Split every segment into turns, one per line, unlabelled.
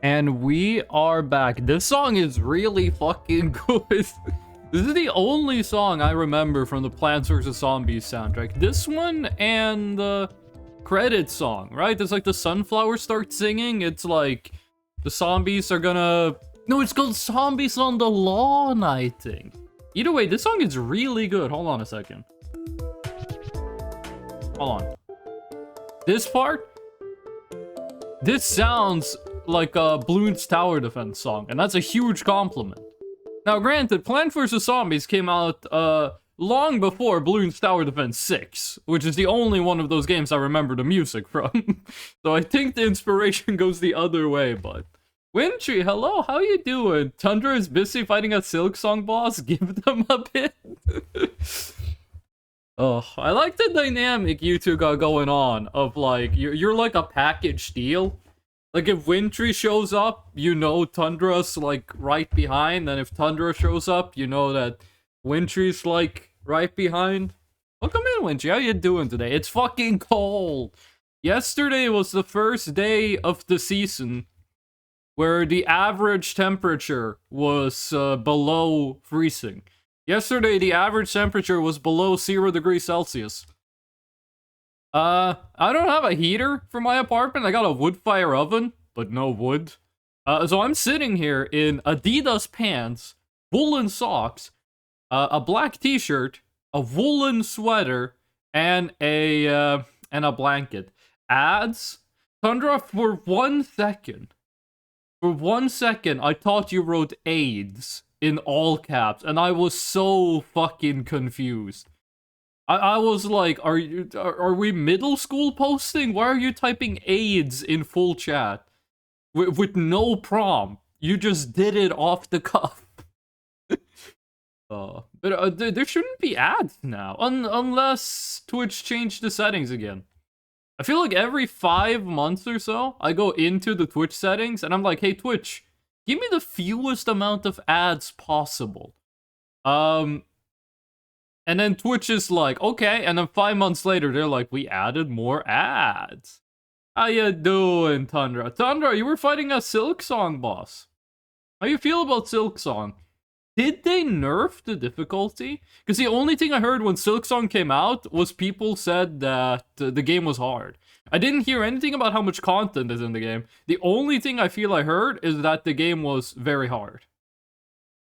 And we are back. This song is really fucking good. This is the only song I remember from the Plants vs. Zombies soundtrack. This one and the credit song, right? It's like the sunflower starts singing. It's like the zombies are gonna... No, it's called Zombies on the Lawn, I think. Either way, this song is really good. Hold on a second. Hold on. This part? This sounds like a Bloons Tower Defense song, and that's a huge compliment. Now, granted, Plant vs. Zombies came out long before Bloons Tower Defense 6, which is the only one of those games I remember the music from. So I think the inspiration goes the other way, but... Wintry, hello, how you doing? Tundra is busy fighting a Silk Song boss, give them a bit. Oh, I like the dynamic you two got going on of like, you're like a package deal. Like if Wintry shows up, you know Tundra's like right behind, and if Tundra shows up, you know that Wintry's like right behind. Welcome in, Wintry, how you doing today? It's fucking cold. Yesterday was the first day of the season where the average temperature was below freezing. Yesterday, the average temperature was below 0 degrees Celsius. I don't have a heater for my apartment. I got a wood fire oven, but no wood. So I'm sitting here in Adidas pants, woolen socks, a black t-shirt, a woolen sweater, and a blanket. Ads? Tundra, for 1 second. For 1 second, I thought you wrote AIDS in all caps, and I was so fucking confused. I was like, are we middle school posting? Why are you typing AIDS in full chat? With no prompt. You just did it off the cuff. But there shouldn't be ads now, unless Twitch changed the settings again. I feel like every 5 months or so, I go into the Twitch settings, and I'm like, hey, Twitch, give me the fewest amount of ads possible. And then Twitch is like, okay, and then 5 months later, they're like, we added more ads. How you doing, Tundra? Tundra, you were fighting a Silk Song boss. How you feel about Silk Song? Did they nerf the difficulty? Because the only thing I heard when Silk Song came out was people said that the game was hard. I didn't hear anything about how much content is in the game. The only thing I feel I heard is that the game was very hard.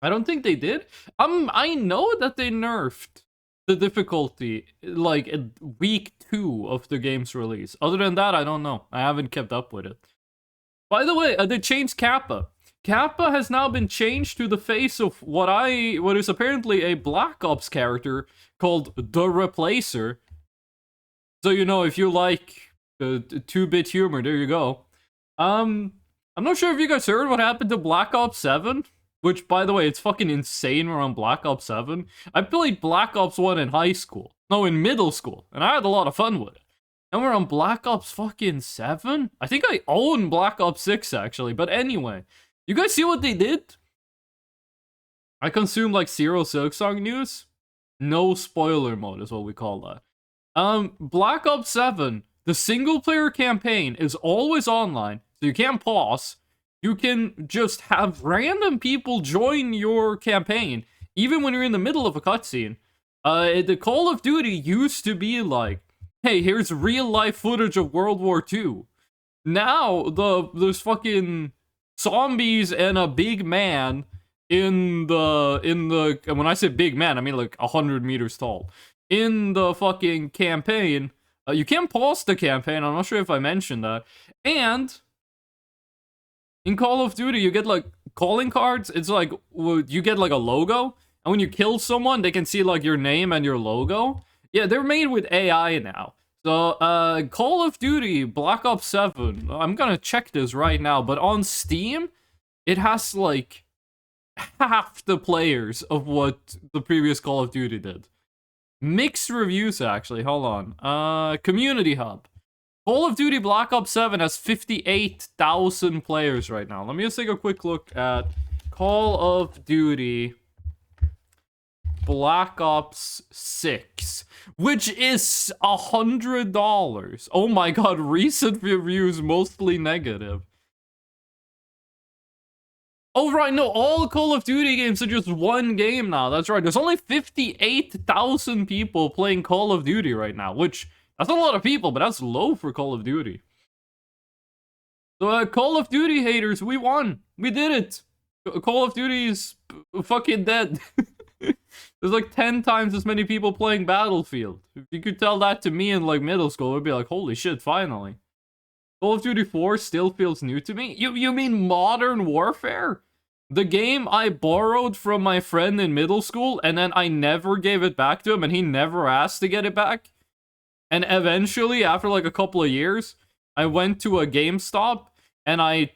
I don't think they did. I know that they nerfed the difficulty like in week 2 of the game's release. Other than that, I don't know. I haven't kept up with it. By the way, they changed Kappa. Kappa has now been changed to the face of what is apparently a Black Ops character called The Replacer. So, you know, if you like 2-bit humor, there you go. I'm not sure if you guys heard what happened to Black Ops 7, which, by the way, it's fucking insane we're on Black Ops 7. I played Black Ops 1 in high school. No, in middle school, and I had a lot of fun with it. And we're on Black Ops fucking 7? I think I own Black Ops 6, actually, but anyway. You guys see what they did? I consume like 0 Silk Song news. No spoiler mode is what we call that. Black Ops 7, the single player campaign is always online, so you can't pause. You can just have random people join your campaign, even when you're in the middle of a cutscene. The Call of Duty used to be like, hey, here's real life footage of World War II. Now, there's fucking zombies and a big man in the when I say big man, I mean like 100 meters tall. In the fucking campaign, you can't pause the campaign. I'm not sure if I mentioned that. And in Call of Duty, you get like calling cards. It's like you get like a logo, and when you kill someone, they can see like your name and your logo. Yeah, they're made with AI now. So, Call of Duty Black Ops 7, I'm gonna check this right now, but on Steam, it has, like, half the players of what the previous Call of Duty did. Mixed reviews, actually, hold on. Community Hub. Call of Duty Black Ops 7 has 58,000 players right now. Let me just take a quick look at Call of Duty Black Ops 6, which is $100. Oh my god, recent reviews mostly negative. Oh, right, no, all Call of Duty games are just one game now. That's right. There's only 58,000 people playing Call of Duty right now, which, that's a lot of people, but that's low for Call of Duty. So, Call of Duty haters, we won. We did it. Call of Duty is fucking dead. There's like 10 times as many people playing Battlefield. If you could tell that to me in like middle school, it'd be like, holy shit, finally. Call of Duty 4 still feels new to me. You mean Modern Warfare? The game I borrowed from my friend in middle school, and then I never gave it back to him, and he never asked to get it back. And eventually, after like a couple of years, I went to a GameStop, and I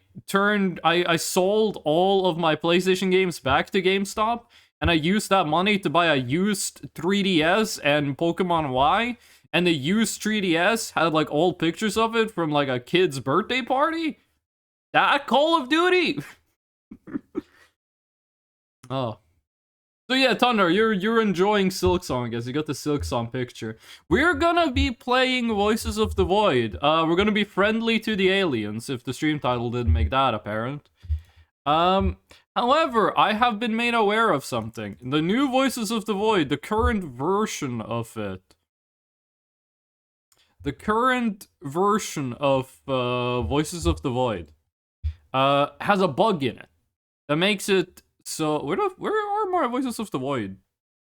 sold all of my PlayStation games back to GameStop, and I used that money to buy a used 3DS and Pokemon Y, and the used 3DS had like old pictures of it from like a kid's birthday party. That Call of Duty! Oh. So yeah, Thunder, you're enjoying Silksong, I guess. You got the Silksong picture. We're gonna be playing Voices of the Void. We're gonna be friendly to the aliens, if the stream title didn't make that apparent. However, I have been made aware of something. The new Voices of the Void, the current version of it. The current version of Voices of the Void has a bug in it that makes it so. Where are more Voices of the Void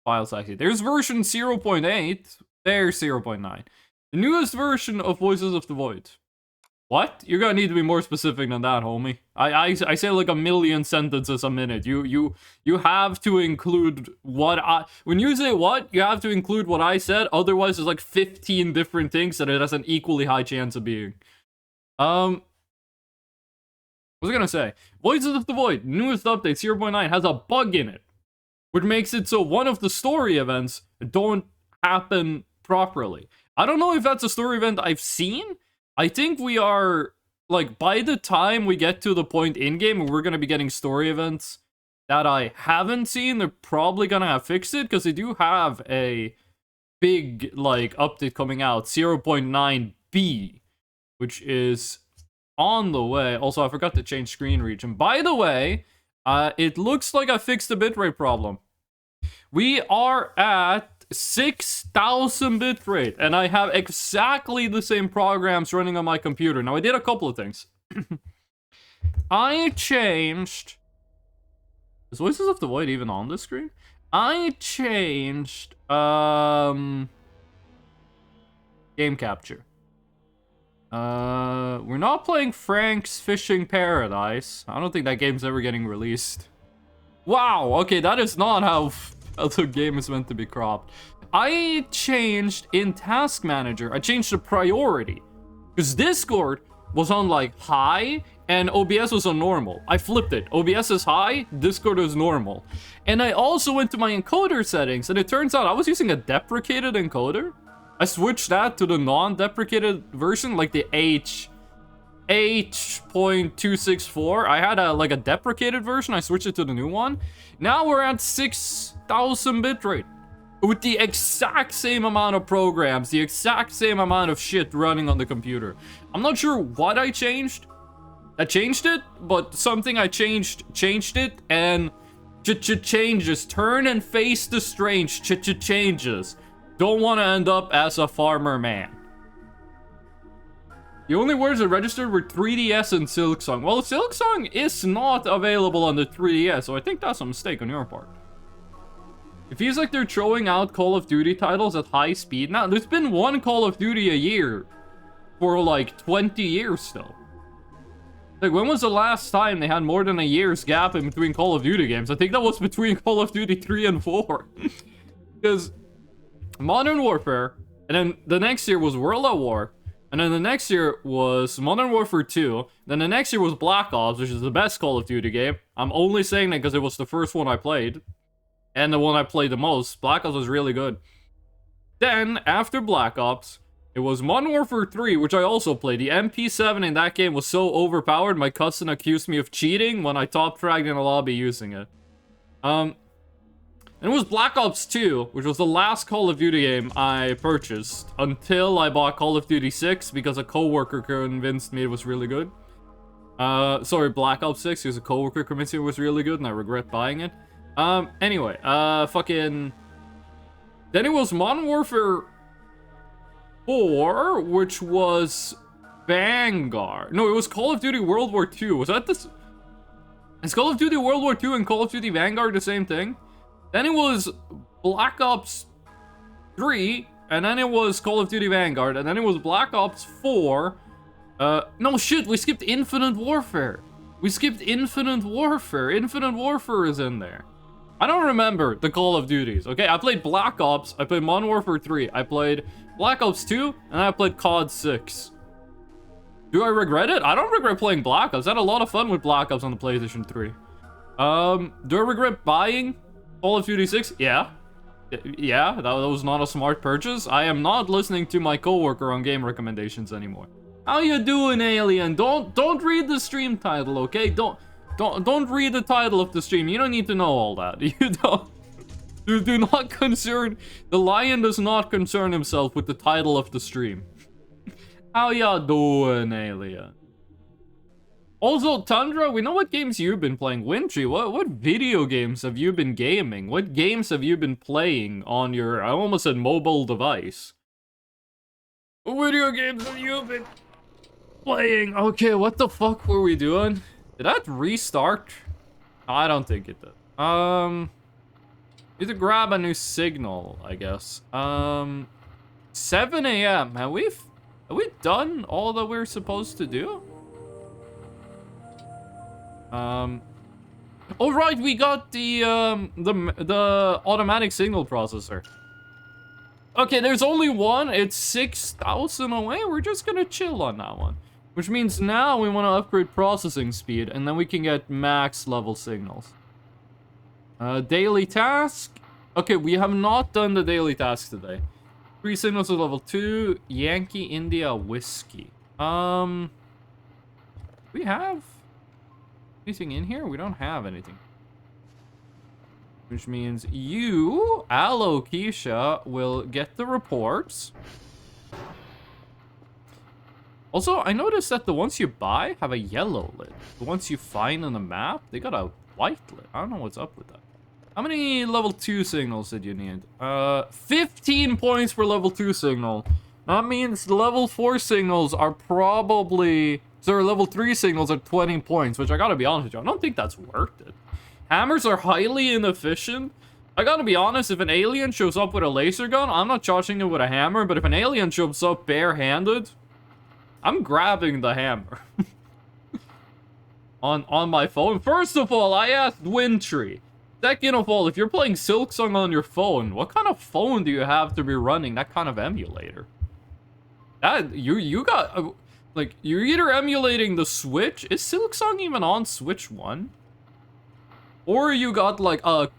files actually? There's version 0.8. There's 0.9. The newest version of Voices of the Void. What? You're gonna need to be more specific than that, homie. I say like a million sentences a minute. You have to include what I... When you say what, you have to include what I said. Otherwise, there's like 15 different things that it has an equally high chance of being. What was I gonna say? Voices of the Void, newest update, 0.9, has a bug in it. Which makes it so one of the story events don't happen properly. I don't know if that's a story event I've seen. I think we are, like, by the time we get to the point in-game where we're going to be getting story events that I haven't seen, they're probably going to have fixed it, because they do have a big, like, update coming out, 0.9b, which is on the way. Also, I forgot to change screen reach. And by the way, it looks like I fixed the bitrate problem. We are at 6,000 bitrate, and I have exactly the same programs running on my computer. Now, I did a couple of things. I changed... Is Voices of the Void even on this screen? I changed, game capture. We're not playing Frank's Fishing Paradise. I don't think that game's ever getting released. Wow, okay, that is not how the game is meant to be cropped. I changed in Task Manager, I changed the priority. Because Discord was on like high and OBS was on normal. I flipped it. OBS is high, Discord is normal. And I also went to my encoder settings, and it turns out I was using a deprecated encoder. I switched that to the non-deprecated version, like the H.264. I had a deprecated version. I switched it to the new one. Now we're at 6,000 bitrate with the exact same amount of programs, the exact same amount of shit running on the computer. I'm not sure what I changed. I changed it, but something I changed it, and changes. Turn and face the strange. Changes. Don't want to end up as a farmer man. The only words that registered were 3DS and Silksong. Well, Silksong is not available on the 3DS, so I think that's a mistake on your part. It feels like they're throwing out Call of Duty titles at high speed now. There's been one Call of Duty a year for like 20 years still. Like, when was the last time they had more than a year's gap in between Call of Duty games? I think that was between Call of Duty 3 and 4. Because Modern Warfare, and then the next year was World at War, and then the next year was Modern Warfare 2. Then the next year was Black Ops, which is the best Call of Duty game. I'm only saying that because it was the first one I played. And the one I played the most. Black Ops was really good. Then, after Black Ops, it was Modern Warfare 3, which I also played. The MP7 in that game was so overpowered, my cousin accused me of cheating when I top fragged in a lobby using it. And it was Black Ops 2, which was the last Call of Duty game I purchased until I bought Call of Duty 6 because a coworker convinced me it was really good. Sorry, Black Ops 6, because a coworker convinced me it was really good, and I regret buying it. Anyway, fucking... Then it was Modern Warfare 4, which was Vanguard. No, it was Call of Duty World War II. Was that this? Is Call of Duty World War II and Call of Duty Vanguard the same thing? Then it was Black Ops 3, and then it was Call of Duty Vanguard, and then it was Black Ops 4. No shit, we skipped Infinite Warfare. We skipped Infinite Warfare. Infinite Warfare is in there. I don't remember the Call of Duties, okay? I played Black Ops, I played Modern Warfare 3, I played Black Ops 2, and I played COD 6. Do I regret it? I don't regret playing Black Ops. I had a lot of fun with Black Ops on the PlayStation 3. Do I regret buying Call of Duty 6? Yeah. Yeah, that was not a smart purchase. I am not listening to my coworker on game recommendations anymore. How you doing, alien? Don't read the stream title, okay? Don't read the title of the stream. You don't need to know all that. You don't. Do not concern. The lion does not concern himself with the title of the stream. How ya doing, alien? Also, Tundra, we know what games you've been playing. Wintry, what video games have you been gaming? What games have you been playing on your, I almost said mobile device? What video games have you been playing? Okay, what the fuck were we doing? Did that restart? I don't think it did. Need to grab a new signal, I guess. 7 a.m. Have we done all that we're supposed to do? Oh right, we got the automatic signal processor. Okay, there's only one. It's 6,000 away. We're just gonna chill on that one. Which means now we want to upgrade processing speed, and then we can get max level signals. Daily task. Okay, we have not done the daily task today. 3 signals at level 2. Yankee India Whiskey. We have anything in here? We don't have anything. Which means you, Alokeisha, will get the reports. Also, I noticed that the ones you buy have a yellow lid. The ones you find on the map, they got a white lid. I don't know what's up with that. How many level 2 signals did you need? 15 points per level 2 signal. That means the level 4 signals are probably... So level 3 signals are 20 points, which I gotta be honest with you, I don't think that's worth it. Hammers are highly inefficient. I gotta be honest, if an alien shows up with a laser gun, I'm not charging it with a hammer, but if an alien shows up barehanded, I'm grabbing the hammer. on my phone. First of all, I asked Wintry. Second of all, if you're playing Silksong on your phone, what kind of phone do you have to be running that kind of emulator? That you got like, you're either emulating the Switch. Is Silksong even on Switch 1? Or you got like a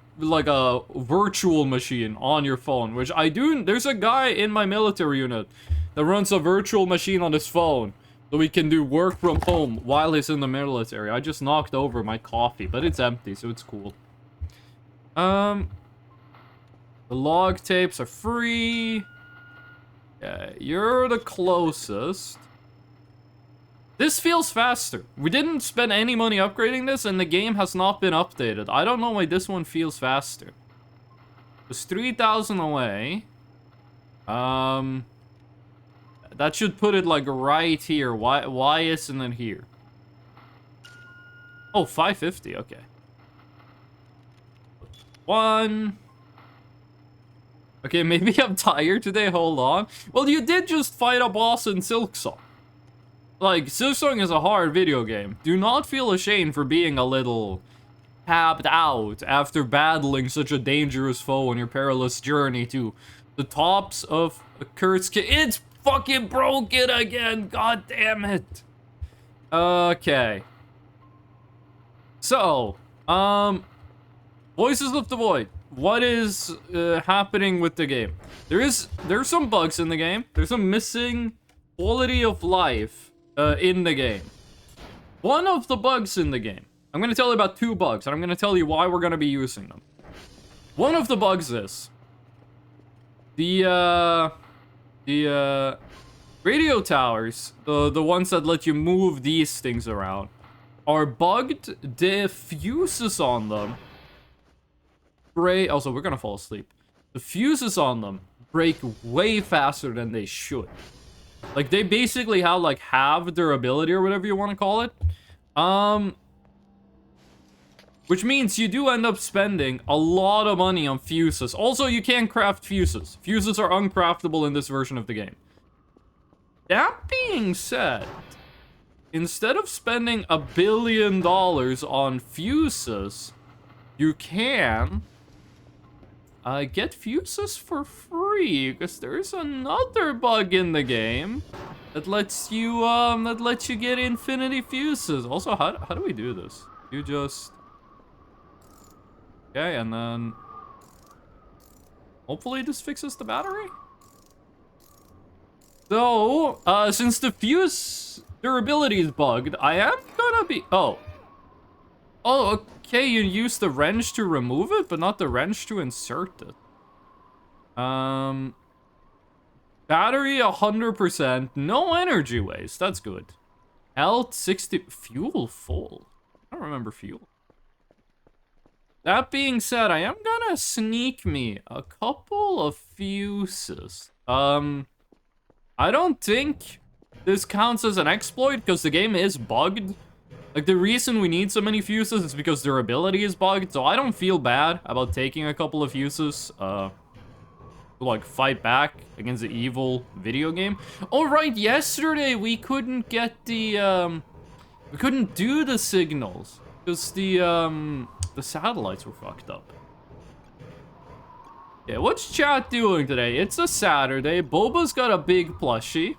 virtual machine on your phone, which I do. There's a guy in my military unit that runs a virtual machine on his phone, so he can do work from home while he's in the military. I just knocked over my coffee, but it's empty, so it's cool. The log tapes are free. Yeah, you're the closest. This feels faster. We didn't spend any money upgrading this, and the game has not been updated. I don't know why this one feels faster. It's 3,000 away. That should put it like right here. Why isn't it here? Oh, 550. Okay. 1. Okay, maybe I'm tired today. Hold on. Well, you did just fight a boss in Silksong. Like, Silksong is a hard video game. Do not feel ashamed for being a little tapped out after battling such a dangerous foe on your perilous journey to the tops of Kurt's. It's fucking broken again. God damn it. Okay. So, Voices of the Void. What is happening with the game? There's some bugs in the game. There's some missing quality of life in the game. One of the bugs in the game. I'm gonna tell you about 2 bugs, and I'm gonna tell you why we're gonna be using them. One of the bugs is the radio towers, the ones that let you move these things around. are bugged. The fuses on them break. Also, we're gonna fall asleep. The fuses on them break way faster than they should. Like, they basically have, like, half durability or whatever you want to call it. Which means you do end up spending a lot of money on fuses. Also, you can't craft fuses. Fuses are uncraftable in this version of the game. That being said, instead of spending $1 billion on fuses, you can get fuses for free, because there's another bug in the game that lets you get infinity fuses. Also, how do we do this? You just... Okay, and then hopefully this fixes the battery. So, since the fuse durability is bugged, I am gonna be... Oh, okay, you use the wrench to remove it, but not the wrench to insert it. Battery 100%, no energy waste, that's good. Health 60, fuel full. I don't remember fuel. That being said, I am gonna sneak me a couple of fuses. I don't think this counts as an exploit because the game is bugged. Like, the reason we need so many fuses is because durability is bugged, so I don't feel bad about taking a couple of fuses, to, like, fight back against the evil video game. Oh, right, yesterday we couldn't get the, we couldn't do the signals because the satellites were fucked up. Yeah, what's chat doing today? It's a Saturday. Boba's got a big plushie.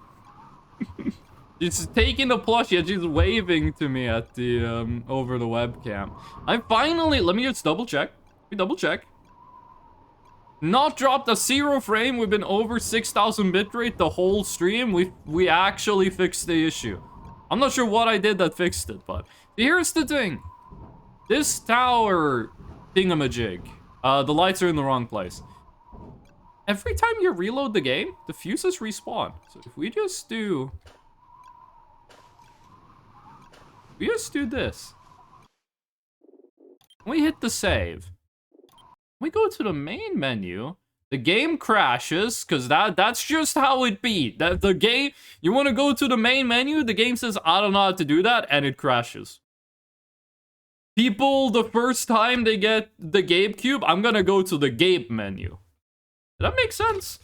She's taking the plushie and she's waving to me at the, over the webcam. I finally, let me just double check. Not dropped a 0 frame. We've been over 6,000 bitrate the whole stream. We actually fixed the issue. I'm not sure what I did that fixed it, but here's the thing. This tower thingamajig, the lights are in the wrong place. Every time you reload the game, the fuses respawn. So if we just do... We just do this. We hit the save. We go to the main menu. The game crashes, because that's just how it be. The game, you want to go to the main menu, the game says, I don't know how to do that, and it crashes. People, the first time they get the Gabe Cube, I'm gonna go to the Gabe menu. Does that make sense?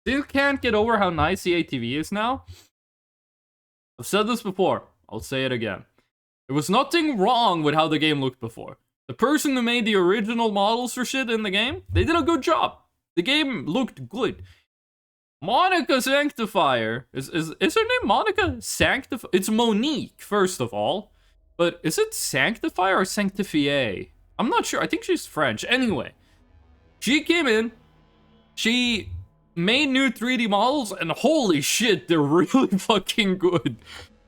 Still can't get over how nice the ATV is now. I've said this before. I'll say it again. There was nothing wrong with how the game looked before. The person who made the original models for shit in the game, they did a good job. The game looked good. Monica Sanctifier. Is her name Monica Sanctifier? It's Monique, first of all. But is it Sanctifier or Sanctifier? I'm not sure. I think she's French. Anyway, she came in. She made new 3D models, and holy shit, they're really fucking good.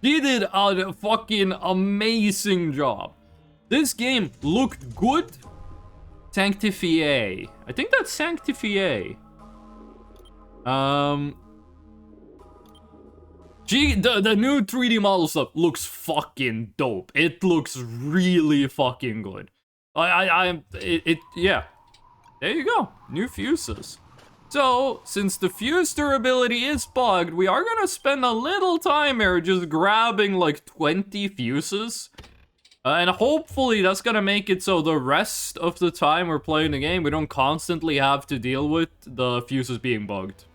She did a fucking amazing job. This game looked good. Sanctifier. I think that's Sanctifier. The new 3D model stuff looks fucking dope. It looks really fucking good. Yeah. There you go. New fuses. So, since the fuse durability is bugged, we are gonna spend a little time here just grabbing like 20 fuses. And hopefully that's gonna make it so the rest of the time we're playing the game, we don't constantly have to deal with the fuses being bugged.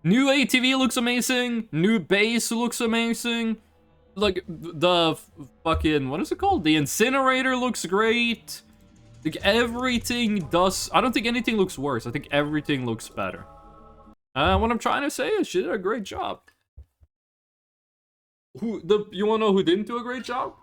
New ATV looks amazing. New base looks amazing. Like, the fucking, what is it called? The incinerator looks great. Like, everything does... I don't think anything looks worse. I think everything looks better. What I'm trying to say is she did a great job. You wanna know who didn't do a great job?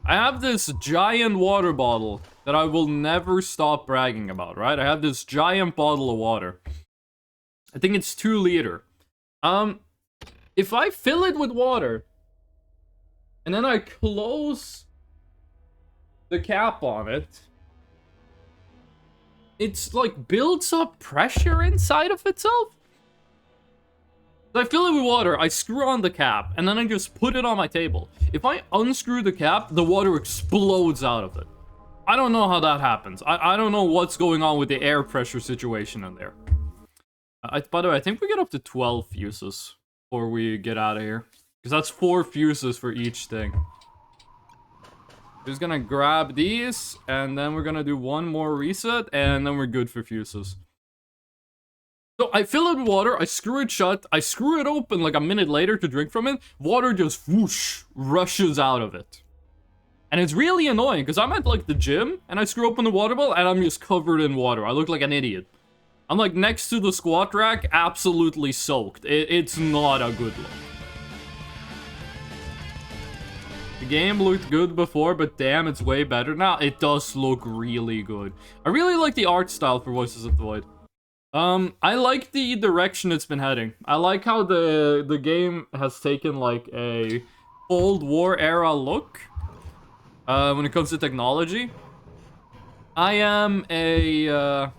I have this giant water bottle that I will never stop bragging about, right? I have this giant bottle of water. I think it's 2 liter. If I fill it with water, and then I close the cap on it, it's like builds up pressure inside of itself. So I fill it with water, I screw on the cap, and then I just put it on my table. If I unscrew the cap, the water explodes out of it. I don't know how that happens. I don't know what's going on with the air pressure situation in there. By the way, I think we get up to 12 fuses before we get out of here. Because that's 4 fuses for each thing. Just gonna grab these, and then we're gonna do one more reset, and then we're good for fuses. So I fill it with water, I screw it shut, I screw it open like a minute later to drink from it, water just whoosh, rushes out of it. And it's really annoying, because I'm at like the gym, and I screw open the water bowl, and I'm just covered in water. I look like an idiot. I'm like next to the squat rack, absolutely soaked. It's not a good look. The game looked good before, but damn, it's way better now. It does look really good. I really like the art style for Voices of the Void. I like the direction it's been heading. I like how the game has taken like a Cold War era look when it comes to technology. I am a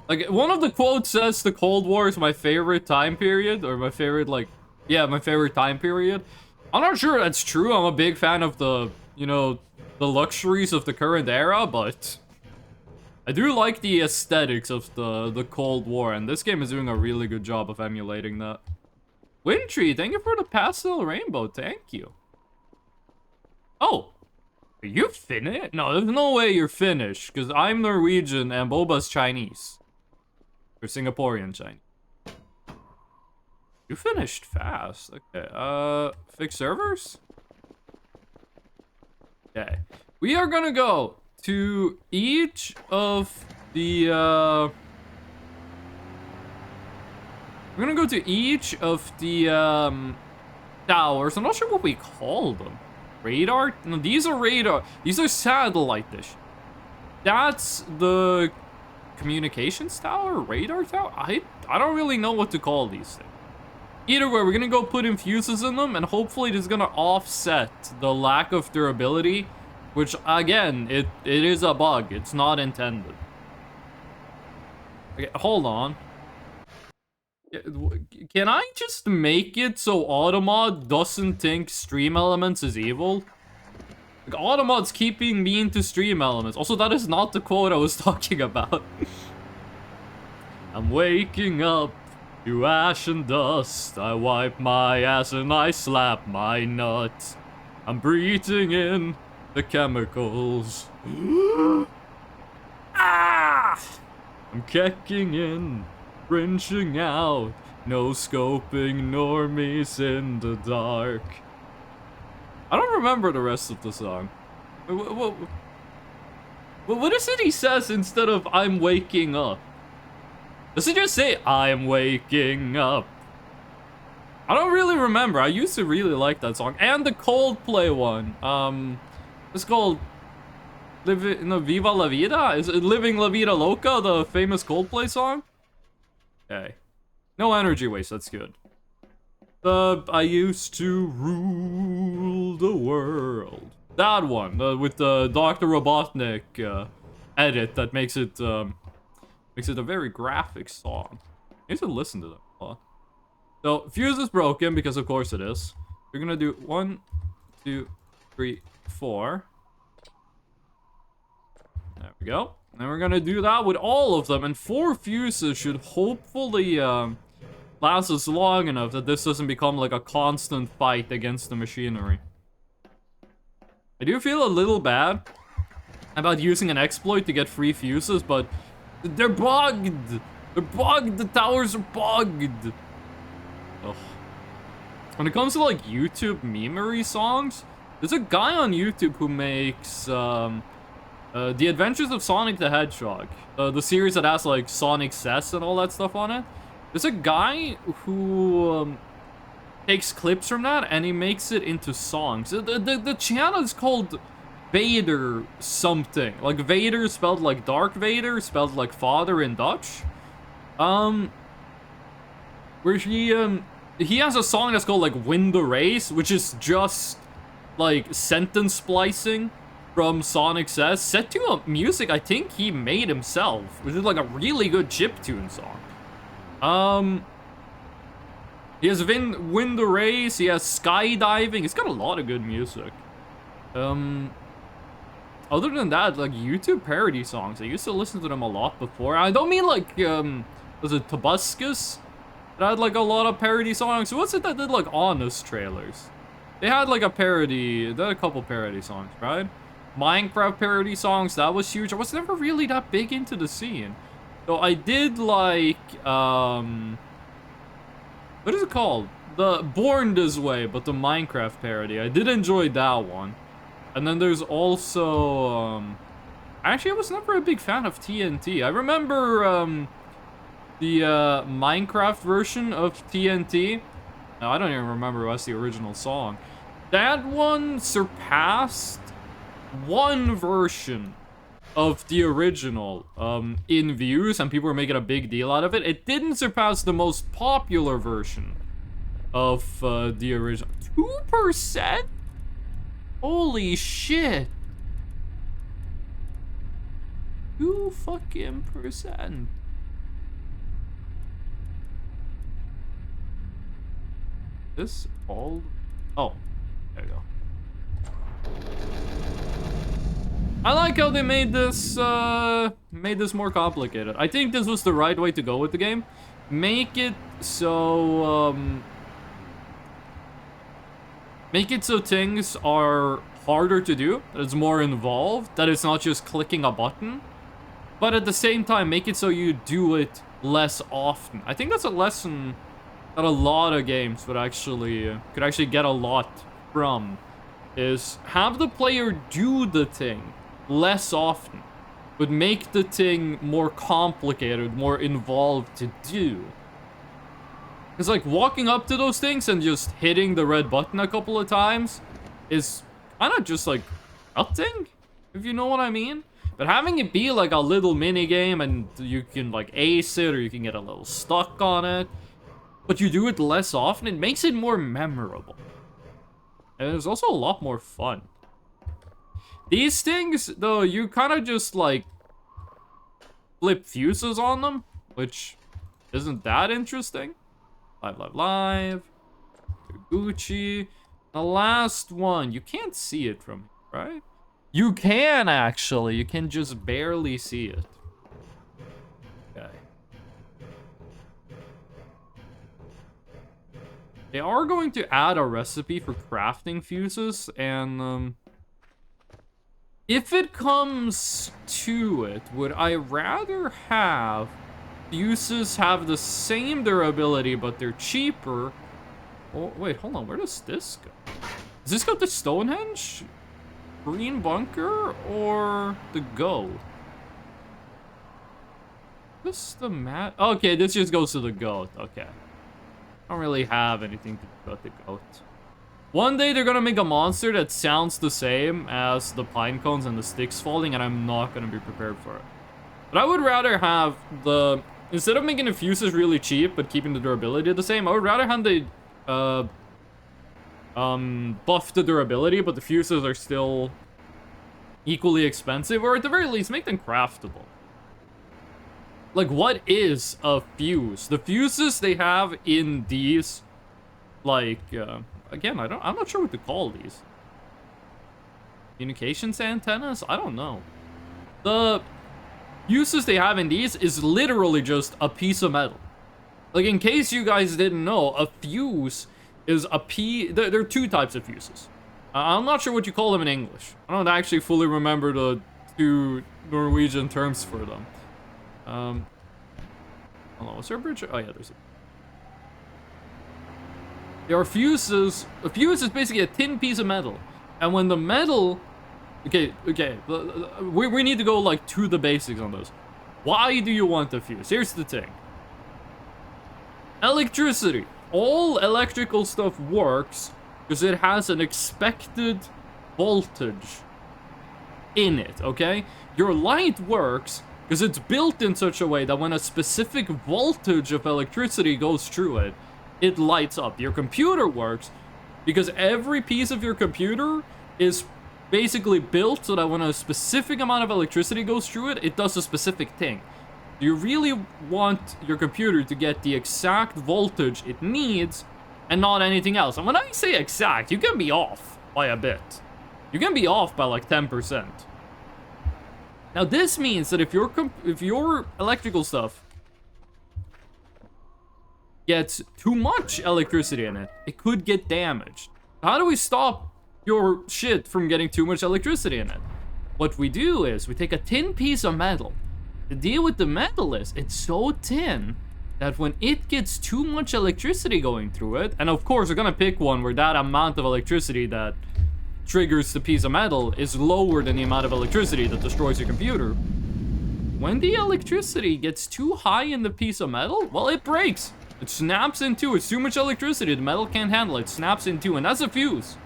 like one of the quotes says the Cold War is my favorite time period, or my favorite my favorite time period. I'm not sure that's true. I'm a big fan of the, you know, the luxuries of the current era, but I do like the aesthetics of the Cold War, and this game is doing a really good job of emulating that. Wintry, thank you for the pastel rainbow. Thank you. Oh, are you Finnish? No, there's no way you're Finnish, because I'm Norwegian and Boba's Chinese. Or Singaporean Chinese. You finished fast. Okay, fix servers? Okay. We are gonna go to each of the, we're gonna go to each of the, towers. I'm not sure what we call them. Radar? No, these are radar. These are satellite dish. That's the communications tower? Radar tower? I don't really know what to call these things. Either way, we're gonna go put infuses in them, and hopefully it is gonna offset the lack of durability, which, again, it is a bug. It's not intended. Okay, hold on. Can I just make it so Automod doesn't think Stream Elements is evil? Like, Automod's keeping me into Stream Elements. Also, that is not the quote I was talking about. I'm waking up to ash and dust. I wipe my ass and I slap my nuts. I'm breathing in the chemicals. Ah! I'm kicking in, wrenching out. No scoping normies in the dark. I don't remember the rest of the song. What is it he says instead of I'm waking up? Does it just say, I'm waking up? I don't really remember. I used to really like that song. And the Coldplay one. It's called Viva La Vida? Is it Living La Vida Loca, the famous Coldplay song? Okay. No energy waste, that's good. I used to rule the world. That one, with the Dr. Robotnik edit that makes it a very graphic song. I need to listen to that a lot. So, fuse is broken, because of course it is. We're gonna do 1, 2, 3, 4. There we go. And we're gonna do that with all of them, and 4 fuses should hopefully last us long enough that this doesn't become like a constant fight against the machinery. I do feel a little bad about using an exploit to get free fuses, but they're bugged! They're bugged! The towers are bugged! Ugh. When it comes to like YouTube memery songs, there's a guy on YouTube who makes The Adventures of Sonic the Hedgehog, the series that has like Sonic Cess and all that stuff on it. There's a guy who takes clips from that and he makes it into songs. The channel is called Vader something. Like Vader spelled like Dark Vader, spelled like father in Dutch. Where he has a song that's called like Win the Race, which is just like sentence splicing from Sonic Cess set to a music I think he made himself, which is like a really good chiptune song. He has Wind Race, he has Skydiving. He's got a lot of good music. Other than that, like, YouTube parody songs, I used to listen to them a lot before. I don't mean like, was it Tobuscus? That had like a lot of parody songs. What's it that did like Honest trailers? They had like a parody, they had a couple parody songs, right? Minecraft parody songs, that was huge. I was never really that big into the scene. So I did like, what is it called? The Born This Way, but the Minecraft parody. I did enjoy that one. And then there's also, actually I was never a big fan of TNT. I remember, the, Minecraft version of TNT. No, I don't even remember what's the original song. That one surpassed one version of the original, in views, and people were making a big deal out of it. It didn't surpass the most popular version of, the original. 2%? Holy shit. 2 fucking %. This all... Oh, there you go. I like how they made this more complicated. I think this was the right way to go with the game. Make it so, make it so things are harder to do, that it's more involved, that it's not just clicking a button. But at the same time, make it so you do it less often. I think that's a lesson that a lot of games would actually, could actually get a lot from, is have the player do the thing less often, but make the thing more complicated, more involved to do. It's like walking up to those things and just hitting the red button a couple of times is kind of just like nothing, if you know what I mean. But having it be like a little mini game and you can like ace it or you can get a little stuck on it, but you do it less often, it makes it more memorable. And it's also a lot more fun. These things, though, you kind of just like flip fuses on them, which isn't that interesting. Live. Gucci. The last one, you can't see it from here, right? You can actually, you can just barely see it. Okay. They are going to add a recipe for crafting fuses, and if it comes to it, would I rather have fuses have the same durability, but they're cheaper? Oh, wait, hold on, where does this go? Does this go to Stonehenge? Green Bunker, or the Goat? This the mat? Okay, this just goes to the Goat, okay. I don't really have anything to do about the Goat. One day they're gonna make a monster that sounds the same as the pine cones and the sticks falling, and I'm not gonna be prepared for it. But I would rather have the... Instead of making the fuses really cheap, but keeping the durability the same, I would rather have the... buff the durability, but the fuses are still equally expensive, or at the very least, make them craftable. Like, what is a fuse? The fuses they have in these, like, again, I'm not sure what to call these. Communications antennas? I don't know. The fuses they have in these is literally just a piece of metal. Like, in case you guys didn't know, a fuse is there are 2 types of fuses. I'm not sure what you call them in English. I don't actually fully remember the 2 Norwegian terms for them. Hold on, was there a bridge? Oh yeah, there's a... There are fuses. A fuse is basically a thin piece of metal. And when the metal... Okay. We need to go, like, to the basics on this. Why do you want a fuse? Here's the thing. Electricity. All electrical stuff works because it has an expected voltage in it, okay? Your light works because it's built in such a way that when a specific voltage of electricity goes through it, it lights up. Your computer works because every piece of your computer is basically built so that when a specific amount of electricity goes through it, it does a specific thing. You really want your computer to get the exact voltage it needs and not anything else. And when I say exact, you can be off by a bit. You can be off by like 10%. Now this means that if your electrical stuff gets too much electricity in it, it could get damaged. How do we stop your shit from getting too much electricity in it? What we do is we take a tin piece of metal. The deal with the metal is it's so thin that when it gets too much electricity going through it, and of course we're gonna pick one where that amount of electricity that triggers the piece of metal is lower than the amount of electricity that destroys your computer. When the electricity gets too high in the piece of metal, well, it breaks. It snaps in two. It's too much electricity. The metal can't handle it. It snaps in two, and that's a fuse.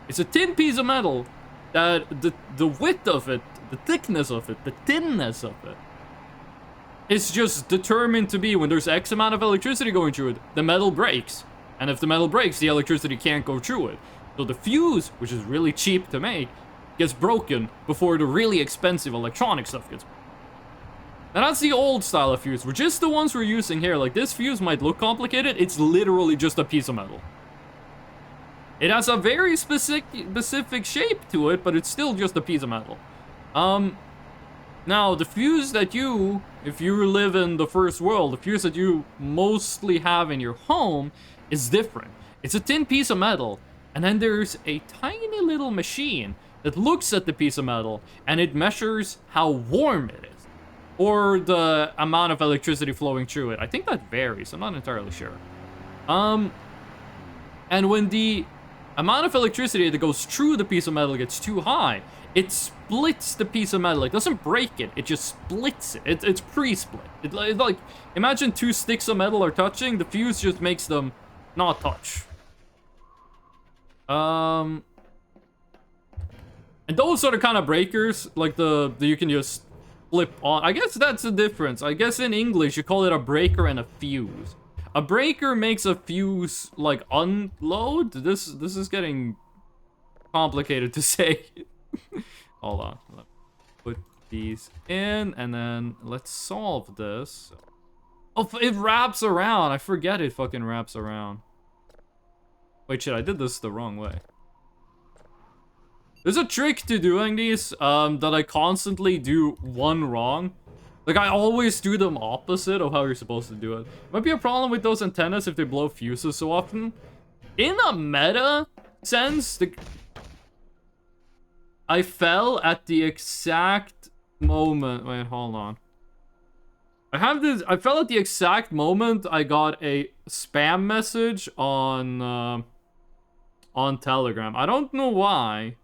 It's a thin piece of metal that the width of it, the thickness of it, the thinness of it, is just determined to be when there's X amount of electricity going through it, the metal breaks. And if the metal breaks, the electricity can't go through it. So the fuse, which is really cheap to make, gets broken before the really expensive electronic stuff gets broken. Now that's the old style of fuse. We're just the ones we're using here. Like, this fuse might look complicated. It's literally just a piece of metal. It has a very specific shape to it, but it's still just a piece of metal. Now, the fuse that you, if you live in the first world, the fuse that you mostly have in your home is different. It's a thin piece of metal. And then there's a tiny little machine that looks at the piece of metal and it measures how warm it is, or the amount of electricity flowing through it. I think that varies. I'm not entirely sure. And when the amount of electricity that goes through the piece of metal gets too high, it splits the piece of metal. It doesn't break it. It just splits it. It's pre-split. It's like, imagine two sticks of metal are touching. The fuse just makes them not touch. And those are the kind of breakers, like the you can just flip on. I guess that's the difference. I guess in English you call it a breaker and a fuse. A breaker makes a fuse like unload. This is getting complicated to say. Hold on. Let's put these in and then let's solve this. Oh, it wraps around. I forget it fucking wraps around. Wait, shit, I did this the wrong way. There's a trick to doing these, that I constantly do one wrong. Like, I always do them opposite of how you're supposed to do it. Might be a problem with those antennas if they blow fuses so often. In a meta sense, I fell at the exact moment. Wait, hold on. I fell at the exact moment I got a spam message on Telegram. I don't know why,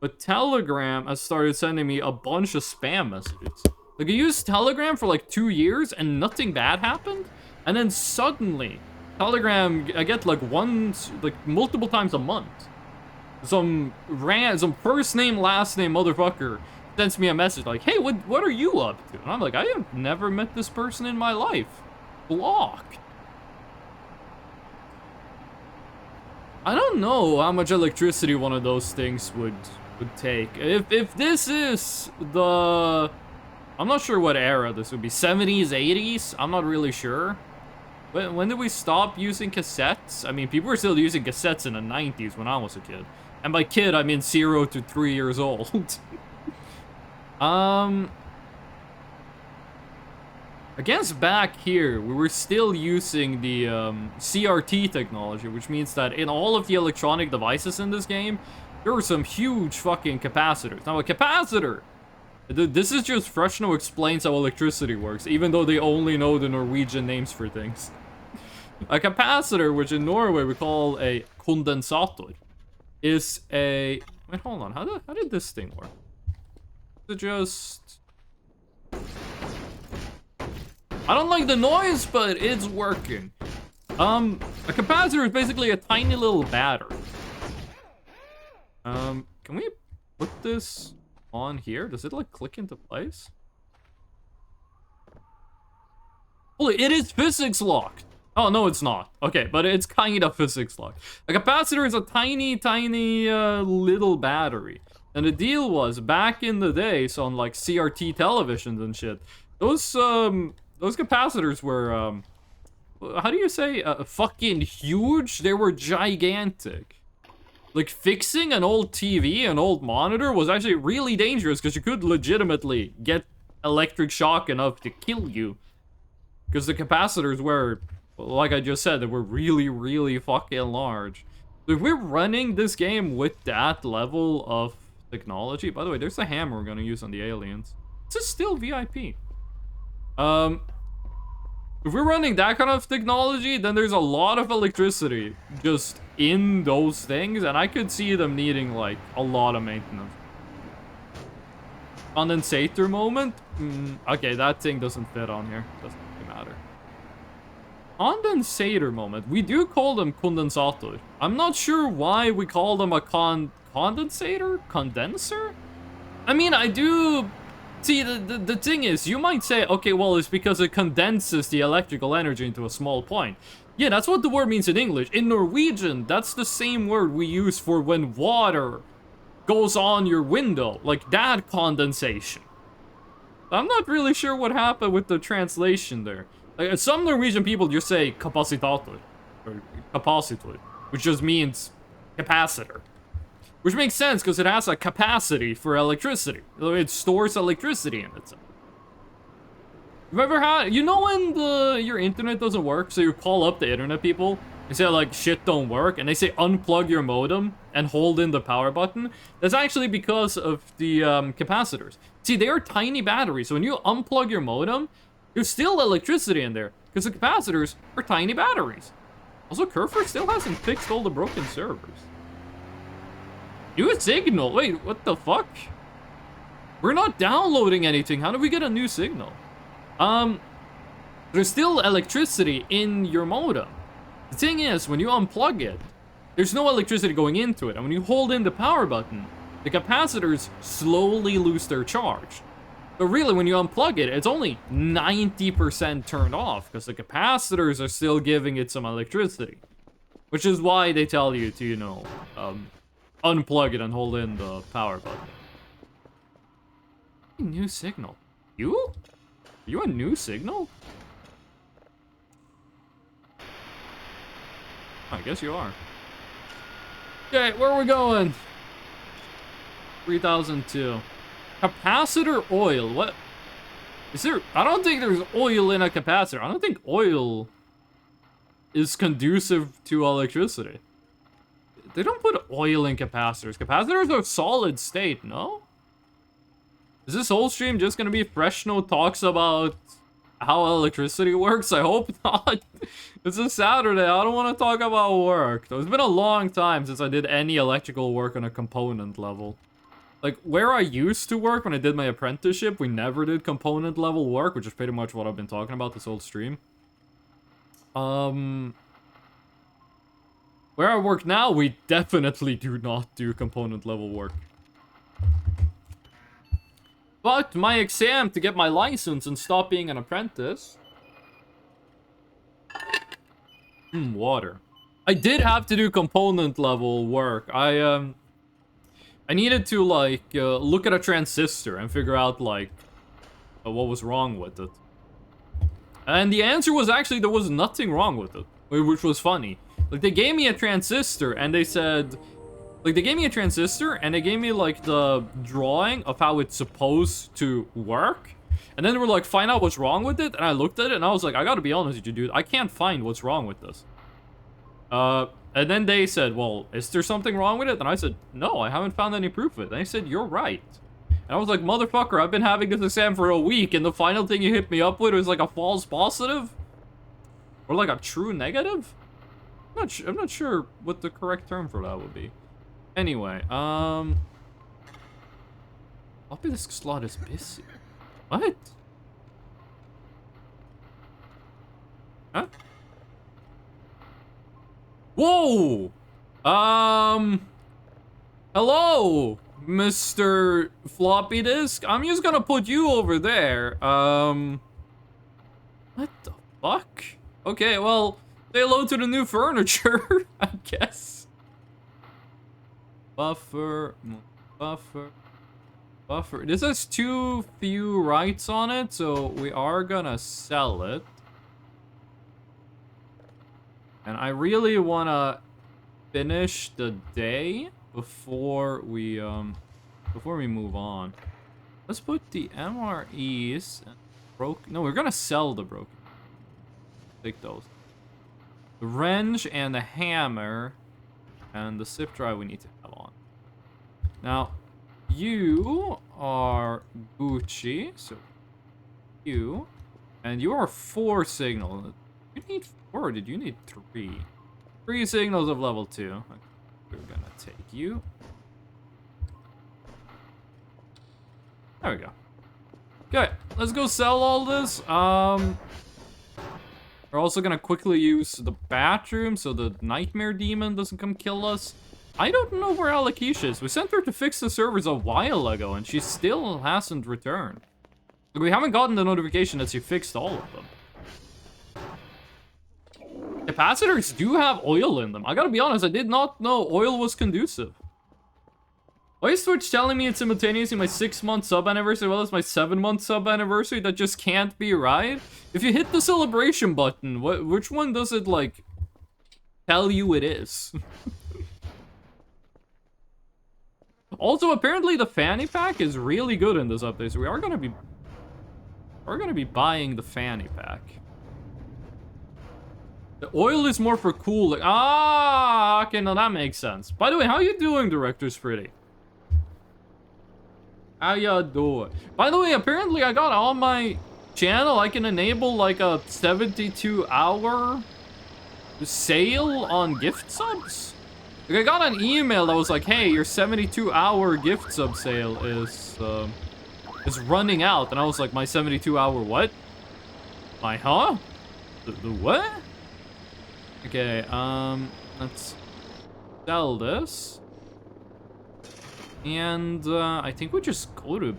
but Telegram has started sending me a bunch of spam messages. Like, I used Telegram for like 2 years and nothing bad happened, and then suddenly Telegram, I get like multiple times a month, some first name last name motherfucker sends me a message like, hey, what are you up to? And I'm like, I have never met this person in my life. Blocked. I don't know how much electricity one of those things would take. If this is the, I'm not sure what era this would be. 70s, 80s? I'm not really sure. When did we stop using cassettes? I mean, people were still using cassettes in the 90s when I was a kid. And by kid, I mean 0 to 3 years old. I guess back here, we were still using the CRT technology, which means that in all of the electronic devices in this game, there were some huge fucking capacitors. Now, a capacitor, this is just Freshno explains how electricity works, even though they only know the Norwegian names for things. A capacitor, which in Norway we call a kondensator, is a... Wait, hold on. How did this thing work? Is it just... I don't like the noise, but it's working. A capacitor is basically a tiny little battery. Can we put this on here? Does it like click into place? Holy, it is physics locked. Oh, no, it's not. Okay, but it's kind of physics locked. A capacitor is a tiny little battery. And the deal was, back in the days on like CRT televisions and shit, those capacitors were how do you say, fucking huge? They were gigantic. Like, fixing an old TV, an old monitor, was actually really dangerous because you could legitimately get electric shock enough to kill you. Because the capacitors were, like I just said, they were really, really fucking large. So if we're running this game with that level of technology... By the way, there's a hammer we're gonna use on the aliens. This is still VIP. If we're running that kind of technology, then there's a lot of electricity just in those things, and I could see them needing, like, a lot of maintenance. Condensator moment? Okay, that thing doesn't fit on here. Doesn't really matter. Condensator moment. We do call them condensator. I'm not sure why we call them a condensator? Condenser? I mean, I do... See, the thing is, you might say, okay, well, it's because it condenses the electrical energy into a small point. Yeah, that's what the word means in English. In Norwegian, that's the same word we use for when water goes on your window. Like that condensation. I'm not really sure what happened with the translation there. Like, some Norwegian people just say kapasitator, or capacitor, which just means capacitor. Which makes sense, because it has a capacity for electricity. It stores electricity in itself. You've ever had... You know when your internet doesn't work, so you call up the internet people and say, like, shit don't work, and they say unplug your modem and hold in the power button? That's actually because of the capacitors. See, they are tiny batteries, so when you unplug your modem, there's still electricity in there, because the capacitors are tiny batteries. Also, Kerfer still hasn't fixed all the broken servers. New signal? Wait, what the fuck? We're not downloading anything. How do we get a new signal? There's still electricity in your modem. The thing is, when you unplug it, there's no electricity going into it. And when you hold in the power button, the capacitors slowly lose their charge. But really, when you unplug it, it's only 90% turned off because the capacitors are still giving it some electricity. Which is why they tell you to, you know, unplug it and hold in the power button. New signal. You? Are you a new signal? I guess you are. Okay, where are we going? 3002. Capacitor oil. What? Is there... I don't think there's oil in a capacitor. I don't think oil is conducive to electricity. They don't put oil in capacitors. Capacitors are solid state, no? Is this whole stream just gonna be Fresh No talks about how electricity works? I hope not. It's a Saturday. I don't want to talk about work. It's been a long time since I did any electrical work on a component level. Like, where I used to work when I did my apprenticeship, we never did component level work, which is pretty much what I've been talking about this whole stream. Where I work now, we definitely do not do component level work. But my exam to get my license and stop being an apprentice... water. I did have to do component level work. I needed to, like, look at a transistor and figure out, like, what was wrong with it. And the answer was actually there was nothing wrong with it, which was funny. Like, they gave me a transistor, and they said... Like, they gave me a transistor, and they gave me, like, the drawing of how it's supposed to work. And then they were like, find out what's wrong with it. And I looked at it, and I was like, I gotta be honest with you, dude. I can't find what's wrong with this. And then they said, well, is there something wrong with it? And I said, no, I haven't found any proof of it. And they said, you're right. And I was like, motherfucker, I've been having this exam for a week, and the final thing you hit me up with was, like, a false positive? Or, like, a true negative? I'm not sure what the correct term for that would be. Anyway, floppy disk slot is busy. What? Huh? Whoa! Hello, Mr. Floppy Disk. I'm just gonna put you over there. What the fuck? Okay, well, say hello to the new furniture, I guess. Buffer. This has too few rights on it, so we are gonna sell it. And I really want to finish the day before we move on. Let's put the MREs and no, we're gonna sell the broken. Take those. The wrench and the hammer and the zip drive we need to have on. Now, you are Gucci, so you, and you are 4 signal. You need 4, or did you need 3? 3 signals of level 2. Okay, we're gonna take you. There we go. Okay, let's go sell all this. We're also gonna quickly use the bathroom so the nightmare demon doesn't come kill us. I don't know where Alakisha is. We sent her to fix the servers a while ago and she still hasn't returned. Like, we haven't gotten the notification that she fixed all of them. Capacitors do have oil in them. I gotta be honest, I did not know oil was conducive. Why is Twitch telling me it's simultaneously my 6-month sub anniversary as well as my 7-month sub anniversary? That just can't be right. If you hit the celebration button, which one does it, like, tell you it is? Also, apparently the fanny pack is really good in this update, so we're gonna be buying the fanny pack. The oil is more for cooling. Ah, okay, now that makes sense. By the way, how you doing, Director's Pretty? How y'all doing? By the way, apparently I got on my channel, I can enable like a 72-hour sale on gift subs. Like, I got an email that was like, hey, your 72-hour gift sub sale is running out. And I was like, my 72-hour what? My huh? The what? Okay, let's sell this. And I think we just go to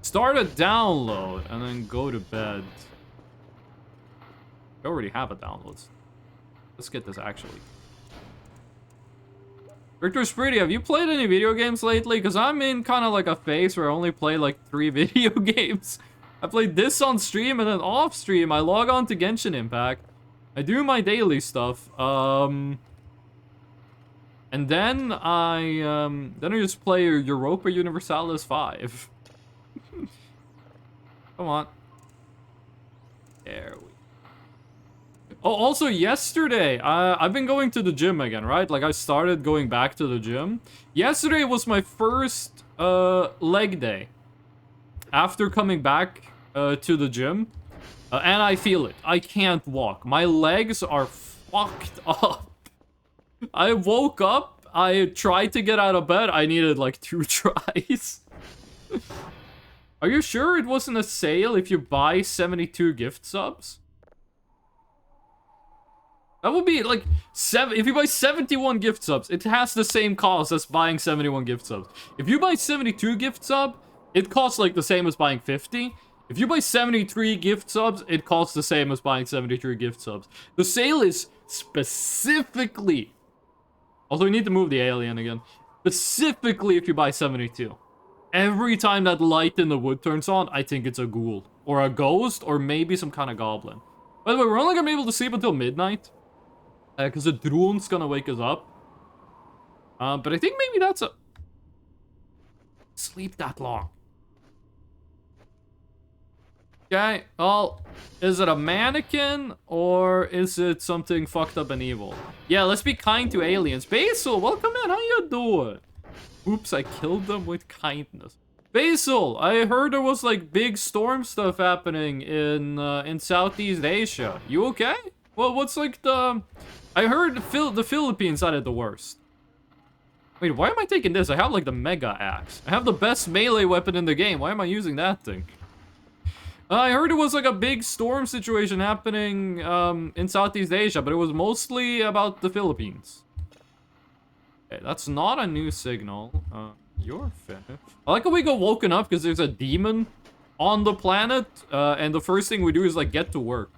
start a download and then go to bed. We already have a download. Let's get this actually. Victor Spritty, have you played any video games lately? Because I'm in kind of like a phase where I only play like 3 video games. I played this on stream and then off stream I log on to Genshin Impact. I do my daily stuff. And then I just play Europa Universalis 5. Come on. There we go. Oh, also yesterday, I've been going to the gym again, right? Like, I started going back to the gym. Yesterday was my first leg day. After coming back to the gym. And I feel it. I can't walk. My legs are fucked up. I woke up, I tried to get out of bed, I needed like 2 tries. Are you sure it wasn't a sale if you buy 72 gift subs? That would be like, if you buy 71 gift subs, it has the same cost as buying 71 gift subs. If you buy 72 gift sub, it costs like the same as buying 50. If you buy 73 gift subs, it costs the same as buying 73 gift subs. The sale is specifically... Also, we need to move the alien again. Specifically if you buy 72. Every time that light in the wood turns on, I think it's a ghoul. Or a ghost, or maybe some kind of goblin. By the way, we're only gonna be able to sleep until midnight. Because the drone's gonna wake us up. But I think maybe that's a... Sleep that long. Okay, well, is it a mannequin or is it something fucked up and evil? Yeah, let's be kind to aliens. Basil, welcome in. How you doing? Oops, I killed them with kindness. Basil, I heard there was like big storm stuff happening in Southeast Asia. You okay? Well, what's like the... I heard the Philippines had it the worst. Wait, why am I taking this? I have like the mega axe. I have the best melee weapon in the game. Why am I using that thing? I heard it was like a big storm situation happening in Southeast Asia, but it was mostly about the Philippines. Okay, that's not a new signal. You're finished. I like how we got woken up because there's a demon on the planet, and the first thing we do is like get to work.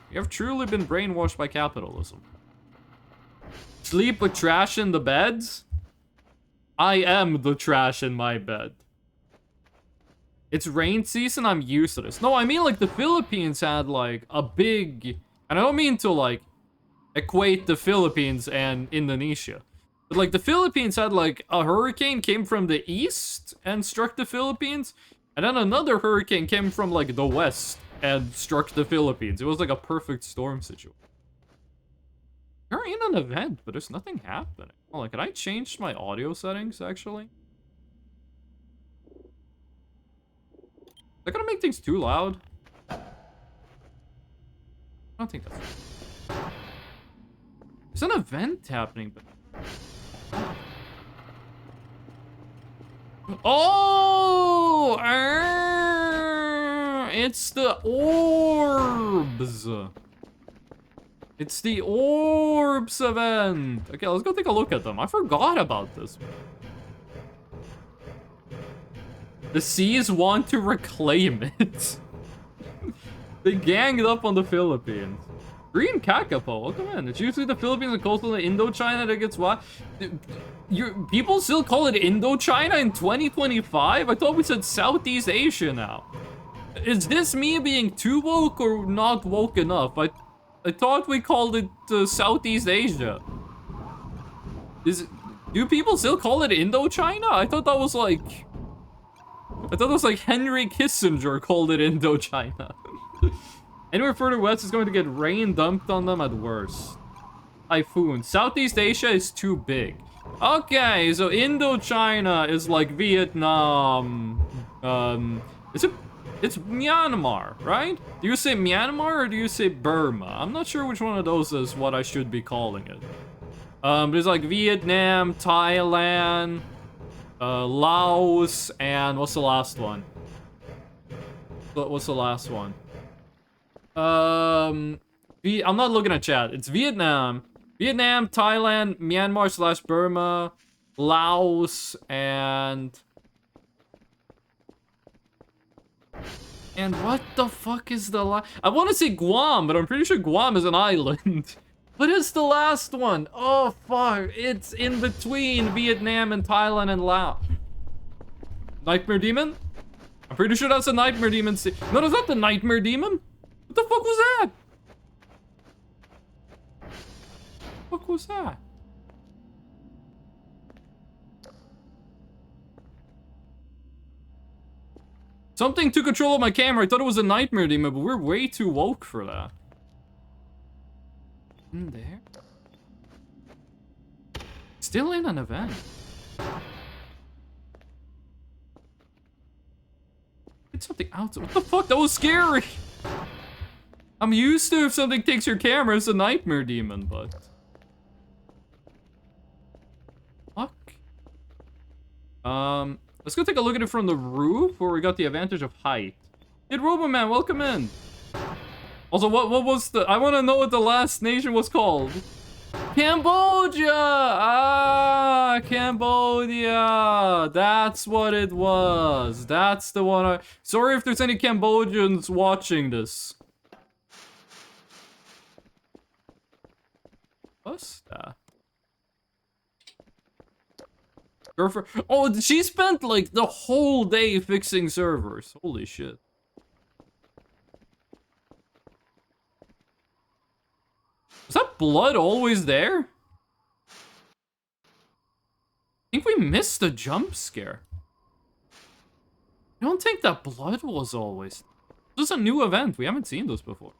We have truly been brainwashed by capitalism. Sleep with trash in the beds? I am the trash in my bed. It's rain season, I'm used to this. No, I mean like the Philippines had like a big... And I don't mean to like equate the Philippines and Indonesia. But like the Philippines had like a hurricane came from the east and struck the Philippines, and then another hurricane came from like the west and struck the Philippines. It was like a perfect storm situation. You're in an event, but there's nothing happening. Oh, like, can I change my audio settings actually? Is that gonna make things too loud? I don't think that's... There's an event happening, but... Oh! It's the orbs! It's the orbs event! Okay, let's go take a look at them. I forgot about this. The seas want to reclaim it. They ganged up on the Philippines. Green Kakapo, welcome in. It's usually the Philippines and coastal Indochina that gets what? People still call it Indochina in 2025? I thought we said Southeast Asia now. Is this me being too woke or not woke enough? I thought we called it Southeast Asia. Do people still call it Indochina? I thought that was like Henry Kissinger called it Indochina. Anywhere further west is going to get rain dumped on them at worst. Typhoon. Southeast Asia is too big. Okay, so Indochina is like Vietnam. It's Myanmar, right? Do you say Myanmar or do you say Burma? I'm not sure which one of those is what I should be calling it. There's like Vietnam, Thailand, Laos, and what's the last one? What's the last one? I'm not looking at chat. It's Vietnam, Thailand, Myanmar / Burma, Laos, and what the fuck is the last? I want to say Guam, but I'm pretty sure Guam is an island. What is the last one? Oh fuck! It's in between Vietnam and Thailand and Laos. Nightmare Demon? I'm pretty sure that's a Nightmare Demon. No, that's not the Nightmare Demon. What the fuck was that? What the fuck was that? Something took control of my camera. I thought it was a Nightmare Demon, but we're way too woke for that. In there? Still in an event. It's something else. What the fuck? That was scary. I'm used to if something takes your camera, it's a Nightmare Demon, but... Fuck. Let's go take a look at it from the roof, where we got the advantage of height. Kid Roboman, welcome in. Also, what was the... I want to know what the last nation was called. Cambodia! Ah, Cambodia! That's what it was. That's the one Sorry if there's any Cambodians watching this. What's that? Girlfriend. Oh, she spent like the whole day fixing servers. Holy shit. Was that blood always there? I think we missed a jump scare. I don't think that blood was always. This is a new event. We haven't seen this before.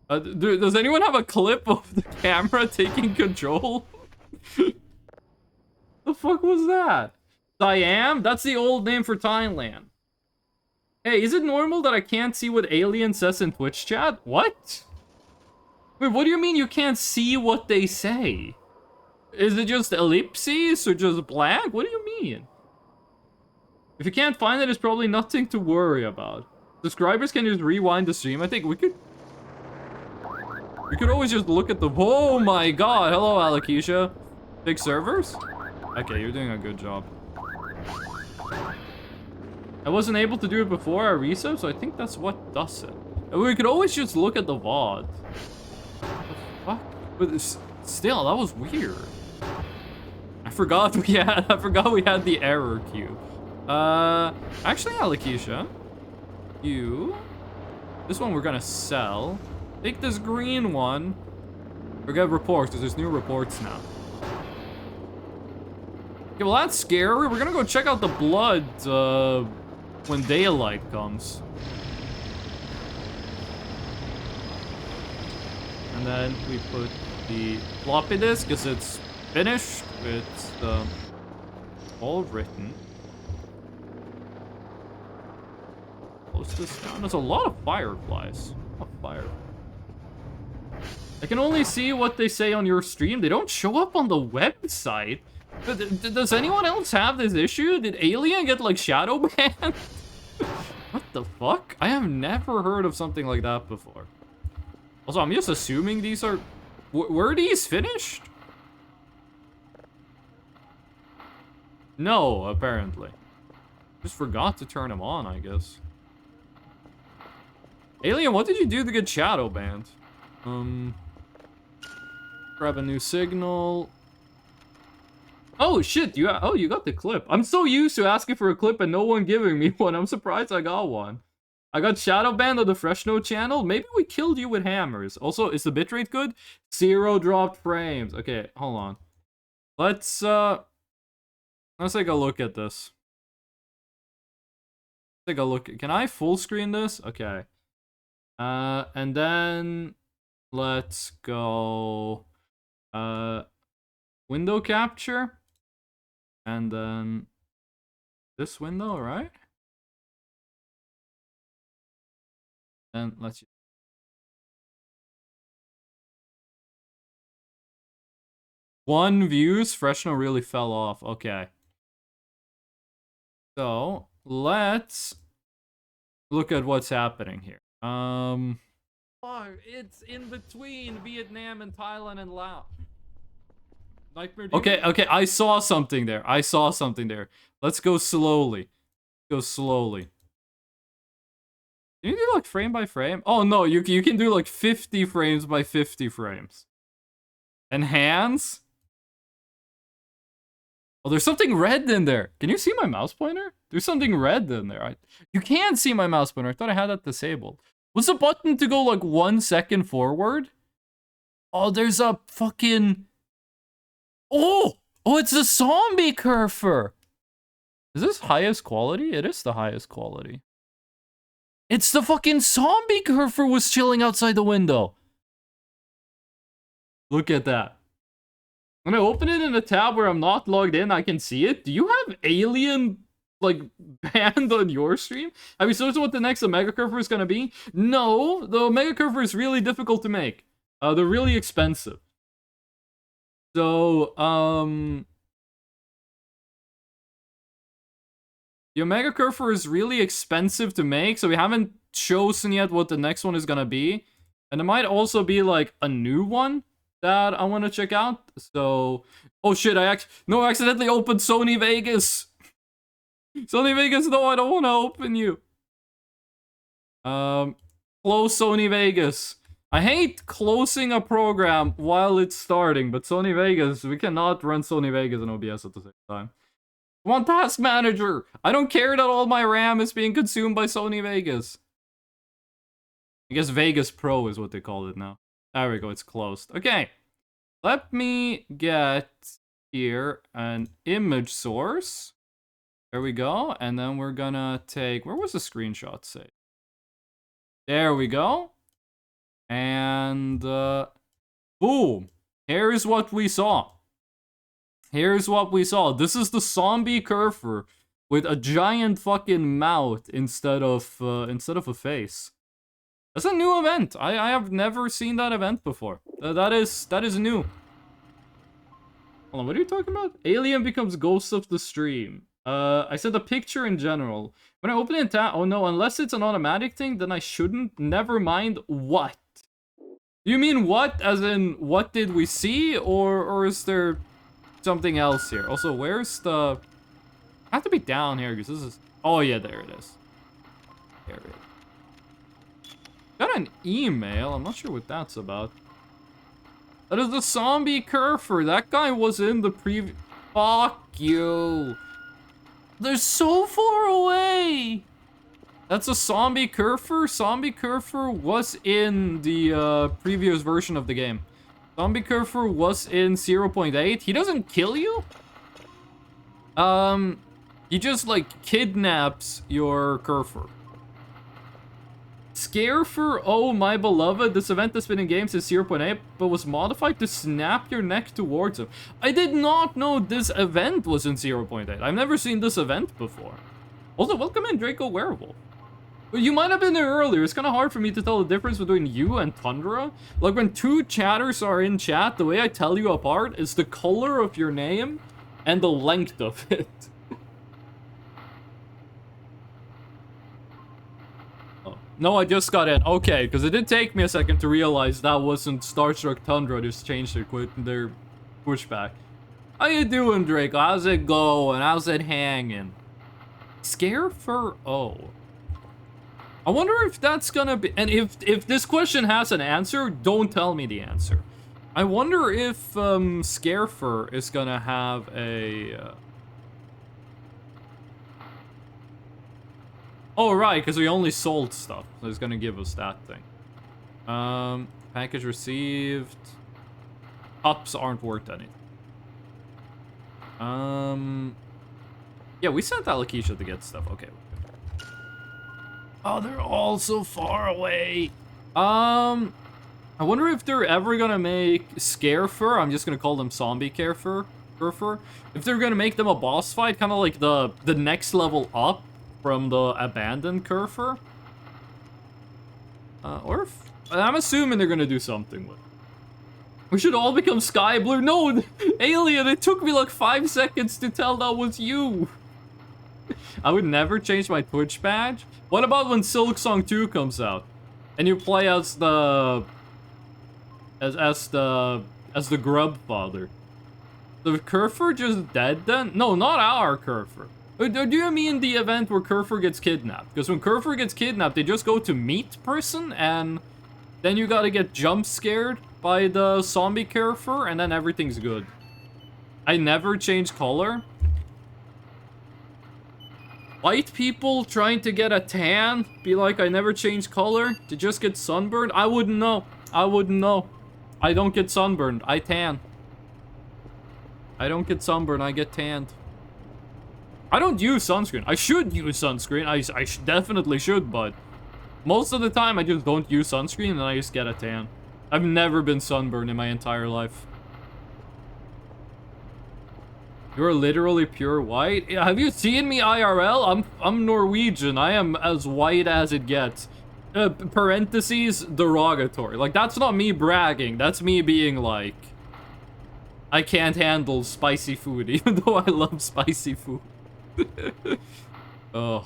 Does anyone have a clip of the camera taking control? The fuck was that? Siam? That's the old name for Thailand. Hey, is it normal that I can't see what Alien says in Twitch chat? What? Wait, what do you mean you can't see what they say? Is it just ellipses or just blank? What do you mean? If you can't find it, it's probably nothing to worry about. Subscribers can just rewind the stream. I think we could always just look at the... Oh my god. Hello, Alakisha. Big servers? Okay, you're doing a good job. I wasn't able to do it before I resub, so I think that's what does it. And we could always just look at the VOD. What the fuck? But still, that was weird. I forgot we had the error cube. Actually, Alakisha, this one we're gonna sell. Take this green one. Forget reports, because there's new reports now. Okay, well that's scary. We're gonna go check out the blood, when daylight comes. And then we put the floppy disk, because it's finished. It's, all written. Close this down. There's a lot of fireflies. A lot of fire. I can only see what they say on your stream. They don't show up on the website. Does anyone else have this issue? Did Alien get, like, shadow banned? What the fuck? I have never heard of something like that before. Also, I'm just assuming these are... were these finished? No, apparently. Just forgot to turn them on, I guess. Alien, what did you do to get shadow banned? Grab a new signal. Oh shit, you got the clip. I'm so used to asking for a clip and no one giving me one. I'm surprised I got one. I got shadow banned on the Fresh Note channel. Maybe we killed you with hammers. Also, is the bitrate good? 0 dropped frames. Okay, hold on. Let's take a look at this. Take a look. Can I full screen this? Okay. And then let's go window capture. And then this window, right? And let's 1 views. Fresno really fell off. Okay. So let's look at what's happening here. Oh, it's in between Vietnam and Thailand and Laos. Nightmare. Okay, I saw something there. Let's go slowly. Go slowly. Can you do like frame by frame? Oh no, you can do like 50 frames by 50 frames. And hands? Oh, there's something red in there. Can you see my mouse pointer? There's something red in there. You can't see my mouse pointer. I thought I had that disabled. What's the button to go like 1 second forward? Oh, there's a fucking... Oh, it's the zombie curfer. Is this highest quality? It is the highest quality. It's the fucking zombie curfer was chilling outside the window. Look at that. When I open it in a tab where I'm not logged in, I can see it. Do you have Alien, like, banned on your stream? Have you searched what the next Omega Curver is gonna be? No, the Omega Curver is really difficult to make. They're really expensive. So, the Omega Curver is really expensive to make, so we haven't chosen yet what the next one is gonna be. And it might also be, like, a new one that I want to check out. So, oh shit, I accidentally opened Sony Vegas. Sony Vegas, no, I don't want to open you. Close Sony Vegas. I hate closing a program while it's starting, but Sony Vegas, we cannot run Sony Vegas and OBS at the same time. Come on, Task Manager. I don't care that all my RAM is being consumed by Sony Vegas. I guess Vegas Pro is what they call it now. There we go, it's closed. Okay, let me get here an image source. There we go, and then we're gonna take... Where was the screenshot say? There we go. And, boom. Here's what we saw. Here's what we saw. This is the zombie curver with a giant fucking mouth instead of a face. That's a new event. I have never seen that event before. That is new. Hold on, what are you talking about? Alien becomes ghost of the stream. I said a picture in general. When I open it in tab, oh no, unless it's an automatic thing, then I shouldn't. Never mind what. You mean what? As in, what did we see? Or is there something else here? Also, where's the... I have to be down here because this is... Oh yeah, there it is. There it is. Got an email. I'm not sure what that's about. That is the zombie curfer. That guy was in the previous... Fuck you. They're so far away. That's a zombie curfer. Zombie curfer was in the previous version of the game. Zombie Curfer was in 0.8. He doesn't kill you? He just, like, kidnaps your Curfer. Scarefer, oh my beloved, this event has been in game since 0.8, but was modified to snap your neck towards him. I did not know this event was in 0.8. I've never seen this event before. Also, welcome in, Draco Werewolf. You might have been there earlier. It's kind of hard for me to tell the difference between you and Tundra. Like, when two chatters are in chat, the way I tell you apart is the color of your name and the length of it. No, I just got in. Okay, because it did take me a second to realize that wasn't Starstruck Tundra. Just changed their pushback. How you doing, Draco? How's it going? How's it hanging? Scarefer O. I wonder if that's gonna be... And if this question has an answer, don't tell me the answer. I wonder if Scarefer is gonna have a... Oh, right, because we only sold stuff. So it's gonna give us that thing. Package received. Ups aren't worth anything. Yeah, we sent Alakisha to get stuff. Okay. Oh, they're all so far away. I wonder if they're ever gonna make Scarefer. I'm just gonna call them Zombie Carefer. If they're gonna make them a boss fight, kind of like the next level up from the abandoned Curfer. Or if... I'm assuming they're gonna do something with it. We should all become Sky Blue. No, Alien, it took me like 5 seconds to tell that was you. I would never change my Twitch badge. What about when Silk Song 2 comes out? And you play as the... As the Grub Father. The Curfer just dead then? No, not our Curfer. Do you mean the event where Curfer gets kidnapped? Because when Curfer gets kidnapped, they just go to meet person, and then you gotta get jump scared by the zombie Curfer, and then everything's good. I never change color. White people trying to get a tan, be like, I never change color to just get sunburned? I wouldn't know. I wouldn't know. I don't get sunburned. I tan. I don't get sunburned. I get tanned. I don't use sunscreen. I should use sunscreen. I definitely should, but most of the time I just don't use sunscreen and I just get a tan. I've never been sunburned in my entire life. You're literally pure white? Have you seen me IRL? I'm Norwegian. I am as white as it gets. Parentheses, derogatory. Like, that's not me bragging. That's me being like, I can't handle spicy food, even though I love spicy food. Ugh.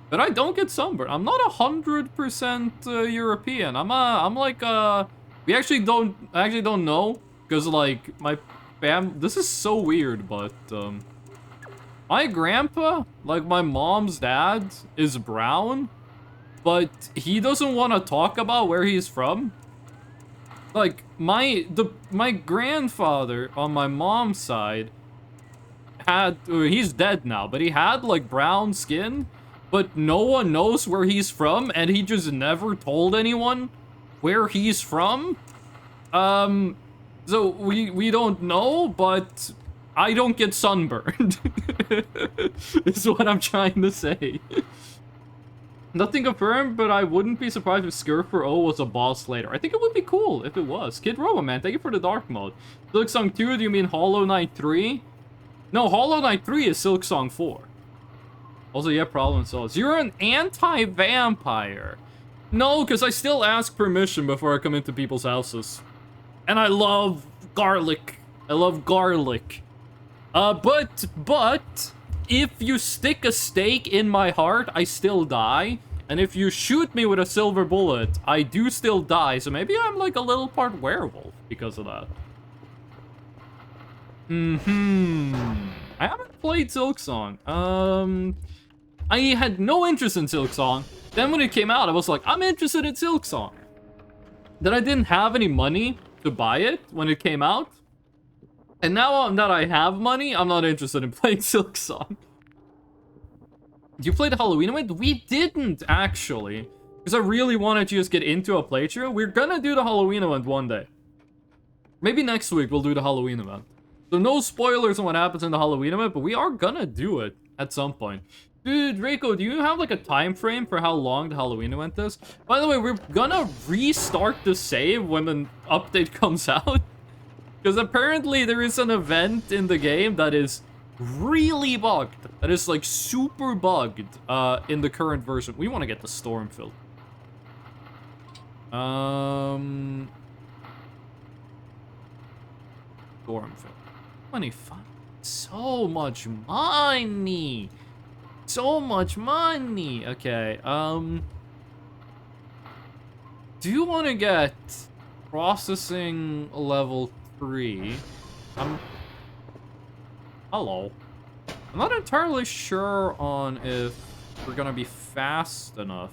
But I don't get sunburned. I'm not 100% European. I'm like we actually don't know, because like my this is so weird, but my grandpa, like my mom's dad, is brown, but he doesn't want to talk about where he's from. Like my grandfather on my mom's side had, he's dead now, but he had like brown skin, but no one knows where he's from, and he just never told anyone where he's from. So we don't know, but I don't get sunburned. Is what I'm trying to say. Nothing confirmed, but I wouldn't be surprised if Scarefer O was a boss later. I think it would be cool if it was. Kid Robo, man, thank you for the dark mode. Silk Song 2, do you mean Hollow Knight 3? No, Hollow Knight 3 is Silk Song 4. Also, yeah, problem solved. You're an anti-vampire. No, because I still ask permission before I come into people's houses. And I love garlic. I love garlic. But, if you stick a stake in my heart, I still die. And if you shoot me with a silver bullet, I do still die. So maybe I'm like a little part werewolf because of that. I haven't played Silksong. I had no interest in Silksong. Then when it came out, I was like, I'm interested in Silksong. Then I didn't have any money to buy it when it came out. And now that I have money, I'm not interested in playing Silksong. You played Halloween event? We didn't, actually. Because I really want to just get into a playthrough. We're gonna do the Halloween event one day. Maybe next week we'll do the Halloween event. So no spoilers on what happens in the Halloween event, but we are gonna do it at some point. Dude, Reiko, do you have like a time frame for how long the Halloween event is? By the way, we're gonna restart the save when an update comes out. Because apparently there is an event in the game that is really bugged. That is like super bugged in the current version. We want to get the storm filled. Storm filled. 25. So much money. So much money. Okay, do you want to get processing level 3? Hello. I'm not entirely sure on if we're gonna be fast enough.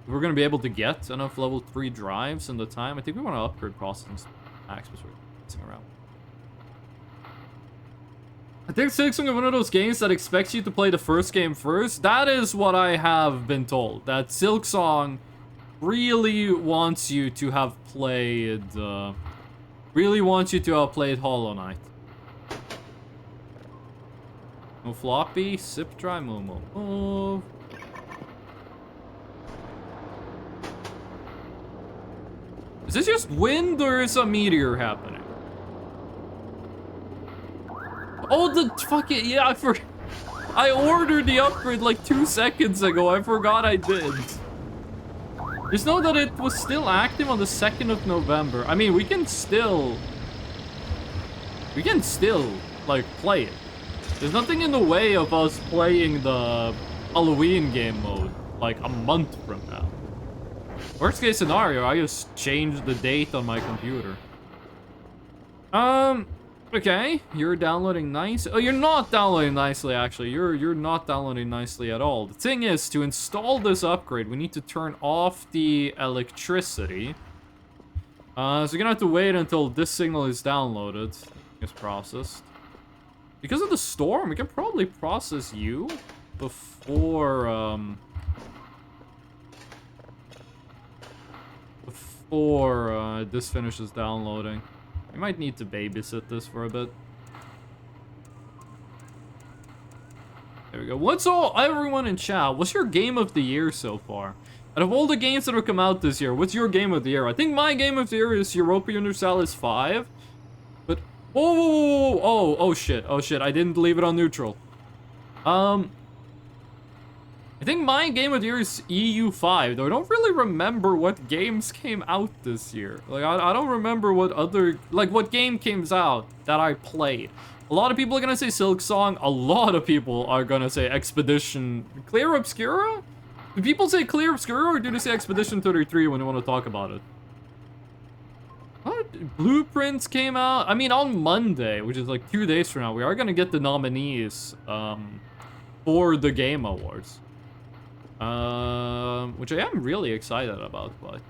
If we're gonna be able to get enough level 3 drives in the time. I think we want to upgrade processing max before messing around. I think Silksong is one of those games that expects you to play the first game first. That is what I have been told. That Silksong really wants you to have played... really wants you to have played Hollow Knight. No floppy, sip dry, move. Is this just wind or is a meteor happening? Oh, the fucking, yeah, I ordered the upgrade like 2 seconds ago. I forgot I did. Just know that it was still active on the 2nd of November. I mean, we can still, like, play it. There's nothing in the way of us playing the Halloween game mode, like, a month from now. Worst case scenario, I just changed the date on my computer. Okay, you're downloading nice. Oh, you're not downloading nicely, actually. You're not downloading nicely at all. The thing is, to install this upgrade, we need to turn off the electricity. So you're gonna have to wait until this signal is downloaded. It's processed. Because of the storm, we can probably process you before, this finishes downloading. We might need to babysit this for a bit. There we go. What's all, everyone in chat, what's your game of the year so far? Out of all the games that have come out this year, what's your game of the year? I think my game of the year is Europa Universalis 5. But, whoa, oh shit, I didn't leave it on neutral. I think my game of the year is EU5, though I don't really remember what games came out this year. Like, I don't remember what other, like, what game came out that I played. A lot of people are gonna say Silksong, a lot of people are gonna say Expedition... Clear Obscura? Do people say Clear Obscura, or do they say Expedition 33 when they want to talk about it? What? Blueprints came out? I mean, on Monday, which is like 2 days from now, we are gonna get the nominees, for the Game Awards. Which I am really excited about, but...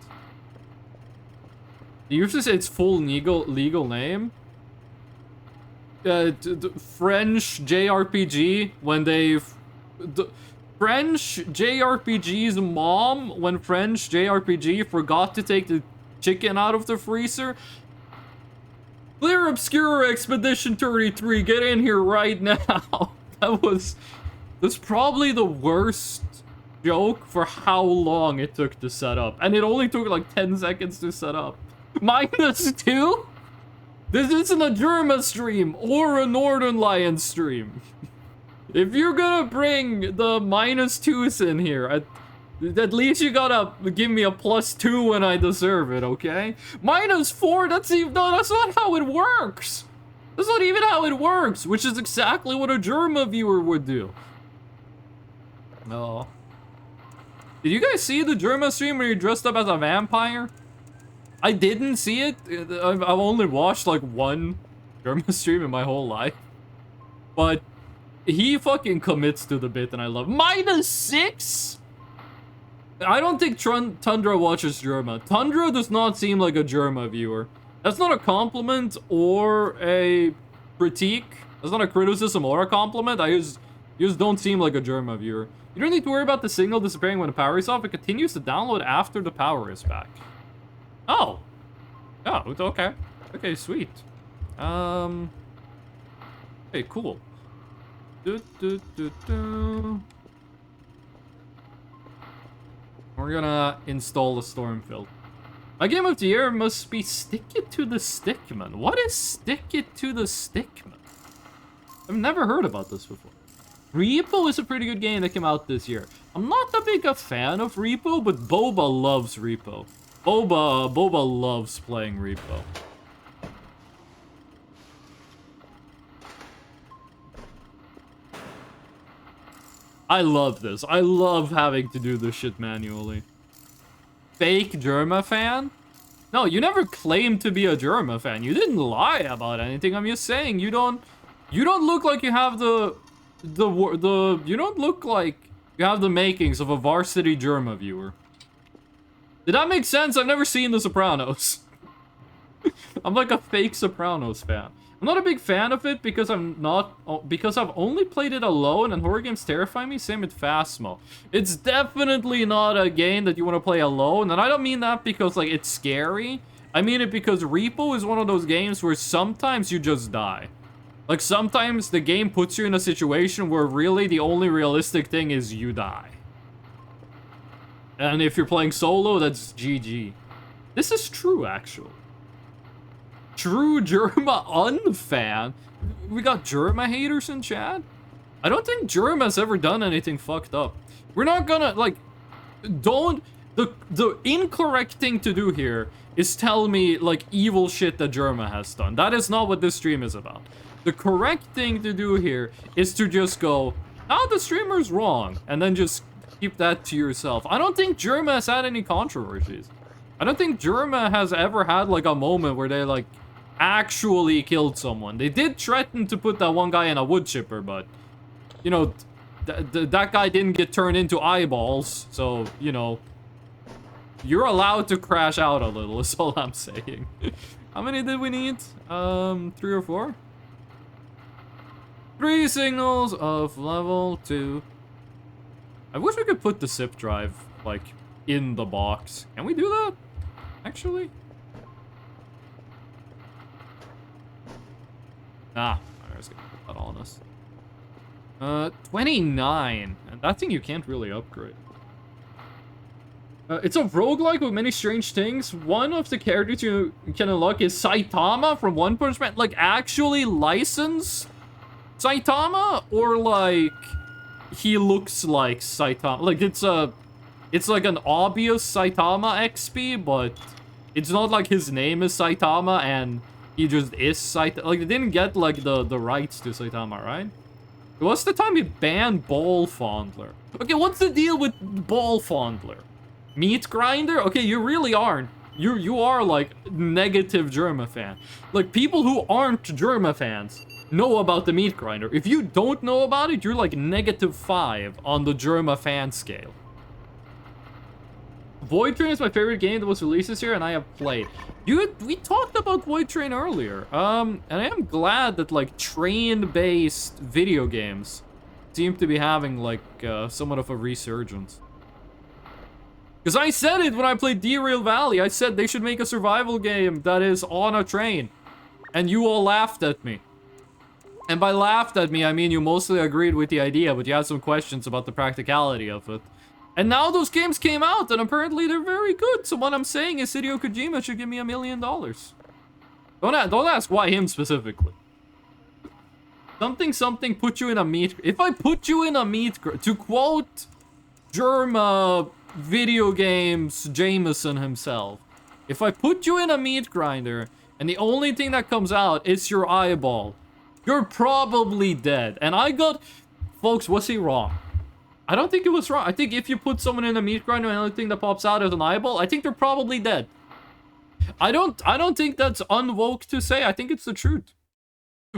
You usually say its full legal name? French JRPG, when they... French JRPG's mom, when French JRPG forgot to take the chicken out of the freezer. Clear Obscura Expedition 33, get in here right now. That's probably the worst joke for how long it took to set up. And it only took like 10 seconds to set up. -2? This isn't a Germa stream or a Northern Lion stream. If you're gonna bring the -2s in here, at least you gotta give me a +2 when I deserve it, okay? -4, that's not how it works. That's not even how it works, which is exactly what a Germa viewer would do. No. Did you guys see the Germa stream where you dressed up as a vampire? I didn't see it. I've only watched like one Germa stream in my whole life. But he fucking commits to the bit and I love it. -6? I don't think Tundra watches Germa. Tundra does not seem like a Germa viewer. That's not a compliment or a critique. That's not a criticism or a compliment. You just don't seem like a Germa viewer. You don't need to worry about the signal disappearing when the power is off. It continues to download after the power is back. Oh. Oh, okay. Okay, sweet. Hey, cool. We're gonna install the storm filter. My game of the year must be Stick It to the Stickman. What is Stick It to the Stickman? I've never heard about this before. Repo is a pretty good game that came out this year. I'm not that big a fan of Repo, but Boba loves Repo. Boba loves playing Repo. I love this. I love having to do this shit manually. Fake Germa fan? No, you never claimed to be a Germa fan. You didn't lie about anything. I'm just saying you don't look like you have you don't look like you have the makings of a varsity Germa viewer. Did that make sense? I've never seen The Sopranos. I'm like a fake Sopranos fan. I'm not a big fan of it because I've only played it alone and horror games terrify me, same with Phasmo. It's definitely not a game that you want to play alone, and I don't mean that because like it's scary. I mean it because Repo is one of those games where sometimes you just die. Like sometimes the game puts you in a situation where really the only realistic thing is you die. And if you're playing solo, that's GG. This is true, actually. True Germa unfan? We got Germa haters in chat? I don't think Germa's ever done anything fucked up. We're not gonna, like, the incorrect thing to do here is tell me, like, evil shit that Germa has done. That is not what this stream is about. The correct thing to do here is to just go, oh, the streamer's wrong, and then just keep that to yourself. I don't think Germa has had any controversies. I don't think Germa has ever had, like, a moment where they, like, actually killed someone. They did threaten to put that one guy in a wood chipper, but, you know, that guy didn't get turned into eyeballs, so, you know, you're allowed to crash out a little, is all I'm saying. How many did we need? 3 or 4? 3 signals of level 2. I wish we could put the zip drive, like, in the box. Can we do that? Actually? Ah, I was gonna put that on us. 29. And that thing you can't really upgrade. It's a roguelike with many strange things. One of the characters you can unlock is Saitama from One Punch Man. Like, actually licensed Saitama? Or, like, he looks like Saitama? Like, it's like an obvious Saitama XP, but it's not like his name is Saitama and he just is Saitama. Like, they didn't get, like, the rights to Saitama, right? What's the time we banned Ball Fondler? Okay, what's the deal with Ball Fondler? Meat Grinder? Okay, you really aren't. You are, like, negative Germa fan. Like, people who aren't Germa fans know about the Meat Grinder. If you don't know about it, you're, like, -5 on the Germa fan scale. Void Train is my favorite game that was released this year, and I have played. We talked about Void Train earlier. And I am glad that, like, train-based video games seem to be having, like, somewhat of a resurgence. Because I said it when I played Derail Valley. I said they should make a survival game that is on a train. And you all laughed at me. And by laughed at me, I mean you mostly agreed with the idea, but you had some questions about the practicality of it. And now those games came out, and apparently they're very good. So what I'm saying is Hideo Kojima should give me $1 million. Don't ask why him specifically. Something put you in a meat... If I put you in a meat... To quote Germa video games Jameson himself. If I put you in a meat grinder, and the only thing that comes out is your eyeball, you're probably dead. And I got... Folks, was he wrong? I don't think it was wrong. I think if you put someone in a meat grinder and the only thing that pops out is an eyeball, I think they're probably dead. I don't think that's unwoke to say. I think it's the truth.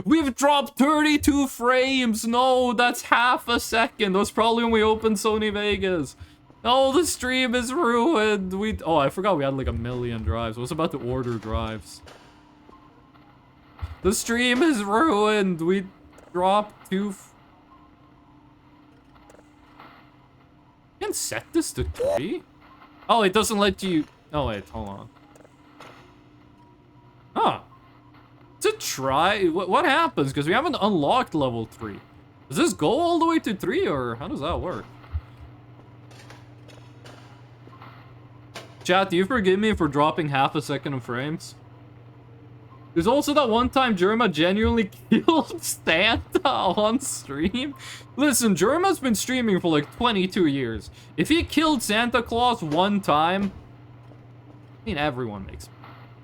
We've dropped 32 frames. No, that's half a second. That was probably when we opened Sony Vegas. Oh, the stream is ruined. Oh, I forgot we had like 1 million drives. I was about to order drives. The stream is ruined. We dropped 2... even set this to 3? Oh, it doesn't let you... Oh, wait, hold on. Huh. To try... What happens? Because we haven't unlocked level 3. Does this go all the way to 3, or how does that work? Chat, do you forgive me for dropping half a second of frames? There's also that one time Jerma genuinely killed Santa on stream. Listen, Jerma's been streaming for like 22 years. If he killed Santa Claus one time, I mean, everyone makes,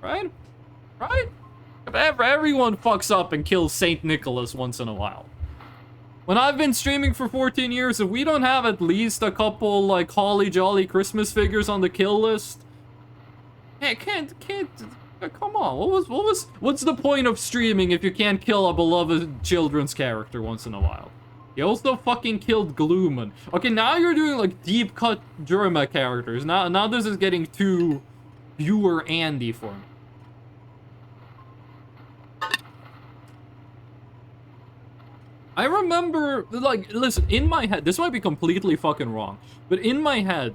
right? Right? Everyone fucks up and kills Saint Nicholas once in a while. When I've been streaming for 14 years, if we don't have at least a couple, like, holly jolly Christmas figures on the kill list, hey, can't, come on, what's the point of streaming if you can't kill a beloved children's character once in a while? You also fucking killed Gloomon. Okay, now you're doing, like, deep cut Jerma characters. Now this is getting too viewer Andy for me. I remember, like, listen, in my head, this might be completely fucking wrong, but in my head,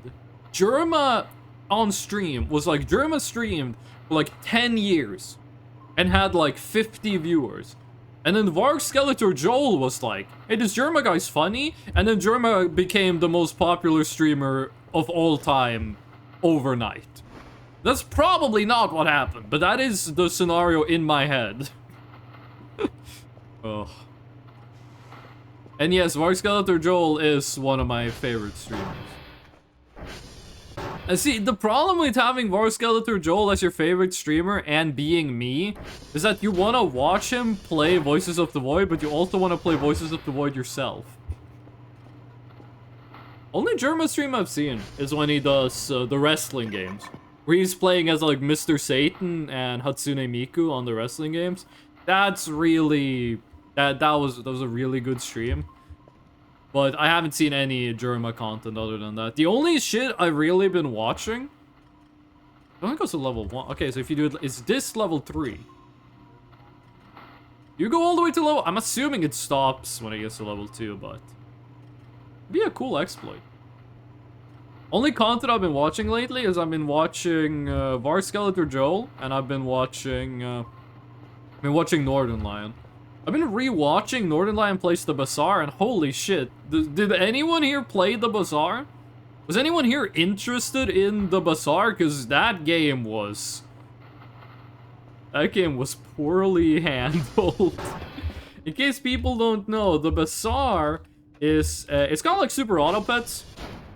Jerma on stream was like, Jerma streamed for like 10 years and had like 50 viewers. And then Varg Skeletor Joel was like, hey, this Jerma guy's funny. And then Jerma became the most popular streamer of all time overnight. That's probably not what happened, but that is the scenario in my head. Ugh. And yes, Varg Skeletor Joel is one of my favorite streamers. And see, the problem with having Varg Skeletor Joel as your favorite streamer and being me is that you want to watch him play Voices of the Void, but you also want to play Voices of the Void yourself. Only Jerma stream I've seen is when he does the wrestling games, where he's playing as like Mr. Satan and Hatsune Miku on the wrestling games. That's really... That was a really good stream. But I haven't seen any Jerma content other than that. The only shit I've really been watching... I think it goes to level 1. Okay, so if you do it... Is this level 3? You go all the way to level... I'm assuming it stops when it gets to level 2, but... It'd be a cool exploit. Only content I've been watching lately is I've been watching Varg Skeletor Joel, and I've been watching Northern Lion. I've been re-watching Northern Lion Plays the Bazaar, and holy shit, did anyone here play the Bazaar? Was anyone here interested in the Bazaar? Because that game was poorly handled. In case people don't know, the Bazaar is, it's kind of like Super Auto Pets.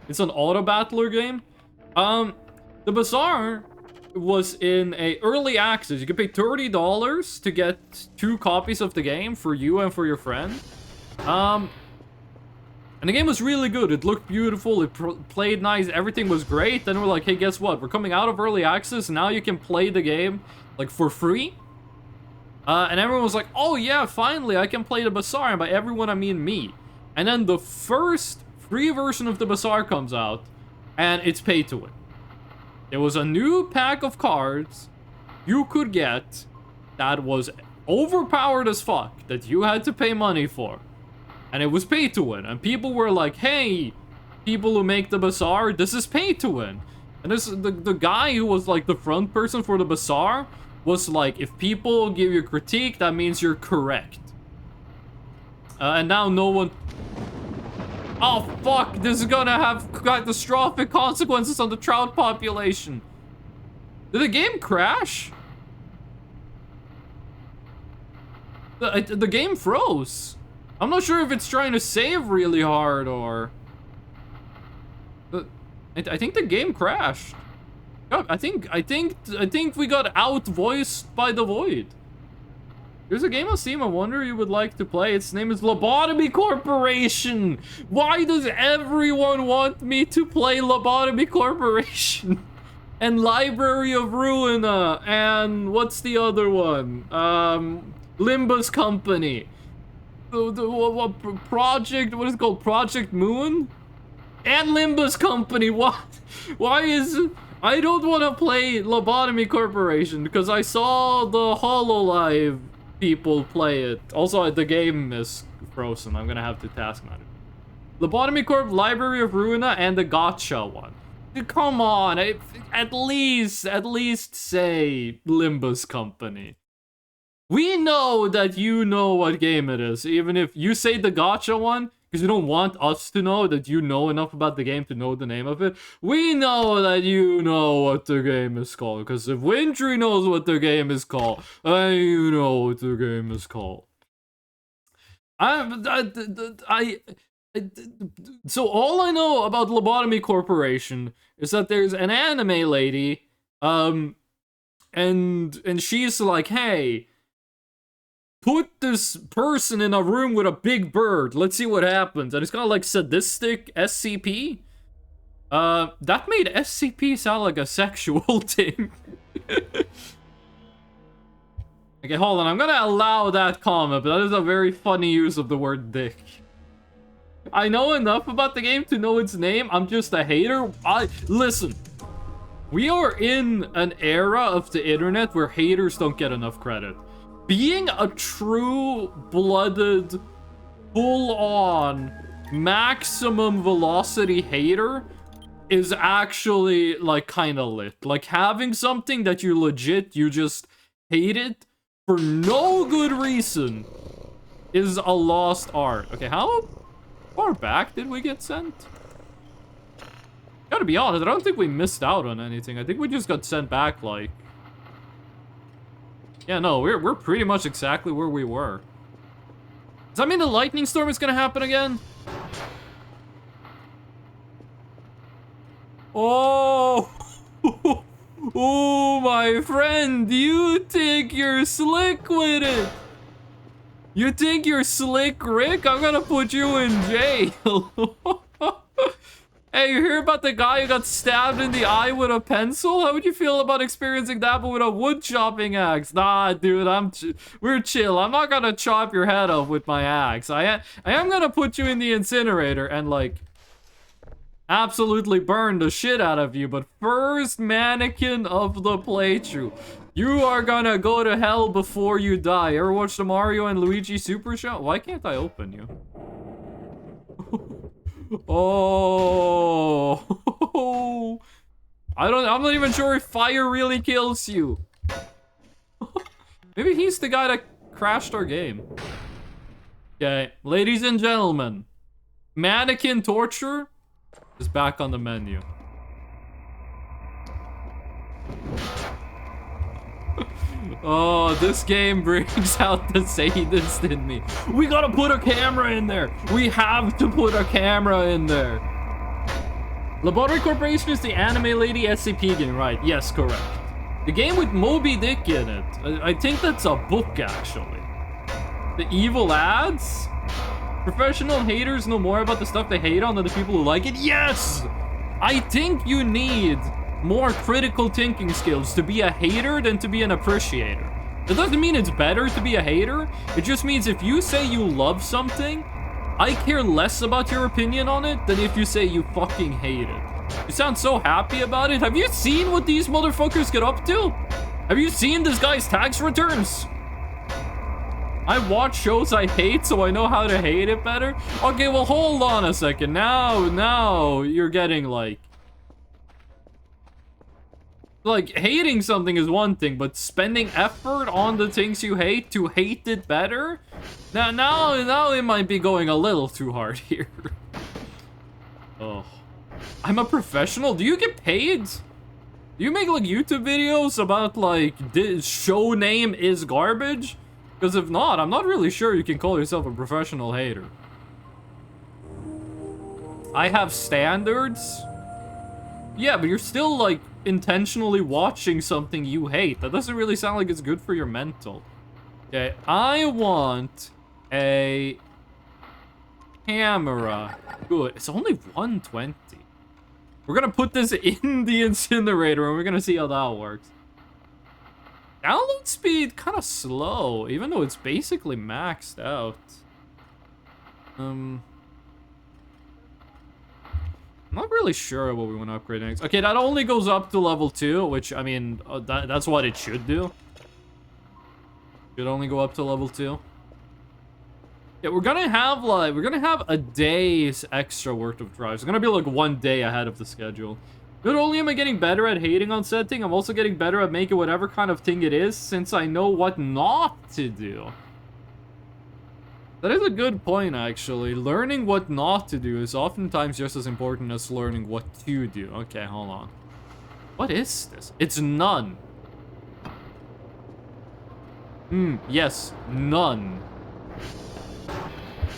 It's an auto battler game. The Bazaar was in a early access. You could pay $30 to get 2 copies of the game for you and for your friend. And the game was really good. It looked beautiful. It played nice. Everything was great. Then we're like, hey, guess what? We're coming out of early access. Now you can play the game like for free. And everyone was like, oh yeah, finally I can play the Bazaar. And by everyone I mean me. And then the first free version of the Bazaar comes out, and it's pay to win. There was a new pack of cards you could get that was overpowered as fuck, that you had to pay money for. And it was pay to win. And people were like, hey, people who make the Bazaar, this is pay to win. And this the guy who was like the front person for the Bazaar was like, if people give you critique, that means you're correct. And now no one... Oh, fuck, this is gonna have catastrophic consequences on the trout population. Did the game crash? The game froze. I'm not sure if it's trying to save really hard or... I think the game crashed. God, I think we got out-voiced by the Void. There's a game on Steam I wonder you would like to play. Its name is Lobotomy Corporation. Why does everyone want me to play Lobotomy Corporation? And Library of Ruina. And what's the other one? Limbus Company. What project? What is it called? Project Moon? And Limbus Company. What? Why is it? I don't want to play Lobotomy Corporation because I saw the HoloLive people play it. Also, the game is frozen. I'm gonna have to task manager. Lobotomy Corp, Library of Ruina, and the Gotcha one. Dude, come on, at least say Limbus Company. We know that you know what game it is, even if you say the Gotcha one, because you don't want us to know that you know enough about the game to know the name of it. We know that you know what the game is called, because if Wintry knows what the game is called, then you know what the game is called. So all I know about Lobotomy Corporation is that there's an anime lady, and she's like, hey, put this person in a room with a big bird. Let's see what happens. And it's kind of like sadistic SCP. That made SCP sound like a sexual thing. Okay, hold on. I'm gonna allow that comment, but that is a very funny use of the word dick. I know enough about the game to know its name. I'm just a hater. Listen. We are in an era of the internet where haters don't get enough credit. Being a true-blooded, full-on, maximum velocity hater is actually, like, kinda lit. Like, having something that you legit, you just hate it for no good reason is a lost art. Okay, how far back did we get sent? Gotta be honest, I don't think we missed out on anything. I think we just got sent back, like... Yeah, no, we're pretty much exactly where we were. Does that mean the lightning storm is gonna happen again? Oh! Oh, my friend, you think you're slick with it? You think you're slick, Rick? I'm gonna put you in jail. Hey, you hear about the guy who got stabbed in the eye with a pencil? How would you feel about experiencing that, but with a wood chopping axe? Nah, dude, we're chill. I'm not gonna chop your head off with my axe. I am gonna put you in the incinerator and, like, absolutely burn the shit out of you. But first, mannequin of the playthrough, you are gonna go to hell before you die. Ever watch the Mario and Luigi Super Show? Why can't I open you? Oh, I'm not even sure if fire really kills you. Maybe he's the guy that crashed our game. Okay, ladies and gentlemen, mannequin torture is back on the menu. Oh, this game brings out the sadist in me. We gotta put a camera in there. We have to put a camera in there. Lobotomy Corporation is the anime lady SCP game, right? Yes, correct. The game with Moby Dick in it. I think that's a book, actually. The evil ads? Professional haters know more about the stuff they hate on than the people who like it? Yes! I think you need more critical thinking skills to be a hater than to be an appreciator. That doesn't mean it's better to be a hater. It just means if you say you love something, I care less about your opinion on it than if you say you fucking hate it. You sound so happy about it. Have you seen what these motherfuckers get up to? Have you seen this guy's tax returns? I watch shows I hate, so I know how to hate it better. Okay, well, hold on a second. Now you're getting, like, hating something is one thing, but spending effort on the things you hate to hate it better? Now it might be going a little too hard here. Oh. I'm a professional? Do you get paid? Do you make, like, YouTube videos about, like, this show name is garbage? Because if not, I'm not really sure you can call yourself a professional hater. I have standards? Yeah, but you're still, like, intentionally watching something you hate. That doesn't really sound like it's good for your mental. Okay, I want a camera. Good. It's only 120. We're gonna put this in the incinerator and we're gonna see how that works. Download speed kind of slow, even though it's basically maxed out. I'm not really sure what we want to upgrade next. Okay, that only goes up to level 2, which, I mean, that's what it should do. Should only go up to level 2. Yeah, we're gonna have a day's extra worth of drives. It's gonna be like 1 day ahead of the schedule. Not only am I getting better at hating on said thing, I'm also getting better at making whatever kind of thing it is, since I know what not to do. That is a good point, actually. Learning what not to do is oftentimes just as important as learning what to do. Okay, hold on. What is this? It's none. Yes, none.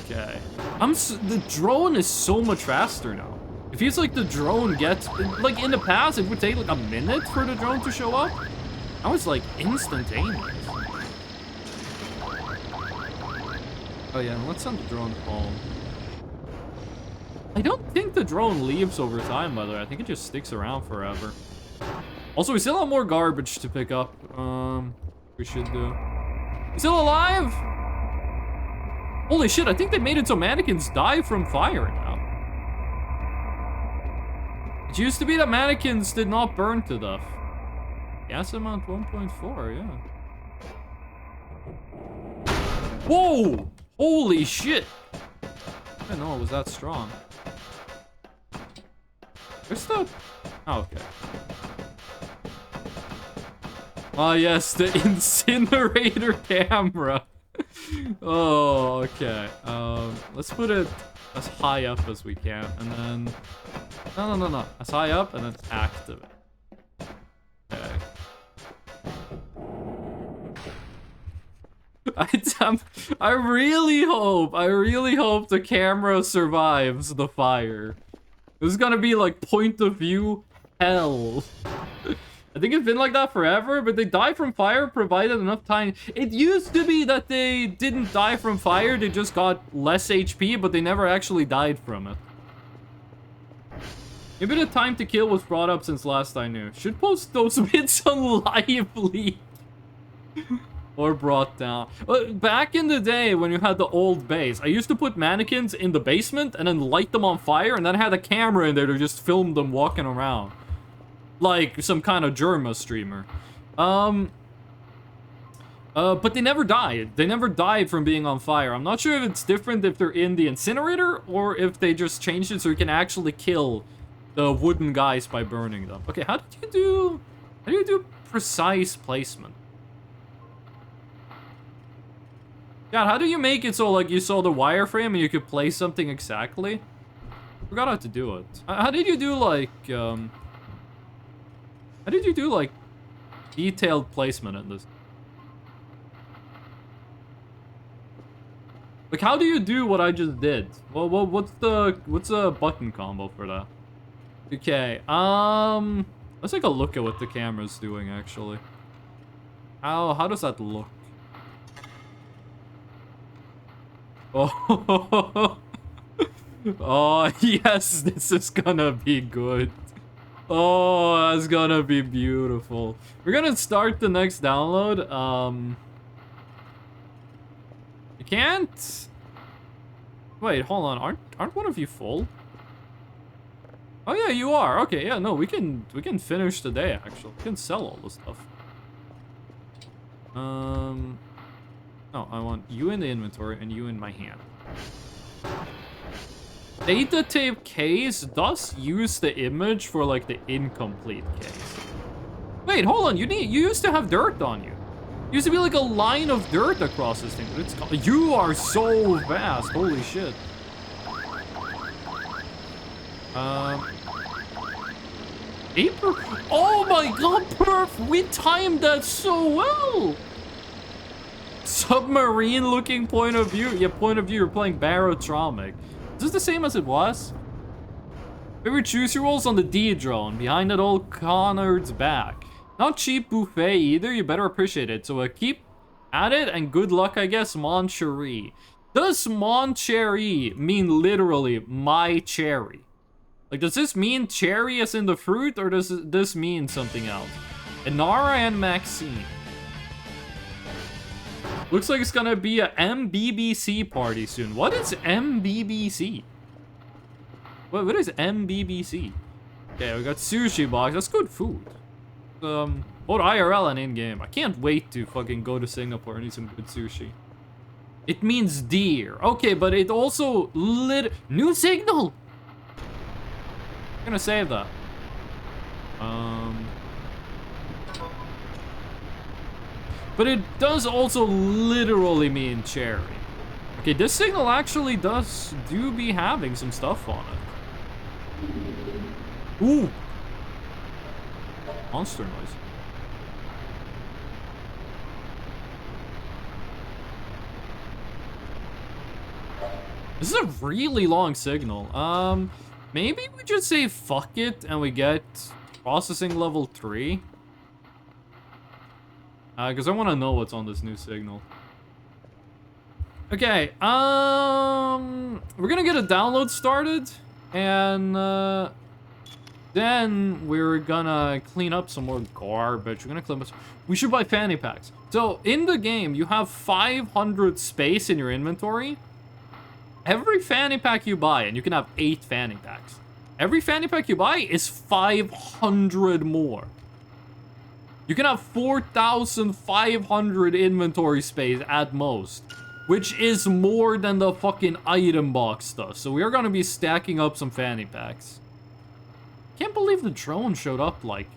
Okay. The drone is so much faster now. It feels like the drone gets... Like, in the past, it would take, like, a minute for the drone to show up. Now it's, like, instantaneous. Oh, yeah, let's send the drone home. I don't think the drone leaves over time, by the way. I think it just sticks around forever. Also, we still have more garbage to pick up. We should do... He's still alive? Holy shit, I think they made it so mannequins die from fire now. It used to be that mannequins did not burn to death. Gas amount 1.4, yeah. Whoa! Holy shit! I didn't know it was that strong. Where's the... Oh, okay. Oh, yes, the incinerator camera. Oh, okay. Let's put it as high up as we can, and then... No. As high up, and then activate. Okay. I really hope the camera survives the fire. This is gonna be like point of view hell. I think it's been like that forever, but they die from fire provided enough time. It used to be that they didn't die from fire, they just got less HP, but they never actually died from it. Maybe the time to kill was brought up since last I knew. Should post those bits on Lively. Or brought down. Back in the day when you had the old base, I used to put mannequins in the basement and then light them on fire, and then I had a camera in there to just film them walking around. Like some kind of Germa streamer. But they never died. They never died from being on fire. I'm not sure if it's different if they're in the incinerator or if they just changed it so you can actually kill the wooden guys by burning them. Okay, how do you do precise placement? God, how do you make it so like you saw the wireframe and you could place something exactly? Forgot how to do it. How did you do like detailed placement in this? Like, how do you do what I just did? Well, what's a button combo for that? Okay, let's take a look at what the camera's doing actually. How does that look? Oh, oh yes, this is gonna be good. Oh, that's gonna be beautiful. We're gonna start the next download. You can't. Wait, hold on. Aren't one of you full? Oh yeah, you are. Okay, yeah, no, we can finish the day actually. We can sell all the stuff. No, I want you in the inventory and you in my hand. Data tape case does use the image for like the incomplete case. Wait, hold on. You used to have dirt on you. It used to be like a line of dirt across this thing, but it's gone. You are so fast. Holy shit. April. Oh my god, perf! We timed that so well! Submarine looking point of view. Yeah, point of view, you're playing Barotromic. Is this the same as it was? Favorite choose your rolls on the D drone, behind that old Connard's back. Not cheap buffet either, you better appreciate it. So keep at it and good luck, I guess, Mon Cherie. Does Mon Cherie mean literally my cherry? Like, does this mean cherry as in the fruit, or does this mean something else? Inara and Maxine. Looks like it's gonna be a MBBC party soon. What is MBBC? What is MBBC? Okay, we got sushi box. That's good food. Both IRL and in-game. I can't wait to fucking go to Singapore and eat some good sushi. It means deer. Okay, but it also new signal. I'm gonna save that. But it does also literally mean cherry. Okay, this signal actually do be having some stuff on it. Ooh. Monster noise. This is a really long signal. Maybe we just say fuck it and we get processing level 3. Because I want to know what's on this new signal. Okay, we're gonna get a download started, and then we're gonna clean up some more garbage. We're gonna clean up. We should buy fanny packs. So in the game, you have 500 space in your inventory. Every fanny pack you buy, and you can have 8 fanny packs. Every fanny pack you buy is 500 more. You can have 4,500 inventory space at most, which is more than the fucking item box does. So we are gonna be stacking up some fanny packs. Can't believe the drone showed up, like,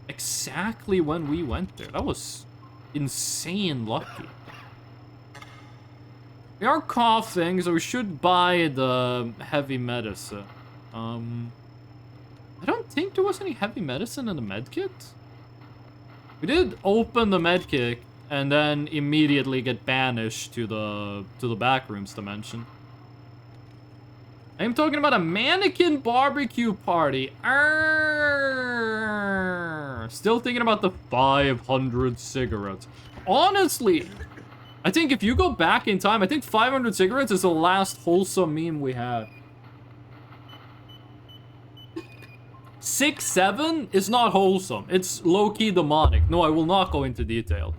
exactly when we went there. That was insane lucky. We are coughing, so we should buy the heavy medicine. I don't think there was any heavy medicine in the medkit. We did open the medkit and then immediately get banished to the backrooms dimension. I'm talking about a mannequin barbecue party. Arrgh. Still thinking about the 500 cigarettes. Honestly, I think if you go back in time, I think 500 cigarettes is the last wholesome meme we had. 6-7 is not wholesome. It's low-key demonic. No, I will not go into detail.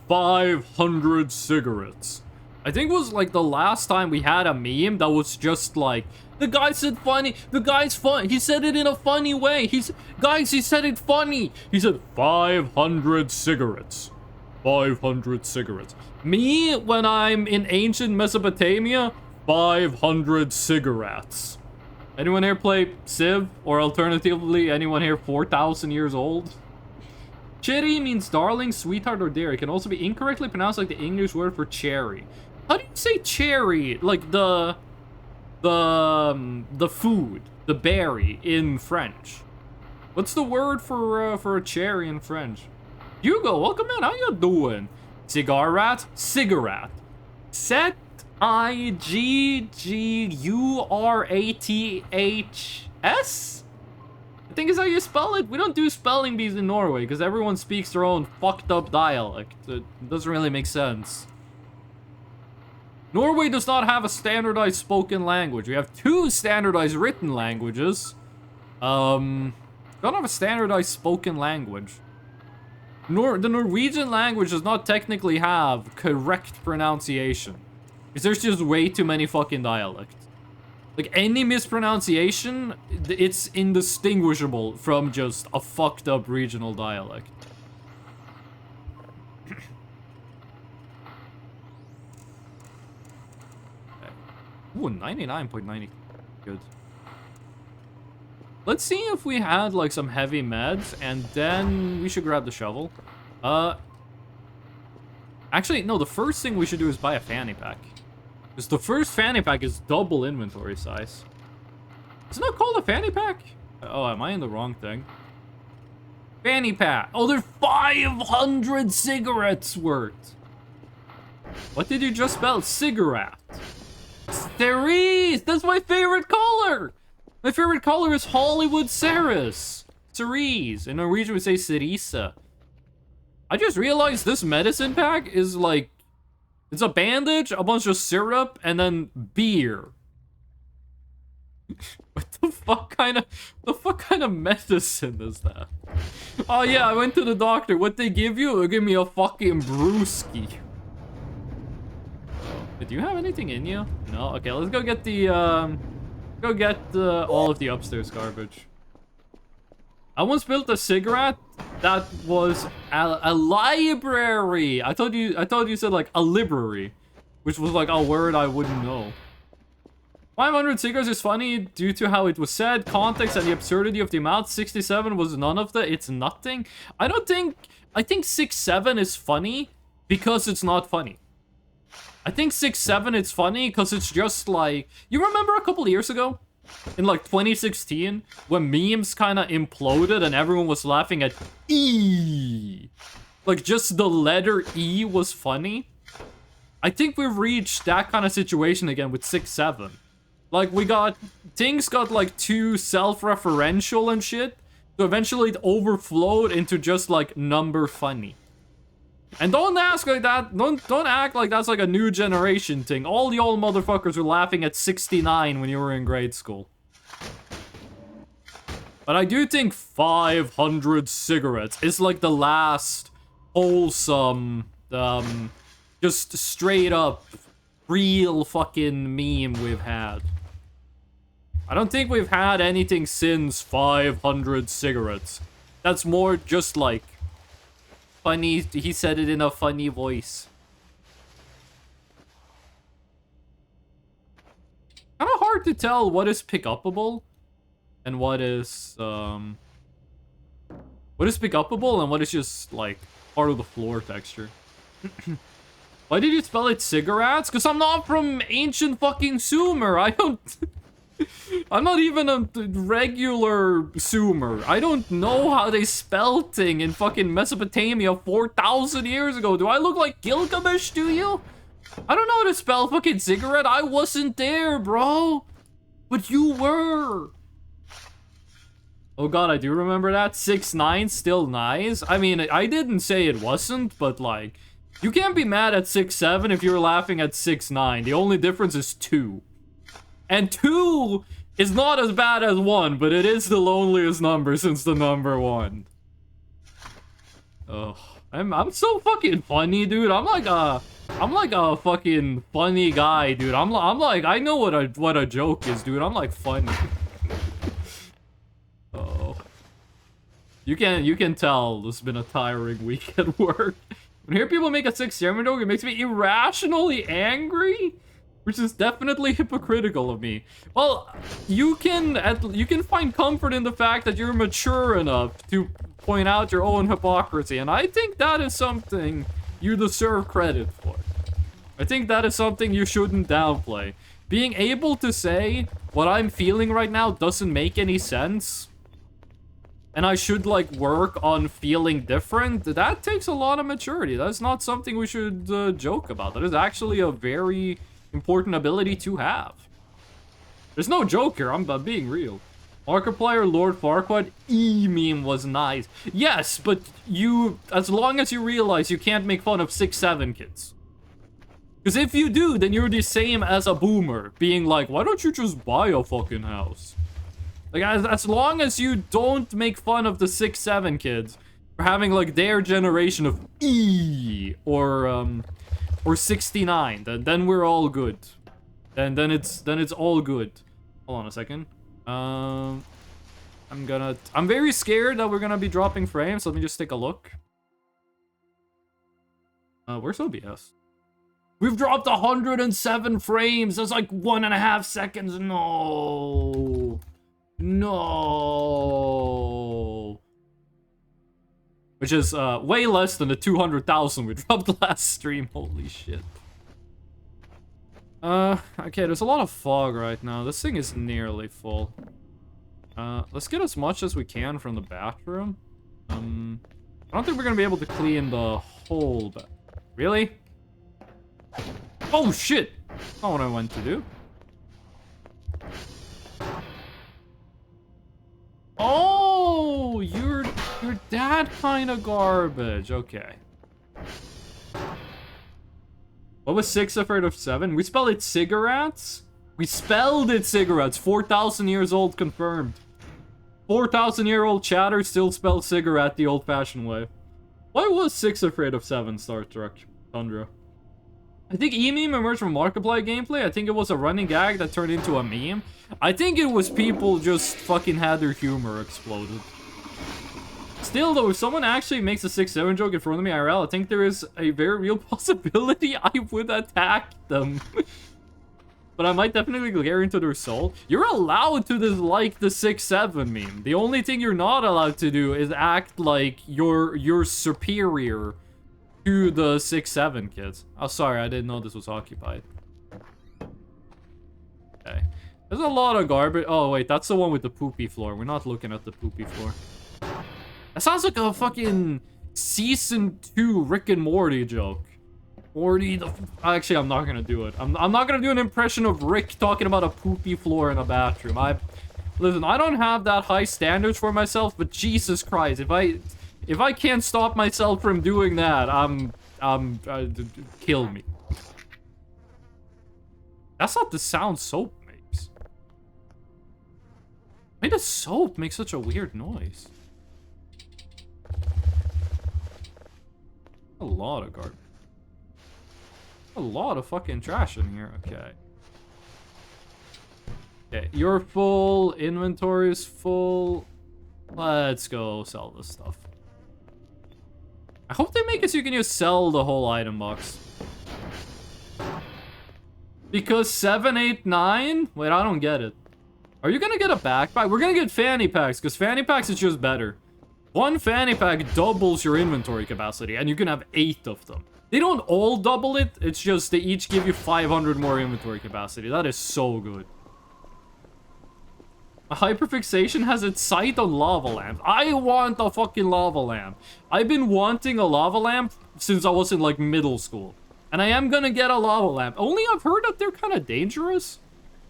500 cigarettes. I think it was like the last time we had a meme that was just like, the guy said funny, the guy's fun. He said it in a funny way. Guys, he said it funny. He said 500 cigarettes. 500 cigarettes. Me, when I'm in ancient Mesopotamia, 500 cigarettes. Anyone here play Civ? Or alternatively, anyone here 4,000 years old? Cherry means darling, sweetheart, or dear. It can also be incorrectly pronounced like the English word for cherry. How do you say cherry? Like the food, the berry in French. What's the word for a cherry in French? Hugo, welcome in. How you doing? Cigar rat? Cigarette. Set IGGURATHS? I think is how you spell it. We don't do spelling bees in Norway because everyone speaks their own fucked up dialect. It doesn't really make sense. Norway does not have a standardized spoken language. We have 2 standardized written languages. Don't have a standardized spoken language. The Norwegian language does not technically have correct pronunciation. Because there's just way too many fucking dialects. Like, any mispronunciation, it's indistinguishable from just a fucked up regional dialect. Ooh, 99.90. Good. Let's see if we had, like, some heavy meds, and then we should grab the shovel. Actually, no, the first thing we should do is buy a fanny pack. Because the first fanny pack is double inventory size. Is it not called a fanny pack? Oh, am I in the wrong thing? Fanny pack. Oh, they're 500 cigarettes worth. What did you just spell? Cigarette. Cerise! That's my favorite color! My favorite color is Hollywood Cerise. Cerise. In Norwegian, we say Cerisa. I just realized this medicine pack is like... It's a bandage, a bunch of syrup, and then beer. What the fuck kind of medicine is that? Oh yeah, I went to the doctor. What they give you? They give me a fucking brewski. Do you have anything in you? No? Okay, let's go get the, all of the upstairs garbage. I once built a cigarette That was a library. I thought you said like a library, which was like a word I wouldn't know. 500 cigarettes is funny due to how it was said, context, and the absurdity of the amount. 67 was none of that. It's nothing. I think 67 is funny because it's not funny. I think 67 is funny because it's just like, you remember a couple years ago? In like 2016, when memes kind of imploded and everyone was laughing at E. Like just the letter E was funny. I think we've reached that kind of situation again with 6-7. Like things got like too self-referential and shit. So eventually it overflowed into just like number funny. And don't ask like that, don't act like that's like a new generation thing. All the old motherfuckers were laughing at 69 when you were in grade school. But I do think 500 cigarettes is like the last wholesome, just straight up, real fucking meme we've had. I don't think we've had anything since 500 cigarettes. That's more just like funny, he said it in a funny voice. Kind of hard to tell what is pick-upable and what is pick-upable and what is just like part of the floor texture. Why did you spell it cigarettes? Because I'm not from ancient fucking Sumer. I'm not even a regular Sumer. I don't know how they spelled thing in fucking Mesopotamia 4,000 years ago. Do I look like Gilgamesh to you? I don't know how to spell fucking cigarette. I wasn't there, bro. But you were. Oh god, I do remember that. 6-9, still nice. I mean, I didn't say it wasn't, but like, you can't be mad at 6-7 if you're laughing at 6-9. The only difference is 2. And 2 is not as bad as 1, but it is the loneliest number since the number 1. Oh, I'm so fucking funny, dude. I'm like a fucking funny guy, dude. I'm like, I know what a joke is, dude. I'm like funny. Oh, you can tell this has been a tiring week at work. When I hear people make a 6-7 joke, it makes me irrationally angry. Which is definitely hypocritical of me. Well, you can find comfort in the fact that you're mature enough to point out your own hypocrisy, and I think that is something you deserve credit for. I think that is something you shouldn't downplay. Being able to say what I'm feeling right now doesn't make any sense, and I should like work on feeling different, that takes a lot of maturity. That's not something we should joke about. That is actually a very important ability to have. There's no joke here, I'm being real. Markiplier Lord Farquaad meme was nice. Yes, but as long as you realize you can't make fun of 6-7 kids. Because if you do, then you're the same as a boomer, being like, why don't you just buy a fucking house? Like, as long as you don't make fun of the 6-7 kids for having like their generation of or 69, then we're all good. Then it's all good. Hold on a second. I'm very scared that we're gonna be dropping frames. Let me just take a look. Where's OBS? We've dropped 107 frames. That's like 1.5 seconds. No. Which is way less than the 200,000 we dropped last stream. Holy shit. Okay, there's a lot of fog right now. This thing is nearly full. Let's get as much as we can from the bathroom. I don't think we're gonna be able to clean the whole bathroom. Really? Oh shit! Not what I want to do. Oh, you're that kind of garbage. Okay. What was 6 afraid of 7? We spelled it cigarettes? We spelled it cigarettes. 4,000 years old confirmed. 4,000-year-old chatter still spells cigarette the old-fashioned way. Why was 6 afraid of 7, Star Trek Tundra? I think E-meme emerged from Markiplier gameplay. I think it was a running gag that turned into a meme. I think it was people just fucking had their humor exploded. Still, though, if someone actually makes a 6-7 joke in front of me IRL, I think there is a very real possibility I would attack them. But I might definitely glare into their soul. You're allowed to dislike the 6-7 meme. The only thing you're not allowed to do is act like you're superior to the 6-7 kids. Oh, sorry, I didn't know this was occupied. Okay. There's a lot of garbage. Oh, wait, that's the one with the poopy floor. We're not looking at the poopy floor. That sounds like a fucking season 2 Rick and Morty joke. Morty, actually, I'm not gonna do it. I'm not gonna do an impression of Rick talking about a poopy floor in a bathroom. Listen, I don't have that high standards for myself, but Jesus Christ, if I can't stop myself from doing that, kill me. That's not the sound soap makes. Why does soap make such a weird noise? A lot of garbage. A lot of fucking trash in here. Okay. Okay, you're full. Inventory is full. Let's go sell this stuff. I hope they make it so you can just sell the whole item box. Because 7, 8, 9? Wait, I don't get it. Are you gonna get a backpack? We're gonna get fanny packs, because fanny packs is just better. One fanny pack doubles your inventory capacity, and you can have 8 of them. They don't all double it, it's just they each give you 500 more inventory capacity. That is so good. A hyperfixation has its sight on lava lamp. I want a fucking lava lamp. I've been wanting a lava lamp since I was in, like, middle school. And I am gonna get a lava lamp. Only I've heard that they're kind of dangerous.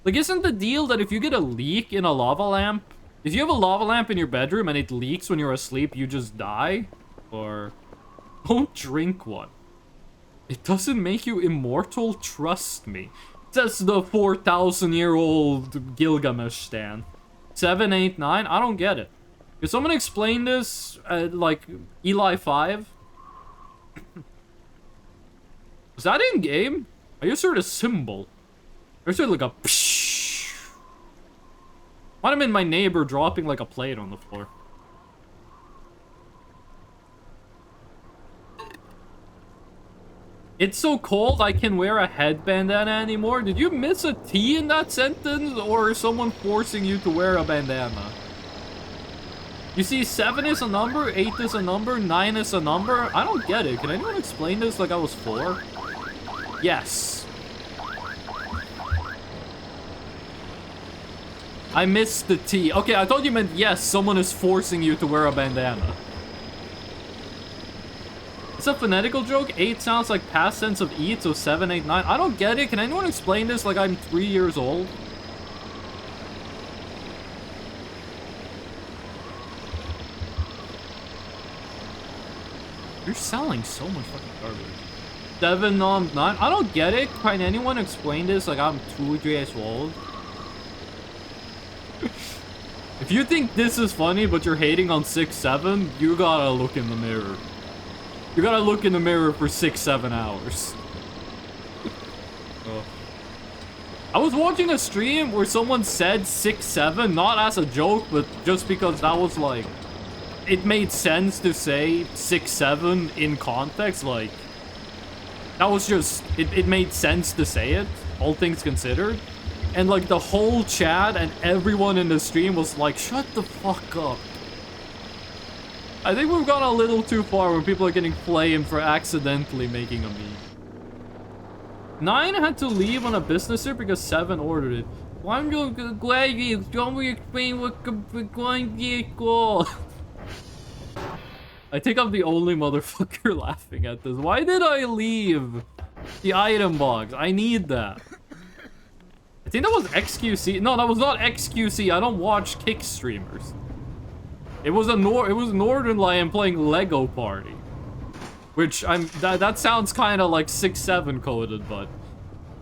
Like, isn't the deal that if you get a leak in a lava lamp... If you have a lava lamp in your bedroom and it leaks when you're asleep, you just die? Or... Don't drink one. It doesn't make you immortal, trust me. That's the 4,000-year-old Gilgamesh stand. 7, 8, 9? I don't get it. Could someone explain this, like, Eli 5? Is that in-game? I just heard a symbol. I just heard, like, a psh. Might have been my neighbor dropping, like, a plate on the floor. It's so cold I can wear a headbandana anymore. Did you miss a T in that sentence? Or is someone forcing you to wear a bandana? You see, 7 is a number, 8 is a number, 9 is a number. I don't get it. Can anyone explain this like I was 4? Yes. I missed the T. Okay, I thought you meant yes, someone is forcing you to wear a bandana. It's a phonetical joke. 8 sounds like past tense of eat, so 7, 8, 9. I don't get it. Can anyone explain this like I'm 3 years old? You're selling so much fucking garbage. 7, 9. I don't get it. Can anyone explain this like I'm 2 years old? If you think this is funny, but you're hating on 6, 7, you gotta look in the mirror. You gotta look in the mirror for 6, 7 hours. Oh. I was watching a stream where someone said 6, 7, not as a joke, but just because that was like... It made sense to say 6, 7 in context, like... That was just... It made sense to say it, all things considered. And like the whole chat and everyone in the stream was like, shut the fuck up. I think we've gone a little too far when people are getting flamed for accidentally making a meme. 9 had to leave on a business trip because 7 ordered it. Well, I'm just glad you don't explain what's going to go. I think I'm the only motherfucker laughing at this. Why did I leave the item box? I need that. I think that was XQC. No, that was not XQC. I don't watch kick streamers. It was Northern Lion playing Lego Party. Which that sounds kind of like 6, 7 coded, but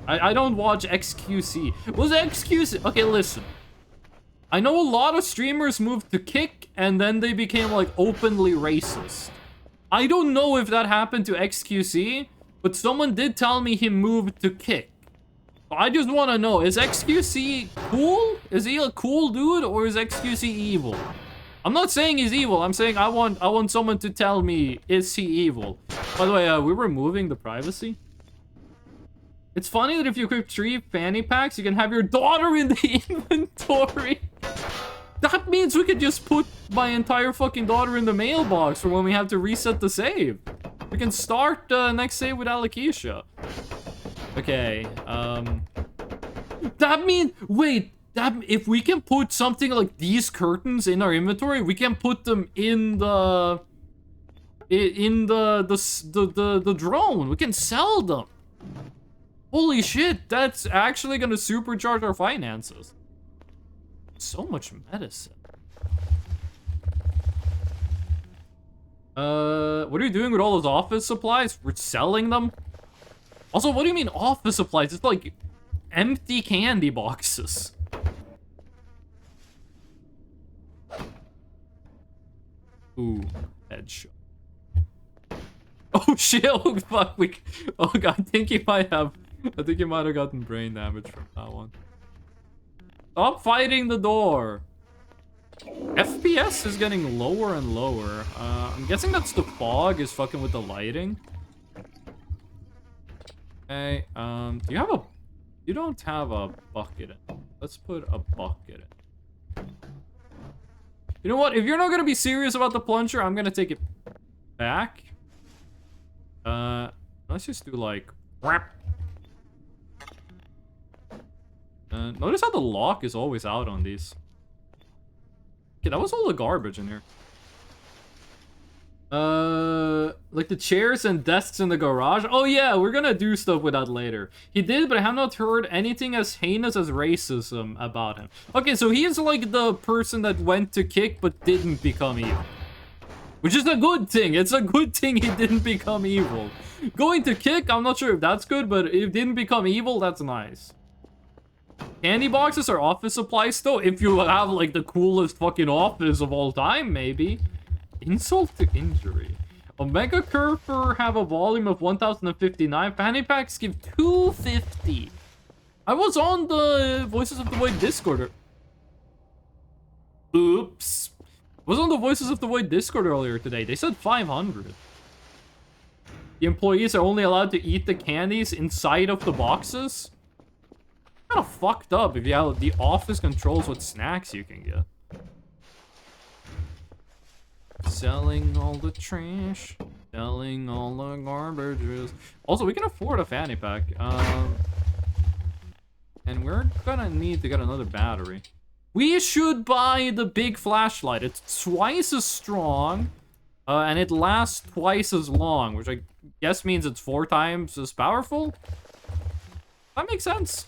I don't watch XQC. Was XQC? Okay, listen. I know a lot of streamers moved to kick and then they became like openly racist. I don't know if that happened to XQC, but someone did tell me he moved to kick. I just want to know, is XQC cool? Is he a cool dude or is XQC evil? I'm not saying he's evil. I'm saying I want someone to tell me, is he evil? By the way, we're removing the privacy. It's funny that if you equip 3 fanny packs, you can have your daughter in the inventory. That means we could just put my entire fucking daughter in the mailbox for when we have to reset the save. We can start next save with Alakisha. Okay, that means, wait, that if we can put something like these curtains in our inventory, we can put them in the drone. We can sell them. Holy shit, that's actually gonna supercharge our finances. So much medicine. What are you doing with all those office supplies? We're selling them? Also, what do you mean office supplies? It's like empty candy boxes. Ooh, headshot. Oh shit, oh fuck, oh god, I think he might have gotten brain damage from that one. Stop fighting the door. FPS is getting lower and lower. I'm guessing that's the fog is fucking with the lighting. Okay, do you have a... You don't have a bucket in. Let's put a bucket in. You know what? If you're not gonna be serious about the plunger, I'm gonna take it back. Let's just do like... notice how the lock is always out on these. Okay, that was all the garbage in here. Like the chairs and desks in the garage. Oh yeah, we're gonna do stuff with that later. He did, but I have not heard anything as heinous as racism about him. Okay, so he is like the person that went to kick but didn't become evil. Which is a good thing. It's a good thing he didn't become evil. Going to kick, I'm not sure if that's good, but if he didn't become evil, that's nice. Candy boxes are office supplies though. If you have like the coolest fucking office of all time, maybe. Insult to injury. Omega Curfer have a volume of 1059. Fanny packs give 250. I was on the Voices of the Void Discord. Oops. I was on the Voices of the Void Discord earlier today. They said 500. The employees are only allowed to eat the candies inside of the boxes? Kind of fucked up if you have the office controls what snacks you can get. Selling all the trash, selling all the garbages. Also, we can afford a fanny pack. And we're gonna need to get another battery. We should buy the big flashlight. It's twice as strong, and it lasts twice as long, which I guess means it's 4 times as powerful. That makes sense.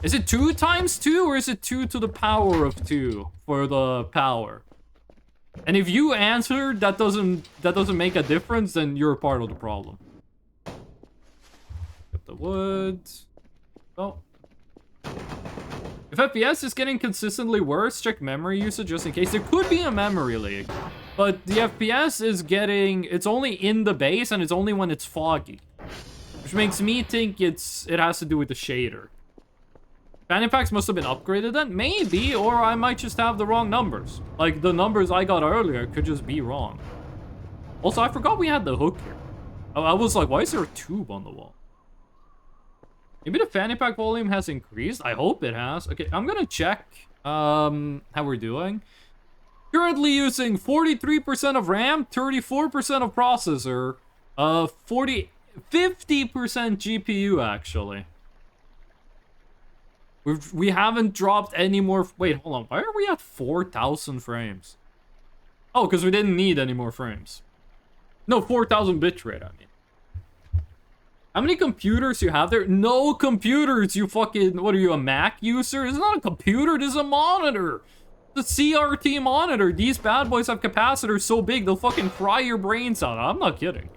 Is it 2 times 2, or is it 2 to the power of 2 for the power? And if you answer that doesn't make a difference, then you're part of the problem. Get the wood. Oh. If FPS is getting consistently worse, check memory usage just in case. There could be a memory leak. But the FPS is getting... It's only in the base, and it's only when it's foggy. Which makes me think it has to do with the shader. Fanny packs must have been upgraded then? Maybe, or I might just have the wrong numbers. Like, the numbers I got earlier could just be wrong. Also, I forgot we had the hook here. I was like, why is there a tube on the wall? Maybe the fanny pack volume has increased? I hope it has. Okay, I'm gonna check how we're doing. Currently using 43% of RAM, 34% of processor, 50% GPU actually. We haven't dropped any more. Wait, hold on. Why are we at 4,000 frames? Oh, because we didn't need any more frames. No, 4,000 bitrate, I mean. How many computers you have there? No computers, you fucking... What are you, a Mac user? It's not a computer, this is a monitor. It's a CRT monitor. These bad boys have capacitors so big, they'll fucking fry your brains out. I'm not kidding.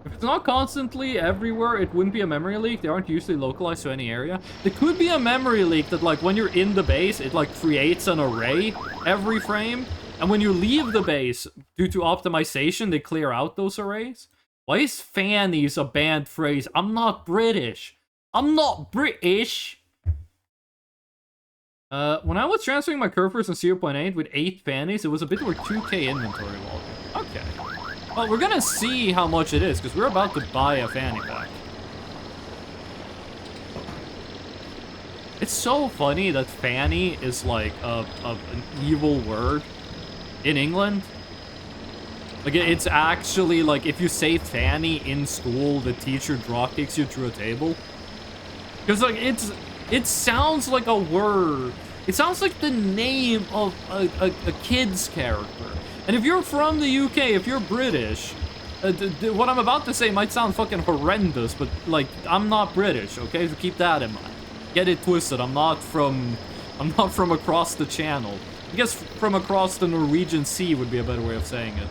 If it's not constantly everywhere, it wouldn't be a memory leak. They aren't usually localized to any area. There could be a memory leak that, like, when you're in the base, it, like, creates an array every frame. And when you leave the base, due to optimization, they clear out those arrays. Why is fannies a banned phrase? I'm not British. I'm not British. When I was transferring my Curvers in 0.8 with 8 fannies, it was a bit over 2k inventory volume. Okay. Well, we're gonna see how much it is, because we're about to buy a fanny pack. It's so funny that fanny is like an evil word in England. Like, it's actually like, if you say fanny in school, the teacher drop kicks you through a table. Because like, it sounds like a word. It sounds like the name of a kid's character. And if you're from the UK, if you're British, what I'm about to say might sound fucking horrendous, but like, I'm not British, okay? So keep that in mind. Get it twisted. I'm not from across the channel. I guess from across the Norwegian Sea would be a better way of saying it.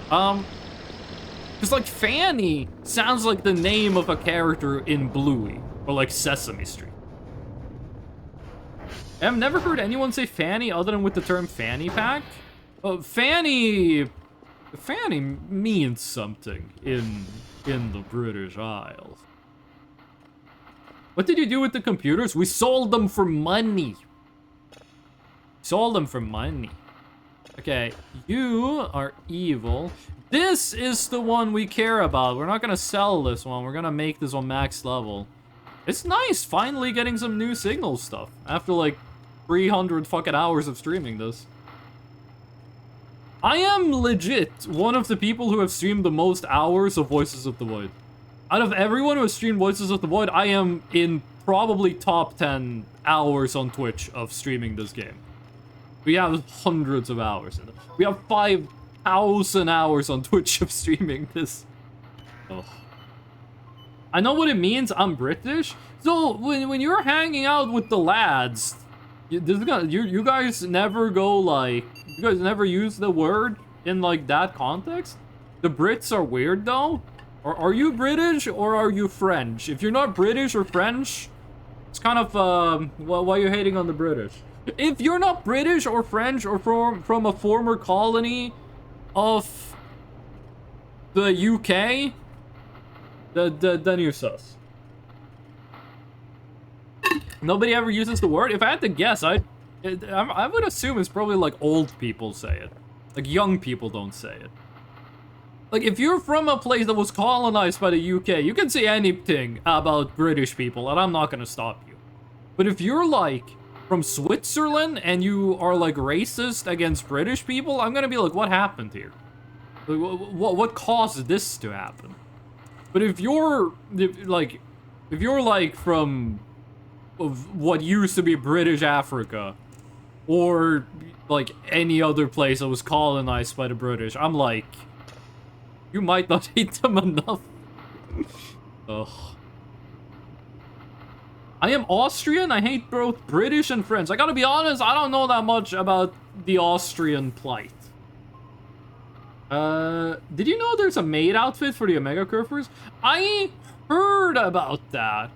Because like Fanny sounds like the name of a character in Bluey or like Sesame Street. I've never heard anyone say fanny other than with the term fanny pack. Fanny means something in the British Isles. What did you do with the computers? We sold them for money. Sold them for money. Okay, you are evil. This is the one we care about. We're not gonna sell this one. We're gonna make this one max level. It's nice finally getting some new signal stuff after like 300 fucking hours of streaming this. I am legit one of the people who have streamed the most hours of Voices of the Void. Out of everyone who has streamed Voices of the Void, I am in probably top 10 hours on Twitch of streaming this game. We have hundreds of hours in it. We have 5,000 hours on Twitch of streaming this. Ugh. I know what it means. I'm British. So when you're hanging out with the lads, you guys never go like, you guys never use the word in like that context? The Brits are weird though. Or are you British or are you French? If you're not British or French, it's kind of why are you hating on the British? If you're not British or French or from a former colony of the UK, then you're sus. Nobody ever uses the word. If I had to guess, I would assume it's probably like old people say it. Like young people don't say it. Like if you're from a place that was colonized by the UK, you can say anything about British people and I'm not gonna stop you. But if you're like from Switzerland and you are like racist against British people, I'm gonna be like, what happened here? Like, what caused this to happen? But if you're like from what used to be British Africa, or like any other place that was colonized by the British, I'm like, you might not hate them enough. Ugh. I am Austrian. I hate both British and French. I gotta be honest, I don't know that much about the Austrian plight. Did you know there's a maid outfit for the Omega Curvers? I heard about that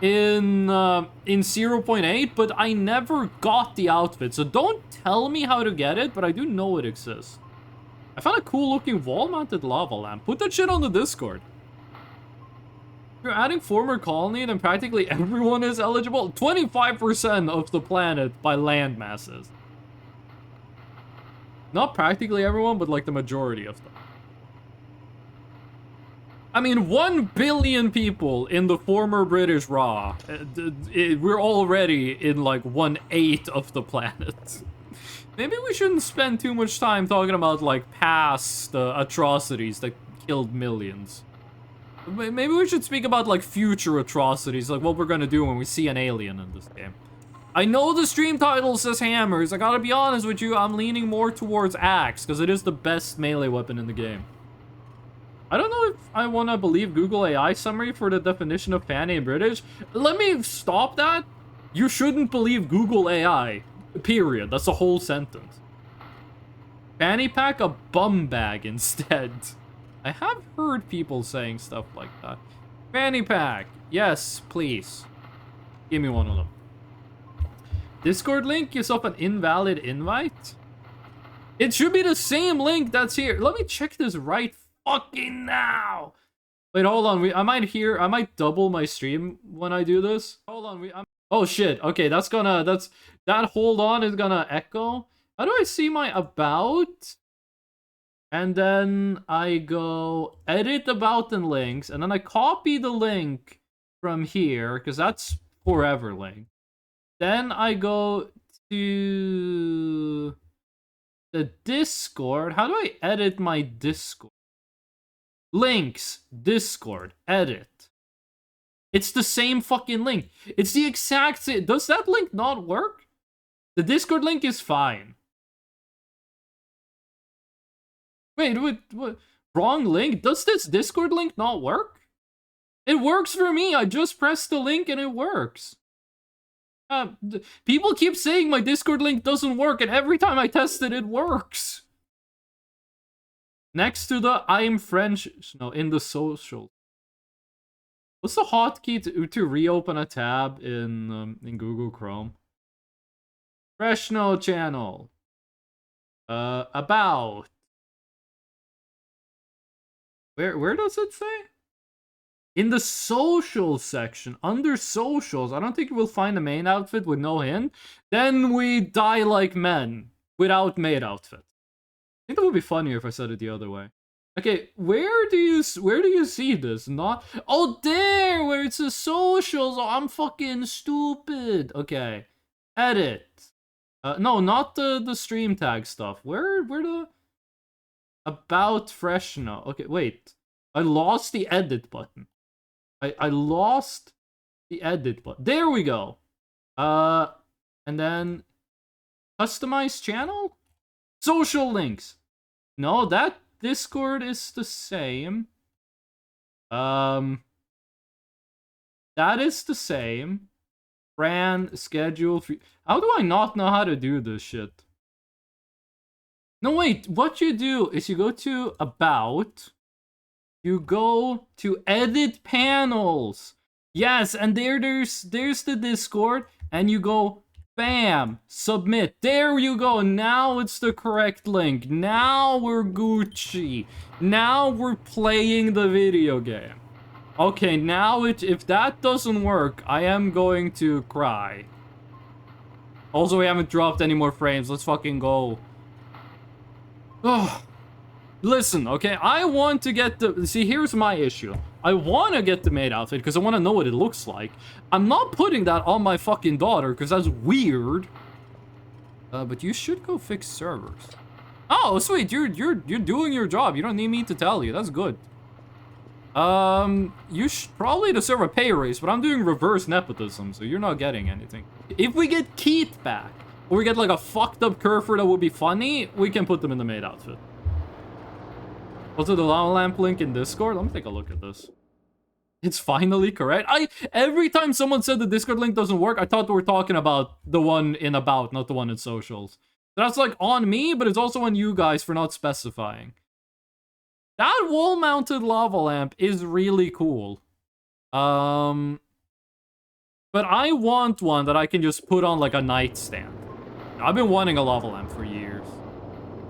in 0.8, but I never got the outfit. So don't tell me how to get it, but I do know it exists. I found a cool looking wall-mounted lava lamp. Put that shit on the Discord. If you're adding former colony, then practically everyone is eligible. 25% of the planet by land masses. Not practically everyone, but like the majority of them. I mean, 1 billion people in the former British Raw. We're already in like 1/8 of the planet. Maybe we shouldn't spend too much time talking about like past atrocities that killed millions. Maybe we should speak about like future atrocities, like what we're gonna do when we see an alien in this game. I know the stream title says hammers. I gotta be honest with you, I'm leaning more towards axe, because it is the best melee weapon in the game. I don't know if I want to believe Google AI summary for the definition of fanny in British. Let me stop that. You shouldn't believe Google AI. Period. That's a whole sentence. Fanny pack a bum bag instead. I have heard people saying stuff like that. Fanny pack. Yes, please. Give me one of them. Discord link gives up an invalid invite? It should be the same link that's here. Let me check this right fucking now. Wait, hold on. I might double my stream when I do this. Hold on. Oh shit. Okay, that hold on is gonna echo. How do I see my about? And then I go edit about and links, and then I copy the link from here, because that's forever link. Then I go to the Discord. How do I edit my Discord? Links, Discord, edit. It's the same fucking link. It's the exact same. Does that link not work? The Discord link is fine. Wait, what? Wrong link? Does this Discord link not work? It works for me. I just pressed the link and it works. People keep saying my Discord link doesn't work, and every time I test it, it works. Next to the I'm French, no, in the social. What's the hotkey to reopen a tab in Google Chrome? Fresh No channel. About. Where does it say? In the social section, under socials, I don't think we'll find a main outfit with no hint. Then we die like men without maid outfit. I think that would be funnier if I said it the other way. Okay, where do you see this? Not there, where it says socials. Oh, I'm fucking stupid. Okay, edit. No, not the stream tag stuff. Where the about fresh no? Okay, wait. I lost the edit button. I lost the edit button. There we go. And then customize channel? Social links. No, that Discord is the same. That is the same. Brand, schedule. How do I not know how to do this shit? No, wait. What you do is you go to about. You go to edit panels. Yes, and there's the Discord, and you go bam, submit. There you go. Now it's the correct link. Now we're Gucci. Now we're playing the video game. Okay, now if that doesn't work, I am going to cry. Also, we haven't dropped any more frames. Let's fucking go. Oh. Listen, okay, I want to get the... See, here's my issue. I want to get the maid outfit because I want to know what it looks like. I'm not putting that on my fucking daughter because that's weird. But you should go fix servers. Oh, sweet, you're doing your job. You don't need me to tell you. That's good. You should probably deserve a pay raise, but I'm doing reverse nepotism, so you're not getting anything. If we get Keith back, or we get like a fucked up Kerfer that would be funny, we can put them in the maid outfit. Also, the lava lamp link in Discord? Let me take a look at this. It's finally correct. Every time someone said the Discord link doesn't work, I thought we were talking about the one in about, not the one in socials. That's like on me, but it's also on you guys for not specifying. That wall-mounted lava lamp is really cool. But I want one that I can just put on like a nightstand. I've been wanting a lava lamp for years.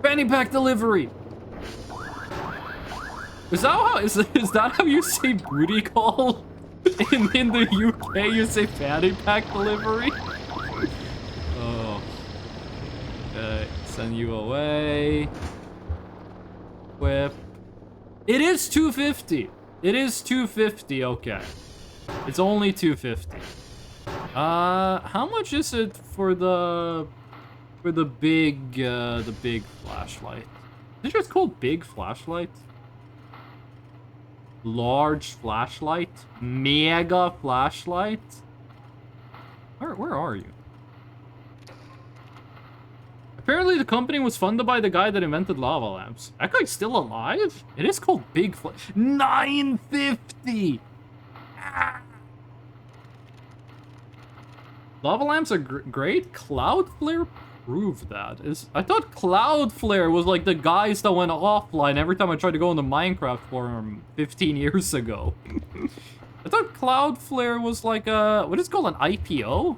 Fanny pack delivery! Is that how you say booty call? In the UK, you say fanny pack delivery? Oh. Okay, send you away. Whip. It is 250. It is 250, okay. It's only 250. How much is it for the big flashlight? Is it just called big flashlight? Large flashlight? Mega flashlight? Where are you? Apparently the company was funded by the guy that invented lava lamps. That guy's still alive? It is called Big Flash. 950! Ah. Lava lamps are great? Cloudflare proved that. I thought Cloudflare was like the guys that went offline every time I tried to go into Minecraft forum 15 years ago. I thought Cloudflare was like a... What is it called? An IPO?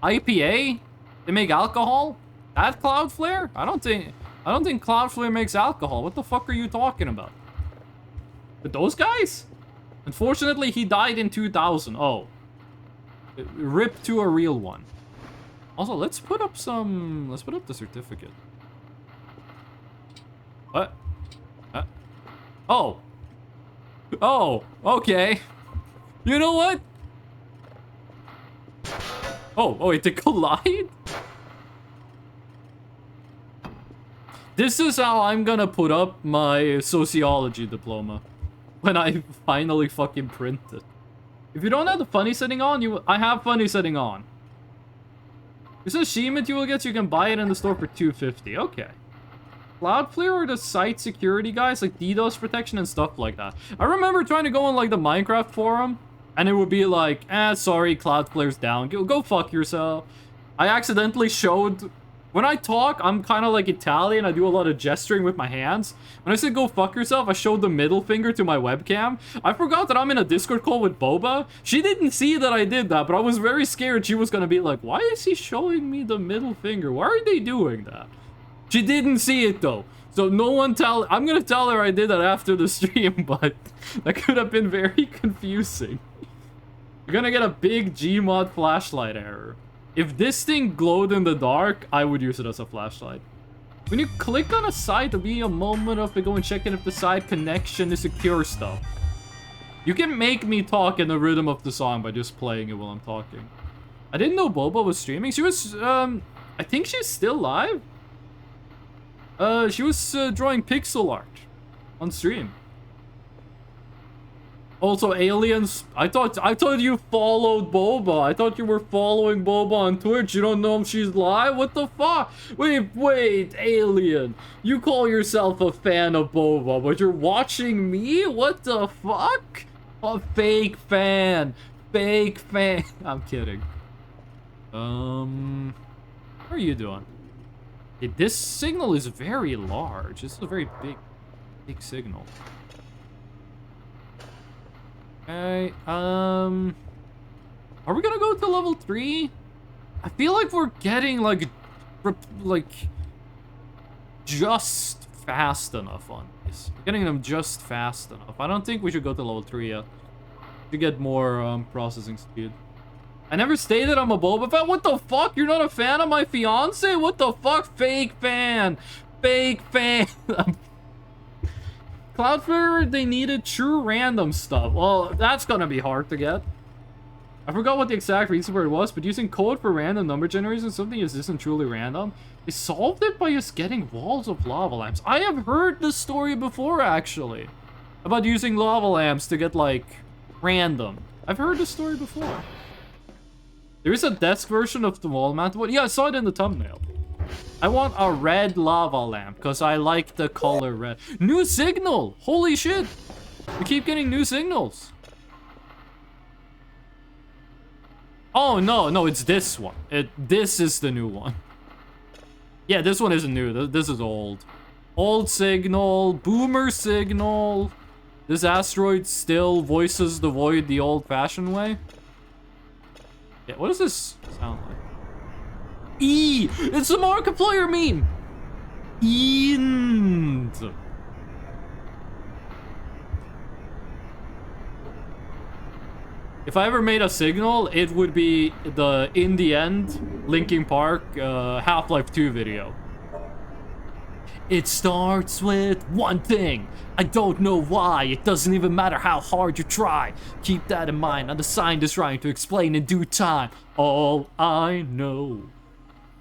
IPA? They make alcohol? That Cloudflare? I don't think Cloudflare makes alcohol. What the fuck are you talking about? But those guys? Unfortunately, he died in 2000. Oh. Rip to a real one. Also, let's put up the certificate. What? Oh. Oh, okay. You know what? Oh, wait, to collide? This is how I'm gonna put up my sociology diploma. When I finally fucking print it. If you don't have the funny setting on, I have funny setting on. This achievement you will get, so you can buy it in the store for $2.50. Okay. Cloudflare are the site security guys, like DDoS protection and stuff like that. I remember trying to go on like the Minecraft forum, and it would be like, sorry, Cloudflare's down. Go fuck yourself. I accidentally showed... When I talk, I'm kind of like Italian. I do a lot of gesturing with my hands. When I said go fuck yourself, I showed the middle finger to my webcam. I forgot that I'm in a Discord call with Boba. She didn't see that I did that, but I was very scared she was going to be like, why is he showing me the middle finger? Why are they doing that? She didn't see it though. So no one tell... I'm going to tell her I did that after the stream, but that could have been very confusing. You're going to get a big Gmod flashlight error. If this thing glowed in the dark, I would use it as a flashlight. When you click on a site, there'll be a moment of it going checking if the site connection is secure stuff. You can make me talk in the rhythm of the song by just playing it while I'm talking. I didn't know Boba was streaming. She was, I think she's still live. She was drawing pixel art on stream. Also, aliens, I thought you followed Boba. I thought you were following Boba on Twitch. You don't know if she's live? What the fuck? Wait, alien. You call yourself a fan of Boba, but you're watching me? What the fuck? A fake fan. Fake fan. I'm kidding. How are you doing? Hey, this signal is very large. This is a very big signal. Okay, are we gonna go to level 3? I feel like we're getting, like, just fast enough on this. We're getting them just fast enough. I don't think we should go to level 3 yet. To get more, processing speed. I never stated I'm a Boba fan. What the fuck? You're not a fan of my fiance? What the fuck? Fake fan. Fake fan. Cloudflare, they needed true random stuff. Well, that's gonna be hard to get. I forgot what the exact reason for it was, but using code for random number generation, something isn't truly random. They solved it by just getting walls of lava lamps. I have heard this story before, actually. About using lava lamps to get, like, random. I've heard this story before. There is a desk version of the wall mount one. Yeah, I saw it in the thumbnail. I want a red lava lamp, because I like the color red. New signal! Holy shit! We keep getting new signals. Oh, no, it's this one. This is the new one. Yeah, this one isn't new. This is old. Old signal, boomer signal. This asteroid still voices the void the old-fashioned way. Yeah, what does this sound like? E! It's a Markiplier meme! End. If I ever made a signal, it would be the In the End Linkin Park Half-Life 2 video. It starts with one thing. I don't know why. It doesn't even matter how hard you try. Keep that in mind. I'm the scientist trying to explain in due time. All I know.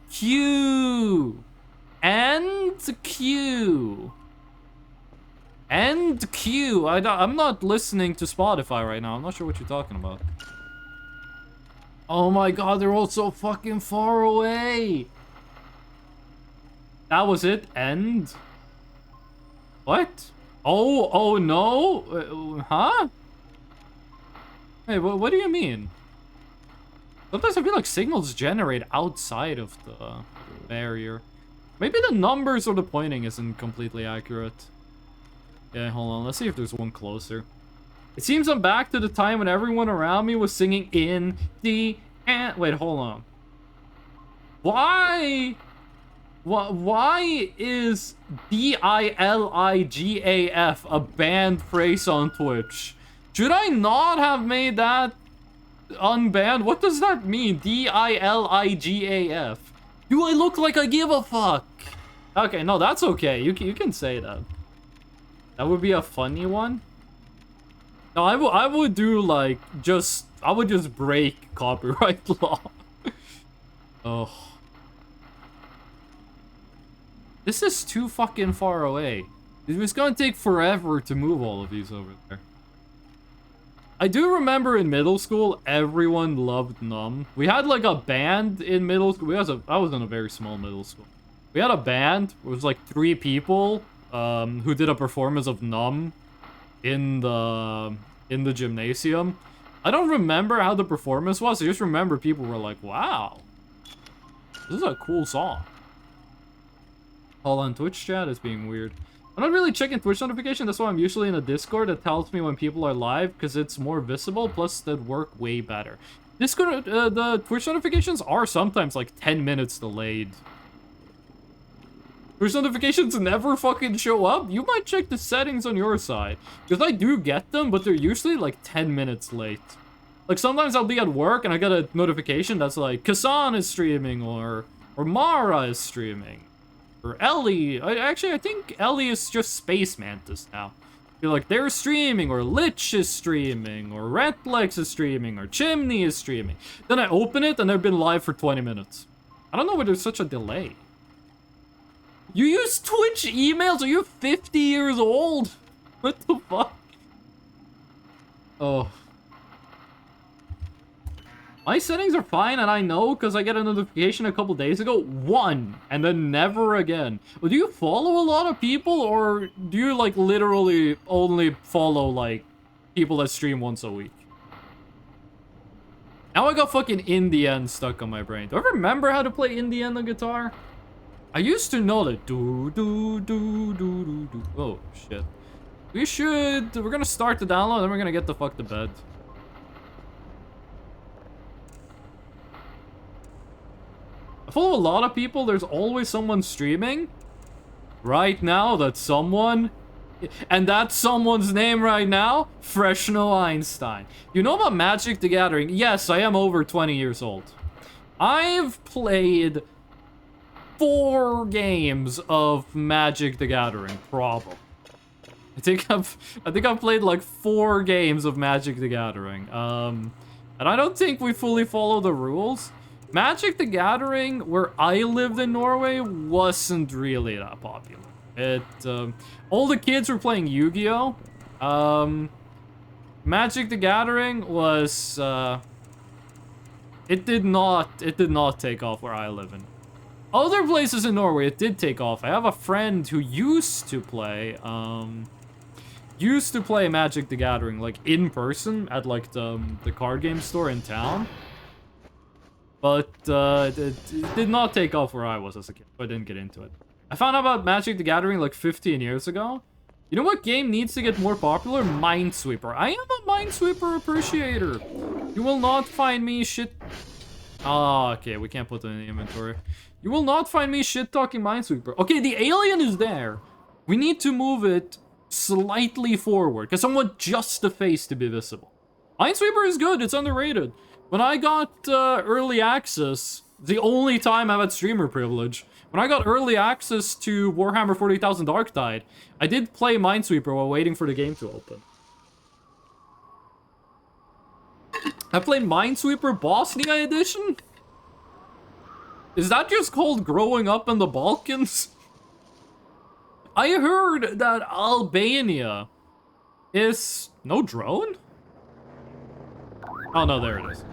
Q. And Q. And Q. I'm not listening to Spotify right now. I'm not sure what you're talking about. Oh my god, they're all so fucking far away. That was it? End? What? Oh no? Huh? Hey, what do you mean? Sometimes I feel like signals generate outside of the barrier. Maybe the numbers or the pointing isn't completely accurate. Yeah, hold on. Let's see if there's one closer. It seems I'm back to the time when everyone around me was singing in the... Wait, hold on. Why is DILIGAF a banned phrase on Twitch? Should I not have made that unbanned? What does that mean? DILIGAF. Do I look like I give a fuck? Okay, no, that's okay. You can say that. That would be a funny one. No, I would do like I would just break copyright law. Oh. This is too fucking far away. It's gonna take forever to move all of these over there. I do remember in middle school, everyone loved Numb. We had like a band in middle school. I was in a very small middle school. We had a band. It was like 3 people who did a performance of Numb in the gymnasium. I don't remember how the performance was. I just remember people were like, wow, this is a cool song. Hold on, Twitch chat is being weird. I'm not really checking Twitch notification. That's why I'm usually in a Discord that tells me when people are live, because it's more visible, plus that work way better. Discord, the Twitch notifications are sometimes like 10 minutes delayed. Twitch notifications never fucking show up. You might check the settings on your side, because I do get them, but they're usually like 10 minutes late. Like sometimes I'll be at work and I get a notification that's like Kasan is streaming or Mara is streaming. Or Ellie. I think Ellie is just Space Mantis now. You're like, they're streaming, or Lich is streaming, or Retlex is streaming, or Chimney is streaming. Then I open it, and they've been live for 20 minutes. I don't know why there's such a delay. You use Twitch emails? Are you 50 years old? What the fuck? Oh. My settings are fine, and I know because I get a notification a couple days ago. 1, and then never again. Well, do you follow a lot of people, or do you, like, literally only follow, like, people that stream once a week? Now I got fucking Indian stuck on my brain. Do I remember how to play Indian on the guitar? I used to know that. Oh, shit. We're gonna start the download, then we're gonna get the fuck to bed. I follow a lot of people. There's always someone streaming. Right now, that's someone. And that's someone's name right now? Freshno Einstein. You know about Magic the Gathering? Yes, I am over 20 years old. I've played 4 games of Magic the Gathering, probably. I think I've played like 4 games of Magic the Gathering. And I don't think we fully follow the rules. Magic the Gathering, where I lived in Norway, wasn't really that popular. All the kids were playing Yu-Gi-Oh! Magic the Gathering was, it did not take off where I live in. Other places in Norway, it did take off. I have a friend who used to play Magic the Gathering, like, in person at, like, the card game store in town. But, it did not take off where I was as a kid, so I didn't get into it. I found out about Magic the Gathering, like, 15 years ago. You know what game needs to get more popular? Minesweeper. I am a Minesweeper appreciator. You will not find me shit... Ah, okay, we can't put it in the inventory. You will not find me shit-talking Minesweeper. Okay, the alien is there. We need to move it slightly forward, because I want just the face to be visible. Minesweeper is good, it's underrated. When I got early access, the only time I've had streamer privilege, when I got early access to Warhammer 40,000 Darktide, I did play Minesweeper while waiting for the game to open. I played Minesweeper Bosnia Edition? Is that just called growing up in the Balkans? I heard that Albania is... No drone? Oh no, there it is.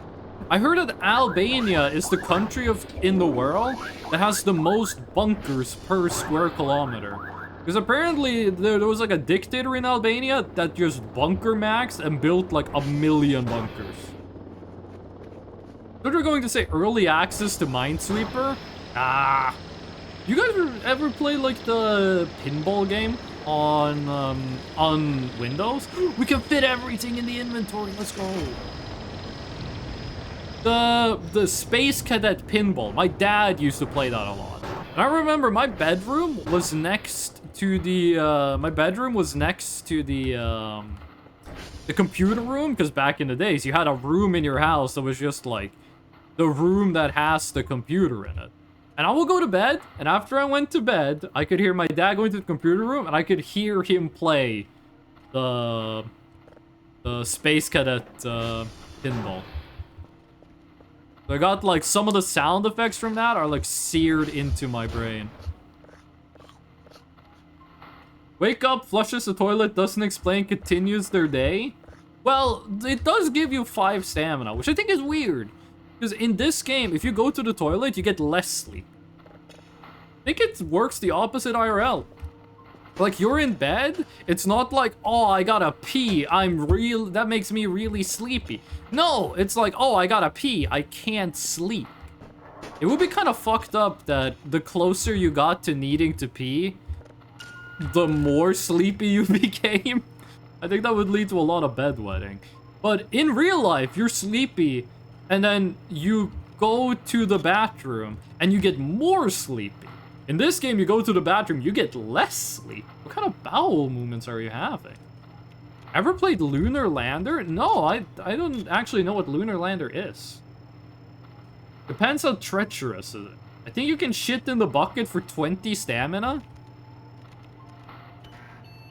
I heard that Albania is the country in the world that has the most bunkers per square kilometer. Because apparently there was like a dictator in Albania that just bunker maxed and built like 1,000,000 bunkers. But we're going to say early access to Minesweeper? Ah. You guys ever play like the pinball game on Windows? We can fit everything in the inventory. Let's go. The Space Cadet pinball. My dad used to play that a lot. And I remember my bedroom was next to the the computer room, because back in the days, you had a room in your house that was just like the room that has the computer in it. And I will go to bed, and after I went to bed, I could hear my dad going to the computer room, and I could hear him play the Space Cadet pinball. So I got like some of the sound effects from that are like seared into my brain. Wake up, flushes the toilet, doesn't explain, continues their day. Well, it does give you 5 stamina, which I think is weird. Because in this game, if you go to the toilet, you get less sleep. I think it works the opposite IRL. Like, you're in bed, it's not like, oh, I gotta pee, that makes me really sleepy. No, it's like, oh, I gotta pee, I can't sleep. It would be kind of fucked up that the closer you got to needing to pee, the more sleepy you became. I think that would lead to a lot of bedwetting. But in real life, you're sleepy, and then you go to the bathroom, and you get more sleepy. In this game, you go to the bathroom, you get less sleep. What kind of bowel movements are you having? Ever played Lunar Lander? No, I don't actually know what Lunar Lander is. Depends how treacherous is it. I think you can shit in the bucket for 20 stamina.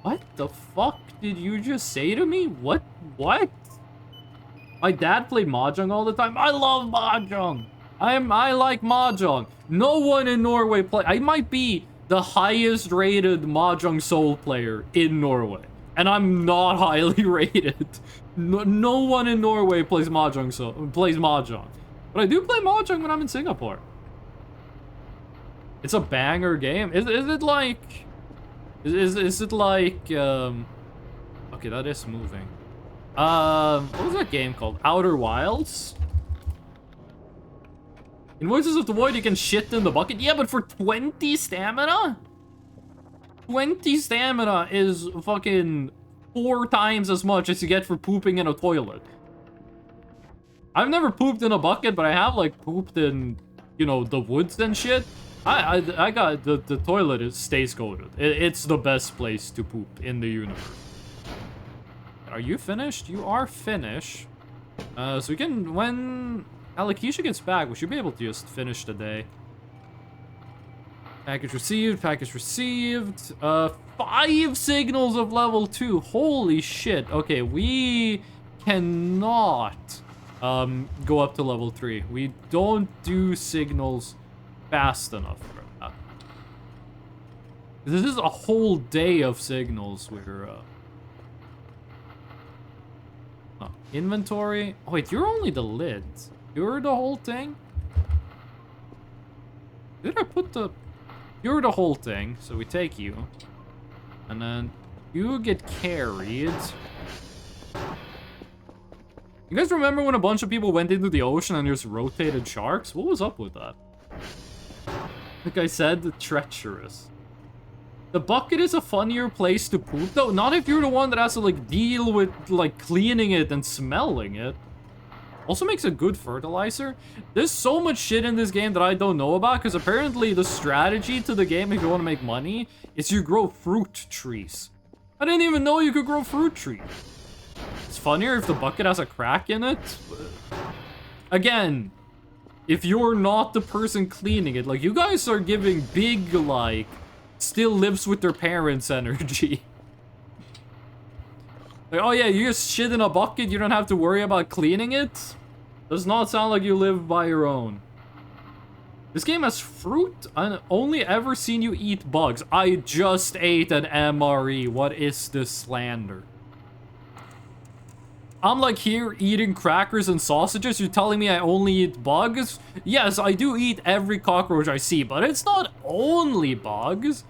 What the fuck did you just say to me? What? My dad played Mahjong all the time. I love Mahjong. I like Mahjong. No one in Norway I might be the highest rated Mahjong Soul player in Norway. And I'm not highly rated. No one in Norway plays Mahjong. But I do play Mahjong when I'm in Singapore. It's a banger game. Is it like... Is it like... Okay, that is moving. What was that game called? Outer Wilds? In Voices of the Void, you can shit in the bucket. Yeah, but for 20 stamina? 20 stamina is fucking 4 times as much as you get for pooping in a toilet. I've never pooped in a bucket, but I have, like, pooped in, you know, the woods and shit. I got... The toilet stays goated. It's the best place to poop in the universe. Are you finished? You are finished. So we can... When... Alakisha gets back, we should be able to just finish the day. Package received, package received. 5 signals of level 2. Holy shit. Okay, we cannot go up to level 3. We don't do signals fast enough for that. This is a whole day of signals we're... Inventory. Oh, wait, you're only the lids. You're the whole thing? Did I put the... You're the whole thing, so we take you. And then you get carried. You guys remember when a bunch of people went into the ocean and just rotated sharks? What was up with that? Like I said, treacherous. The bucket is a funnier place to poop, though. Not if you're the one that has to, like, deal with, like, cleaning it and smelling it. Also makes a good fertilizer. There's so much shit in this game that I don't know about, because apparently the strategy to the game, if you want to make money, is you grow fruit trees. I didn't even know you could grow fruit trees. It's funnier if the bucket has a crack in it. Again, if you're not the person cleaning it, like, you guys are giving big, like, still lives with their parents energy. Like, oh yeah, you just shit in a bucket, you don't have to worry about cleaning it? Does not sound like you live by your own. This game has fruit? I've only ever seen you eat bugs. I just ate an MRE. What is this slander? I'm like here eating crackers and sausages. You're telling me I only eat bugs? Yes, I do eat every cockroach I see, but it's not only bugs.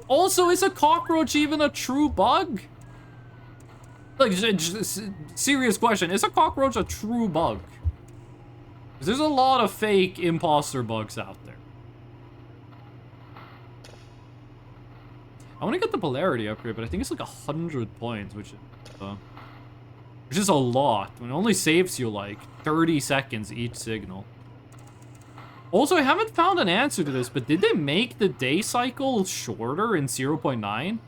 Also, is a cockroach even a true bug? Like, serious question. Is a cockroach a true bug? Because there's a lot of fake imposter bugs out there. I want to get the polarity upgrade, but I think it's like 100 points, which is a lot. It only saves you like 30 seconds each signal. Also, I haven't found an answer to this, but did they make the day cycle shorter in 0.9?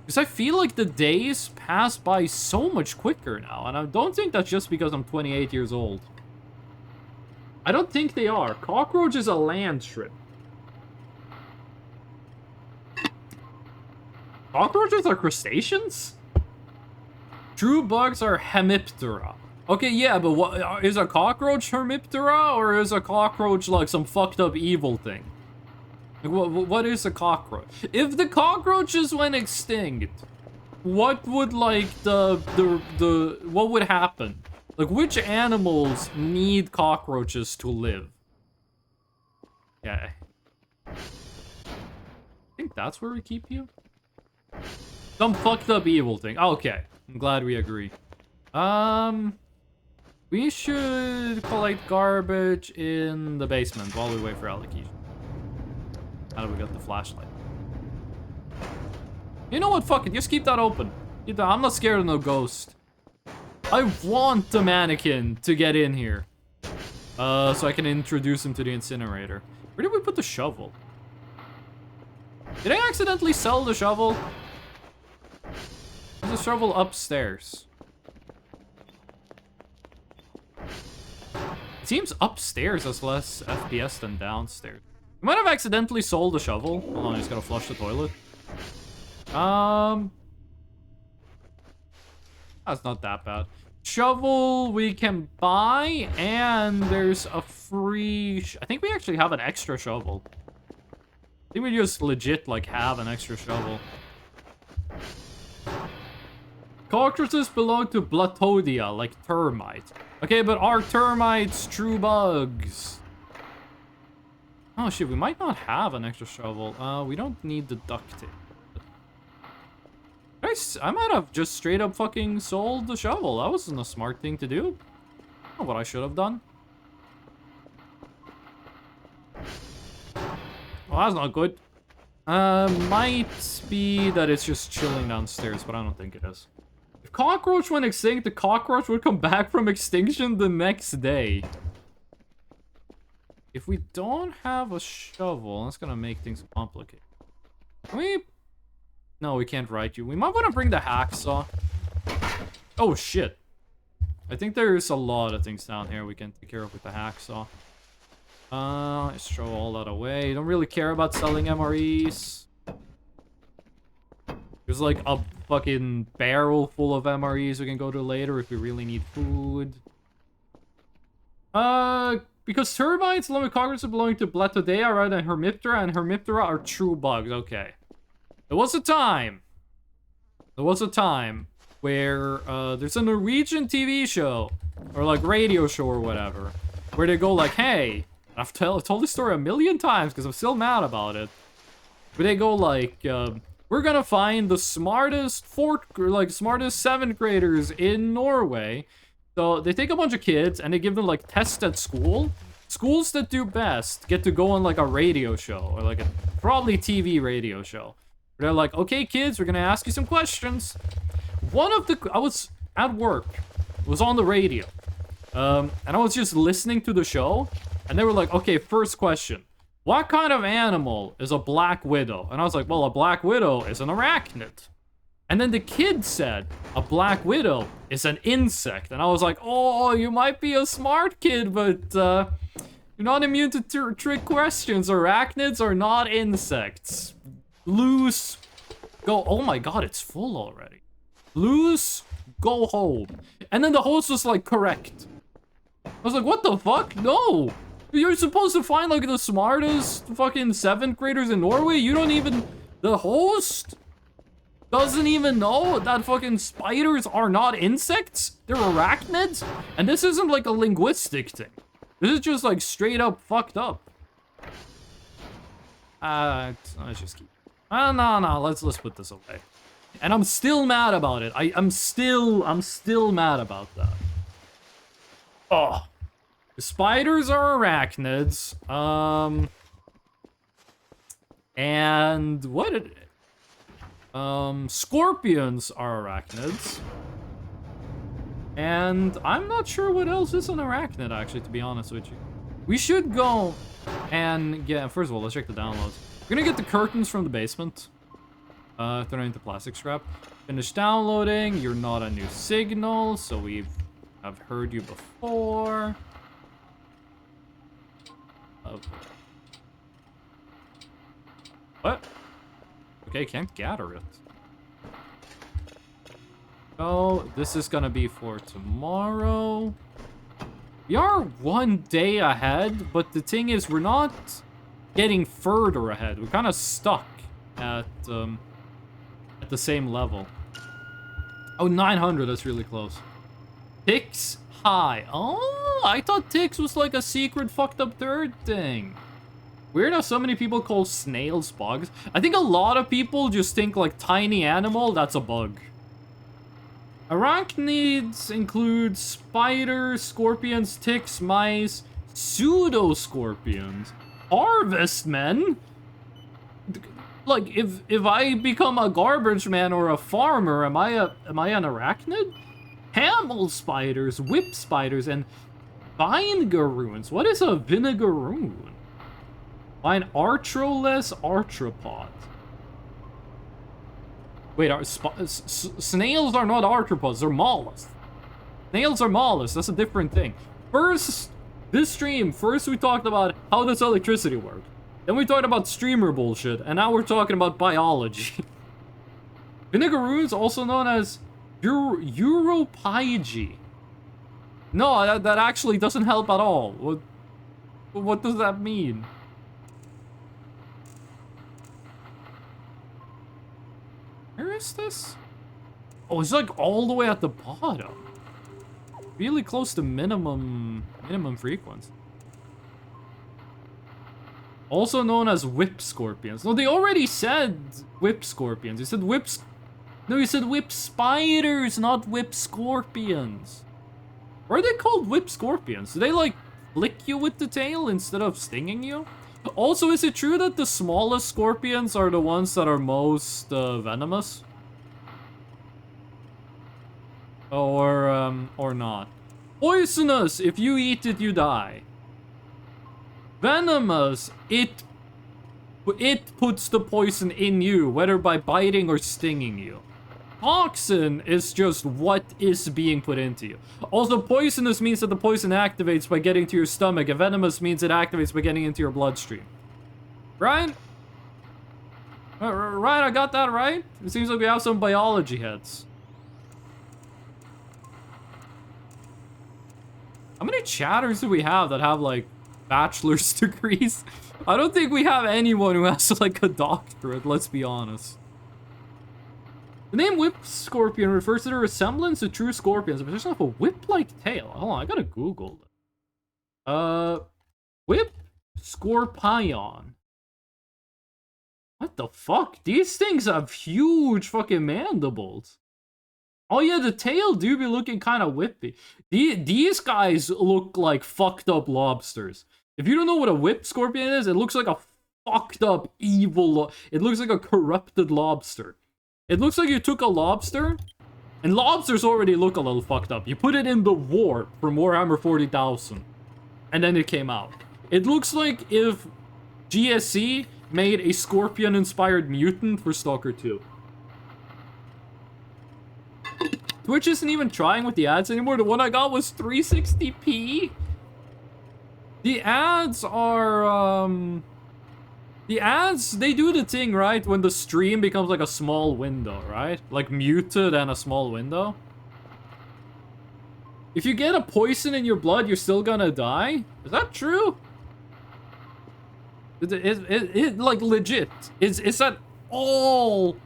Because I feel like the days pass by so much quicker now, and I don't think that's just because I'm 28 years old. I don't think they are. Cockroach is a land shrimp. Cockroaches are crustaceans? True bugs are hemiptera. Okay, yeah, but what is a cockroach hemiptera, or is a cockroach like some fucked up evil thing? Like, what is a cockroach? If the cockroaches went extinct, what would like what would happen? Like, which animals need cockroaches to live? Yeah. I think that's where we keep you? Some fucked up evil thing. Okay. I'm glad we agree. We should collect garbage in the basement while we wait for allocation. How do we get the flashlight? You know what? Fuck it. Just keep that open. I'm not scared of no ghost. I want the mannequin to get in here. So I can introduce him to the incinerator. Where did we put the shovel? Did I accidentally sell the shovel? There's a shovel upstairs. It seems upstairs has less FPS than downstairs. I might have accidentally sold the shovel. Hold on, I just gotta flush the toilet. That's not that bad. Shovel we can buy, and there's a free... I think we actually have an extra shovel. I think we just legit, like, have an extra shovel. Cockroaches belong to Blatodia, like termites. Okay, but are termites true bugs? Oh shit, we might not have an extra shovel. We don't need the duct tape. I might have just straight up fucking sold the shovel. That wasn't a smart thing to do. I don't know what I should have done. Well, that's not good. Might be that it's just chilling downstairs, but I don't think it is. If cockroach went extinct, the cockroach would come back from extinction the next day. If we don't have a shovel, that's gonna make things complicated. Can we... No, we can't write you. We might want to bring the hacksaw. Oh, shit. I think there's a lot of things down here we can take care of with the hacksaw. Let's throw all that away. Don't really care about selling MREs. There's like a fucking barrel full of MREs we can go to later if we really need food. Because termites along with cockroaches belong to Blatodea rather than Hermiptera, and Hermiptera are true bugs. Okay. There was a time where there's a Norwegian TV show, or like radio show or whatever, where they go like, hey, I've told this story a million times because I'm still mad about it. But they go like, we're gonna find the smartest smartest 7th graders in Norway. So they take a bunch of kids and they give them like tests at school. Schools that do best get to go on like a radio show, or like a probably TV radio show. They're like, okay, kids, we're gonna ask you some questions. I was at work, was on the radio, and I was just listening to the show, and they were like, okay, first question. What kind of animal is a black widow? And I was like, well, a black widow is an arachnid. And then the kid said, a black widow is an insect. And I was like, oh, you might be a smart kid, but you're not immune to trick questions. Arachnids are not insects. Loose, go. Oh my god, it's full already. Loose, go home. And then the host was like, correct. I was like, what the fuck? No. You're supposed to find like the smartest fucking 7th graders in Norway. You don't even... The host doesn't even know that fucking spiders are not insects. They're arachnids. And this isn't like a linguistic thing. This is just like straight up fucked up. Let's just keep... no, let's put this away. And I'm still mad about it. I'm still mad about that. Oh. Spiders are arachnids. And what scorpions are arachnids. And I'm not sure what else is an arachnid, actually, to be honest with you. We should go and get... First of all, let's check the downloads. We're gonna get the curtains from the basement. Turn it into plastic scrap. Finish downloading. You're not a new signal, so I've heard you before. What? Okay, can't gather it. Oh, this is gonna be for tomorrow. We are 1 day ahead, but the thing is, we're not getting further ahead. We're kind of stuck at the same level. Oh, 900, that's really close. Ticks high. Oh, I thought ticks was like a secret fucked up third thing. Weird how so many people call snails bugs. I think a lot of people just think like tiny animal, that's a bug. Arachnids include spiders, scorpions, ticks, mice, pseudo-scorpions, harvestmen. Like, if I become a garbage man or a farmer, am I an arachnid? Camel spiders, whip spiders, and vinegaroons. What is a vinegaroon? An arthroless arthropod. Wait, snails are not arthropods, they're mollusks. Snails are mollusks, that's a different thing. First, this stream, first we talked about how does electricity work. Then we talked about streamer bullshit, and now we're talking about biology. Vinegaroons, also known as Europygi. No, that actually doesn't help at all. What does that mean? Where is this? Oh, it's like all the way at the bottom. Really close to minimum frequency. Also known as whip scorpions. No, they already said whip scorpions. You said No, you said whip spiders, not whip scorpions. Why are they called whip scorpions? Do they like flick you with the tail instead of stinging you? Also, is it true that the smallest scorpions are the ones that are most venomous? Or not? Poisonous! If you eat it, you die. Venomous! It puts the poison in you, whether by biting or stinging you. Toxin is just what is being put into you. Also, poisonous means that the poison activates by getting to your stomach, and venomous means it activates by getting into your bloodstream. Right? Right, I got that right? It seems like we have some biology heads. How many chatters do we have that have, like, bachelor's degrees? I don't think we have anyone who has, like, a doctorate, let's be honest. The name whip scorpion refers to the resemblance to true scorpions, but there's not a whip-like tail. Hold on, I gotta Google it. Whip scorpion. What the fuck? These things have huge fucking mandibles. Oh yeah, the tail do be looking kind of whippy. These guys look like fucked up lobsters. If you don't know what a whip scorpion is, it looks like a fucked up evil. It looks like a corrupted lobster. It looks like you took a lobster, and lobsters already look a little fucked up. You put it in the warp from Warhammer 40,000, and then it came out. It looks like if GSC made a scorpion-inspired mutant for Stalker 2. Twitch isn't even trying with the ads anymore. The one I got was 360p. The ads are, the ads, they do the thing, right? When the stream becomes like a small window, right? Like muted and a small window. If you get a poison in your blood, you're still gonna die? Is that true? It like legit. Is that all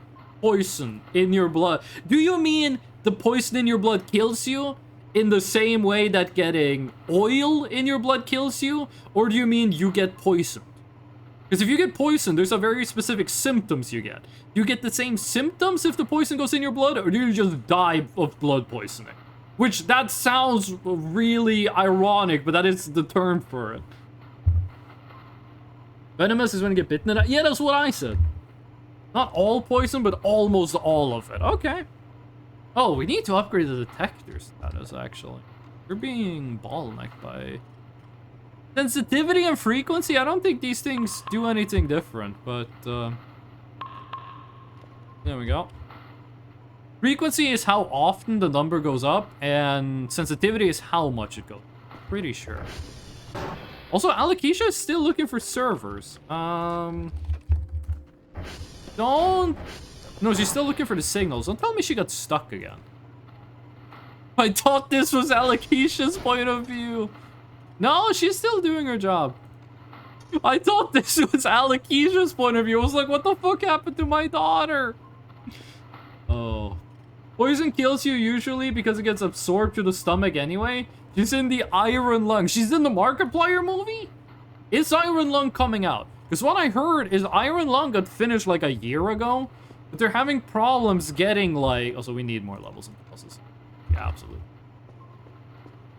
poison in your blood? Do you mean the poison in your blood kills you in the same way that getting oil in your blood kills you? Or do you mean you get poisoned? Because if you get poisoned, there's a very specific symptoms you get. You get the same symptoms if the poison goes in your blood, or do you just die of blood poisoning? Which, that sounds really ironic, but that is the term for it. Venomous is when you get bitten. Yeah, that's what I said. Not all poison, but almost all of it. Okay. Oh, we need to upgrade the detector status, actually. You're being ball-necked by... sensitivity and frequency? I don't think these things do anything different, but... There we go. Frequency is how often the number goes up, and sensitivity is how much it goes. Pretty sure. Also, Alakisha is still looking for servers. Don't... No, she's still looking for the signals. Don't tell me she got stuck again. I thought this was Alakisha's point of view. No, she's still doing her job. I thought this was Alakisha's point of view. I was like, what the fuck happened to my daughter? Oh. Poison kills you usually because it gets absorbed through the stomach anyway. She's in the Iron Lung. She's in the Markiplier movie? Is Iron Lung coming out? Because what I heard is Iron Lung got finished like a year ago. But they're having problems getting like... Also, we need more levels and bosses. Yeah, absolutely.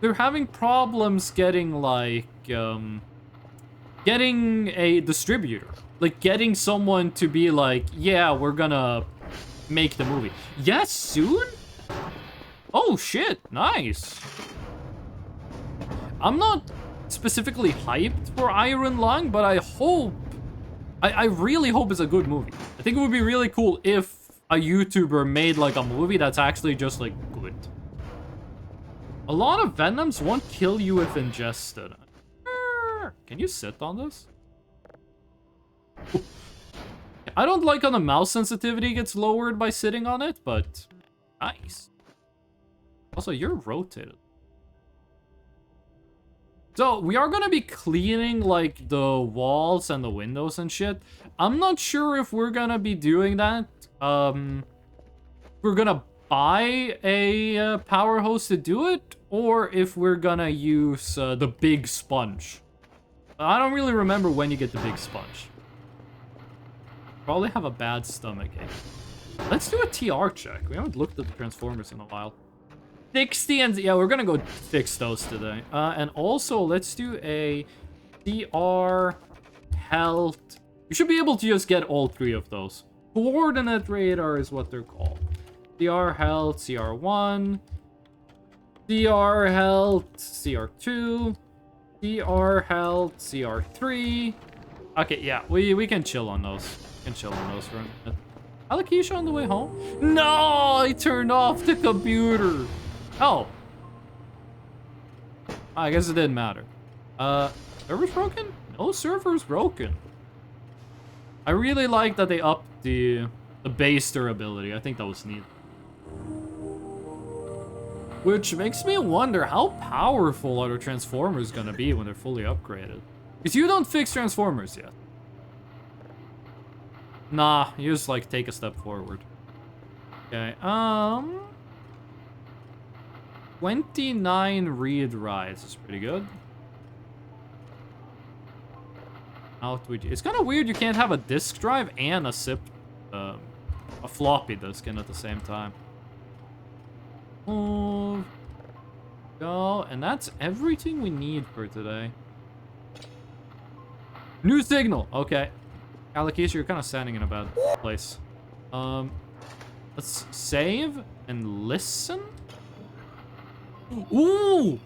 They're having problems getting like... getting a distributor. Like getting someone to be like, yeah, we're gonna make the movie. Yes, soon? Oh shit, nice. I'm not specifically hyped for Iron Lung, but I hope... I really hope it's a good movie. I think it would be really cool if a YouTuber made like a movie that's actually just like good. A lot of venoms won't kill you if ingested. Can you sit on this? I don't like how the mouse sensitivity gets lowered by sitting on it, but nice. Also, you're rotated. So, we are gonna be cleaning, like, the walls and the windows and shit. I'm not sure if we're gonna be doing that. We're gonna buy a power hose to do it, or if we're gonna use the big sponge. I don't really remember when you get the big sponge. Probably have a bad stomach ache. Let's do a TR check. We haven't looked at the Transformers in a while. 60 and... Yeah, we're gonna go fix those today. And also, let's do a CR health. You should be able to just get all three of those. Coordinate radar is what they're called. CR health, CR1. CR health, CR2. CR health, CR3. Okay, yeah, we can chill on those. We can chill on those for a minute. Alakisha on the way home? No, I turned off the computer. Oh. I guess it didn't matter. Server's broken? No server's broken. I really like that they upped the base durability. I think that was neat. Which makes me wonder, how powerful are the Transformers gonna be when they're fully upgraded? Because you don't fix Transformers yet. Nah, you just, like, take a step forward. Okay, 29 read writes is pretty good. It's kind of weird you can't have a disk drive and a floppy disk in at the same time. Go, and that's everything we need for today. New signal, okay. Alakisha, you're kind of standing in a bad place. Let's save and listen. Ooh!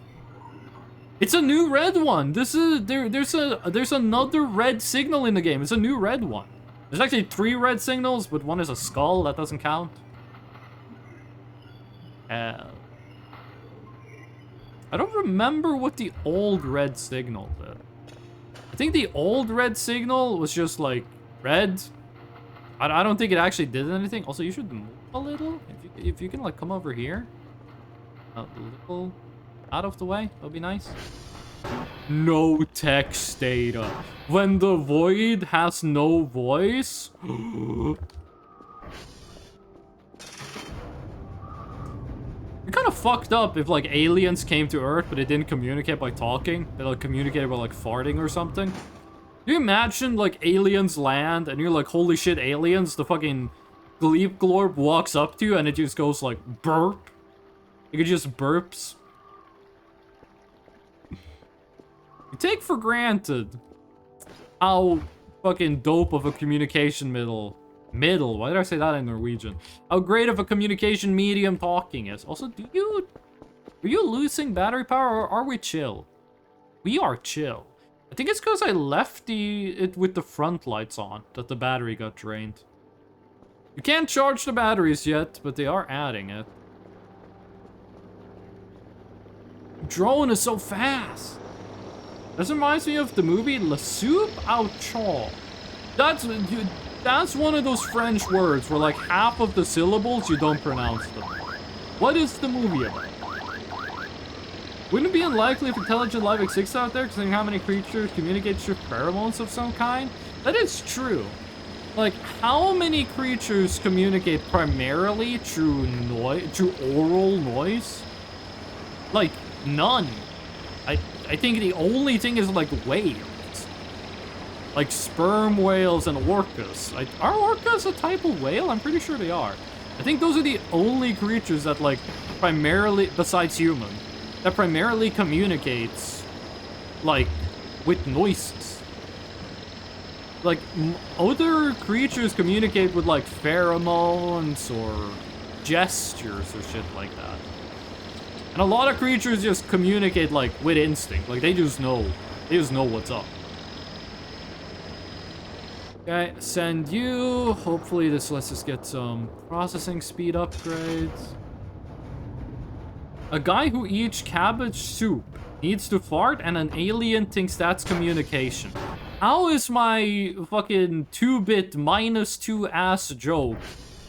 It's a new red one. This is there's another red signal in the game. It's a new red one. There's actually 3 red signals, but one is a skull. That doesn't count. I don't remember what the old red signal did. I think the old red signal was just like red. I don't think it actually did anything. Also, you should move a little. If you can like come over here. A little out of the way, that'll be nice. No text data. When the void has no voice. You're kind of fucked up if like aliens came to Earth but they didn't communicate by talking. They like communicated by like farting or something. Can you imagine like aliens land and you're like, holy shit, aliens? The fucking Gleep Glorp walks up to you and it just goes like burp. It just burps. You take for granted how fucking dope of a communication why did I say that in Norwegian? How great of a communication medium talking is. Also, are you losing battery power or are we chill? We are chill. I think it's because I left it with the front lights on that the battery got drained. You can't charge the batteries yet, but they are adding it. Drone is so fast. This reminds me of the movie Le Soup au Chon. That's one of those French words where like half of the syllables you don't pronounce them. What is the movie about? Wouldn't it be unlikely if intelligent life exists out there, considering how many creatures communicate through pheromones of some kind? That is true. Like, how many creatures communicate primarily through oral noise? Like, none. I think the only thing is like whales. Like sperm whales and orcas. Like, are orcas a type of whale? I'm pretty sure they are. I think those are the only creatures that like primarily, besides human, that primarily communicates like with noises. Like other creatures communicate with like pheromones or gestures or shit like that. And a lot of creatures just communicate like with instinct. Like they just know what's up. Okay, send you. Hopefully this lets us get some processing speed upgrades. A guy who eats cabbage soup needs to fart and an alien thinks that's communication. How is my fucking 2-bit -2 ass joke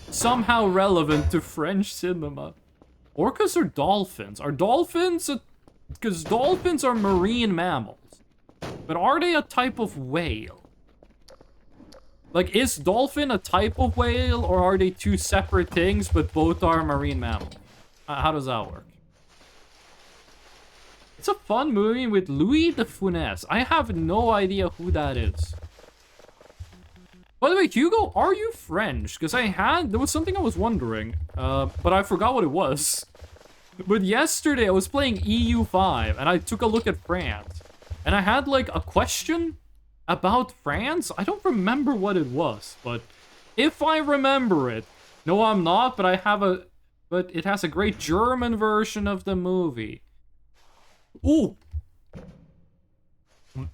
somehow relevant to French cinema? Orcas or dolphins? Are dolphins because dolphins are marine mammals. But are they a type of whale? Like, is dolphin a type of whale, or are they two separate things, but both are marine mammals? How does that work? It's a fun movie with Louis de Funès. I have no idea who that is. By the way, Hugo, are you French? Because there was something I was wondering, but I forgot what it was. But yesterday I was playing EU5, and I took a look at France. And I had, like, a question about France? I don't remember what it was, but if I remember it, no, I'm not, but but it has a great German version of the movie. Ooh!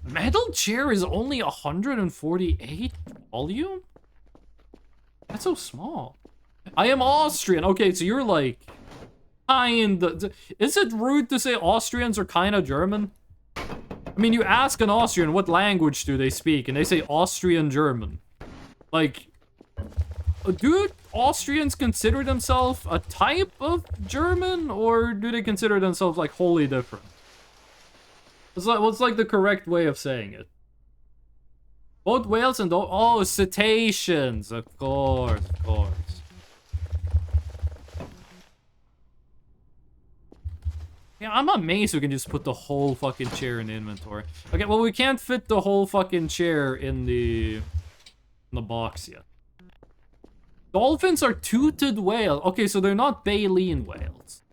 Metal Chair is only 148 volume? That's so small. I am Austrian. Okay, so you're like, is it rude to say Austrians are kind of German? I mean, you ask an Austrian what language do they speak, and they say Austrian German. Like, do Austrians consider themselves a type of German, or do they consider themselves like wholly different? What's like the correct way of saying it? Both whales and oh, cetaceans, of course. Yeah, I'm amazed we can just put the whole fucking chair in the inventory. Okay, well, we can't fit the whole fucking chair in the box yet. Dolphins are toothed whales. Okay, so they're not baleen whales.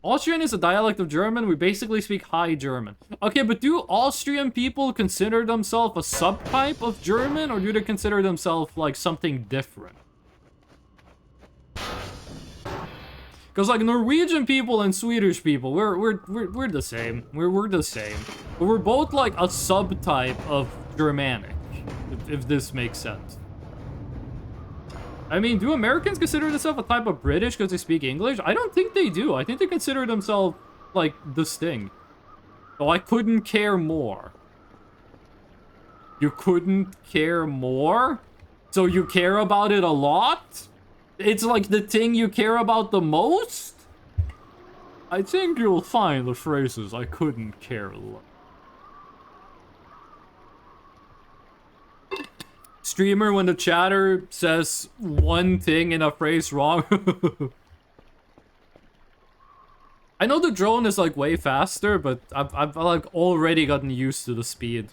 Austrian is a dialect of German. We basically speak High German. Okay, but do Austrian people consider themselves a subtype of German, or do they consider themselves like something different? Because like Norwegian people and Swedish people, we're the same. We're the same. But we're both like a subtype of Germanic, if this makes sense. I mean, do Americans consider themselves a type of British because they speak English? I don't think they do. I think they consider themselves like distinct. So I couldn't care more. You couldn't care more? So you care about it a lot? It's like the thing you care about the most? I think you'll find the phrases I couldn't care less. Streamer, when the chatter says one thing in a phrase wrong. I know the drone is like way faster, but I've like already gotten used to the speed.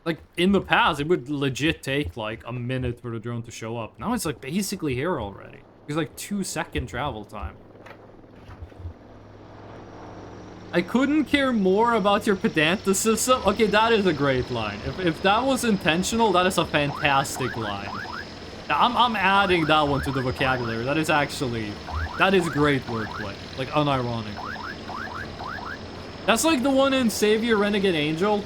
Like, in the past, it would legit take, like, a minute for the drone to show up. Now it's, like, basically here already. It's, like, 2-second travel time. I couldn't care more about your pedanticism. Okay, that is a great line. If that was intentional, that is a fantastic line. I'm adding that one to the vocabulary. That is great wordplay. Like, unironically. That's like the one in Savior Renegade Angel.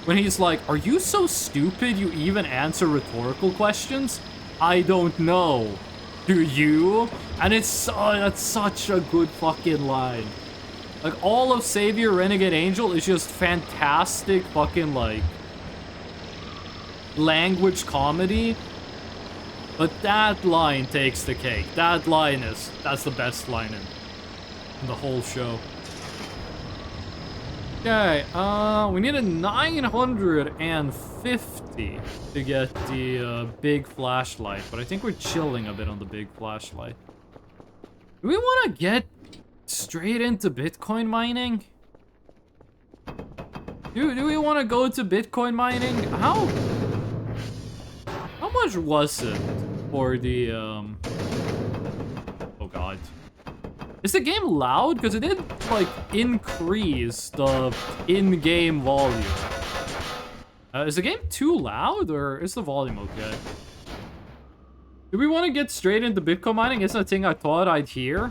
when he's like, "Are you so stupid you even answer rhetorical questions?" I don't know. Do you? And it's that's such a good fucking line. Like, all of Savior Renegade Angel is just fantastic fucking, like, language comedy. But that line takes the cake. That line that's the best line in the whole show. Okay, we need a 950 to get the big flashlight, but I think we're chilling a bit on the big flashlight. Do we want to get straight into Bitcoin mining? Do we want to go to Bitcoin mining? How much was it for the oh god. Is the game loud? Because it did, like, increase the in-game volume. Is the game too loud, or is the volume okay? Do we want to get straight into Bitcoin mining? It's a thing I thought I'd hear.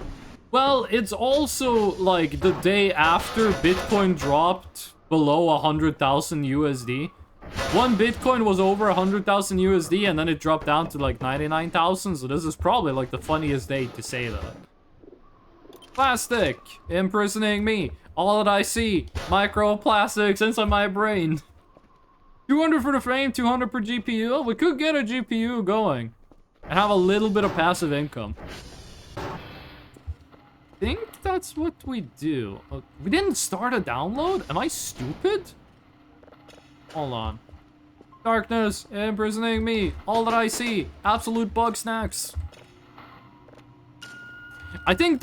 Well, it's also, like, the day after Bitcoin dropped below 100,000 USD. One Bitcoin was over 100,000 USD, and then it dropped down to, like, 99,000, so this is probably, like, the funniest day to say that. Plastic, imprisoning me. All that I see, microplastics inside my brain. 200 for the frame, 200 per GPU. We could get a GPU going and have a little bit of passive income. I think that's what we do. We didn't start a download? Am I stupid? Hold on. Darkness, imprisoning me. All that I see, absolute bug snacks. I think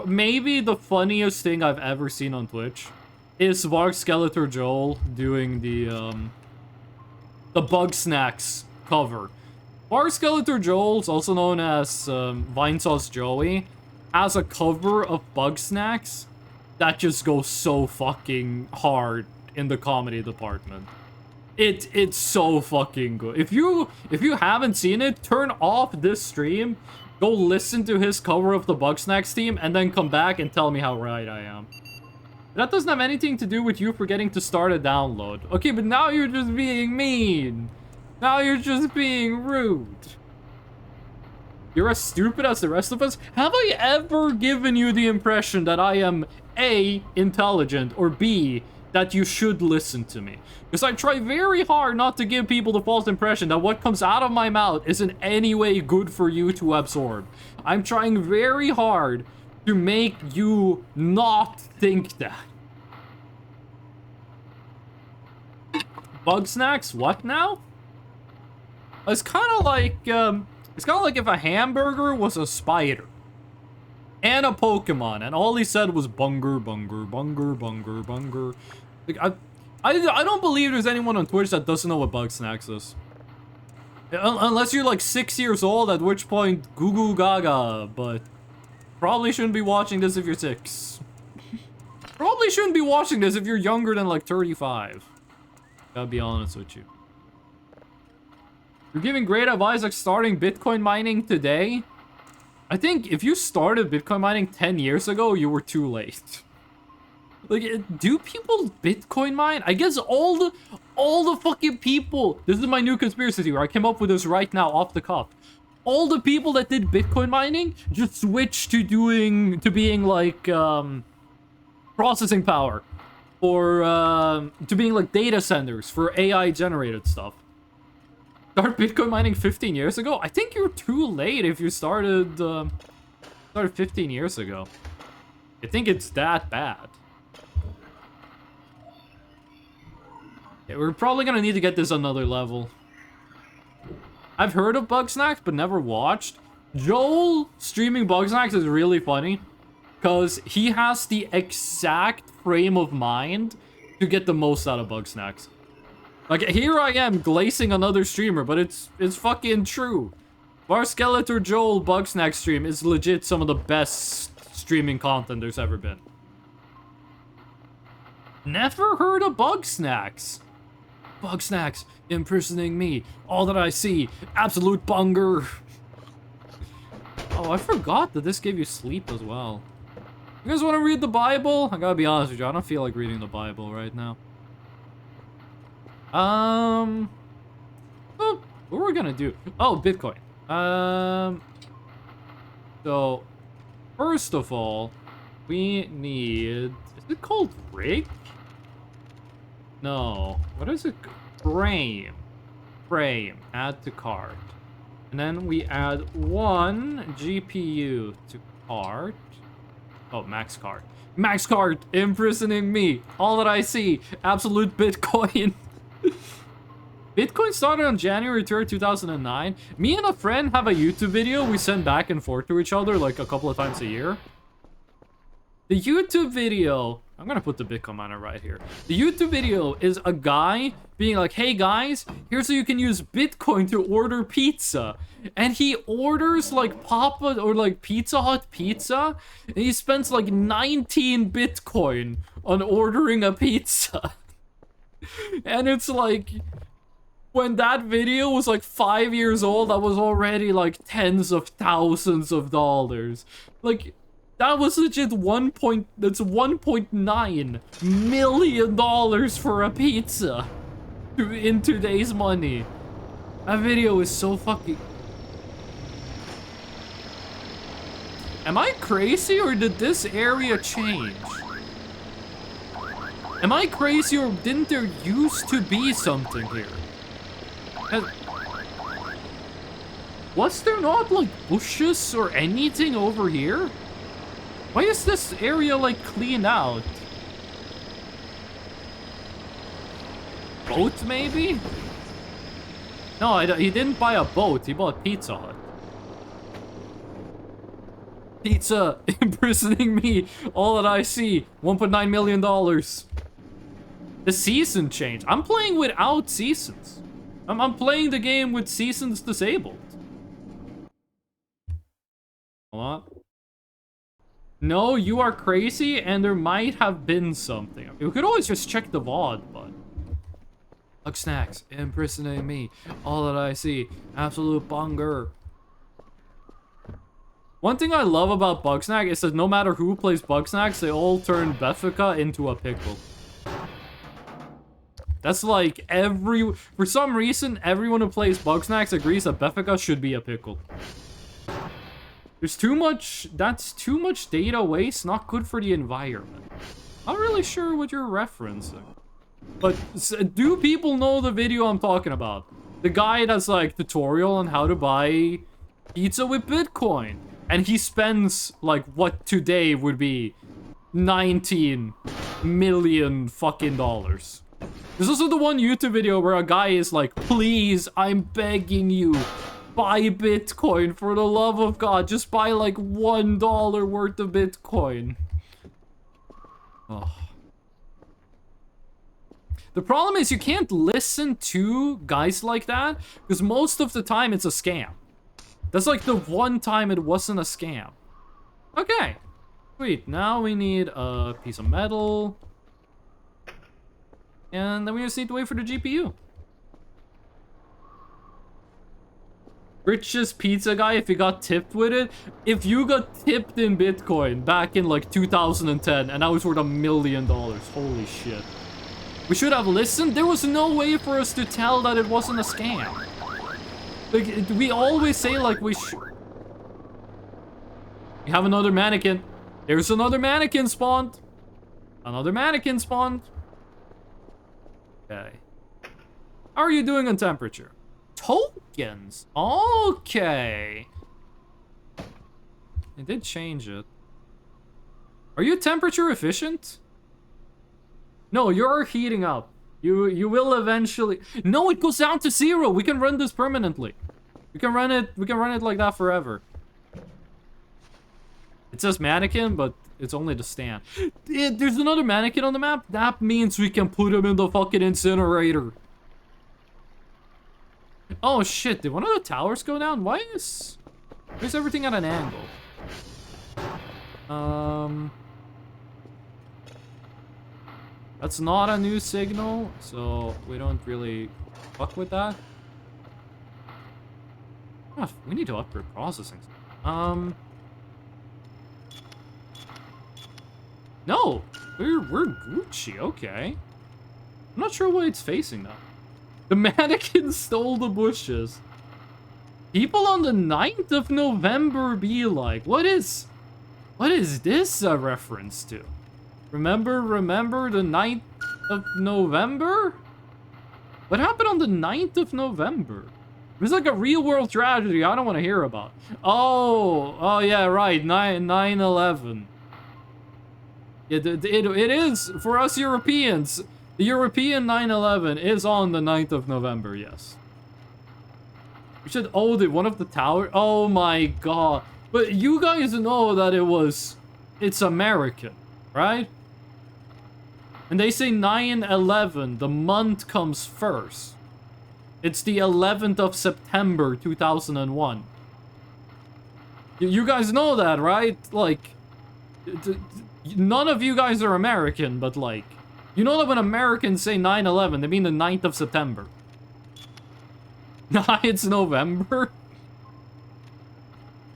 maybe the funniest thing I've ever seen on Twitch is Varg Skeletor Joel doing the Bug Snacks cover. Varg Skeletor Joel's also known as Vinesauce Joey, has a cover of Bug Snacks that just goes so fucking hard in the comedy department. It's so fucking good. If you haven't seen it, turn off this stream. Go listen to his cover of the Bugsnax team, and then come back and tell me how right I am. That doesn't have anything to do with you forgetting to start a download. Okay, but now you're just being mean. Now you're just being rude. You're as stupid as the rest of us? Have I ever given you the impression that I am A, intelligent, or B, that you should listen to me? Because I try very hard not to give people the false impression that what comes out of my mouth is in any way good for you to absorb. I'm trying very hard to make you not think that. Bug snacks? What now? It's kind of like if a hamburger was a spider and a Pokemon, and all he said was bunger, bunger, bunger, bunger, bunger. Like, I don't believe there's anyone on Twitch that doesn't know what Bug Snacks is. Unless you're like 6 years old, at which point, goo goo gaga, but probably shouldn't be watching this if you're 6. Probably shouldn't be watching this if you're younger than like 35. Gotta be honest with you. You're giving great advice like starting Bitcoin mining today. I think if you started Bitcoin mining 10 years ago, you were too late. Like, do people Bitcoin mine? I guess all the fucking people. This is my new conspiracy theory. I came up with this right now off the cuff. All the people that did Bitcoin mining just switched to being like processing power, or to being like data centers for AI generated stuff. Start Bitcoin mining 15 years ago? I think you're too late if you started 15 years ago. I think it's that bad. Yeah, we're probably gonna need to get this another level. I've heard of Bugsnax, but never watched. Joel streaming Bugsnax is really funny, because he has the exact frame of mind to get the most out of Bugsnax. Like, here I am glazing another streamer, but it's fucking true. Varg Skeletor Joel Bugsnax stream is legit some of the best streaming content there's ever been. Never heard of Bugsnax. Bugsnax impersonating me. All that I see, absolute bunger. Oh, I forgot that this gave you sleep as well. You guys want to read the Bible? I gotta be honest with you, I don't feel like reading the Bible right now. Oh, what are we gonna do? Oh, Bitcoin. So, first of all, we need... Is it called rig? No. What is it? Frame. Frame. Add to cart. And then we add 1 GPU to cart. Oh, max cart. Max cart imprisoning me. All that I see. Absolute Bitcoin. Bitcoin started on January 3rd, 2009. Me and a friend have a YouTube video we send back and forth to each other like a couple of times a year. The YouTube video, I'm gonna put the Bitcoin miner right here. The YouTube video is a guy being like, hey guys, here's how you can use Bitcoin to order pizza. And he orders like Papa or like Pizza Hut pizza, and he spends like 19 Bitcoin on ordering a pizza. And it's like, when that video was like 5 years old, that was already like tens of thousands of dollars. Like, that was legit that's $1.9 million for a pizza in today's money. That video is so fucking... Am I crazy or did this area change? Am I crazy or didn't there used to be something here? Was there not like bushes or anything over here? Why is this area like cleaned out? Boat maybe? No, he didn't buy a boat, he bought Pizza Hut. Pizza imprisoning me, all that I see, $1.9 million. The season change. I'm playing without seasons. I'm playing the game with seasons disabled. Hold on. No, you are crazy, and there might have been something. We could always just check the VOD, but... Bug snacks, imprisoning me, all that I see, absolute banger. One thing I love about Bugsnack is that no matter who plays Bugsnacks, they all turn Beffica into a pickle. That's like for some reason, everyone who plays Bugsnax agrees that Beffica should be a pickle. There's too much, that's too much data waste, not good for the environment. Not really sure what you're referencing. But do people know the video I'm talking about? The guy that's like tutorial on how to buy pizza with Bitcoin. And he spends like what today would be 19 million fucking dollars. There's also the one YouTube video where a guy is like, please, I'm begging you, buy Bitcoin for the love of God. Just buy like $1 worth of Bitcoin. Oh. The problem is you can't listen to guys like that because most of the time it's a scam. That's like the one time it wasn't a scam. Okay. Sweet. Now we need a piece of metal. And then we just need to wait for the GPU. Richest pizza guy, if he got tipped with it. If you got tipped in Bitcoin back in like 2010 and that was worth $1 million. Holy shit. We should have listened. There was no way for us to tell that it wasn't a scam. Like, we always say like we should. We have another mannequin. There's another mannequin spawned. Another mannequin spawned. Okay. How are you doing on temperature? Tokens. Okay. It did change it. Are you temperature efficient? No, you're heating up. You will eventually... No, it goes down to 0. We can run this permanently. We can run it like that forever. It says mannequin, but it's only the stand. There's another mannequin on the map. That means we can put him in the fucking incinerator. Oh shit, did one of the towers go down? Why is everything at an angle? That's not a new signal, so we don't really fuck with that. Oh, we need to upgrade processing. No, we're Gucci. Okay, I'm not sure why it's facing though. The mannequin stole the bushes. People on the 9th of November be like, what is this a reference to? Remember the 9th of November? What happened on the 9th of November? It was like a real world tragedy I don't want to hear about. Oh yeah, right, 9/11. It is, for us Europeans, the European 9/11 is on the 9th of November, yes. We should own it, one of the towers. Oh my god. But you guys know that it's American, right? And they say 9/11, the month comes first. It's the 11th of September, 2001. You guys know that, right? Like, none of you guys are American, but like, you know that when Americans say 9/11, they mean the 9th of September. Nah, it's November.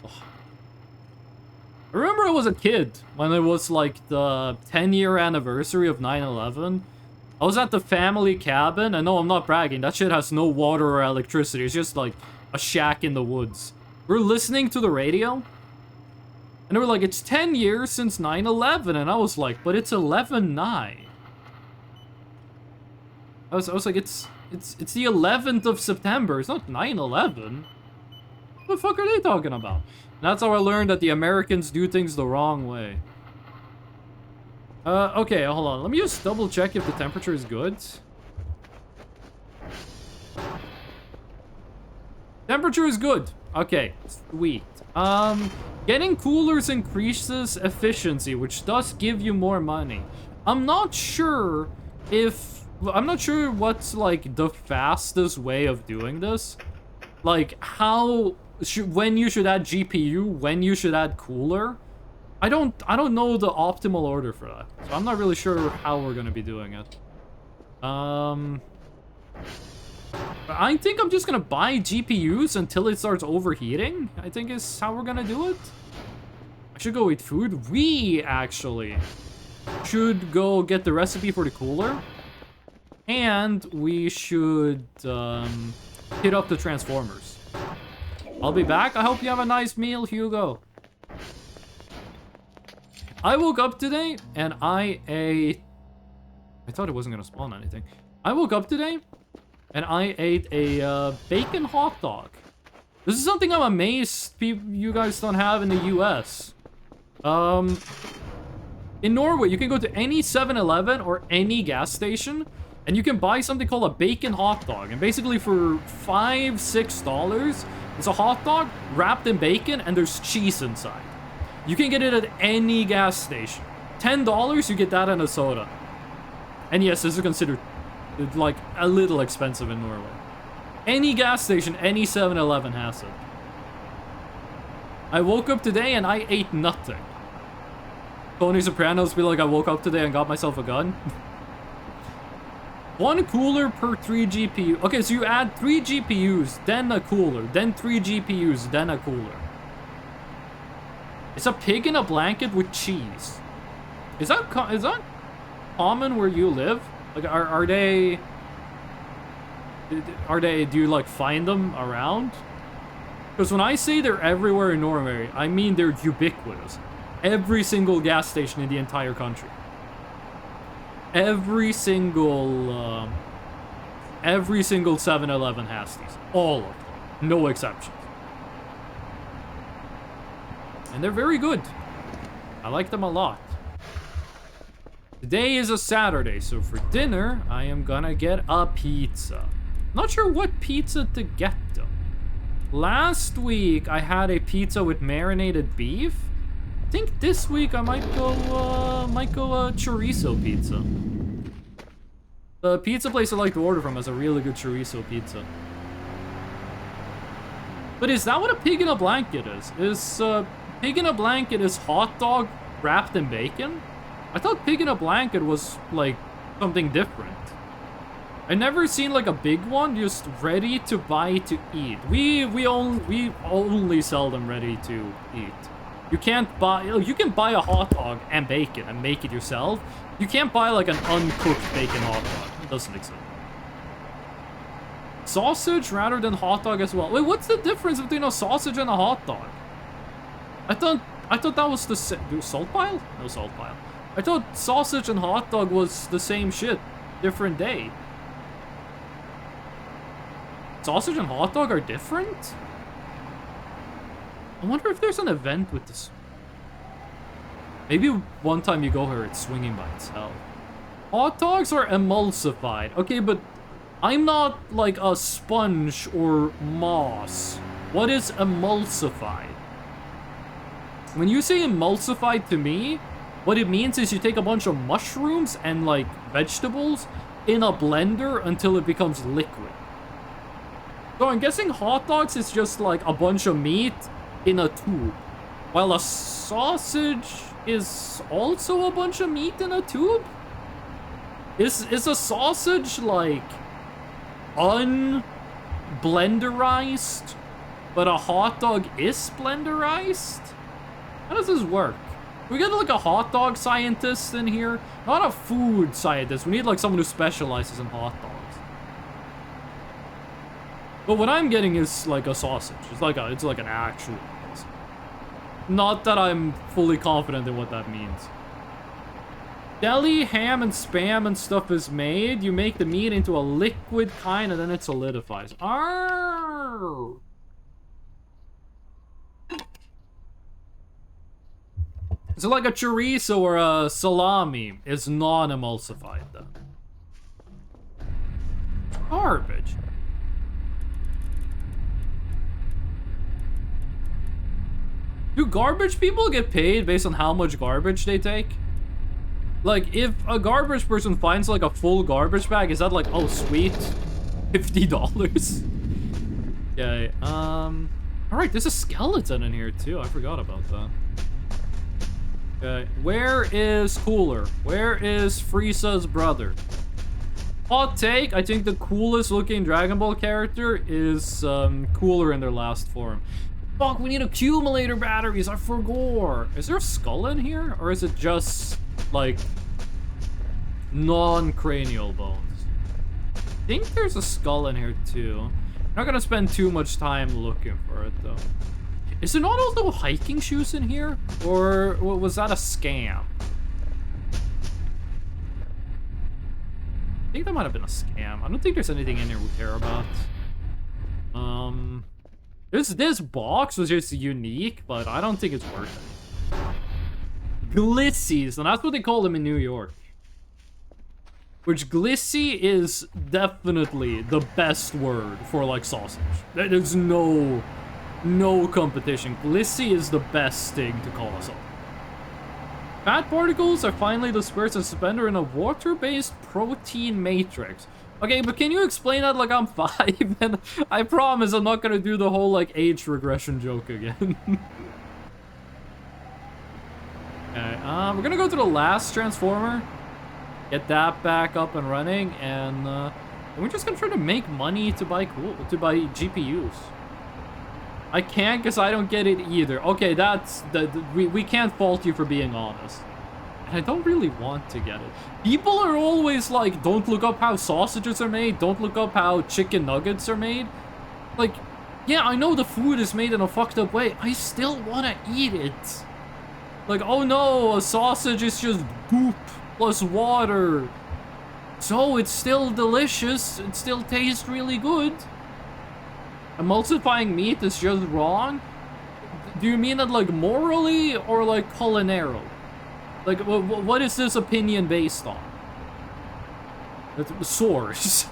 I remember I was a kid when it was like the 10-year anniversary of 9/11. I was at the family cabin, and no, I'm not bragging, that shit has no water or electricity, it's just like a shack in the woods. We're listening to the radio, and they were like, it's 10 years since 9/11, and I was like, but it's 11/9. I was like, it's the 11th of September, it's not 9/11. What the fuck are they talking about? And that's how I learned that the Americans do things the wrong way. Okay, hold on. Let me just double check if the temperature is good. Temperature is good. Okay, sweet. Getting coolers increases efficiency, which does give you more money. I'm not sure what's like the fastest way of doing this. Like when you should add GPU, when you should add cooler. I don't know the optimal order for that. So I'm not really sure how we're gonna be doing it. I think I'm just gonna buy GPUs until it starts overheating, I think is how we're gonna do it. I should go eat food. We actually should go get the recipe for the cooler. And we should hit up the transformers. I'll be back. I hope you have a nice meal, Hugo. I woke up today and I thought it wasn't gonna spawn anything. I woke up today and I ate a bacon hot dog. This is something I'm amazed you guys don't have in the US. In Norway, you can go to any 7-Eleven or any gas station and you can buy something called a bacon hot dog. And basically for $5-6, it's a hot dog wrapped in bacon and there's cheese inside. You can get it at any gas station. $10, you get that and a soda. And yes, this is considered like a little expensive in Norway. Any gas station, any 7-Eleven has it. I woke up today and I ate nothing. Tony Sopranos be like, I woke up today and got myself a gun. 1 cooler per 3 GPU. Okay, so you add 3 GPUs, then a cooler, then 3 GPUs, then a cooler. It's a pig in a blanket with cheese. Is that common where you live? Like, are they? Do you like find them around? Because when I say they're everywhere in Norway, I mean they're ubiquitous. Every single gas station in the entire country. Every single 7-Eleven has these. All of them. No exceptions. And they're very good. I like them a lot. Today is a Saturday, so for dinner, I am gonna get a pizza. Not sure what pizza to get, though. Last week, I had a pizza with marinated beef. I think this week I might go chorizo pizza. The pizza place I like to order from has a really good chorizo pizza. But is that what a pig in a blanket is? Is pig in a blanket is hot dog wrapped in bacon? I thought pig in a blanket was like something different. I never seen like a big one just ready to buy to eat. We only sell them ready to eat. You can't buy, you can buy a hot dog and bacon and make it yourself. You can't buy like an uncooked bacon hot dog. It doesn't exist. Sausage rather than hot dog as well. Wait, what's the difference between a sausage and a hot dog? I thought that was the same. Salt pile? No salt pile. I thought sausage and hot dog was the same shit. Different day. Sausage and hot dog are different? I wonder if there's an event with this. Maybe one time you go here, it's swinging by itself. Hot dogs are emulsified. Okay, but I'm not like a sponge or moss. What is emulsified? When you say emulsified to me, what it means is you take a bunch of mushrooms and like vegetables in a blender until it becomes liquid. So I'm guessing hot dogs is just like a bunch of meat in a tube, while a sausage is also a bunch of meat in a tube? Is a sausage like unblenderized, but a hot dog is blenderized? How does this work? We get like a hot dog scientist in here, not a food scientist. We need like someone who specializes in hot dogs. But what I'm getting is like a sausage. It's like an actual sausage. Not that I'm fully confident in what that means. Deli, ham, and spam and stuff is made. You make the meat into a liquid kind and then it solidifies. Arrgh. So like a chorizo or a salami is non-emulsified then. Garbage. Do garbage people get paid based on how much garbage they take? Like, if a garbage person finds like a full garbage bag, is that like, oh sweet, $50? Okay, alright, there's a skeleton in here too. I forgot about that. Okay, where is Cooler? Where is Frieza's brother? Hot take, I think the coolest looking Dragon Ball character is Cooler in their last form. Fuck, we need accumulator batteries, I forgot. Is there a skull in here? Or is it just, like, non-cranial bones? I think there's a skull in here, too. I'm not gonna spend too much time looking for it, though. Is there not also hiking shoes in here? Or was that a scam? I think that might have been a scam. I don't think there's anything in here we care about. This box was just unique, but I don't think it's worth it. Glissies, and that's what they call them in New York. Which glissy is definitely the best word for like sausage. There's no competition. Glissy is the best thing to call a sausage. Fat particles are finally dispersed and suspended in a water-based protein matrix. Okay, but can you explain that like I'm 5? And I promise I'm not gonna do the whole like age regression joke again. Okay, we're gonna go to the last transformer, get that back up and running, and we're just gonna try to make money to buy GPUs. I can't because I don't get it either. Okay, we can't fault you for being honest. I don't really want to get it. People are always like, don't look up how sausages are made. Don't look up how chicken nuggets are made. Like, yeah, I know the food is made in a fucked up way. I still want to eat it. Like, oh no, a sausage is just goop plus water. So it's still delicious. It still tastes really good. Emulsifying meat is just wrong? Do you mean that like morally or like culinarily? Like, what is this opinion based on? Source.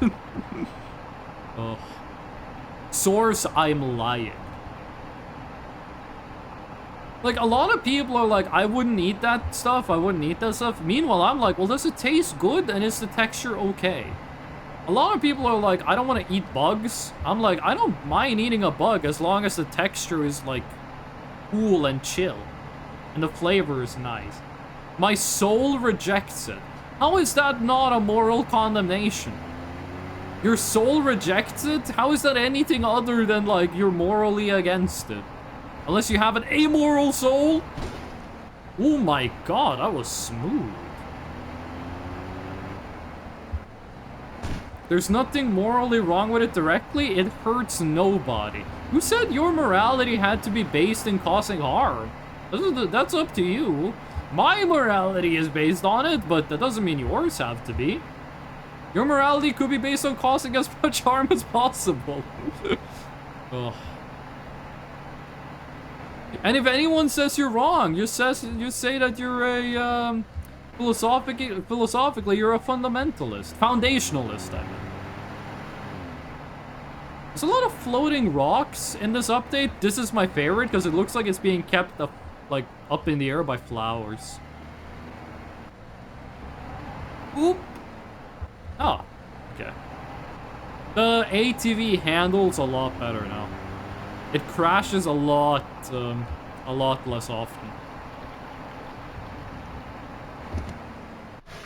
Oh. Source, I'm lying. Like, a lot of people are like, I wouldn't eat that stuff, I wouldn't eat that stuff. Meanwhile, I'm like, well, does it taste good and is the texture okay? A lot of people are like, I don't want to eat bugs. I'm like, I don't mind eating a bug as long as the texture is like cool and chill. And the flavor is nice. My soul rejects it. How is that not a moral condemnation? Your soul rejects it? How is that anything other than, like, you're morally against it? Unless you have an amoral soul? Oh my god, that was smooth. There's nothing morally wrong with it directly. It hurts nobody. Who said your morality had to be based in causing harm? That's up to you. My morality is based on it, but that doesn't mean yours have to be. Your morality could be based on causing as much harm as possible. Ugh. And if anyone says you're wrong, you say that you're a philosophically you're a fundamentalist, foundationalist. I mean, there's a lot of floating rocks in this update. This is my favorite because it looks like it's being kept up, like up in the air by flowers. Oop. Oh, okay. The ATV handles a lot better now. It crashes a lot less often.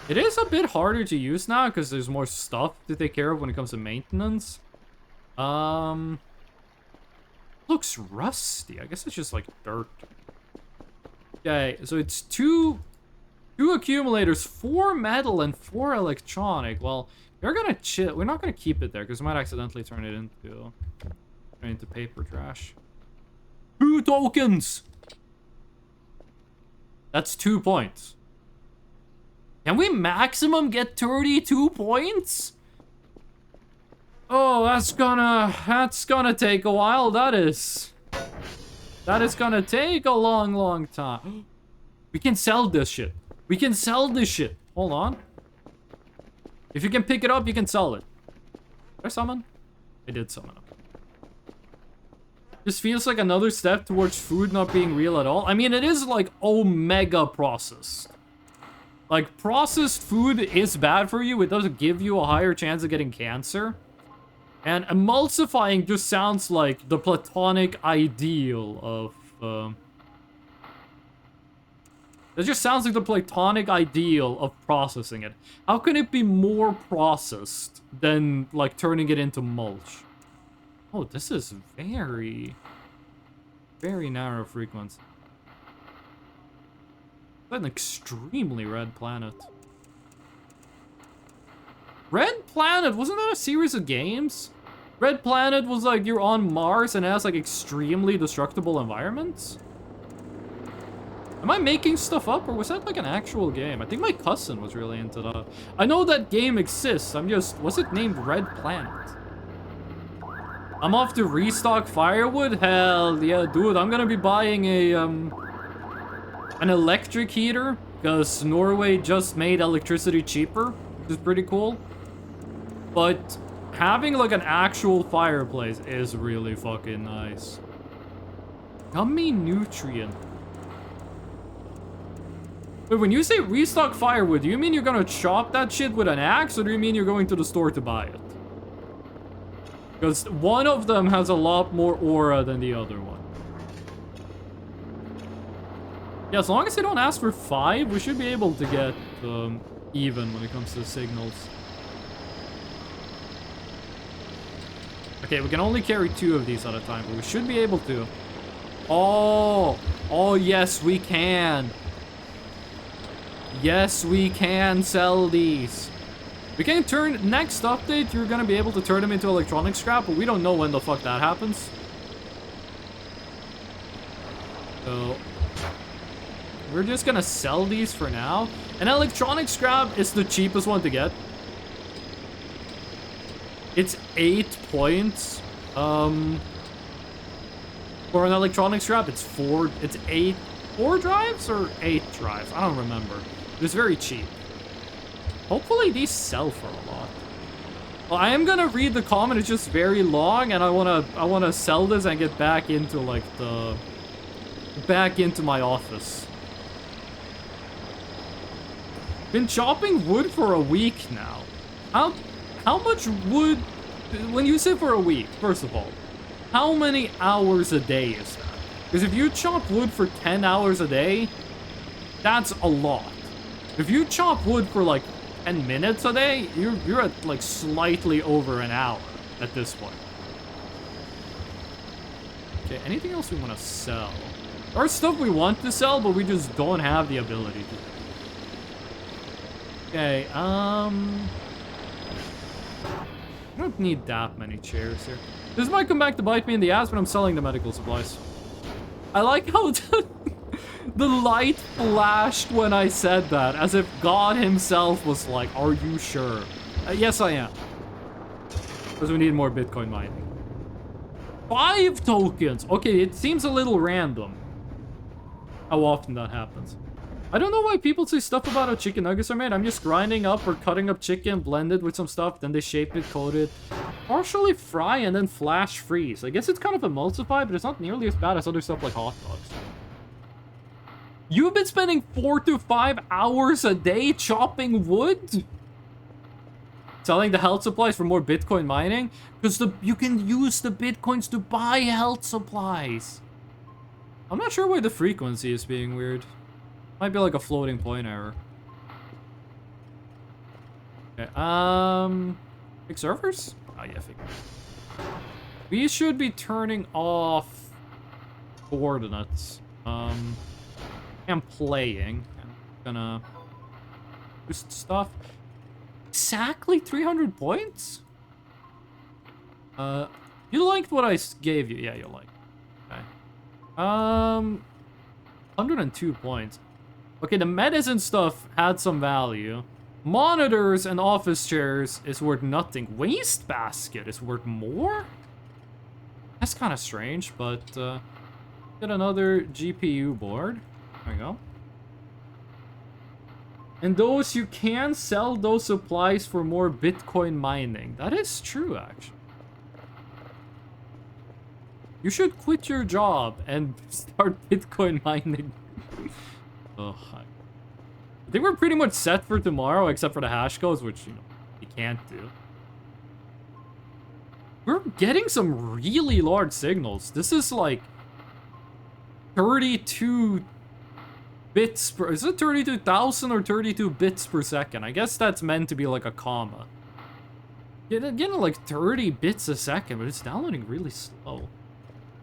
It is a bit harder to use now because there's more stuff to take care of when it comes to maintenance. Looks rusty. I guess it's just like dirt. Okay, so it's two accumulators, 4 metal and 4 electronic. Well, we're gonna chill. We're not gonna keep it there because we might accidentally turn it into paper trash. 2 tokens. That's 2 points. Can we maximum get 32 points? Oh, that's gonna take a while. That is gonna take a long time. We can sell this shit. We can sell this shit. Hold on. If you can pick it up, you can sell it. Did I summon? I did summon. This feels like another step towards food not being real at all. I mean, it is like omega processed. Like, processed food is bad for you. It doesn't give you a higher chance of getting cancer. And emulsifying just sounds like the platonic ideal of, it just sounds like the platonic ideal of processing it. How can it be more processed than, like, turning it into mulch? Oh, this is very narrow frequency. That's an extremely red planet. Red Planet, wasn't that a series of games? Red Planet was like you're on Mars and it has like extremely destructible environments? Am I making stuff up or was that like an actual game? I think my cousin was really into that. I know that game exists, was it named Red Planet? I'm off to restock firewood? Hell yeah, dude, I'm gonna be buying an electric heater because Norway just made electricity cheaper, which is pretty cool. But having like an actual fireplace is really fucking nice. Gummy nutrient. But when you say restock firewood, do you mean you're gonna chop that shit with an axe or do you mean you're going to the store to buy it? Because one of them has a lot more aura than the other one. Yeah, as long as they don't ask for 5, we should be able to get even when it comes to signals. Okay, we can only carry 2 of these at a time, but we should be able to. Oh, yes, we can. Yes, we can sell these. We can turn, next update, you're gonna be able to turn them into electronic scrap, but we don't know when the fuck that happens. So, we're just gonna sell these for now. And electronic scrap is the cheapest one to get. It's 8 points. For an electronic scrap, it's 4 drives or 8 drives? I don't remember. It's very cheap. Hopefully these sell for a lot. Well, I am gonna read the comment. It's just very long, and I wanna sell this and get back into like back into my office. Been chopping wood for a week now. How much wood? When you say for a week, first of all, how many hours a day is that? Because if you chop wood for 10 hours a day, that's a lot. If you chop wood for like 10 minutes a day, you're at like slightly over an hour at this point. Okay, anything else we want to sell? There are stuff we want to sell, but we just don't have the ability to. Okay, don't need that many chairs here. This might come back to bite me in the ass, but I'm selling the medical supplies. I like how the light flashed when I said that, as if God himself was like, are you sure? Yes, I am. Because we need more Bitcoin mining. 5 tokens! Okay, it seems a little random how often that happens. I don't know why people say stuff about how chicken nuggets are made. I'm just grinding up or cutting up chicken, blend it with some stuff, then they shape it, coat it, partially fry, and then flash freeze. I guess it's kind of emulsified, but it's not nearly as bad as other stuff like hot dogs. You've been spending 4 to 5 hours a day chopping wood? Selling the health supplies for more Bitcoin mining? Because you can use the Bitcoins to buy health supplies. I'm not sure why the frequency is being weird. Might be like a floating point error. Okay, big servers? Oh yeah, figure. We should be turning off coordinates. I'm playing. I'm gonna boost stuff. Exactly 300 points? You liked what I gave you. Yeah, you liked. Okay. 102 points. Okay, the medicine stuff had some value. Monitors and office chairs is worth nothing. Waste basket is worth more? That's kind of strange, but get another GPU board. There we go. And those, you can sell those supplies for more Bitcoin mining. That is true, actually. You should quit your job and start Bitcoin mining. Oh, I think we're pretty much set for tomorrow, except for the hash codes, which, you know, you can't do. We're getting some really large signals. This is like 32 bits per... Is it 32,000 or 32 bits per second? I guess that's meant to be like a comma. Getting like 30 bits a second, but it's downloading really slow.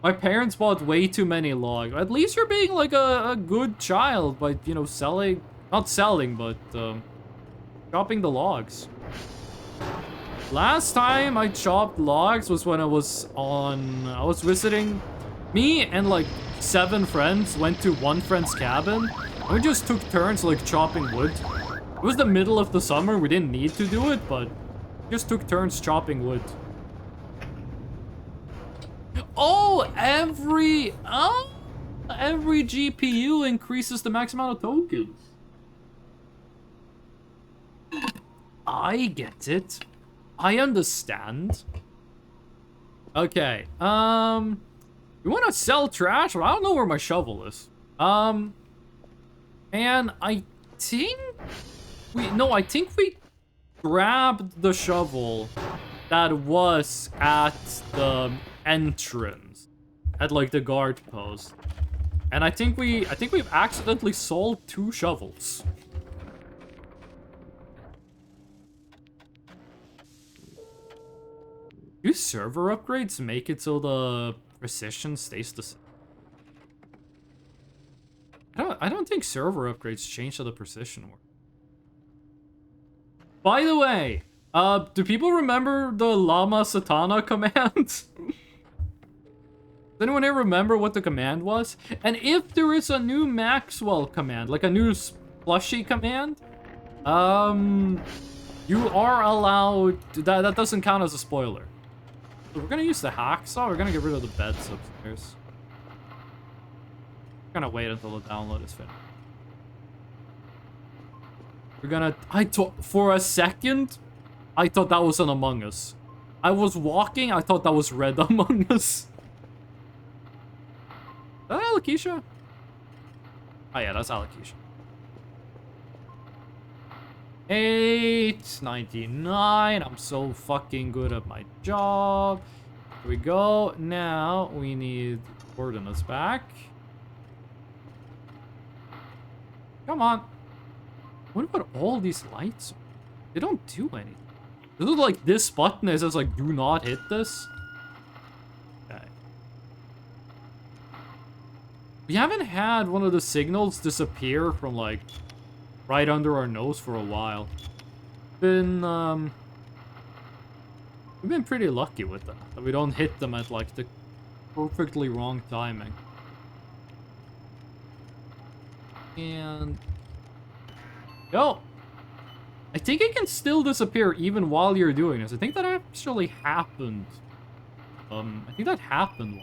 My parents bought way too many logs. At least you're being like a good child by, you know, selling... Not selling, but chopping the logs. Last time I chopped logs was when I was visiting. Me and like 7 friends went to one friend's cabin. And we just took turns like chopping wood. It was the middle of the summer. We didn't need to do it, but just took turns chopping wood. Oh, every GPU increases the max amount of tokens. I get it. I understand. Okay, we want to sell trash? Well, I don't know where my shovel is. And I think I think we grabbed the shovel that was at the entrance, at like the guard post. And I think we've accidentally sold 2 shovels. Do server upgrades make it so the precision stays the same? I don't think server upgrades change how the precision works. By the way, do people remember the Llama Satana command? Does anyone here remember what the command was? And if there is a new Maxwell command, like a new Plushie command, you are allowed to, that doesn't count as a spoiler. So we're gonna use the hacksaw. We're gonna get rid of the beds upstairs. We're gonna wait until the download is finished. We're gonna... For a second, I thought that was an Among Us. I was walking, I thought that was Red Among Us. Is that Alakisha? Oh yeah, that's Alakisha. 899. I'm so fucking good at my job. Here we go. Now we need coordinates back. Come on. What about all these lights? They don't do anything. This is like this button is just like, do not hit this. Okay. We haven't had one of the signals disappear from like right under our nose for a while. Been We've been pretty lucky with that we don't hit them at, like, the perfectly wrong timing. And... Yo! I think it can still disappear even while you're doing this. I think that actually happened. I think that happened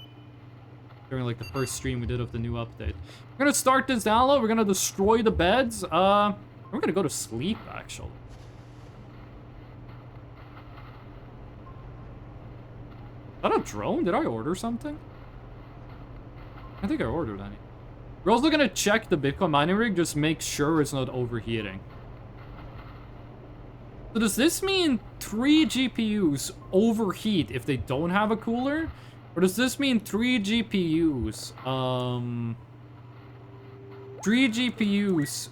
during, like, the first stream we did of the new update. We're gonna start this download. We're gonna destroy the beds. We're gonna go to sleep, actually. Is that a drone? Did I order something? I think I ordered any. We're also gonna check the Bitcoin mining rig, just make sure it's not overheating. So does this mean 3 GPUs overheat if they don't have a cooler? Or does this mean 3 GPUs, 3 GPUs,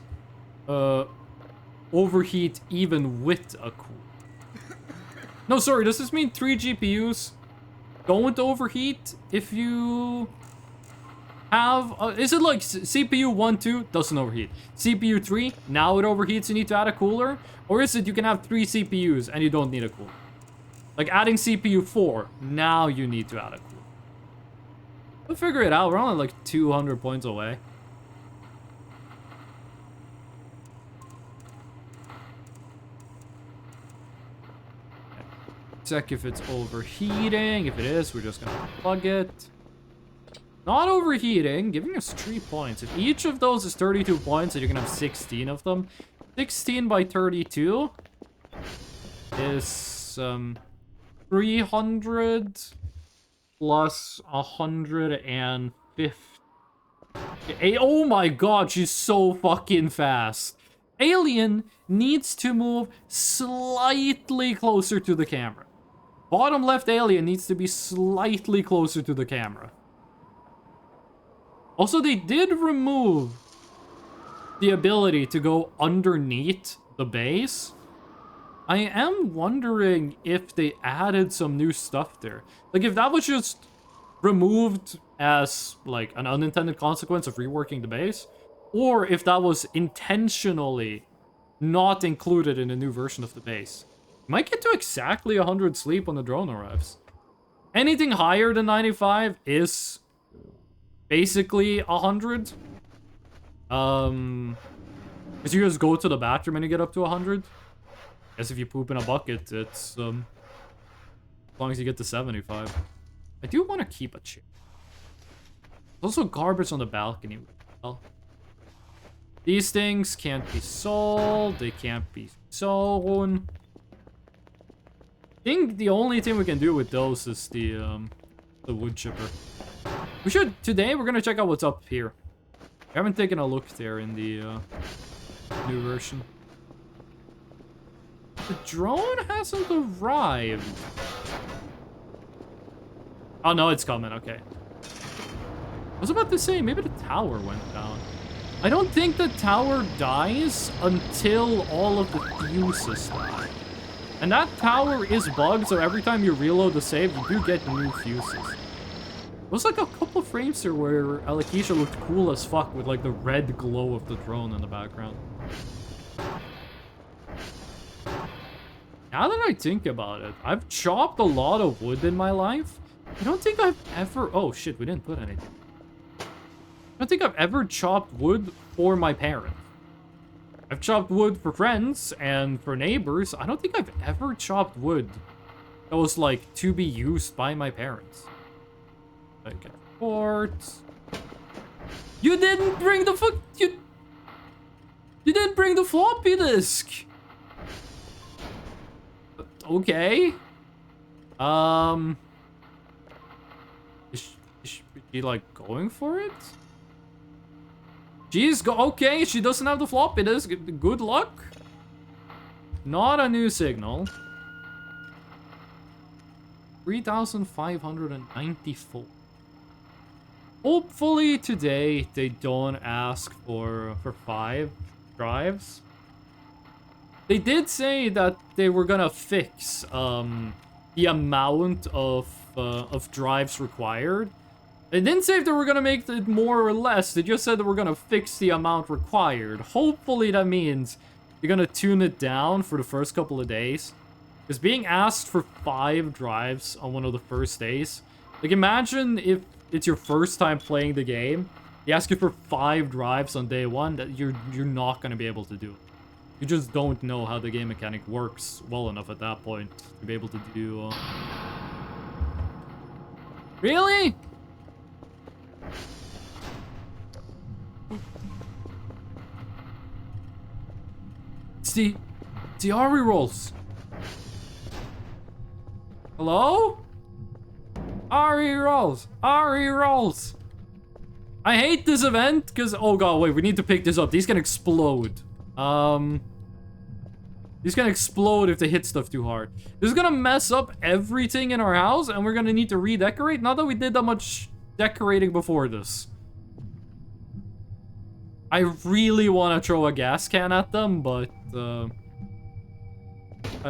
overheat even with a cooler? No, sorry, does this mean 3 GPUs don't overheat if you have... is it like CPU 1, 2 doesn't overheat? CPU 3, now it overheats, you need to add a cooler? Or is it you can have 3 CPUs and you don't need a cooler? Like adding CPU 4, now you need to add a cooler. We'll figure it out, we're only like 200 points away. Check if it's overheating. If it is, we're just gonna plug it. Not overheating, giving us 3 points. If each of those is 32 points, and you're gonna have 16 of them. 16 by 32 is 300 plus 150. Oh my god, she's so fucking fast. Alien needs to move slightly closer to the camera. Bottom left alien needs to be slightly closer to the camera. Also, they did remove the ability to go underneath the base. I am wondering if they added some new stuff there. Like, if that was just removed as, like, an unintended consequence of reworking the base, or if that was intentionally not included in a new version of the base. Might get to exactly 100 sleep when the drone arrives. Anything higher than 95 is basically 100. Because you just go to the bathroom and you get up to 100. Guess if you poop in a bucket, it's as long as you get to 75. I do want to keep a chair. There's also garbage on the balcony. Well, these things can't be sold. They can't be sewn. I think the only thing we can do with those is the wood chipper. We should, today, we're gonna check out what's up here. I haven't taken a look there in the new version. The drone hasn't arrived. Oh no, it's coming, okay. I was about to say, maybe the tower went down. I don't think the tower dies until all of the fuses die. And that tower is bugged, so every time you reload the save, you do get new fuses. It was like a couple frames here where Alakisha looked cool as fuck with like the red glow of the drone in the background. Now that I think about it, I've chopped a lot of wood in my life. I don't think I've ever... Oh shit, we didn't put anything. I don't think I've ever chopped wood for my parents. I've chopped wood for friends and for neighbors. I don't think I've ever chopped wood that was like to be used by my parents. Okay, quartz. You didn't bring the you didn't bring the floppy disk. Okay. Is she like going for it? Okay, she doesn't have the floppy disk. Good luck. Not a new signal. 3,594. Hopefully today they don't ask for 5 drives. They did say that they were gonna fix the amount of drives required. They didn't say if they were gonna make it more or less. They just said that we're gonna fix the amount required. Hopefully that means you're gonna tune it down for the first couple of days. Because being asked for 5 drives on one of the first days, like imagine if it's your first time playing the game, they ask you for 5 drives on day 1, that you're not gonna be able to do it. You just don't know how the game mechanic works well enough at that point to be able to do. Really? It's the RE rolls. Hello? RE rolls. RE rolls. I hate this event because, oh god, wait, we need to pick this up. These can explode. These can explode if they hit stuff too hard. This is gonna mess up everything in our house, and we're gonna need to redecorate. Not that we did that much decorating before this. I really want to throw a gas can at them, but I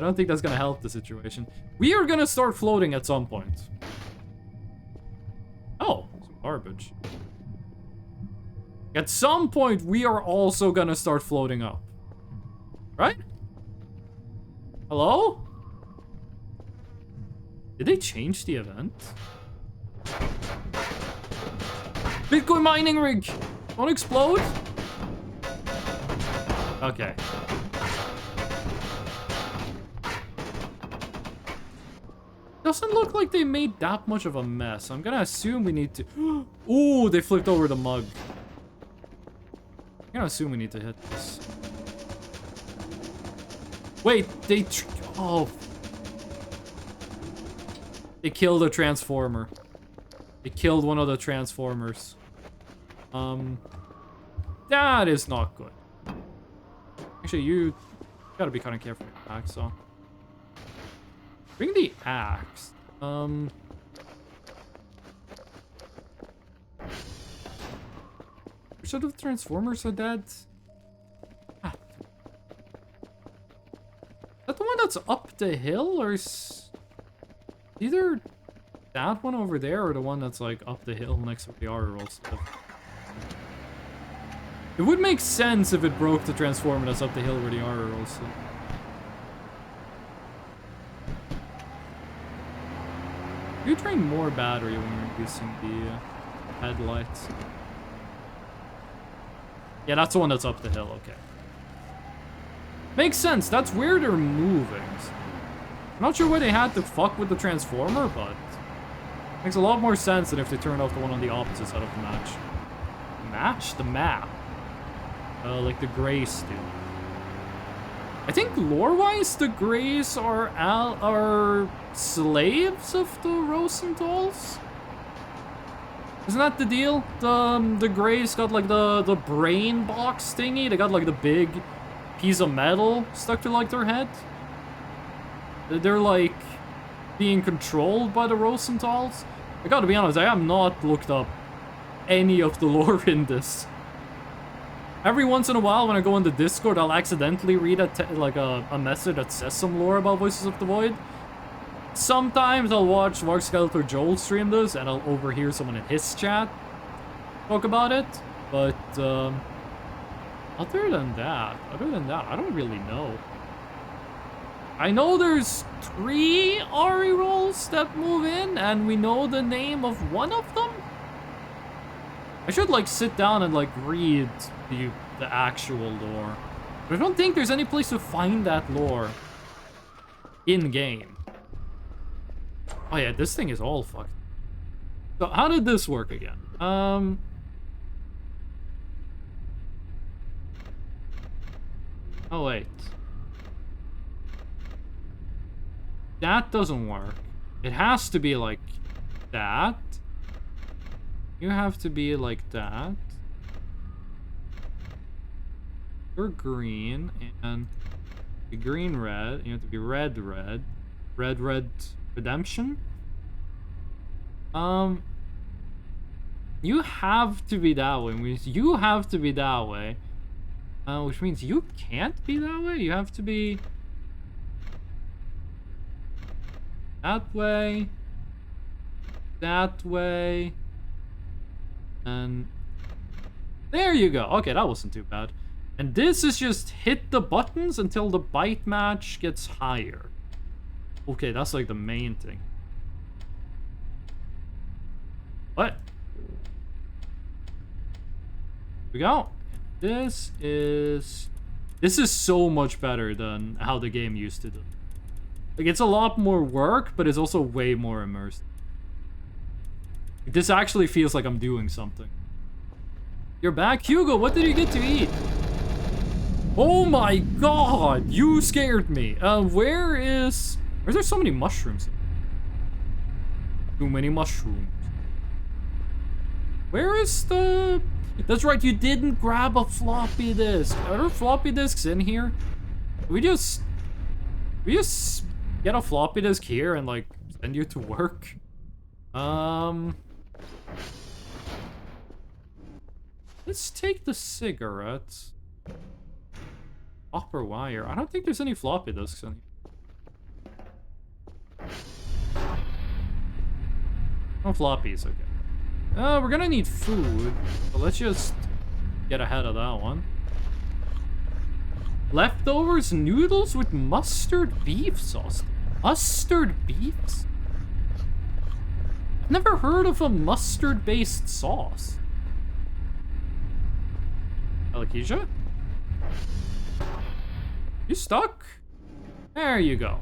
don't think that's gonna help the situation. We are gonna start floating at some point. Oh, some garbage. At some point, we are also gonna start floating up. Right? Hello? Did they change the event? Bitcoin mining rig! Don't explode? Okay. Doesn't look like they made that much of a mess. I'm gonna assume we need to... Ooh, they flipped over the mug. I'm gonna assume we need to hit this. Wait, they... Oh. They killed a transformer. They killed one of the transformers. That is not good. Actually, you gotta be kind of careful with the axe, so... Bring the axe. Which sort of transformers are dead? Ah. Is that the one that's up the hill, or is either that one over there or the one that's like up the hill next to the RE stuff? It would make sense if it broke the transformer that's up the hill where the RE stuff. You drain more battery when you're using the headlights. Yeah, that's the one that's up the hill, okay. Makes sense, that's where they're moving. I'm not sure why they had to fuck with the transformer, but... makes a lot more sense than if they turned off the one on the opposite side of the match. Match? The map. Like the Greys do. I think lore-wise, the Greys are slaves of the Rosenthals? Isn't that the deal? The Greys got like the brain box thingy. They got like the big piece of metal stuck to like their head. They're like being controlled by the Rosenthals. I gotta be honest, I have not looked up any of the lore in this. Every once in a while when I go on the Discord, I'll accidentally read a message that says some lore about Voices of the Void. Sometimes I'll watch Mark Skeletor Joel stream this, and I'll overhear someone in his chat talk about it. But, other than that, I don't really know. I know there's 3 RE rolls that move in, and we know the name of one of them. I should, like, sit down and, like, read the actual lore. But I don't think there's any place to find that lore in-game. Oh yeah, this thing is all fucked. So how did this work again? Oh wait. That doesn't work. It has to be like that. You have to be like that. You're green, and the green red. You have to be red red. Red red redemption. You have to be that way. You have to be that way. Which means you can't be that way. You have to be that way. That way. And there you go. Okay, that wasn't too bad. And this is just hit the buttons until the bite match gets higher. Okay, that's like the main thing. What? Here we go. This is so much better than how the game used to do. Like, it's a lot more work, but it's also way more immersive. This actually feels like I'm doing something. You're back? Hugo, what did you get to eat? Oh my god, you scared me. Where is there so many mushrooms? Too many mushrooms. Where is the... That's right, you didn't grab a floppy disk. Are there floppy disks in here? We just get a floppy disk here and, like, send you to work? Let's take the cigarettes. Copper wire. I don't think there's any floppy disks in here. No floppies, okay. We're gonna need food, but let's just get ahead of that one. Leftovers noodles with mustard beef sauce. Mustard beefs? I've never heard of a mustard-based sauce. Alakisha? You stuck? There you go.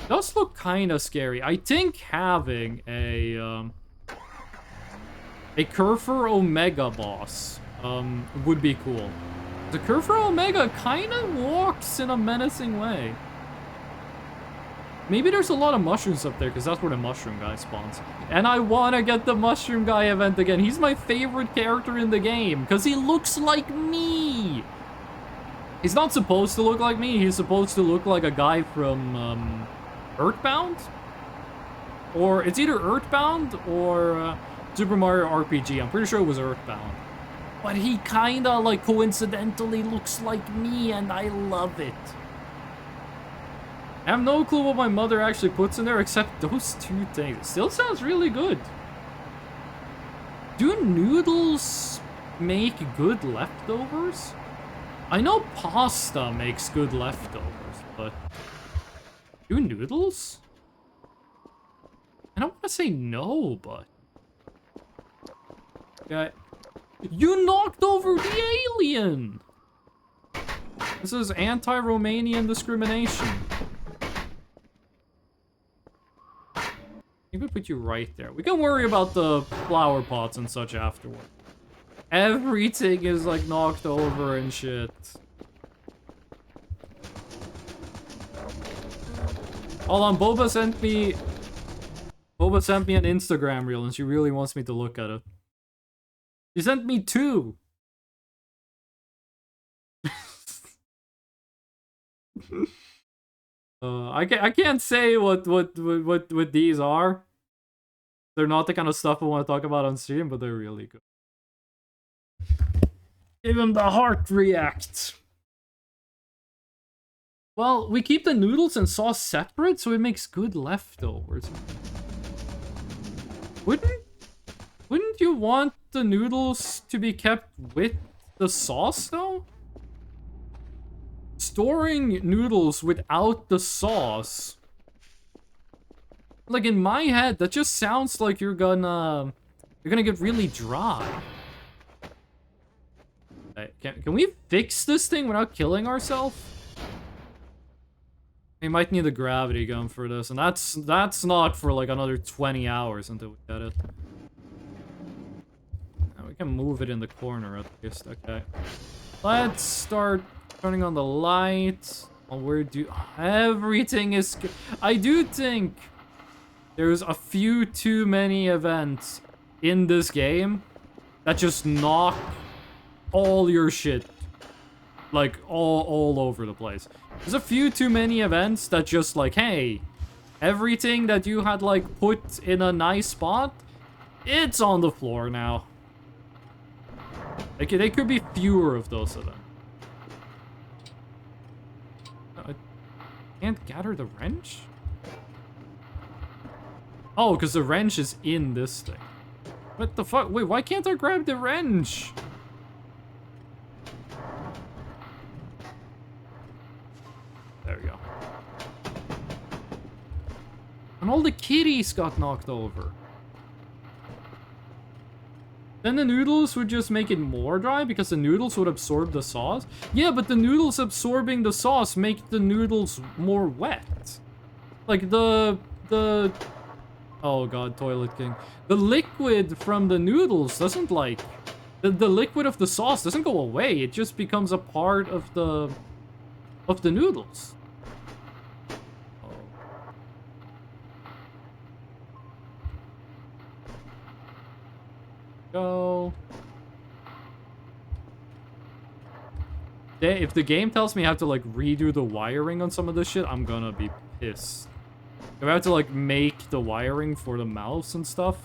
Does look kind of scary. I think having a Kerfur Omega boss would be cool. The Kerfur Omega kind of walks in a menacing way. Maybe there's a lot of mushrooms up there because that's where the mushroom guy spawns. And I want to get the mushroom guy event again. He's my favorite character in the game because he looks like me. He's not supposed to look like me. He's supposed to look like a guy from Earthbound? Or it's either Earthbound or Super Mario RPG. I'm pretty sure it was Earthbound. But he kinda, like, coincidentally looks like me, and I love it. I have no clue what my mother actually puts in there, except those two things. It still sounds really good. Do noodles make good leftovers? I know pasta makes good leftovers, but... do noodles? I don't want to say no, but... okay. You knocked over the alien! This is anti-Romanian discrimination. I think we put you right there. We can worry about the flower pots and such afterward. Everything is, like, knocked over and shit. Hold on, Boba sent me an Instagram reel and she really wants me to look at it. She sent me 2. I can't say what these are. They're not the kind of stuff I want to talk about on stream, but they're really good. Give him the heart react. Well, we keep the noodles and sauce separate, so it makes good leftovers. Wouldn't you want the noodles to be kept with the sauce, though? Storing noodles without the sauce... like, in my head, that just sounds like you're gonna get really dry. Okay, can we fix this thing without killing ourselves? We might need a gravity gun for this, and that's not for like another 20 hours until we get it. Now we can move it in the corner at least. Okay. Let's start turning on the lights. Oh, where do everything is? I do think there's a few too many events in this game that just knock all your shit like all over the place. There's a few too many events that just like, hey, everything that you had like put in a nice spot, it's on the floor now. Like, there could be fewer of those of them. I can't gather the wrench? Oh, because the wrench is in this thing. What the fuck? Wait, why can't I grab the wrench? There we go. All the kitties got knocked over. Then the noodles would just make it more dry because the noodles would absorb the sauce. Yeah, but the noodles absorbing the sauce make the noodles more wet. Like the oh god, Toilet King. The liquid from the noodles doesn't like the liquid of the sauce doesn't go away. It just becomes a part of the noodles. Go. If the game tells me I have to like redo the wiring on some of this shit, I'm gonna be pissed. If I have to like make the wiring for the mouse and stuff.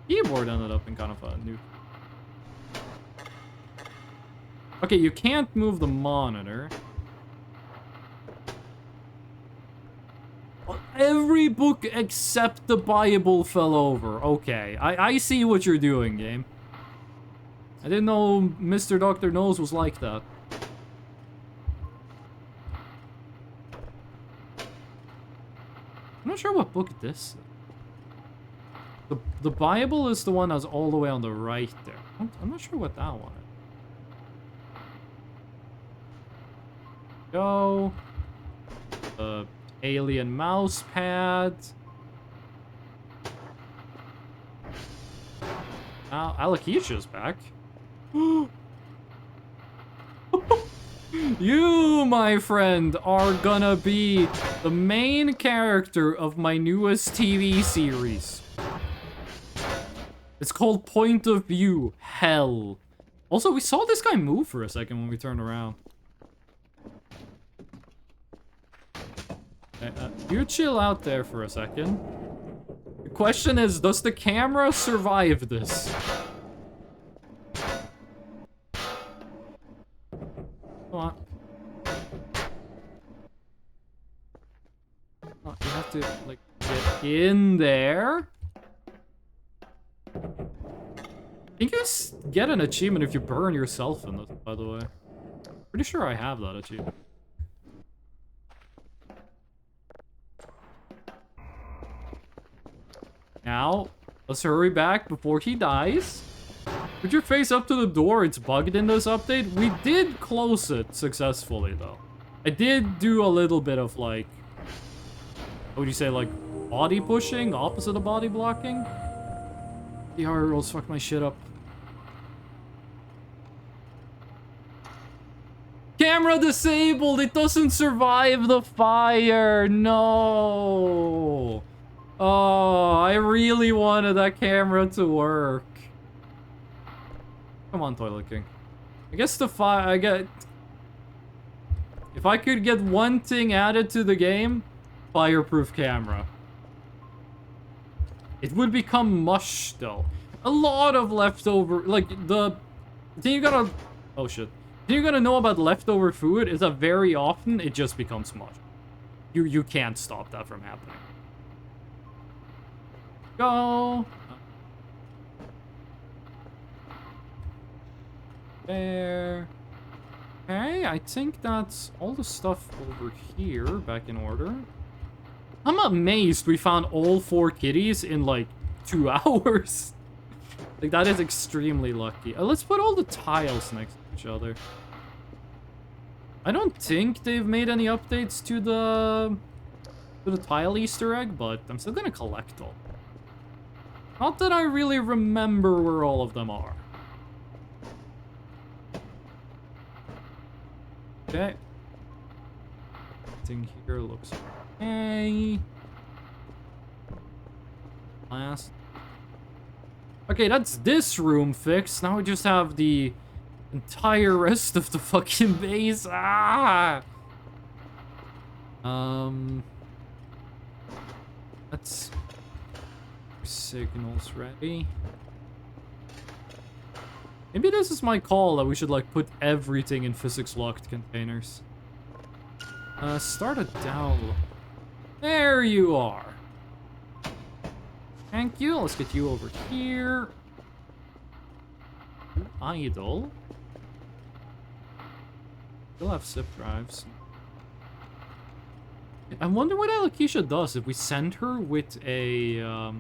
Keyboard ended up in kind of a new. Okay, you can't move the monitor. Every book except the Bible fell over. Okay, I see what you're doing, game. I didn't know Mr. Dr. Nose was like that. I'm not sure what book this is. The Bible is the one that's all the way on the right there. I'm not sure what that one is. Go. Alien mouse pad. Now Alakisha's back. You, my friend, are gonna be the main character of my newest TV series. It's called Point of View. Hell. Also, we saw this guy move for a second when we turned around. You chill out there for a second. The question is, does the camera survive this? Come on. Oh, you have to, like, get in there. I think you get an achievement if you burn yourself in this, by the way. Pretty sure I have that achievement. Now, let's hurry back before he dies. Put your face up to the door. It's bugged in this update. We did close it successfully, though. I did do a little bit of, like... What would you say, like, body pushing? Opposite of body blocking? The hard rolls fuck my shit up. Camera disabled! It doesn't survive the fire! No! Oh, I really wanted that camera to work. Come on, Toilet King. I guess the fire... If I could get one thing added to the game, fireproof camera. It would become mush, though. A lot of leftover... Like, the thing you gotta... Oh, shit. The thing you gotta know about leftover food is that very often it just becomes mush. You can't stop that from happening. Go. There. Okay, I think that's all the stuff over here back in order. I'm amazed we found all 4 kitties in like 2 hours. Like, that is extremely lucky. Let's put all the tiles next to each other. I don't think they've made any updates to the tile Easter egg, but I'm still gonna collect all. Not that I really remember where all of them are. Okay. Thing here looks okay. Last. Okay, that's this room fixed. Now we just have the entire rest of the fucking base. Ah! Let's... Signals ready. Maybe this is my call that we should like put everything in physics locked containers. Start a download. There you are. Thank you. Let's get you over here. Idle. Still have zip drives. I wonder what Alakisha does if we send her with a,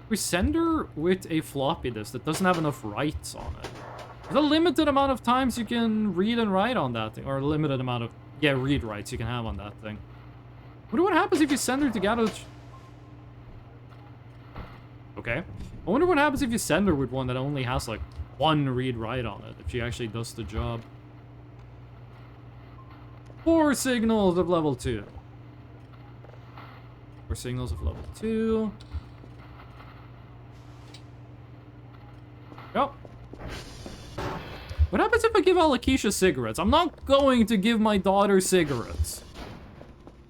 we send her with a floppy disk that doesn't have enough writes on it. There's a limited amount of times you can read and write on that thing, or a limited amount of, yeah, read writes you can have on that thing. I wonder what happens if you send her together. Okay. I wonder what happens if you send her with one that only has, like, one read-write on it, if she actually does the job. 4 signals of level 2. 4 signals of level 2. Yep. What happens if I give Alakisha cigarettes? I'm not going to give my daughter cigarettes.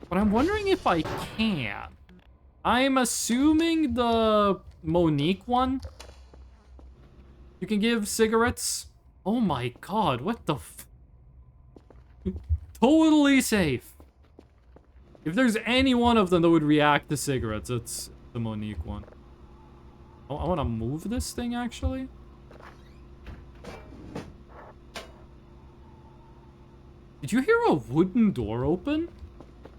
But I'm wondering if I can. I'm assuming the Monique one. You can give cigarettes. Oh my god, what the f... Totally safe. If there's any one of them that would react to cigarettes, it's the Monique one. Oh, I want to move this thing, actually. Did you hear a wooden door open?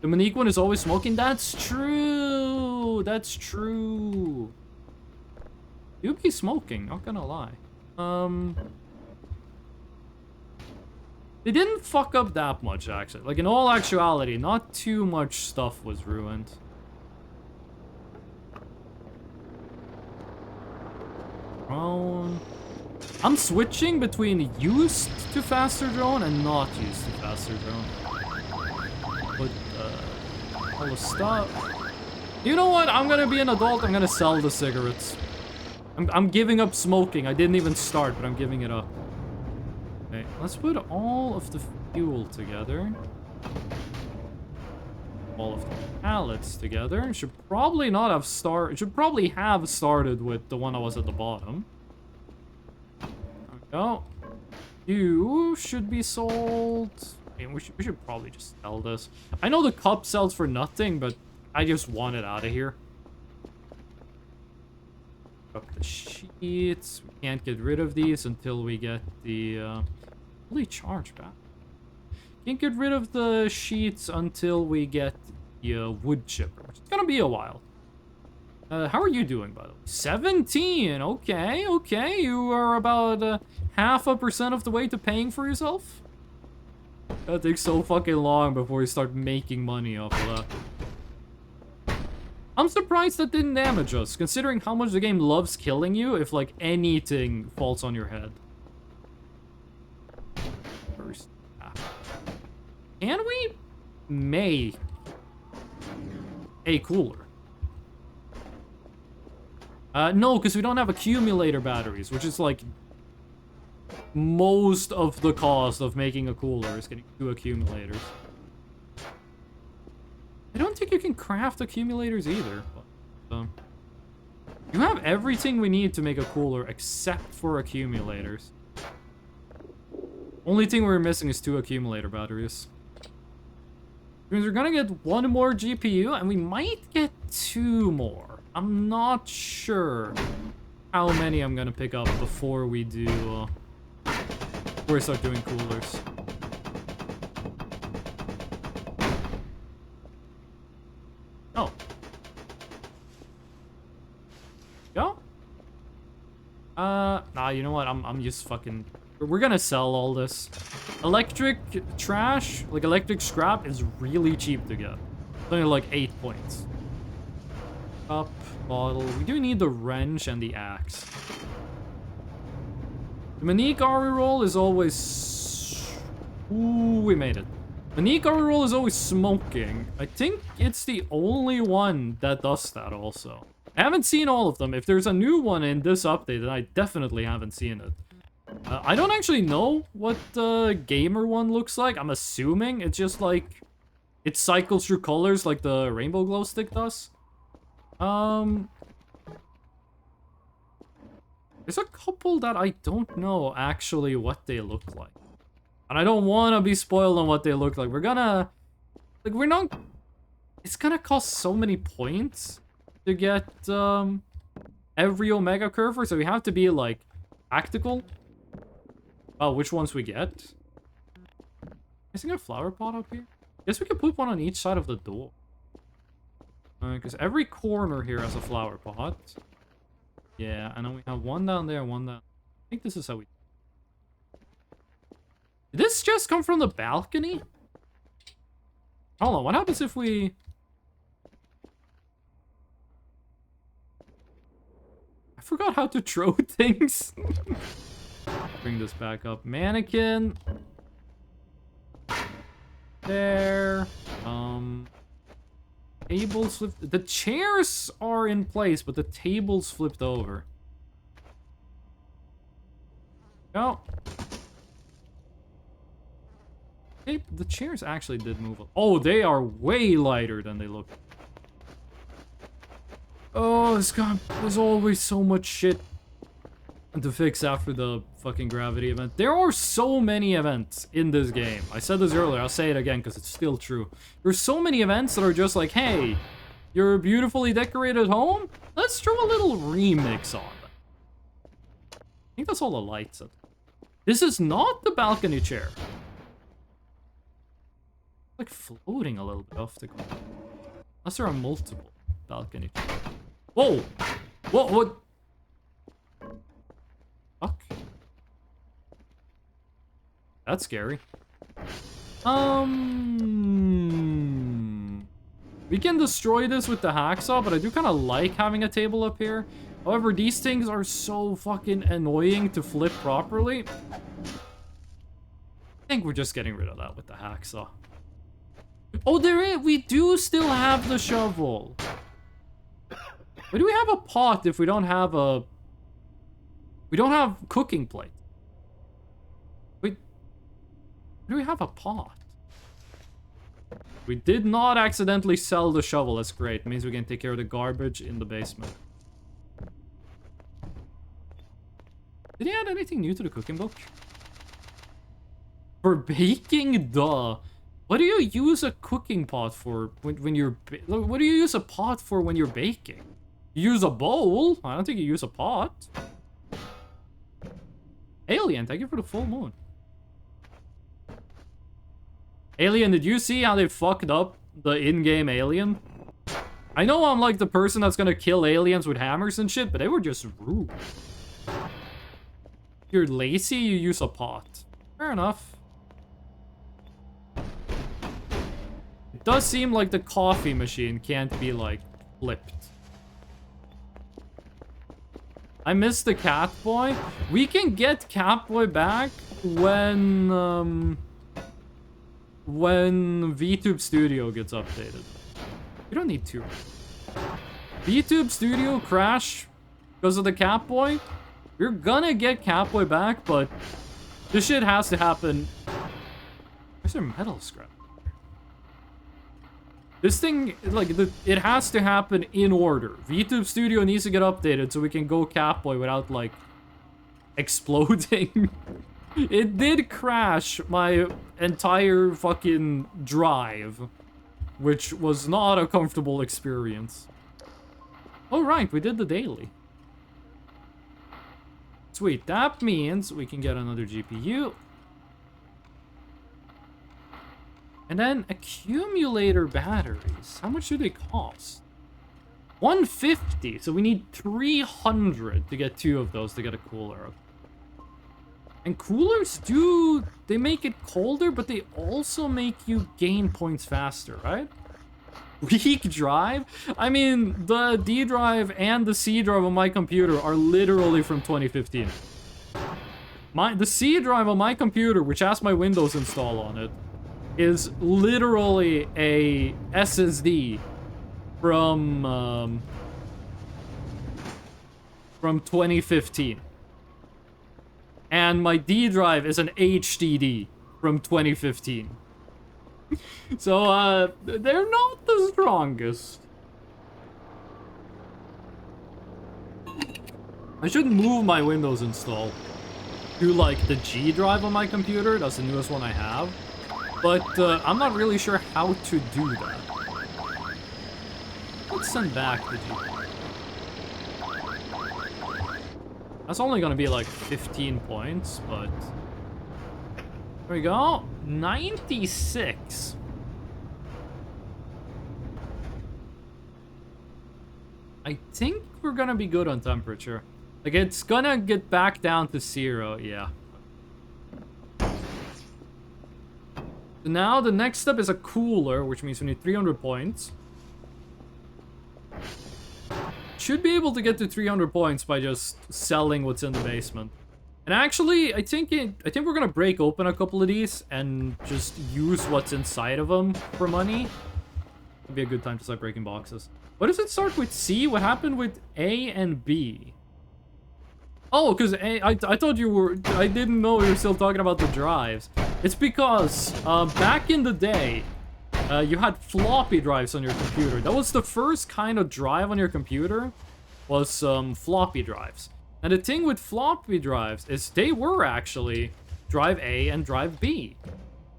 The Monique one is always smoking? That's true! That's true. You'd be smoking, not gonna lie. They didn't fuck up that much, actually. Like, in all actuality, not too much stuff was ruined. Drone. I'm switching between used to faster drone and not used to faster drone. But, all the stuff. You know what? I'm gonna be an adult. I'm gonna sell the cigarettes. I'm giving up smoking. I didn't even start, but I'm giving it up. Okay, let's put all of the fuel together. All of the pallets together. It should probably not have started. It should probably have started with the one that was at the bottom. There we go. You should be sold. I mean, we should probably just sell this. I know the cup sells for nothing, but I just want it out of here. Up the sheets. We can't get rid of these until we get the fully charged back. Can't get rid of the sheets until we get the wood chipper, which is gonna be a while. How are you doing, by the way? 17. Okay, okay. You are about 0.5% of the way to paying for yourself. That takes so fucking long before you start making money off of that. I'm surprised that didn't damage us, considering how much the game loves killing you if, like, anything falls on your head. First. Can we make a cooler? No, because we don't have accumulator batteries, which is, like, most of the cost of making a cooler is getting 2 accumulators. I don't think you can craft accumulators either. But, you have everything we need to make a cooler except for accumulators. Only thing we're missing is 2 accumulator batteries. Which means we're gonna get 1 more GPU, and we might get 2 more. I'm not sure how many I'm gonna pick up before we do, before we start doing coolers. Oh. Go? Nah, you know what? I'm just fucking... We're gonna sell all this. Electric trash, like electric scrap, is really cheap to get. It's only like 8 points. Cup, bottle. We do need the wrench and the axe. The Monique Ari roll is always... Ooh, we made it. Monique Ari roll is always smoking. I think it's the only one that does that also. I haven't seen all of them. If there's a new one in this update, then I definitely haven't seen it. I don't actually know what the gamer one looks like. I'm assuming it's just like... It cycles through colors like the rainbow glow stick does. There's a couple that I don't know actually what they look like. And I don't want to be spoiled on what they look like. We're gonna... Like, we're not... It's gonna cost so many points to get, every Omega Curver, so we have to be, like, practical. Oh, which ones we get? Is there a flower pot up here? Guess we could put one on each side of the door. Because every corner here has a flower pot. Yeah, and then we have one down there, one down... I think this is how we... Did this just come from the balcony? Hold on, what happens if we... I forgot how to throw things. Bring this back up. Mannequin. There. Tables flipped. The chairs are in place, but the tables flipped over. Oh. Hey, the chairs actually did move up. Oh, they are way lighter than they look. Oh, there's always so much shit to fix after the fucking gravity event. There are so many events in this game. I said this earlier, I'll say it again because it's still true. There's so many events that are just like, hey, your beautifully decorated home? Let's throw a little remix on them. I think that's all the lights. This is not the balcony chair. Like floating a little bit off the ground. Unless there are multiple balcony chairs. Whoa! Whoa, what? Fuck. That's scary. We can destroy this with the hacksaw, but I do kind of like having a table up here. However, these things are so fucking annoying to flip properly. I think we're just getting rid of that with the hacksaw. Oh, there is. We do still have the shovel. Why do we have a pot if we don't have a... We don't have cooking plate. Wait. Why do we have a pot? We did not accidentally sell the shovel. That's great. It means we can take care of the garbage in the basement. Did he add anything new to the cooking book? For baking, duh. What do you use a cooking pot for when you're... What do you use a pot for when you're baking? You use a bowl? I don't think you use a pot. Alien, thank you for the full moon. Alien, did you see how they fucked up the in-game alien? I know I'm like the person that's gonna kill aliens with hammers and shit, but they were just rude. If you're lazy, you use a pot. Fair enough. It does seem like the coffee machine can't be, like, flipped. I missed the Catboy. We can get Catboy back when VTube Studio gets updated. We don't need to. VTube Studio crash because of the Catboy. We're gonna get Catboy back, but this shit has to happen. Where's their metal scrap? This thing, like, it has to happen in order. VTube Studio needs to get updated so we can go Catboy without, like, exploding. It did crash my entire fucking drive, which was not a comfortable experience. Oh, right, we did the daily. Sweet, that means we can get another GPU. And then accumulator batteries. How much do they cost? 150. So we need 300 to get 2 of those to get a cooler. And coolers do... They make it colder, but they also make you gain points faster, right? Weak drive? I mean, the D drive and the C drive on my computer are literally from 2015. The C drive on my computer, which has my Windows install on it, is literally a SSD from 2015. And my D drive is an HDD from 2015. So, they're not the strongest. I should move my Windows install to, like, the G drive on my computer. That's the newest one I have. But, I'm not really sure how to do that. Let's send back the G drive. That's only gonna be, like, 15 points, but... There we go. 96. I think we're gonna be good on temperature. Like, it's gonna get back down to 0, yeah. So now the next step is a cooler, which means we need 300 points. Should be able to get to 300 points by just selling what's in the basement. And actually, I think we're gonna break open a couple of these and just use what's inside of them for money. Would be a good time to start breaking boxes. What does it start with C? What happened with A and B? Oh, because I thought you were... I didn't know you were still talking about the drives. It's because back in the day, you had floppy drives on your computer. That was the first kind of drive on your computer, was floppy drives. And the thing with floppy drives is they were actually drive A and drive B.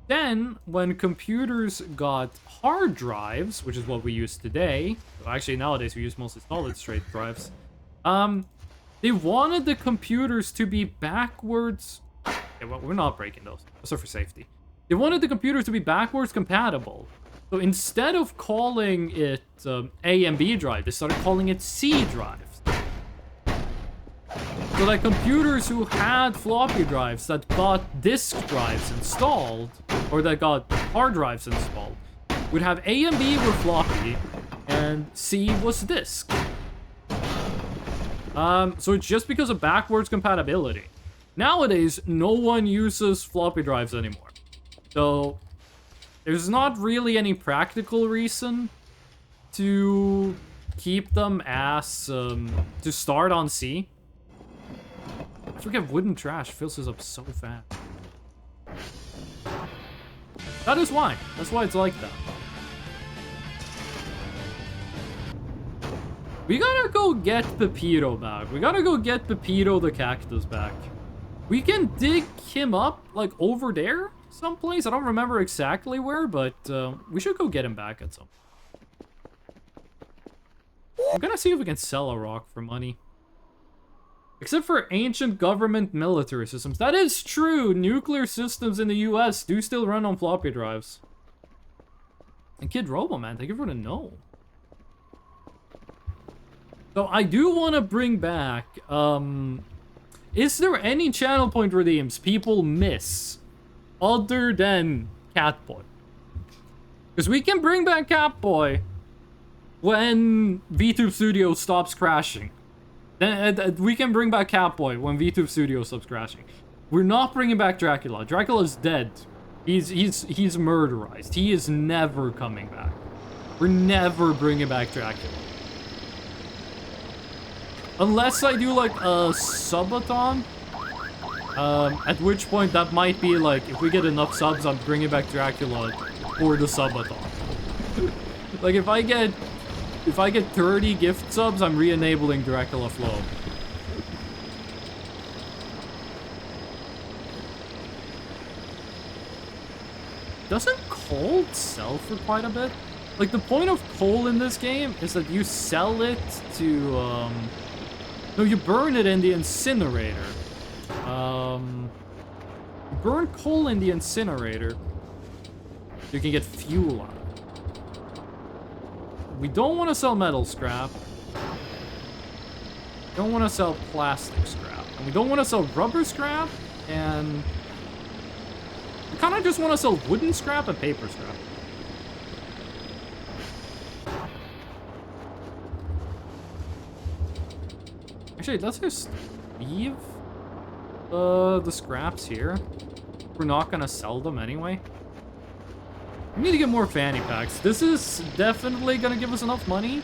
Then, when computers got hard drives, which is what we use today, well, actually nowadays we use mostly solid-state drives, they wanted the computers to be backwards... Okay, well, we're not breaking those, so for safety. They wanted the computers to be backwards compatible. So instead of calling it A and B drive, they started calling it C drives. So that computers who had floppy drives that got disk drives installed, or that got hard drives installed, would have A and B were floppy, and C was disk. So it's just because of backwards compatibility. Nowadays, no one uses floppy drives anymore. So there's not really any practical reason to keep them as, to start on C. I forget wooden trash fills this up so fast. That is why. That's why it's like that. We gotta go get Pepito back. We gotta go get Pepito the cactus back. We can dig him up, like, over there someplace. I don't remember exactly where, but we should go get him back at some point. I'm gonna see if we can sell a rock for money. Except for ancient government military systems. That is true! Nuclear systems in the US do still run on floppy drives. And Kid Roboman, thank you for the no. So I do want to bring back, is there any channel point redeems people miss other than Catboy? Because we can bring back Catboy when VTube Studio stops crashing. Then we can bring back Catboy when VTube Studio stops crashing. We're not bringing back Dracula. Dracula's dead. He's murderized. He is never coming back. We're never bringing back Dracula. Unless I do, like, a subathon. At which point that might be, like, if we get enough subs, I'm bringing back Dracula for the subathon. Like, if I get 30 gift subs, I'm re-enabling Dracula Flow. Doesn't coal sell for quite a bit? Like, the point of coal in this game is that you sell it to, no, you burn it in the incinerator. You burn coal in the incinerator. You can get fuel out of it. We don't want to sell metal scrap. We don't want to sell plastic scrap. And we don't want to sell rubber scrap. And we kind of just want to sell wooden scrap and paper scrap. Actually, let's just leave the scraps here. We're not gonna sell them anyway. We need to get more fanny packs. This is definitely gonna give us enough money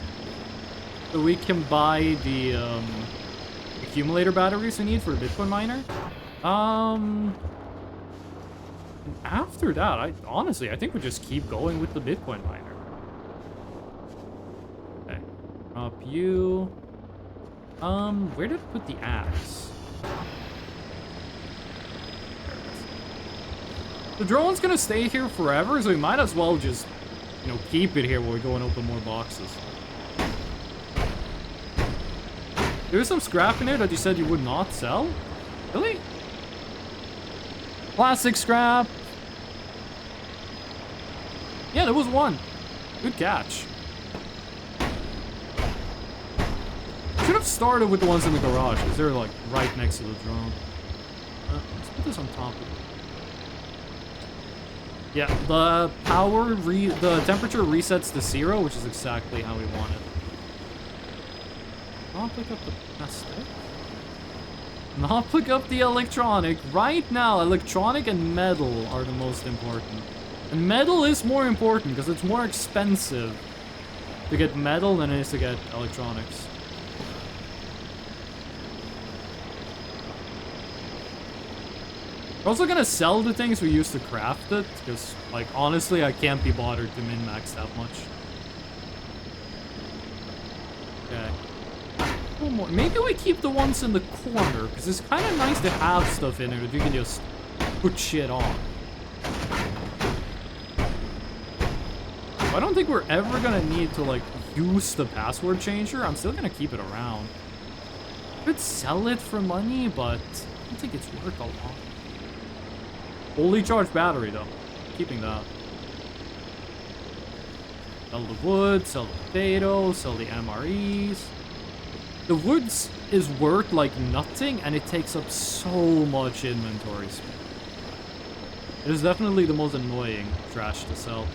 so we can buy the accumulator batteries we need for the Bitcoin miner. After that, I think we just keep going with the Bitcoin miner. Okay, up you. Where did I put the axe? The drone's gonna stay here forever, so we might as well just, you know, keep it here while we go and open more boxes. There's some scrap in there that you said you would not sell? Really? Plastic scrap. Yeah, there was one. Good catch. Should have started with the ones in the garage, because they're like right next to the drone. Let's put this on top of it. Yeah, the the temperature resets to 0, which is exactly how we want it. Not pick up the plastic. Not pick up the electronic. Right now, electronic and metal are the most important. And metal is more important because it's more expensive to get metal than it is to get electronics. We're also gonna sell the things we used to craft it, because, like, honestly, I can't be bothered to min-max that much. Okay. One more. Maybe we keep the ones in the corner, because it's kind of nice to have stuff in there that you can just put shit on. I don't think we're ever gonna need to, like, use the password changer. I'm still gonna keep it around. Could sell it for money, but I don't think it's worth a lot. Fully charged battery, though. Keeping that. Sell the wood, sell the potatoes, sell the MREs. The woods is worth, like, nothing, and it takes up so much inventory space. It is definitely the most annoying trash to sell.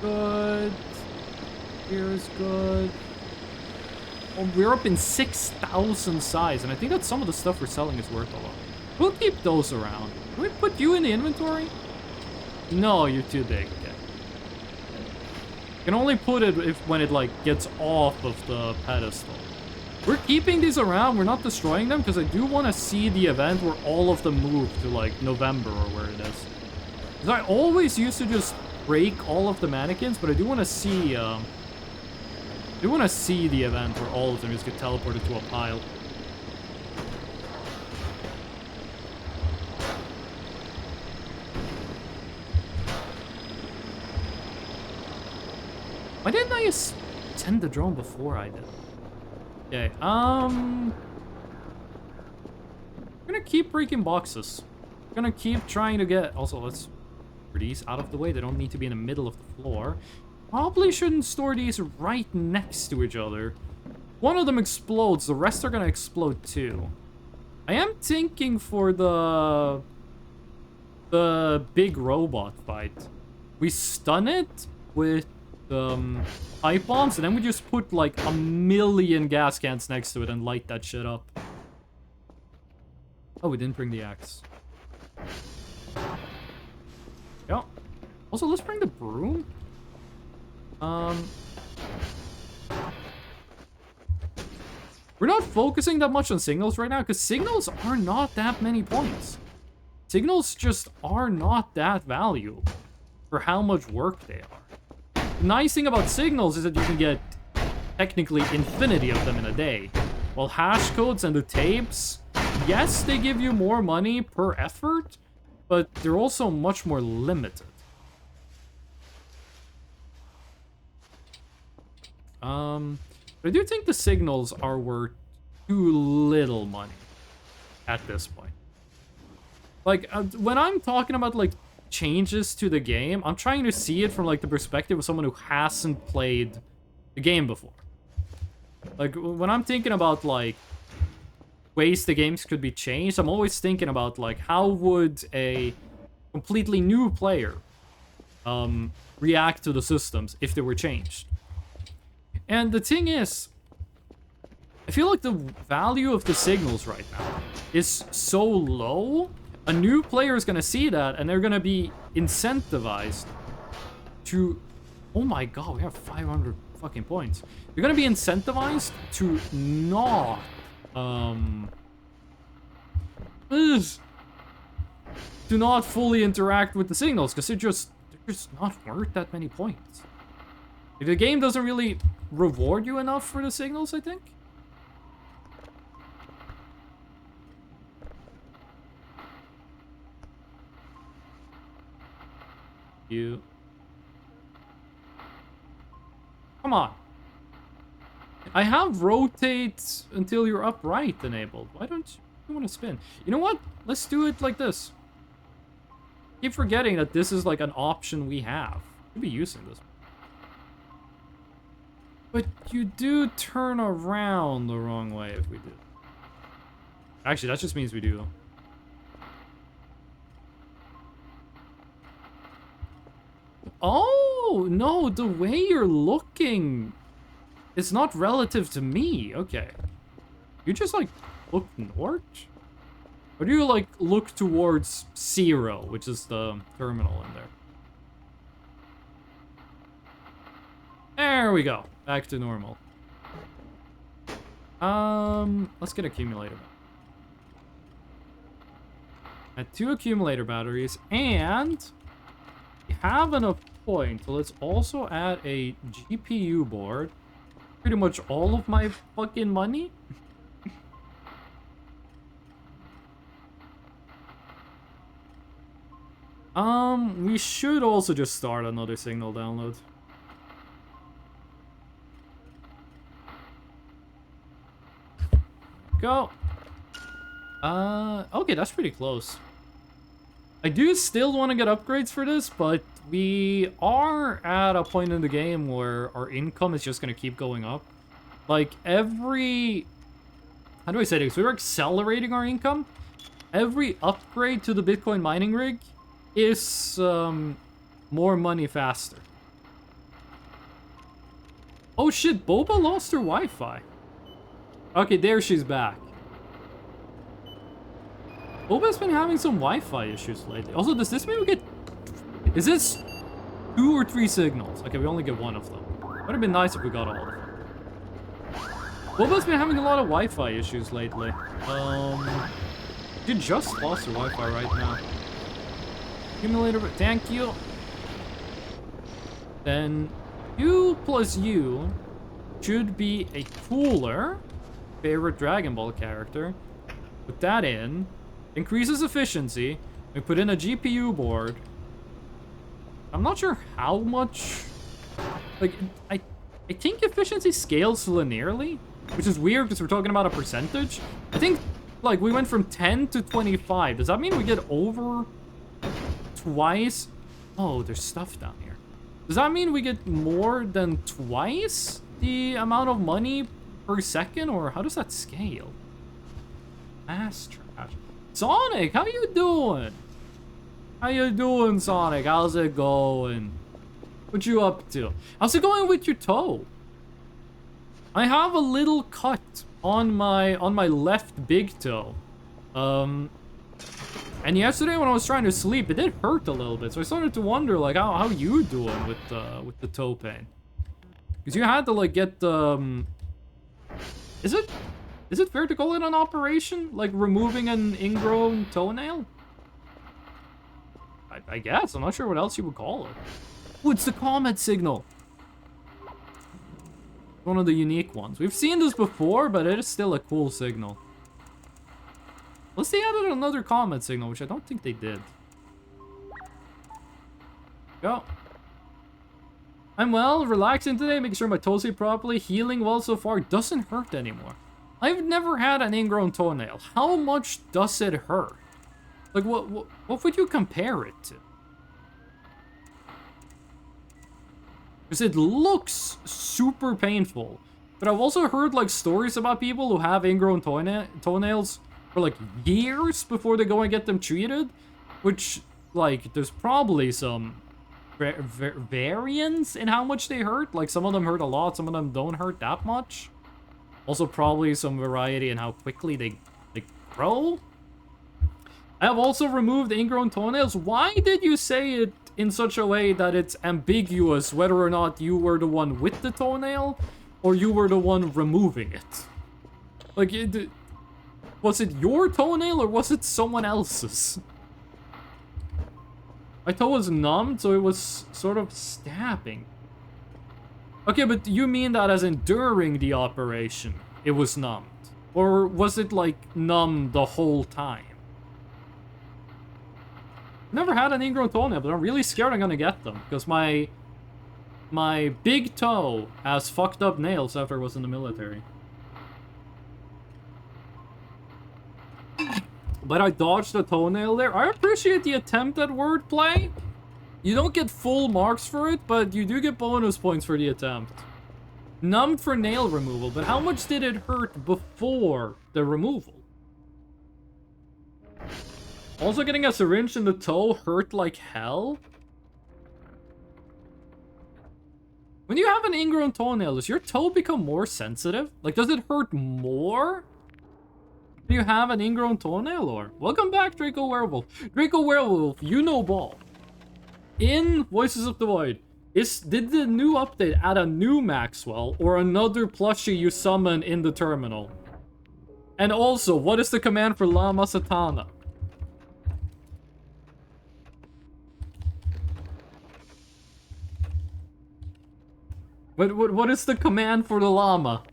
Good. Here's good. Oh, we're up in 6,000 size, and I think that some of the stuff we're selling is worth a lot. We'll keep those around. Can we put you in the inventory? No, you're too big. Okay. You can only put it when it, like, gets off of the pedestal. We're keeping these around. We're not destroying them, because I do want to see the event where all of them move to, like, November or where it is. Because I always used to just break all of the mannequins, but I do want to see, the event where all of them just get teleported to a pile. Why didn't I just send the drone before I did? Okay, I'm gonna keep breaking boxes. I'm gonna keep trying to get... Also, let's put these out of the way. They don't need to be in the middle of the floor. Probably shouldn't store these right next to each other. One of them explodes, the rest are gonna explode too. I am thinking for the big robot fight, we stun it with pipe bombs, and then we just put like 1,000,000 gas cans next to it and light that shit up. Oh, we didn't bring the axe. Yeah. Also, let's bring the broom. We're not focusing that much on signals right now, because signals are not that many points. Signals just are not that valuable for how much work they are. The nice thing about signals is that you can get technically infinity of them in a day. While hash codes and the tapes, yes, they give you more money per effort, but they're also much more limited. But I do think the signals are worth too little money at this point. Like, when I'm talking about, like, changes to the game, I'm trying to see it from, like, the perspective of someone who hasn't played the game before. Like, when I'm thinking about, like, ways the games could be changed, I'm always thinking about, like, how would a completely new player react to the systems if they were changed? And the thing is, I feel like the value of the signals right now is so low, a new player is going to see that, and they're going to be incentivized to... Oh my god, we have 500 fucking points. You're going to be incentivized to not... to not fully interact with the signals, because they're just not worth that many points. The game doesn't really reward you enough for the signals, I think. You. Come on. I have rotate until you're upright enabled. Why don't you want to spin? You know what? Let's do it like this. Keep forgetting that this is like an option we have. We'll be using this. But you do turn around the wrong way if we do. Actually, that just means we do. Oh, no, the way you're looking is not relative to me. Okay. You just, like, look north? Or do you, like, look towards 0, which is the terminal in there? There we go. Back to normal. Let's get accumulator. Add 2 accumulator batteries, and we have enough points, so let's also add a GPU board. Pretty much all of my fucking money. We should also just start another signal download. Go. Okay, that's pretty close. I do still want to get upgrades for this, but we are at a point in the game where our income is just going to keep going up. Like, every... How do I say this? We're accelerating our income. Every upgrade to the Bitcoin mining rig is more money faster. Oh shit, Boba lost her Wi-Fi. Okay, there she's back. Boba's been having some Wi-Fi issues lately. Also, does this mean we get... Is this 2 or 3 signals? Okay, we only get 1 of them. Would have been nice if we got all of them. Boba's been having a lot of Wi-Fi issues lately. She just lost her Wi-Fi right now. Accumulator, thank you. Then U plus U should be a cooler favorite Dragon Ball character. Put that in. Increases efficiency. We put in a GPU board. I'm not sure how much. Like, I think efficiency scales linearly, which is weird because we're talking about a percentage. I think, like, we went from 10 to 25. Does that mean we get over twice? Oh, there's stuff down here. Does that mean we get more than twice the amount of money per second, or how does that scale? Mass trash. Sonic, how you doing? How you doing, Sonic? How's it going? What you up to? How's it going with your toe? I have a little cut on my left big toe. And yesterday when I was trying to sleep, it did hurt a little bit. So I started to wonder, like, how you doing with the toe pain? Because you had to, like, get the... Is it fair to call it an operation? Like, removing an ingrown toenail? I guess. I'm not sure what else you would call it. Oh, it's the comet signal. One of the unique ones. We've seen this before, but it is still a cool signal. Unless they added another comet signal, which I don't think they did. Go. I'm well, relaxing today, making sure my toes heal properly, healing well so far, doesn't hurt anymore. I've never had an ingrown toenail. How much does it hurt? Like, what would you compare it to? Because it looks super painful. But I've also heard, like, stories about people who have ingrown toenails for, like, years before they go and get them treated. Which, like, there's probably some variance in how much they hurt. Like, some of them hurt a lot, some of them don't hurt that much. Also, probably some variety in how quickly they grow. I have also removed ingrown toenails. Why did you say it in such a way that it's ambiguous whether or not you were the one with the toenail or you were the one removing it? Like, was it your toenail or was it someone else's? My toe was numbed, so it was sort of stabbing. Okay, but you mean that as in during the operation, it was numbed? Or was it, like, numb the whole time? Never had an ingrown toenail, but I'm really scared I'm gonna get them. Because my big toe has fucked up nails after I was in the military. But I dodged a toenail there. I appreciate the attempt at wordplay. You don't get full marks for it, but you do get bonus points for the attempt. Numbed for nail removal, but how much did it hurt before the removal? Also, getting a syringe in the toe hurt like hell? When you have an ingrown toenail, does your toe become more sensitive? Like, does it hurt more? Do you have an ingrown toenail, or? Welcome back, Draco Werewolf. Draco Werewolf, you know ball. In Voices of the Void, did the new update add a new Maxwell or another plushie you summon in the terminal? And also, what is the command for Llama Satana? What is the command for the llama?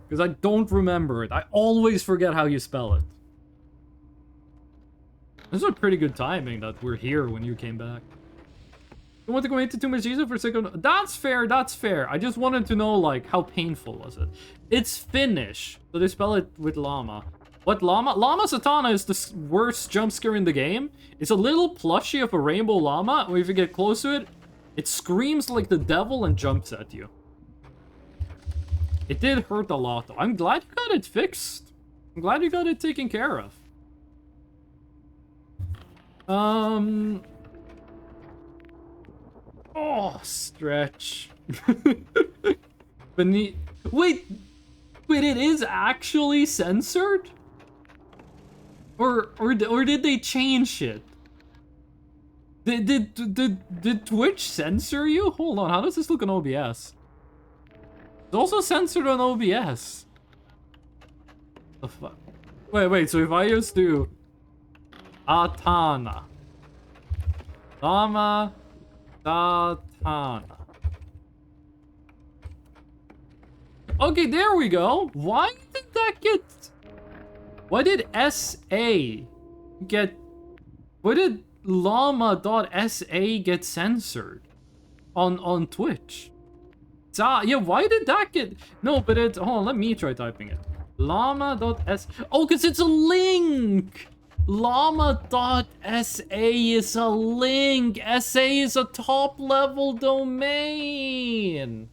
Because I don't remember it. I always forget how you spell it. This is pretty good timing that we're here when you came back. You want to go into too much Jesus for a second? That's fair, that's fair. I just wanted to know, like, how painful was it? It's Finnish, so they spell it with llama. What llama? Llama Satana is the worst jump scare in the game. It's a little plushie of a rainbow llama, and if you get close to it, it screams like the devil and jumps at you. It did hurt a lot, though. I'm glad you got it fixed. I'm glad you got it taken care of. Oh, stretch. Beneath. Wait, it is actually censored? Or did they change it? Did Twitch censor you? Hold on, how does this look on OBS? It's also censored on OBS. The fuck? Wait, so if I just do Atana. Llama Satana. Okay, there we go. Why did that get... Why did SA get... Why did llama.sa get censored on Twitch? Yeah, why did that get... No, but it's... Hold on, let me try typing it. Llama.s... Oh, because it's a link! Llama.sa is a link! SA is a top-level domain!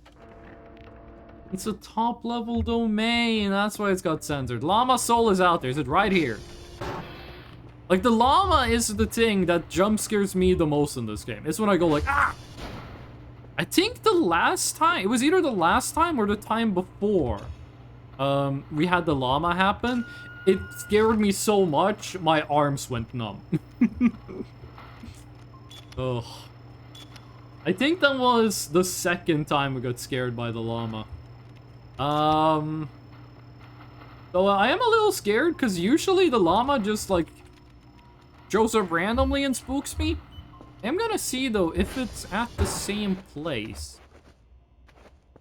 It's a top-level domain, that's why it's got censored. Llama Soul is out there, is it right here? Like, the llama is the thing that jump scares me the most in this game. It's when I go like, ah! I think the last time, it was either the last time or the time before we had the llama happen. It scared me so much, my arms went numb. Ugh. I think that was the second time we got scared by the llama. So I am a little scared because usually the llama just like shows up randomly and spooks me. I'm gonna see though if it's at the same place.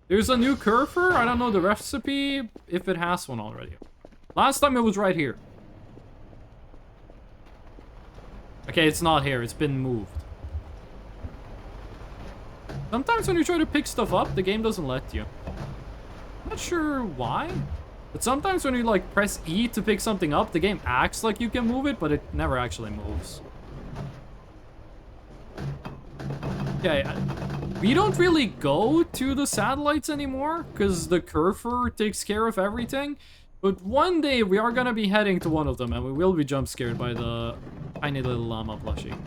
There's a new curfer. I don't know the recipe if it has one already. Last time it was right here. Okay, it's not here. It's been moved. Sometimes when you try to pick stuff up, the game doesn't let you. I'm not sure why. But sometimes when you like press E to pick something up, the game acts like you can move it, but it never actually moves. Okay, we don't really go to the satellites anymore, because the curfer takes care of everything. But one day we are gonna be heading to one of them, and we will be jump scared by the tiny little llama plushie.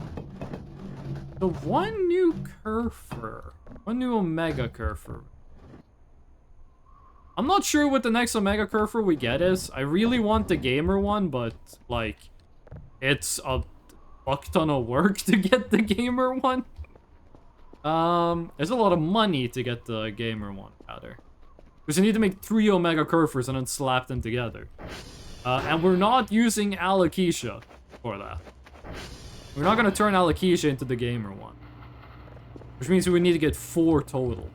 So one new curfer. One new Omega curfer. I'm not sure what the next Omega curfer we get is. I really want the gamer one, but, like, it's a fuck ton of work to get the gamer one. There's a lot of money to get the gamer one, rather. Because you need to make 3 Omega curfers and then slap them together. And we're not using Alopecia for that. We're not gonna turn Alopecia into the gamer one. Which means we need to get 4 total.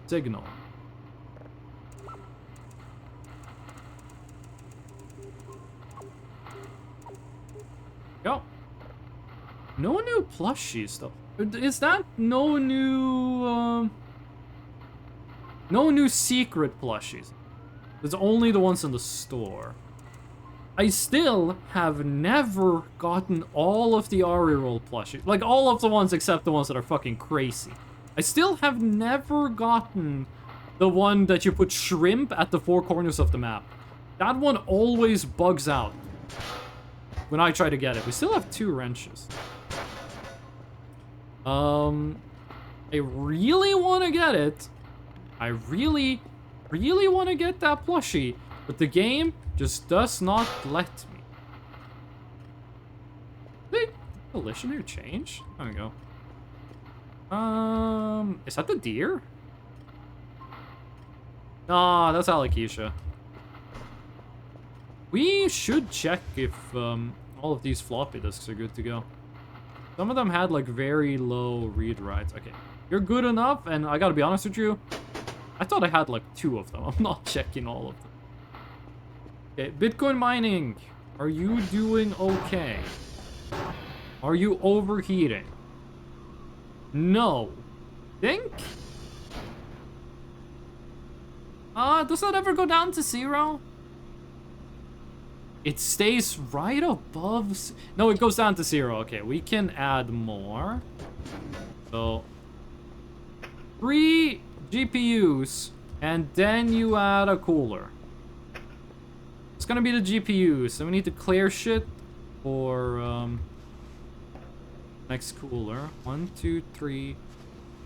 Signal. Go. No new plushies though. Is that no new no new secret plushies? There's only the ones in the store. I still have never gotten all of the Ari roll plushies. Like, all of the ones except the ones that are fucking crazy. I still have never gotten the one that you put shrimp at the 4 corners of the map. That one always bugs out when I try to get it. We still have 2 wrenches. I really want to get it. I really want to get that plushie. But the game just does not let me. Did the collision here change? There we go. Is that the deer? Nah, that's Alopecia. We should check if all of these floppy disks are good to go. Some of them had like very low read writes. Okay, you're good enough, and I gotta be honest with you, I thought I had like 2 of them. I'm not checking all of them. Okay, Bitcoin mining. Are you doing okay? Are you overheating? No. Think? Does that ever go down to 0? It stays right above... No, it goes down to 0. Okay, we can add more. So, 3 GPUs, and then you add a cooler. It's gonna be the GPUs, so we need to clear shit for, next cooler. 1, 2, 3,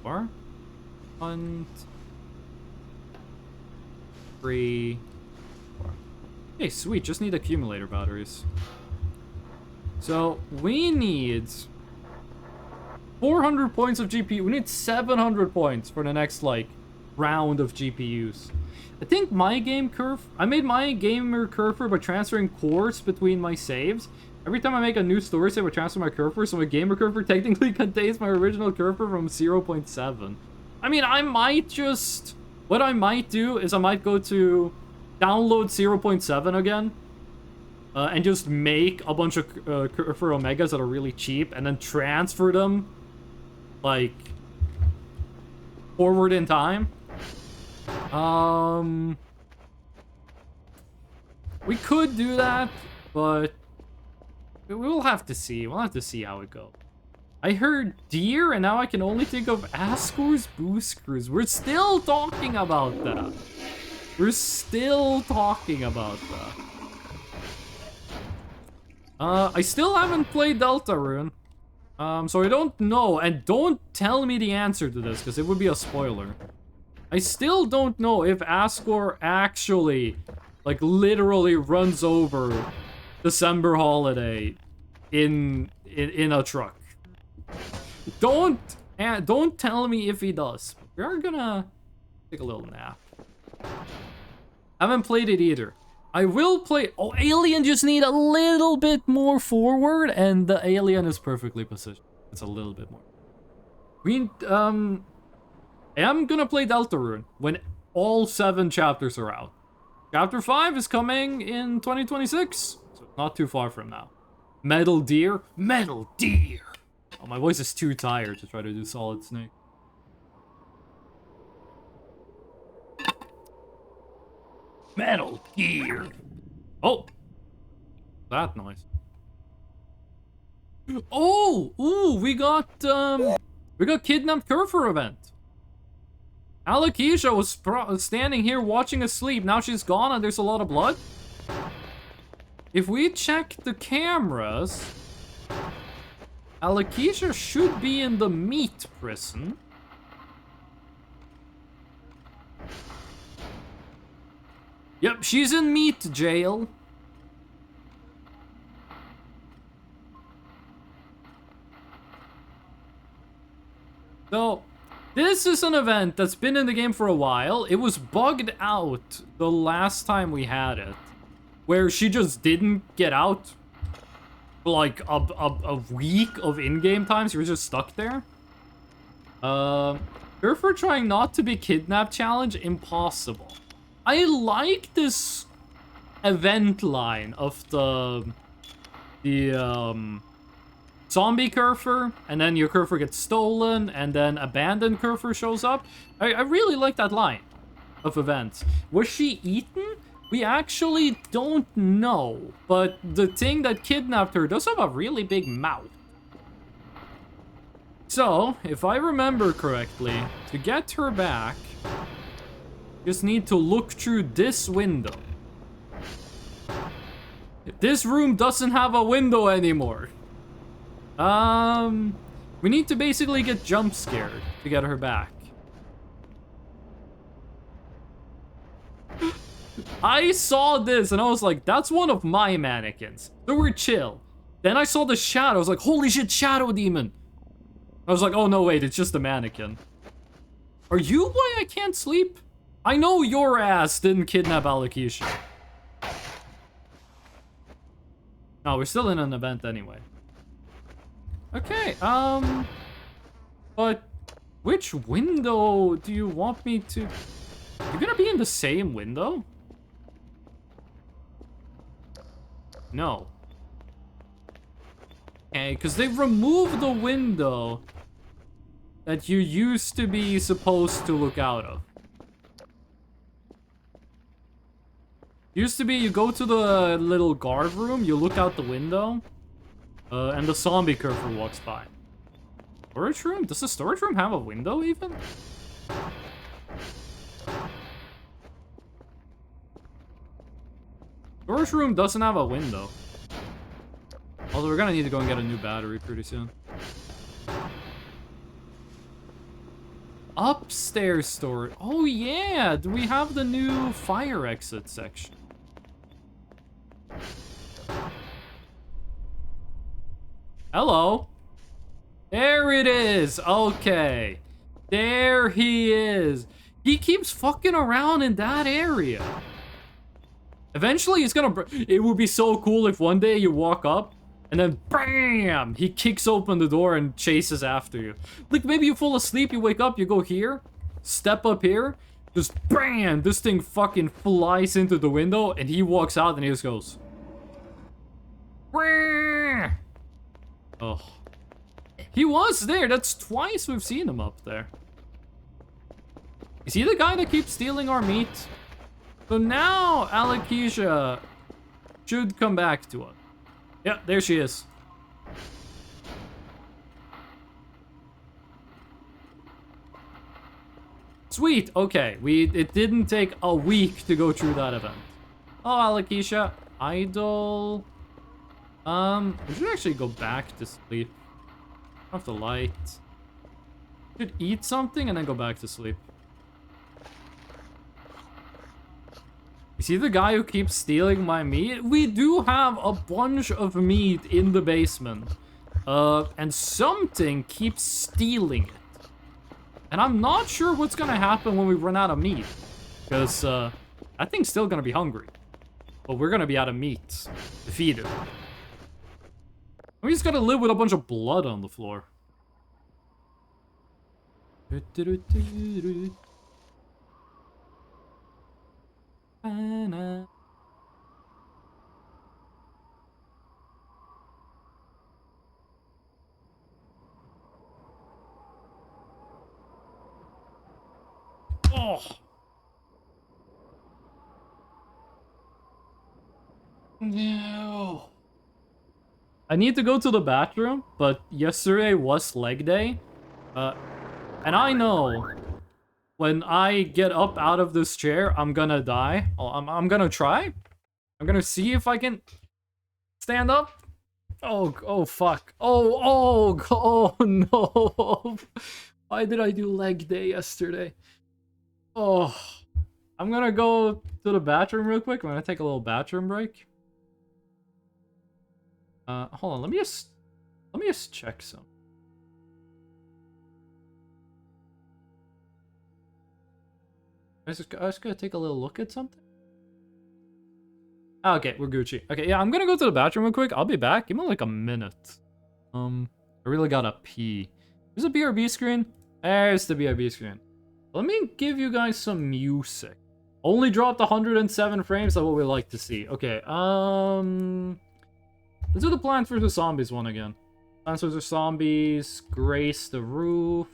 4. 1, 3, 4. Hey, sweet, just need accumulator batteries. So, we need 400 points of GPU. We need 700 points for the next, like, round of GPUs. I think my game curve... I made my gamer cursor by transferring cores between my saves. Every time I make a new story save, I transfer my cursor, so my gamer cursor technically contains my original cursor from 0.7. I mean, I might just... What I might do is I might go to download 0.7 again. And just make a bunch of cursor omegas that are really cheap, and then transfer them, like, forward in time. We could do that, but we will have to see. We'll have to see how it goes. I heard deer, and now I can only think of Ascor's boosters. We're still talking about that. We're still talking about that. I still haven't played Deltarune. So I don't know, and don't tell me the answer to this, because it would be a spoiler. I still don't know if Ascor actually, like, literally runs over December holiday in a truck. Don't tell me if he does. We're gonna take a little nap. Haven't played it either. I will play... Oh, Alien just need a little bit more forward, and the Alien is perfectly positioned. It's a little bit more. I'm gonna play Deltarune when all 7 chapters are out. Chapter 5 is coming in 2026, so not too far from now. Metal Deer? Metal Deer! Oh, my voice is too tired to try to do Solid Snake. Metal Gear! Oh! That noise. Oh! Ooh, we got Kidnapped Curfer event. Alopecia was standing here watching us sleep. Now she's gone and there's a lot of blood. If we check the cameras, Alopecia should be in the meat prison. Yep, she's in meat jail. So, this is an event that's been in the game for a while. It was bugged out the last time we had it, where she just didn't get out for like a week of in-game time. She was just stuck there. Therefore, trying not to be kidnapped challenge, impossible. I like this event line of the zombie Curfer, and then your Curfer gets stolen, and then abandoned Curfer shows up. I really like that line of events. Was she eaten? We actually don't know, but the thing that kidnapped her does have a really big mouth. So, if I remember correctly, to get her back, just need to look through this window. This room doesn't have a window anymore. We need to basically get jump scared to get her back. I saw this and I was like, that's one of my mannequins. So we're chill. Then I saw the shadow. I was like, holy shit, shadow demon. I was like, oh no, wait, it's just a mannequin. Are you why I can't sleep? I know your ass didn't kidnap Alakisha. No, we're still in an event anyway. Okay, but which window do you want me to... You're gonna be in the same window? No. Okay, because they removed the window that you used to be supposed to look out of. Used to be you go to the little guard room, you look out the window, and the zombie curfer walks by. Storage room? Does the storage room have a window even? Storage room doesn't have a window. Although we're gonna need to go and get a new battery pretty soon. Upstairs storage. Oh yeah, do we have the new fire exit section? Hello. There it is. Okay. There he is. He keeps fucking around in that area. Eventually, it's gonna... It would be so cool if one day you walk up and then BAM! He kicks open the door and chases after you. Like, maybe you fall asleep, you wake up, you go here, step up here, just BAM! This thing fucking flies into the window and he walks out and he just goes... Oh. He was there. That's twice we've seen him up there. Is he the guy that keeps stealing our meat? So now Alakisha should come back to us. Yeah, there she is. Sweet. Okay, it didn't take a week to go through that event. Oh, Alakisha. Idle. We should actually go back to sleep. Off the light. Should eat something and then go back to sleep. Is he the guy who keeps stealing my meat? We do have a bunch of meat in the basement. And something keeps stealing it. And I'm not sure what's gonna happen when we run out of meat. Because, that thing's still gonna be hungry. But we're gonna be out of meat to feed it. We just gotta live with a bunch of blood on the floor. Oh. No. I need to go to the bathroom, but yesterday was leg day. And I know when I get up out of this chair, I'm gonna die. Oh, I'm gonna try. I'm gonna see if I can stand up. Oh, fuck. Oh, no. Why did I do leg day yesterday? Oh, I'm gonna go to the bathroom real quick. I'm gonna take a little bathroom break. Hold on. Let me just check some. I just gotta take a little look at something. Okay, we're Gucci. Okay, yeah, I'm gonna go to the bathroom real quick. I'll be back. Give me like a minute. I really gotta pee. There's a BRB screen. There's the BRB screen. Let me give you guys some music. Only dropped 107 frames. That's what we like to see. Okay, let's do the Plants vs. Zombies one again. Plants vs. Zombies, Grace the Roof.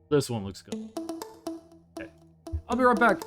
This one looks good. Okay. I'll be right back.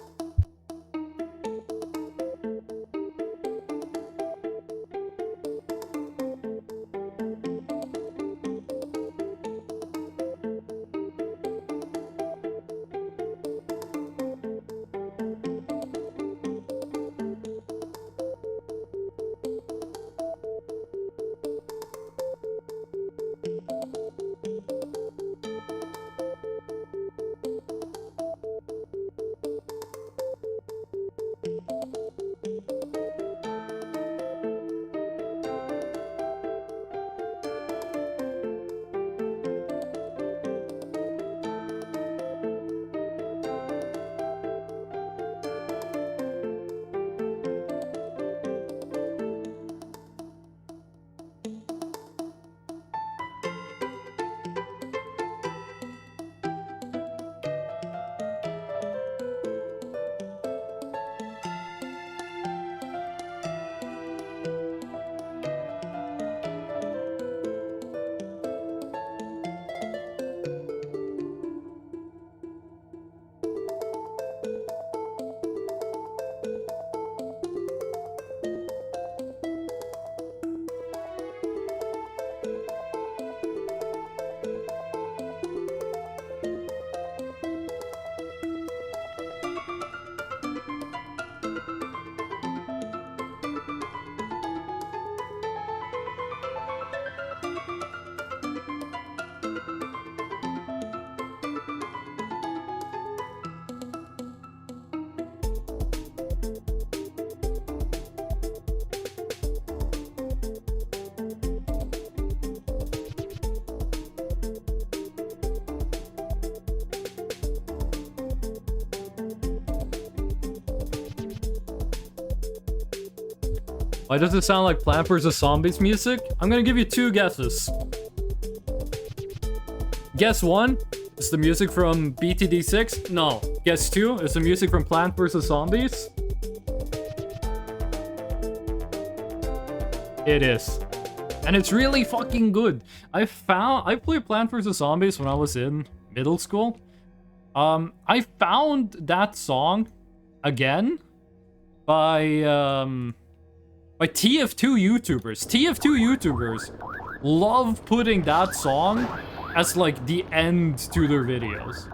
Why does it sound like Plant vs. Zombies music? I'm gonna give you 2 guesses. Guess 1 is the music from BTD6. No. Guess 2 is the music from Plant vs. Zombies. It is. And it's really fucking good. I played Plant vs. Zombies when I was in middle school. I found that song again by TF2 YouTubers. TF2 YouTubers love putting that song as like the end to their videos.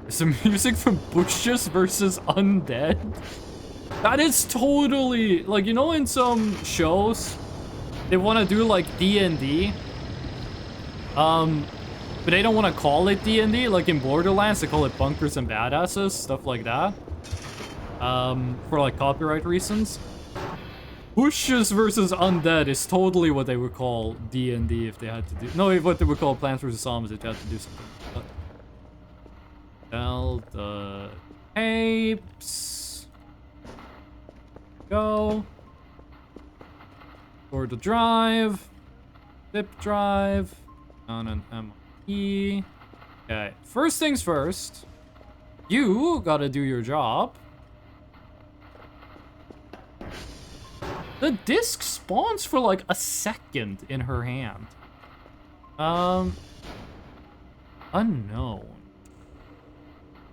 It's the music from Bushes versus Undead. That is totally like, you know, in some shows they want to do like D&D, but they don't want to call it D&D. Like in Borderlands they call it Bunkers and Badasses, stuff like that, for like copyright reasons. Bushes versus Undead is totally what they would call D&D if they had to do... No, what they would call Plants vs. Zombies if they had to do something. Tell the tapes. Go. Or the drive. Zip drive. On an MRE. Okay, first things first. You gotta do your job. The disc spawns for like a second in her hand. Unknown.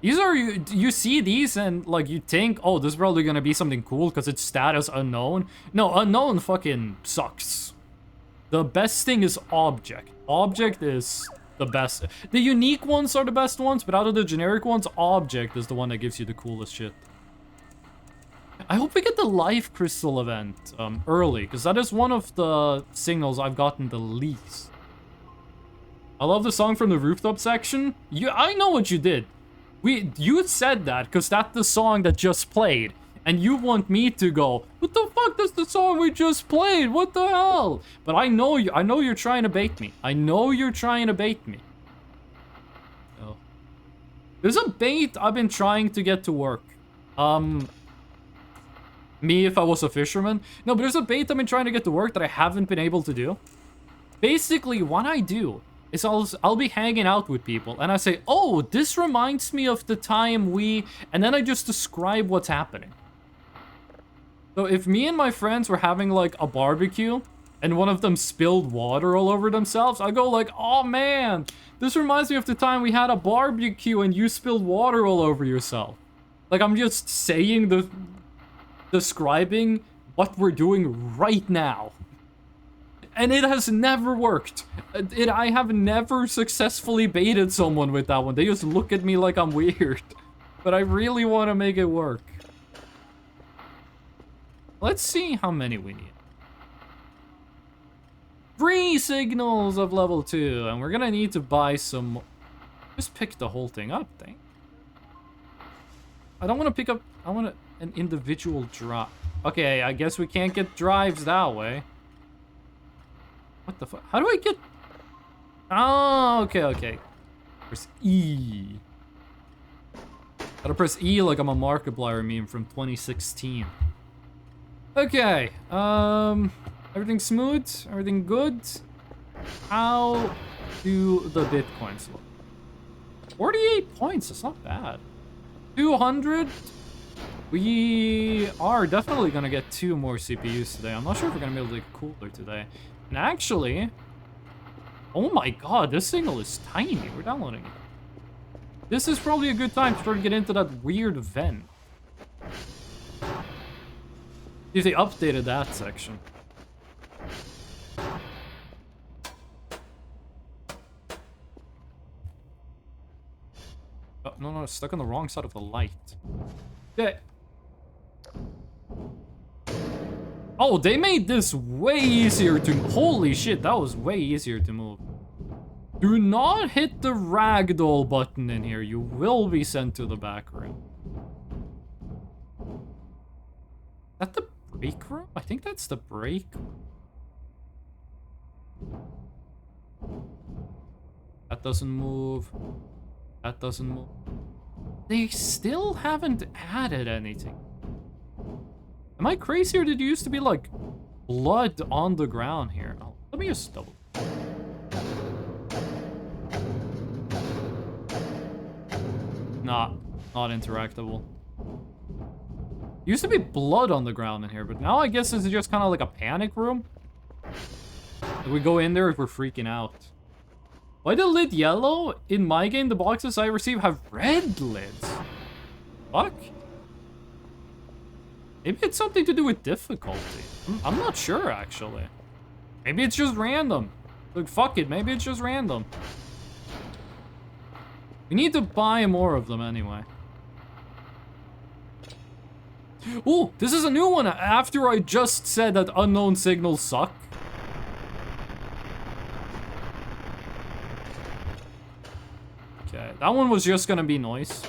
These are, you see these and like you think, oh, this is probably gonna be something cool because it's status unknown. No, unknown fucking sucks. The best thing is object. Object is the best. The unique ones are the best ones, but out of the generic ones, object is the one that gives you the coolest shit. I hope we get the life crystal event early, because that is one of the signals I've gotten the least. I love the song from the rooftop section. I know what you did. You said that because that's the song that just played, and you want me to go, what the fuck? That's the song we just played. What the hell? But I know you're trying to bait me. I know you're trying to bait me. Oh. There's a bait I've been trying to get to work. Me if I was a fisherman. No, but there's a bait I've been trying to get to work that I haven't been able to do. Basically, what I do is I'll be hanging out with people and I say, oh, this reminds me of the time and then I just describe what's happening. So if me and my friends were having like a barbecue and one of them spilled water all over themselves, I go like, oh man, this reminds me of the time we had a barbecue and you spilled water all over yourself. Like, I'm just saying describing what we're doing right now. And it has never worked. I have never successfully baited someone with that one. They just look at me like I'm weird. But I really want to make it work. Let's see how many we need. 3 signals of level 2, and we're gonna need to buy some. Just pick the whole thing up, thing. I don't want to pick up. I want an individual drop. Okay, I guess we can't get drives that way. What the fuck? How do I get? Oh, okay. Press E. Gotta press E like I'm a Markiplier meme from 2016. Okay, everything smooth? Everything good? How do the bitcoins look? 48 points, that's not bad. 200? We are definitely gonna get 2 more CPUs today. I'm not sure if we're gonna be able to get cooler today. And actually, oh my god, this signal is tiny. We're downloading it. This is probably a good time to start to get into that weird vent. If they updated that section. Oh, no, it's stuck on the wrong side of the light. Yeah. Oh, they made this way easier to... Holy shit, that was way easier to move. Do not hit the ragdoll button in here. You will be sent to the back room. Is that the break room? I think that's the break room. That doesn't move. That doesn't move. They still haven't added anything. Am I crazy, or did it used to be like blood on the ground here? Oh, let me just double. Not interactable. Used to be blood on the ground in here, but now I guess it's just kind of like a panic room. If we go in there if we're freaking out. Why the lid yellow? In my game, the boxes I receive have red lids. Fuck. Maybe it's something to do with difficulty. I'm not sure, actually. Maybe it's just random. Like, fuck it. Maybe it's just random. We need to buy more of them anyway. Oh, this is a new one after I just said that unknown signals suck. Okay, that one was just gonna be noise.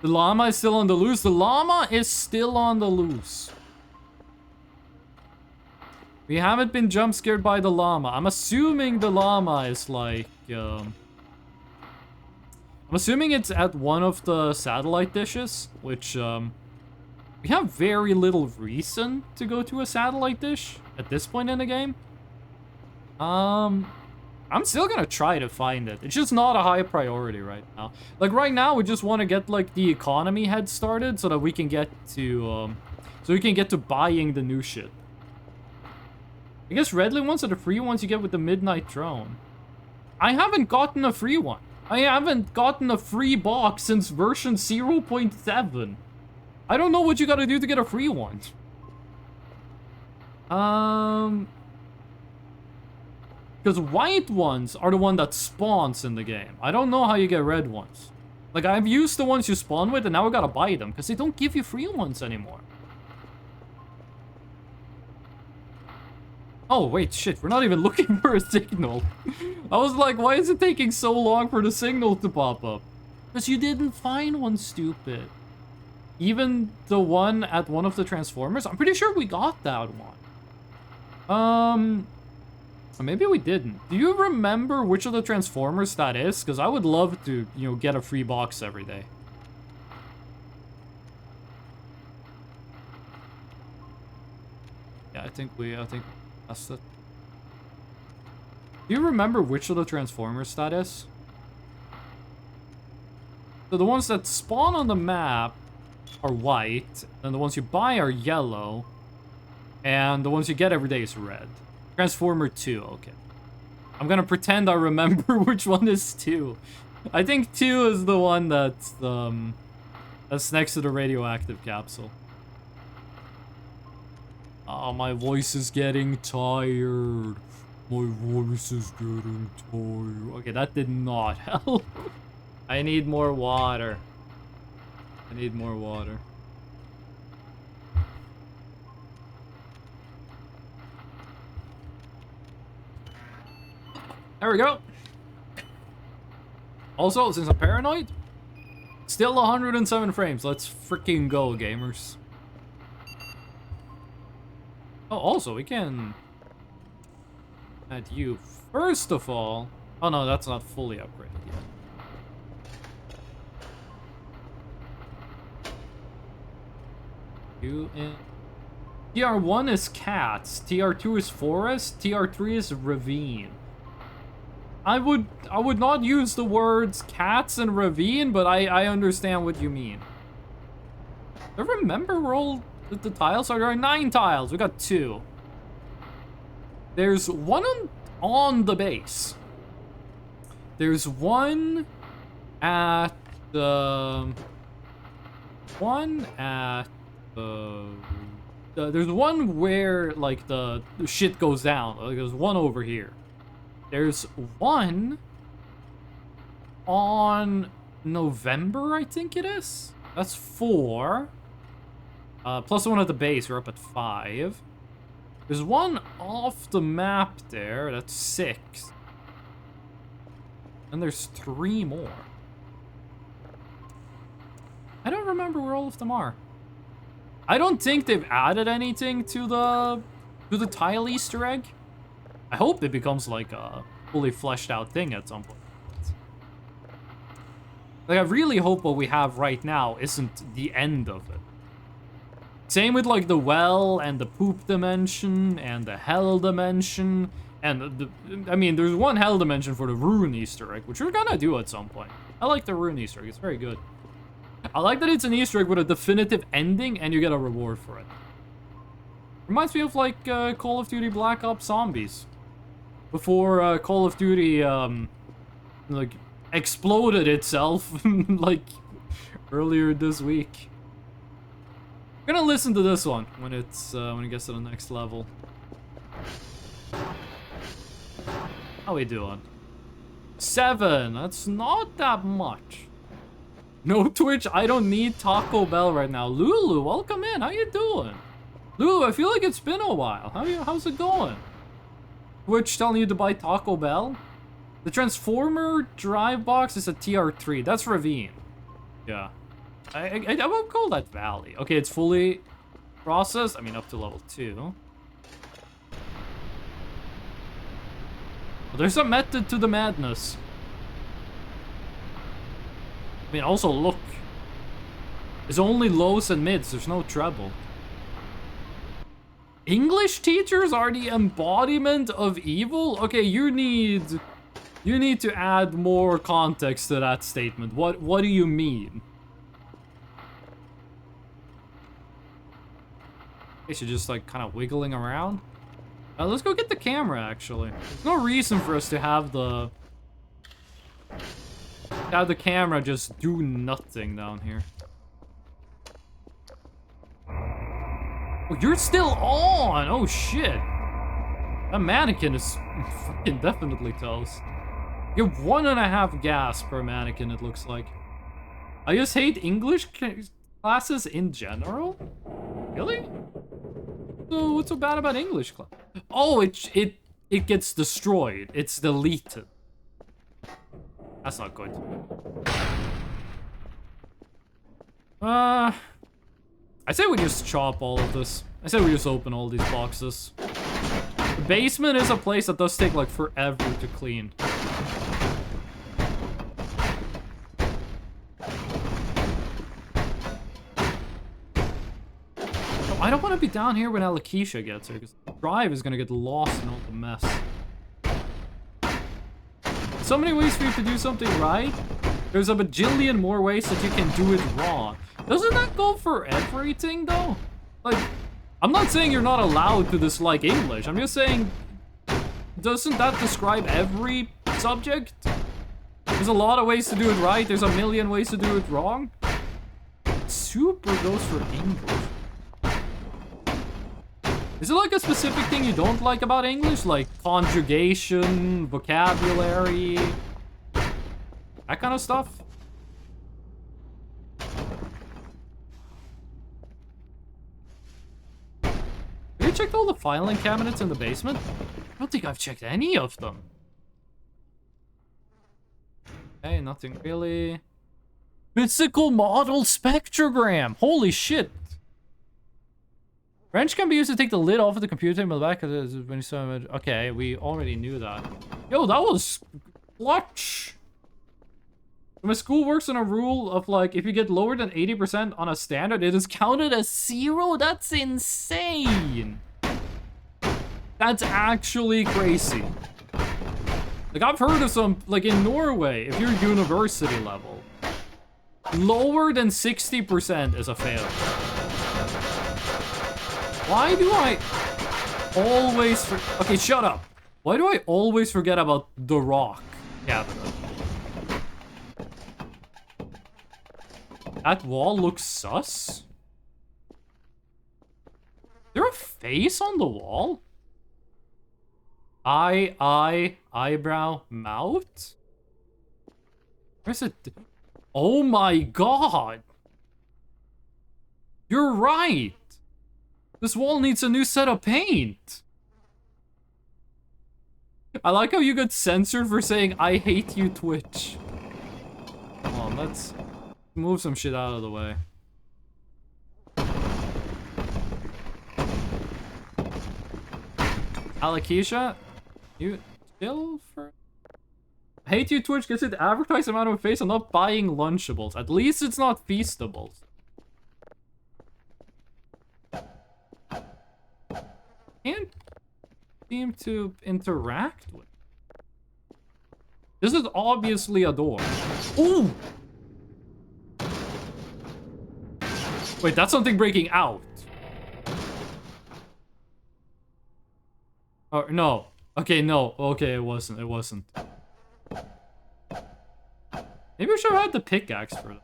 The llama is still on the loose. The llama is still on the loose. We haven't been jump scared by the llama. I'm assuming the llama is like, I'm assuming it's at one of the satellite dishes, which, we have very little reason to go to a satellite dish at this point in the game. I'm still gonna try to find it. It's just not a high priority right now. Like, right now, we just want to get, like, the economy head started so that we can get to, buying the new shit. I guess red lit ones are the free ones you get with the midnight drone. I haven't gotten a free one. I haven't gotten a free box since version 0.7. I don't know what you gotta do to get a free one. Because white ones are the one that spawns in the game. I don't know how you get red ones. Like, I've used the ones you spawn with, and now I gotta buy them, because they don't give you free ones anymore. Oh, wait, shit, we're not even looking for a signal. I was like, why is it taking so long for the signal to pop up? Because you didn't find one, stupid. Even the one at one of the Transformers? I'm pretty sure we got that one. Maybe we didn't. Do you remember which of the Transformers that is? Because I would love to, you know, get a free box every day. Yeah, I think that's it. Do you remember which of the Transformers that is? So the ones that spawn on the map are white, and the ones you buy are yellow. And the ones you get every day is red. Transformer 2, okay. I'm gonna pretend I remember which one is 2. I think 2 is the one that's next to the radioactive capsule. Oh, my voice is getting tired. My voice is getting tired. Okay, that did not help. I need more water. I need more water. There we go. Also, since I'm paranoid, still 107 frames. Let's freaking go, gamers. Oh, also, we can add you. First of all... Oh, no, that's not fully upgraded yet. You in... TR1 is cats, TR2 is forest, TR3 is ravine. I would not use the words cats and ravine, but I understand what you mean. I remember where all the tiles are. There are 9 tiles. We got 2. There's one on the base. There's one at the... there's one where, like, the shit goes down. Like, there's one over here. There's one on November, I think it is. That's 4. Plus the one at the base, we're up at 5. There's one off the map there, that's 6. And there's 3 more. I don't remember where all of them are. I don't think they've added anything to the tile Easter egg. I hope it becomes like a fully fleshed out thing at some point. Like, I really hope what we have right now isn't the end of it. Same with like the well and the poop dimension and the hell dimension and I mean, there's one hell dimension for the rune Easter egg, which we're gonna do at some point. I like the rune Easter egg, it's very good. I like that it's an Easter egg with a definitive ending and you get a reward for it. Reminds me of like Call of Duty Black Ops Zombies. Before Call of Duty like exploded itself like earlier this week. I'm gonna listen to this one when it's when it gets to the next level. How we doing? 7. That's not that much. No Twitch. I don't need Taco Bell right now. Lulu, welcome in. How you doing? Lulu, I feel like it's been a while. How's it going? Twitch telling you to buy Taco Bell? The Transformer drive box is a TR3. That's Ravine. Yeah. I won't call that Valley. Okay, it's fully processed. I mean, up to level 2. Well, there's a method to the madness. I mean, also, look. There's only lows and mids. There's no treble. English teachers are the embodiment of evil? Okay, you need to add more context to that statement. What do you mean? Is she just like kind of wiggling around? Let's go get the camera, actually. There's no reason for us to have the camera just do nothing down here. Oh, you're still on! Oh shit! That mannequin is fucking definitely toast. You have 1.5 gas per mannequin, it looks like. I just hate English classes in general? Really? So what's so bad about English class? Oh, it gets destroyed. It's deleted. That's not good. I say we just chop all of this. I say we just open all these boxes. The basement is a place that does take like forever to clean. I don't want to be down here when Alakisha gets here, because the drive is going to get lost in all the mess. So many ways for you to do something right. There's a bajillion more ways that you can do it wrong. Doesn't that go for everything, though? Like, I'm not saying you're not allowed to dislike English. I'm just saying, doesn't that describe every subject? There's a lot of ways to do it right. There's a million ways to do it wrong. Super goes for English. Is it like a specific thing you don't like about English? Like conjugation, vocabulary, that kind of stuff? Have you checked all the filing cabinets in the basement? I don't think I've checked any of them. Okay, nothing really. Physical model spectrogram. Holy shit. Wrench can be used to take the lid off of the computer table back. When you saw it. Okay, we already knew that. Yo, that was clutch. My school works on a rule of like, if you get lower than 80% on a standard, it is counted as 0. That's insane. That's actually crazy. Like, I've heard of some, like in Norway, if you're university level, lower than 60% is a failure. Why do I always okay, shut up. Why do I always forget about the rock cabinet? That wall looks sus. Is there a face on the wall? Eye, eyebrow, mouth? Where's it? Oh my god! You're right! This wall needs a new set of paint! I like how you got censored for saying, I hate you, Twitch. Come on, let's move some shit out of the way. Alakisha? You still for... I hate you, Twitch gets it advertised amount of face. I'm not buying Lunchables. At least it's not Feastables. Can't seem to interact with. This is obviously a door. Ooh! Wait, that's something breaking out. Oh, no. Okay, no. Okay, it wasn't. It wasn't. Maybe I should have had the pickaxe for them.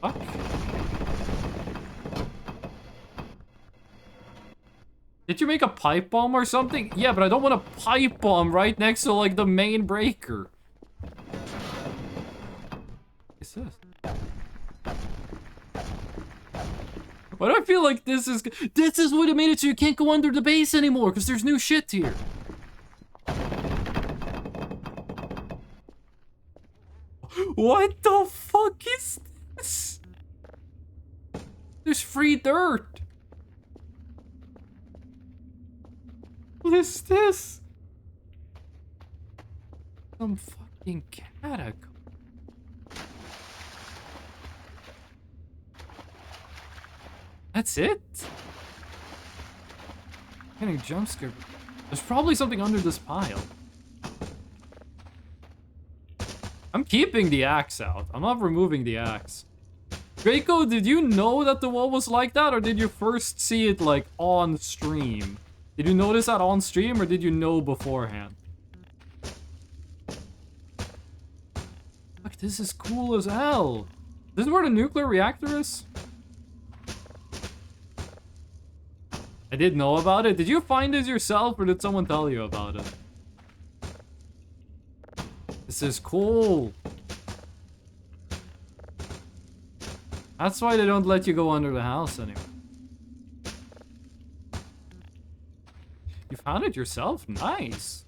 Fuck. Did you make a pipe bomb or something? Yeah, but I don't want a pipe bomb right next to, like, the main breaker. What's this? Why do I feel like this is what it made it so you can't go under the base anymore, because there's new shit here. What the fuck is this? There's free dirt. What is this? Some fucking catacomb. That's it? I'm getting jump scared. There's probably something under this pile. I'm keeping the axe out. I'm not removing the axe. Draco, did you know that the wall was like that, or did you first see it, like, on stream? Did you notice that on stream, or did you know beforehand? Look, this is cool as hell. This is where the nuclear reactor is? I did know about it. Did you find it yourself, or did someone tell you about it? This is cool. That's why they don't let you go under the house anymore. You found it yourself? Nice.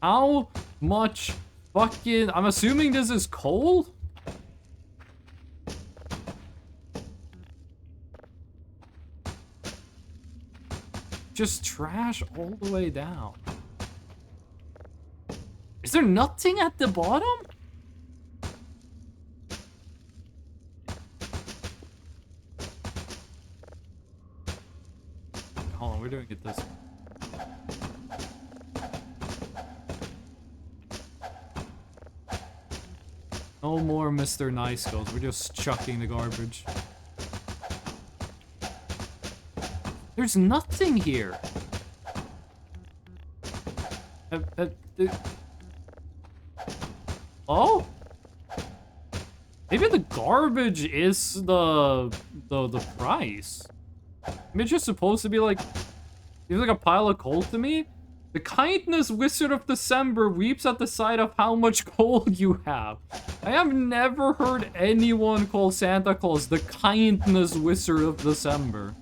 How much fucking... I'm assuming this is coal? Just trash all the way down. Is there nothing at the bottom? hold on, we're doing it this way. No more Mr. Nice Girls. We're just chucking the garbage. There's nothing here. Oh? Maybe the garbage is the price. Maybe it's just supposed to be like, seems like a pile of coal to me. The kindness wizard of December weeps at the sight of how much coal you have. I have never heard anyone call Santa Claus the kindness wizard of December.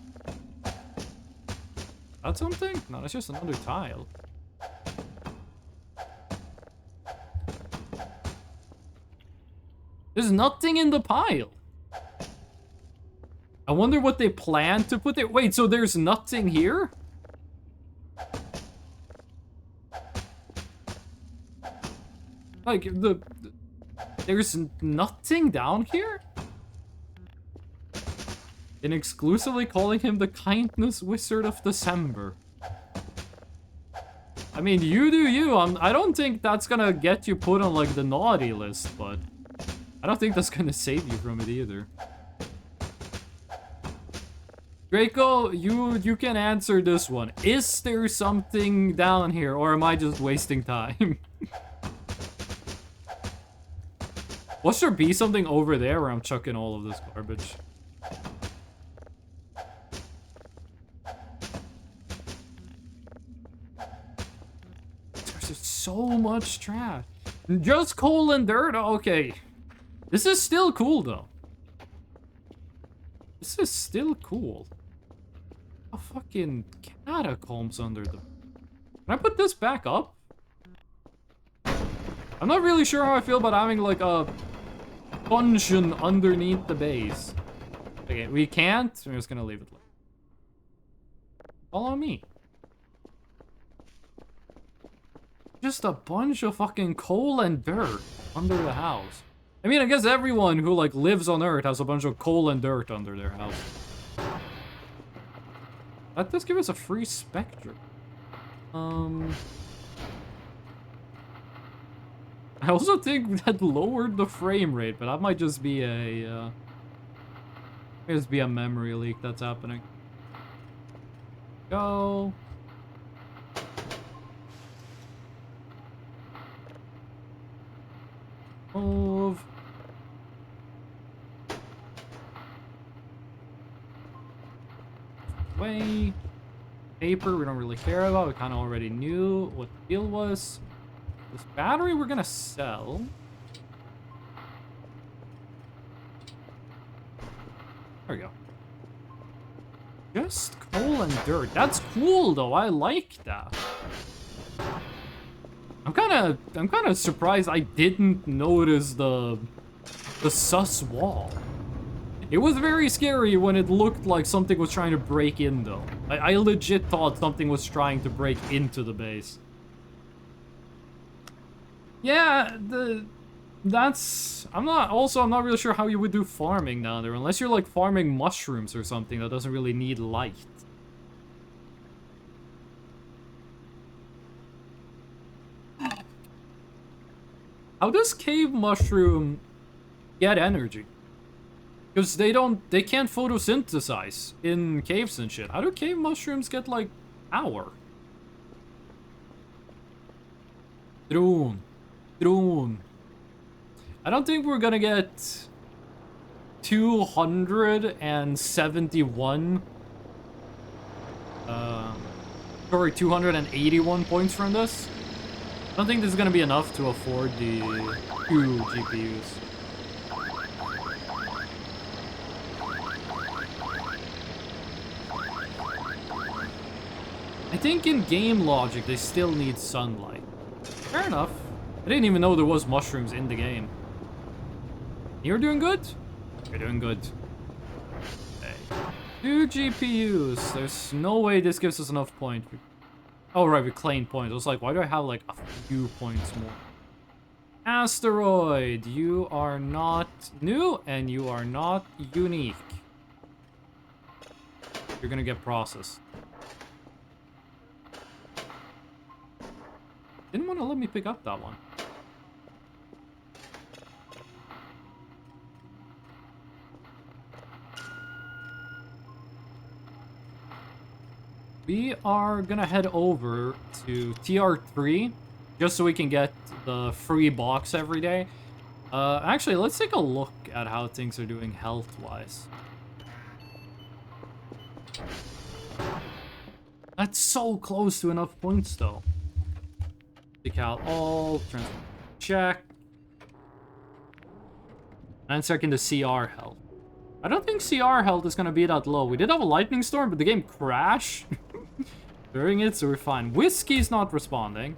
That's something? No, that's just another tile. There's nothing in the pile. I wonder what they plan to put there. Wait, so there's nothing here? Like, there's nothing down here? And exclusively calling him the kindness wizard of December. I mean, you do you. I don't think that's gonna get you put on, like, the naughty list, but I don't think that's gonna save you from it either. Draco, you can answer this one. Is there something down here, or am I just wasting time? Must there be something over there where I'm chucking all of this garbage? There's so much trash. Just coal and dirt? Okay. This is still cool, though. This is still cool. A fucking catacombs under the... Can I put this back up? I'm not really sure how I feel about having, like, a dungeon underneath the base. Okay, we can't. I'm just gonna leave it like... Follow me. Just a bunch of fucking coal and dirt under the house. I mean, I guess everyone who, like, lives on Earth has a bunch of coal and dirt under their house. Let this give us a free spectrum. I also think that lowered the frame rate, but that might just be a, memory leak that's happening. Go. Move. Way. Paper, we don't really care about. We kind of already knew what the deal was. This battery we're gonna sell. There we go. Just coal and dirt. That's cool though. I like that. I'm kind of surprised I didn't notice the sus wall. It was very scary when it looked like something was trying to break in, though. I legit thought something was trying to break into the base. Yeah, that's... I'm not really sure how you would do farming down there, unless you're, like, farming mushrooms or something that doesn't really need light. How does cave mushroom get energy? Because they can't photosynthesize in caves and shit. How do cave mushrooms get, like, power? Drone. I don't think we're gonna get 271 sorry, 281 points from this. I don't think this is gonna be enough to afford the 2 GPUs. I think in game logic, they still need sunlight. Fair enough. I didn't even know there was mushrooms in the game. You're doing good? You're doing good. Okay. 2 GPUs. There's no way this gives us enough points. Oh, right, we claimed points. I was like, why do I have, like, a few points more? Asteroid, you are not new, and you are not unique. You're gonna get processed. Didn't want to let me pick up that one. We are gonna head over to TR3 just so we can get the free box every day. Actually, let's take a look at how things are doing health-wise. That's so close to enough points, though. Take out all, transfer, check. 9 second to CR health. I don't think CR health is gonna be that low. We did have a lightning storm, but the game crashed during it, so we're fine. Whiskey's not responding.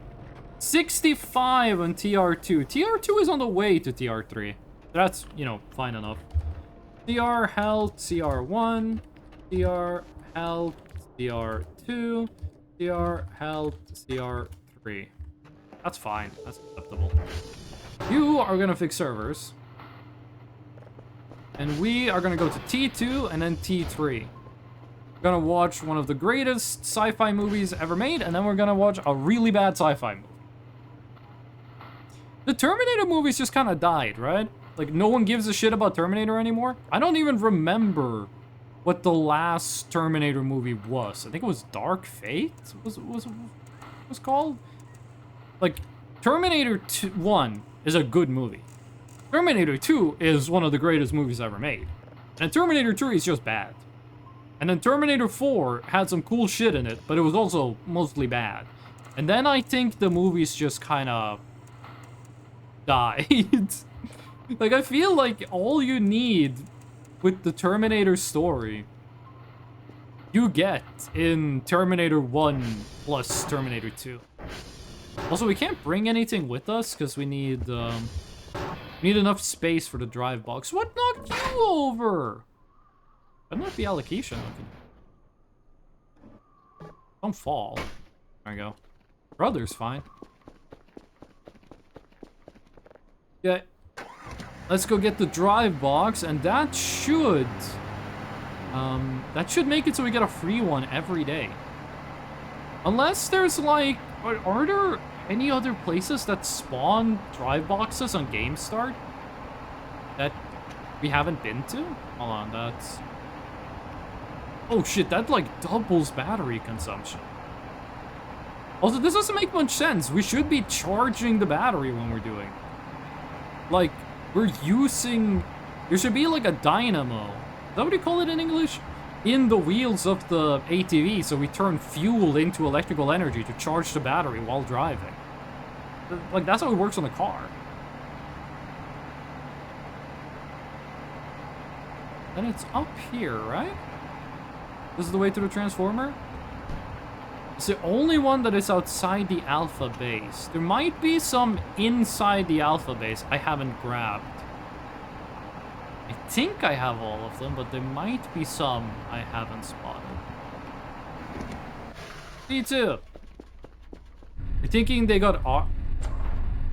65 on TR2. TR2 is on the way to TR3. That's, you know, fine enough. CR health, CR1, CR health, CR2, CR health, CR3. That's fine. That's acceptable. You are gonna fix servers. And we are gonna go to T2 and then T3. We're gonna watch one of the greatest sci-fi movies ever made, and then we're gonna watch a really bad sci-fi movie. The Terminator movies just kind of died, right? Like, no one gives a shit about Terminator anymore. I don't even remember what the last Terminator movie was. I think it was Dark Fate? Was called? Like, Terminator 1 is a good movie. Terminator 2 is one of the greatest movies ever made. And Terminator 3 is just bad. And then Terminator 4 had some cool shit in it, but it was also mostly bad. And then I think the movies just kind of died. Like, I feel like all you need with the Terminator story, you get in Terminator 1 plus Terminator 2. Also, we can't bring anything with us because we need enough space for the drive box. What knocked you over? That might be allocation. Don't fall. There we go. Brother's fine. Yeah. Let's go get the drive box, and that should make it so we get a free one every day. Unless there's like, are there any other places that spawn drive boxes on Game Start that we haven't been to? Hold on, that's... Oh shit, that like doubles battery consumption. Also, this doesn't make much sense. We should be charging the battery when we're doing it. Like, we're using... There should be like a dynamo. Is that what you call it in English? In the wheels of the ATV, so we turn fuel into electrical energy to charge the battery while driving. Like, that's how it works on the car. And it's up here, right? This is the way to the transformer? It's the only one that is outside the alpha base. There might be some inside the alpha base I haven't grabbed. I think I have all of them, but there might be some I haven't spotted. T2. You're thinking they got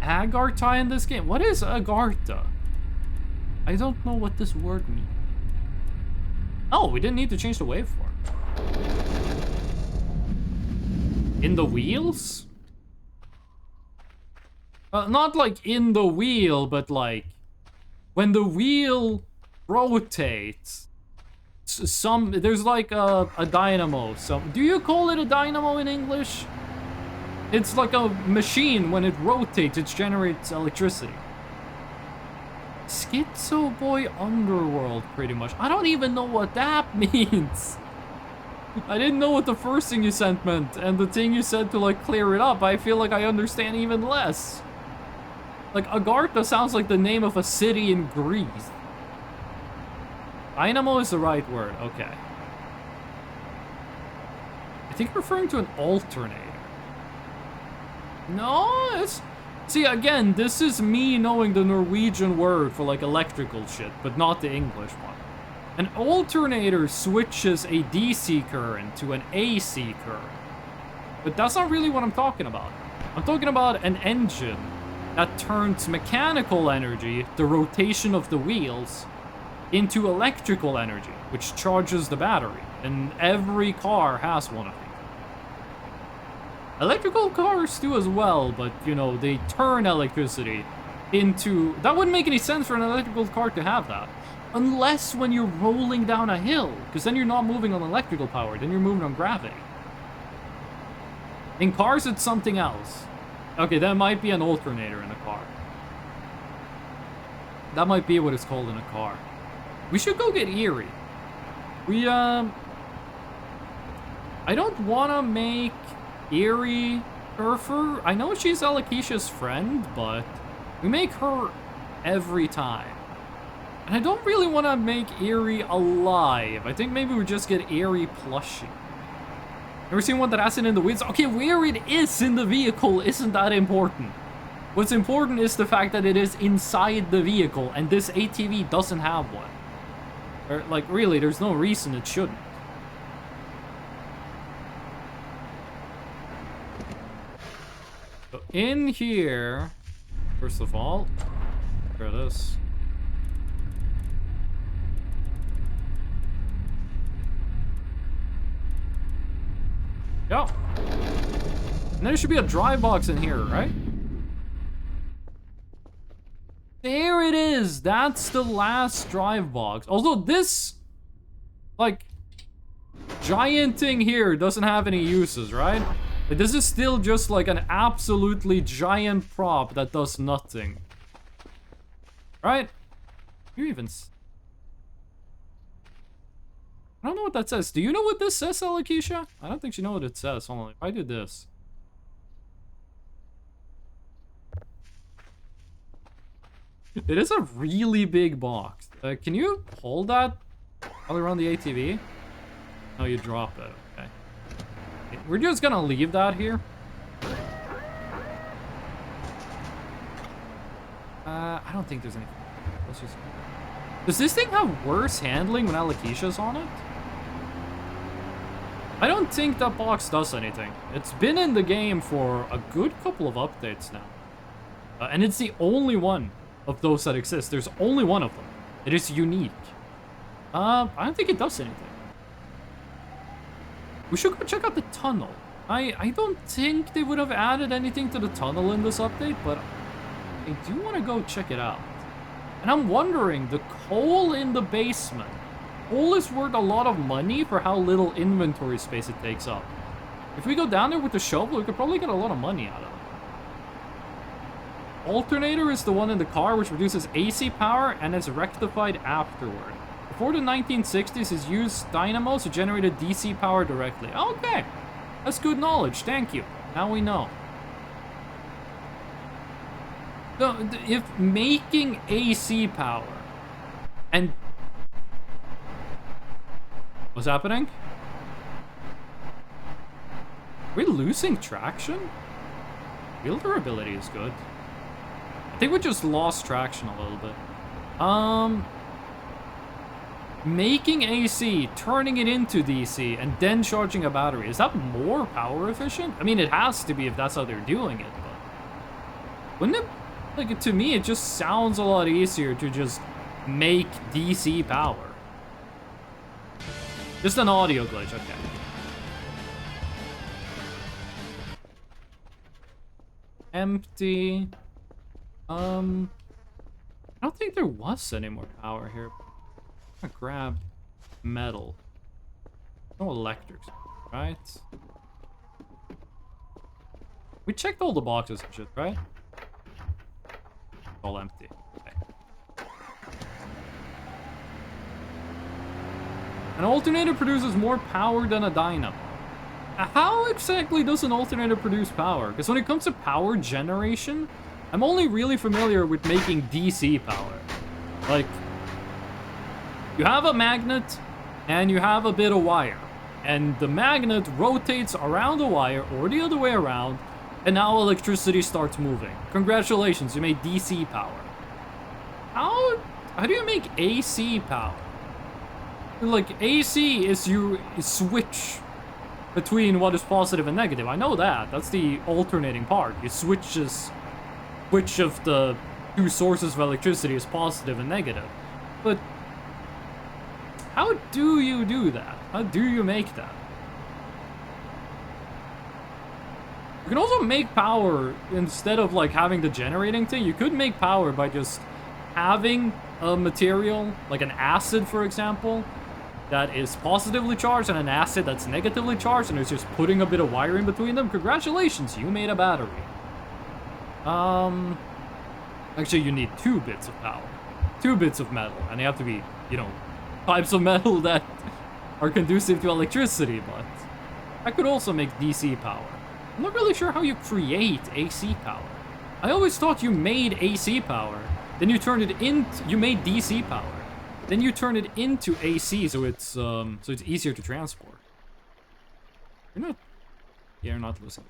Agartha in this game? What is Agartha? I don't know what this word means. Oh, we didn't need to change the waveform. In the wheels? Not like in the wheel, but like when the wheel rotates, there's like a dynamo. Do you call it a dynamo in English? It's like a machine. When it rotates, it generates electricity. Schizo Boy Underworld, pretty much. I don't even know what that means. I didn't know what the first thing you sent meant, and the thing you said to like clear it up, I feel like I understand even less. Like, Agartha sounds like the name of a city in Greece. Dynamo is the right word, okay. I think referring to an alternator. No, it's... See, again, this is me knowing the Norwegian word for like electrical shit, but not the English one. An alternator switches a DC current to an AC current. But that's not really what I'm talking about. I'm talking about an engine that turns mechanical energy, the rotation of the wheels, into electrical energy, which charges the battery. And every car has one of these. Electrical cars do as well, but, you know, they turn electricity into... That wouldn't make any sense for an electrical car to have that. Unless when you're rolling down a hill, because then you're not moving on electrical power, then you're moving on gravity. In cars, it's something else. Okay, that might be an alternator in a car. That might be what it's called in a car. We should go get Erie. I don't want to make Erie Surfer. I know she's Alakisha's friend, but we make her every time. And I don't really want to make Erie alive. I think maybe we just get Erie plushie. Ever seen one that has it in the winds? Okay, where it is in the vehicle isn't that important. What's important is the fact that it is inside the vehicle, and this ATV doesn't have one. Or, like, really, there's no reason it shouldn't. So in here, first of all, try this. Go. And there should be a dry box in here, right? There it is. That's the last drive box. Although this, like, giant thing here doesn't have any uses, right? Like, this is still just like an absolutely giant prop that does nothing. Right? You even... I don't know what that says. Do you know what this says, Alakisha? I don't think you know what it says. Hold on. If I do this. It is a really big box. Can you hold that while you're on the ATV? No, you drop it. Okay. We're just gonna leave that here. I don't think there's anything. Let's just... Does this thing have worse handling when Alakisha's on it? I don't think that box does anything. It's been in the game for a good couple of updates now. And it's the only one of those that exist. There's only one of them. It is unique. I don't think it does anything. We should go check out the tunnel. I don't think they would have added anything to the tunnel in this update, but I do want to go check it out. And I'm wondering, the coal in the basement. Coal is worth a lot of money for how little inventory space it takes up. If we go down there with the shovel, we could probably get a lot of money out of it. Alternator is the one in the car which produces AC power and is rectified afterward. Before the 1960s, it used dynamos to generate DC power directly. Okay, that's good knowledge. Thank you. Now we know. So, if making AC power and... What's happening? Are we losing traction? Wheel durability is good. I think we just lost traction a little bit. Making AC, turning it into DC, and then charging a battery. Is that more power efficient? I mean, it has to be if that's how they're doing it, but... Wouldn't it... Like, to me, it just sounds a lot easier to just make DC power. Just an audio glitch, okay. Empty. I don't think there was any more power here. I'm gonna grab metal. No electrics, right? We checked all the boxes and shit, right? All empty. Okay. An alternator produces more power than a dynamo. How exactly does an alternator produce power? Because when it comes to power generation, I'm only really familiar with making DC power. Like, you have a magnet and you have a bit of wire, and the magnet rotates around the wire or the other way around, and now electricity starts moving. Congratulations, you made DC power. How do you make AC power? Like, AC is you switch between what is positive and negative. I know that. That's the alternating part. You switch which of the two sources of electricity is positive and negative. But how do you do that? How do you make that? You can also make power instead of like having the generating thing. You could make power by just having a material, like an acid, for example, that is positively charged and an acid that's negatively charged, and it's just putting a bit of wire in between them. Congratulations, you made a battery. Actually, you need 2 bits of power, 2 bits of metal, and they have to be, you know, types of metal that are conducive to electricity, but I could also make DC power. I'm not really sure how you create AC power. I always thought you made AC power, then you turned it into, you made DC power, then you turn it into AC, so it's easier to transport. You're not, yeah, you're not listening.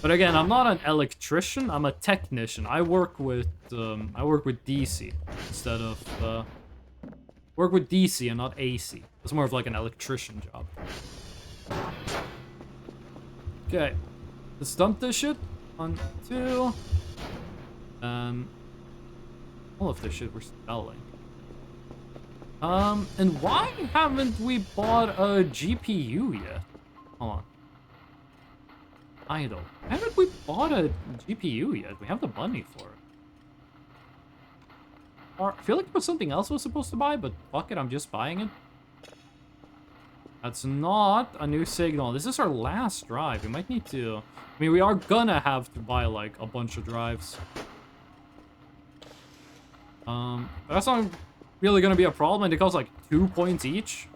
But again, I'm not an electrician, I'm a technician. I work with DC instead of, work with DC and not AC. It's more of like an electrician job. Okay. Let's dump this shit. 1, 2. All of this shit we're selling. And why haven't we bought a GPU yet? Hold on. Idle. Why haven't we bought a GPU yet? We have the money for it. Or, I feel like there was something else I was supposed to buy, but fuck it, I'm just buying it. That's not a new signal. This is our last drive. We might need to... I mean, we are gonna have to buy, like, a bunch of drives. But that's not really gonna be a problem, and it costs, like, 2 points each.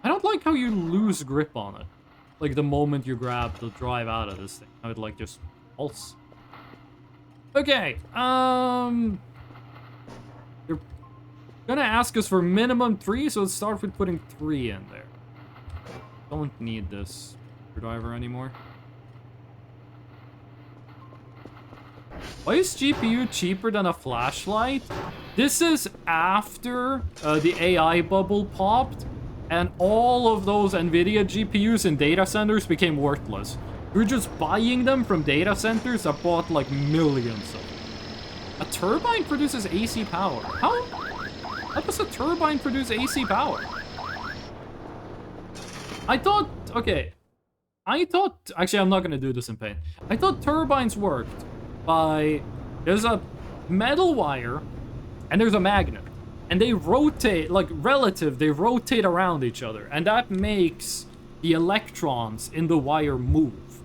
I don't like how you lose grip on it. Like, the moment you grab the drive out of this thing. I would, like, just pulse. Okay, you're gonna ask us for minimum 3, so let's start with putting 3 in there. Don't need this driver anymore. Why is GPU cheaper than a flashlight? This is after the AI bubble popped, and all of those NVIDIA GPUs in data centers became worthless. You're just buying them from data centers that bought like millions of them. A turbine produces AC power. How does a turbine produce AC power? I thought, okay. Actually, I'm not gonna do this in pain. I thought turbines worked by, there's a metal wire and there's a magnet. And they rotate, like they rotate around each other. And that makes the electrons in the wire move.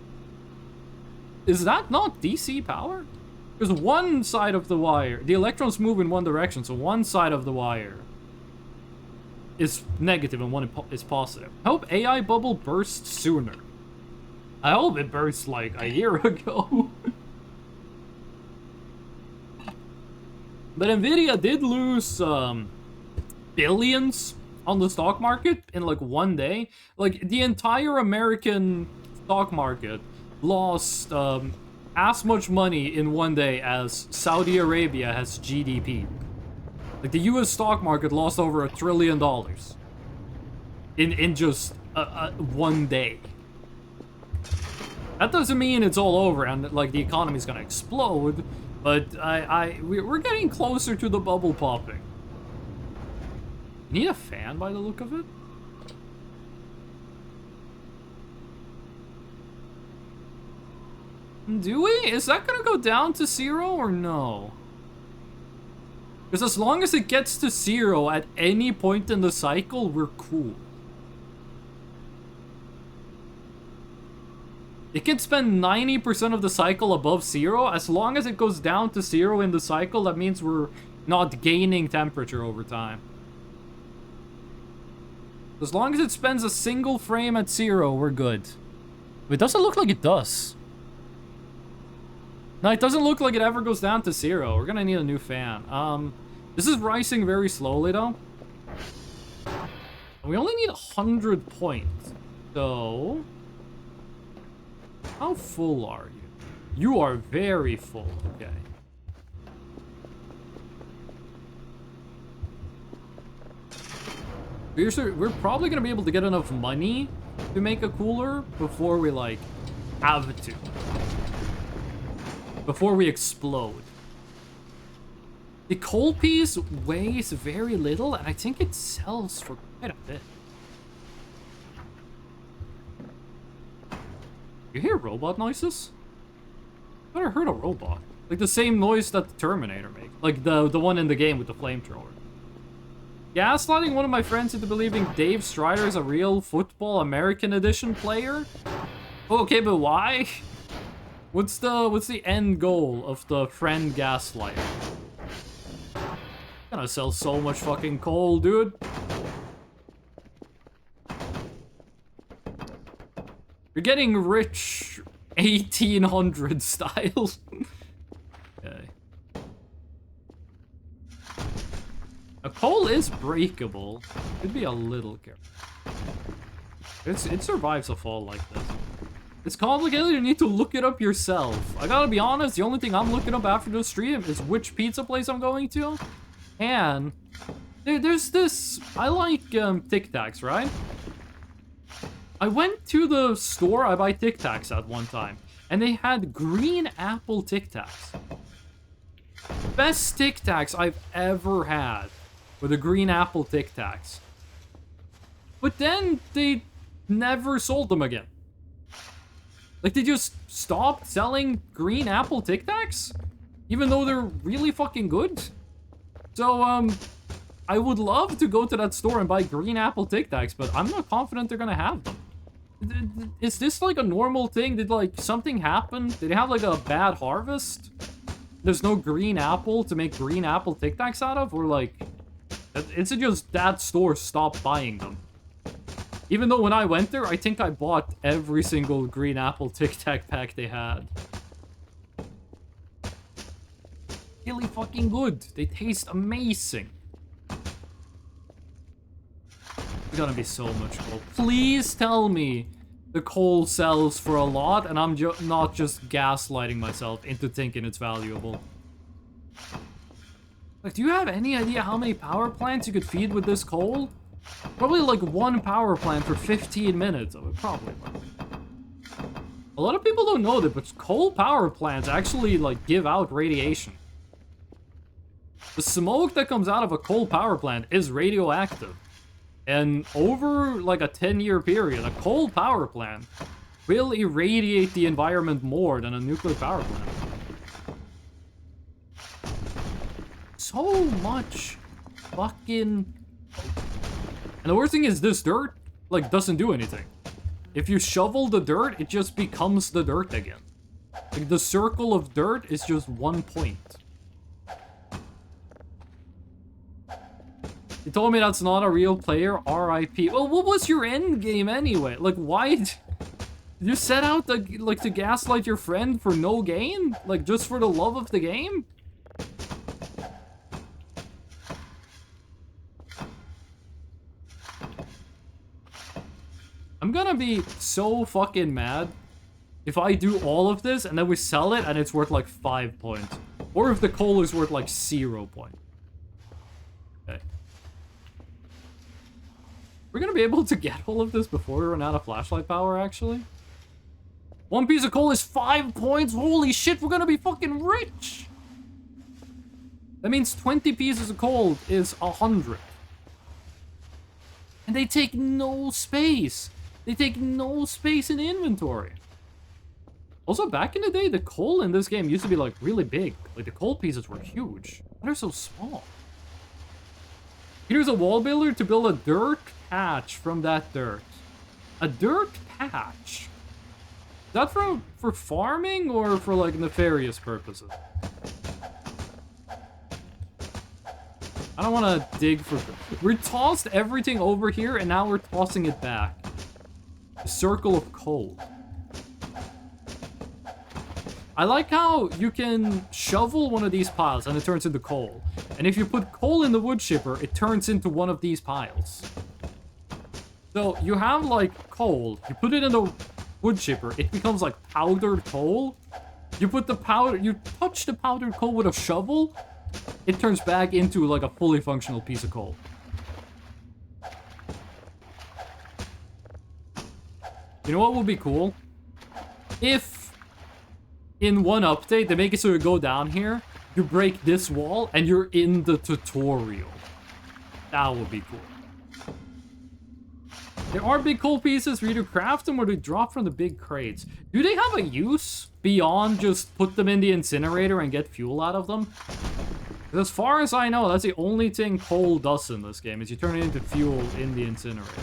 Is that not DC power? Because one side of the wire, the electrons move in one direction, so one side of the wire is negative and one is positive. I hope AI bubble bursts sooner. I hope it burst like a year ago. But NVIDIA did lose billions on the stock market in like one day. Like the entire American stock market lost as much money in one day as Saudi Arabia has GDP. Like the US stock market lost over $1 trillion in just one day. That doesn't mean it's all over and like the economy's gonna explode, but we're getting closer to the bubble popping. You need a fan by the look of it? Do we? Is that gonna go down to 0 or no? Because as long as it gets to 0 at any point in the cycle, we're cool. It can spend 90% of the cycle above 0. As long as it goes down to 0 in the cycle, that means we're not gaining temperature over time. As long as it spends a single frame at 0, we're good. It doesn't look like it does. No, it doesn't look like it ever goes down to 0. We're gonna need a new fan. This is rising very slowly, though. We only need 100 points. So... how full are you? You are very full. Okay. We're probably gonna be able to get enough money to make a cooler before we, like, have to. Before we explode. The coal piece weighs very little, and I think it sells for quite a bit. You hear robot noises? I thought I heard a robot. Like the same noise that the Terminator makes. Like the one in the game with the flamethrower. Gaslighting one of my friends into believing Dave Strider is a real football American edition player? Okay, but why? What's the end goal of the friend gaslighter? Gonna sell so much fucking coal, dude. You're getting rich 1800 style. Okay. A coal is breakable. Could be a little careful. It survives a fall like this. It's complicated, you need to look it up yourself. I gotta be honest, the only thing I'm looking up after the stream is which pizza place I'm going to. And there's this, I like Tic Tacs, right? I went to the store I buy Tic Tacs at one time, and they had green apple Tic Tacs. Best Tic Tacs I've ever had were the green apple Tic Tacs. But then they never sold them again. Like, they just stopped selling green apple Tic Tacs? Even though they're really fucking good? So, I would love to go to that store and buy green apple Tic Tacs, but I'm not confident they're gonna have them. Is this like a normal thing? Did like something happen? Did they have like a bad harvest? There's no green apple to make green apple Tic Tacs out of? Or like, is it just that store stopped buying them? Even though when I went there, I think I bought every single green apple Tic Tac pack they had. Really fucking good. They taste amazing. It's gonna be so much coal. Please tell me the coal sells for a lot and I'm not just gaslighting myself into thinking it's valuable. Like, do you have any idea how many power plants you could feed with this coal? Probably like one power plant for 15 minutes. Oh, probably. A lot of people don't know that, but coal power plants actually like give out radiation. The smoke that comes out of a coal power plant is radioactive. And over like a 10-year period, a coal power plant will irradiate the environment more than a nuclear power plant. So much fucking... And the worst thing is this dirt, like, doesn't do anything. If you shovel the dirt, it just becomes the dirt again. Like, the circle of dirt is just 1 point. You told me that's not a real player, RIP. Well, what was your end game anyway? Like, why did you set out to, like, to gaslight your friend for no gain? Like, just for the love of the game? I'm gonna be so fucking mad if I do all of this and then we sell it and it's worth like 5 points. Or if the coal is worth like 0 points. Okay. We're gonna be able to get all of this before we run out of flashlight power, actually. 1 piece of coal is 5 points? Holy shit, we're gonna be fucking rich! That means 20 pieces of coal is 100. And they take no space. They take no space in the inventory. Also, back in the day, the coal in this game used to be, like, really big. Like, the coal pieces were huge. They're so small. Here's a wall builder to build a dirt patch from that dirt. A dirt patch? Is that for farming or for, like, nefarious purposes? I don't want to dig for... We tossed everything over here, and now we're tossing it back. A circle of coal. I like how you can shovel one of these piles, and it turns into coal. And if you put coal in the wood chipper, it turns into one of these piles. So, you have, like, coal. You put it in the wood chipper, it becomes, like, powdered coal. You put the powder... You touch the powdered coal with a shovel... It turns back into, like, a fully functional piece of coal. You know what would be cool? If, in one update, they make it so you go down here, you break this wall, and you're in the tutorial. That would be cool. There are big coal pieces for you to craft them or they drop from the big crates. Do they have a use beyond just put them in the incinerator and get fuel out of them? 'Cause as far as I know, that's the only thing coal does in this game, is you turn it into fuel in the incinerator.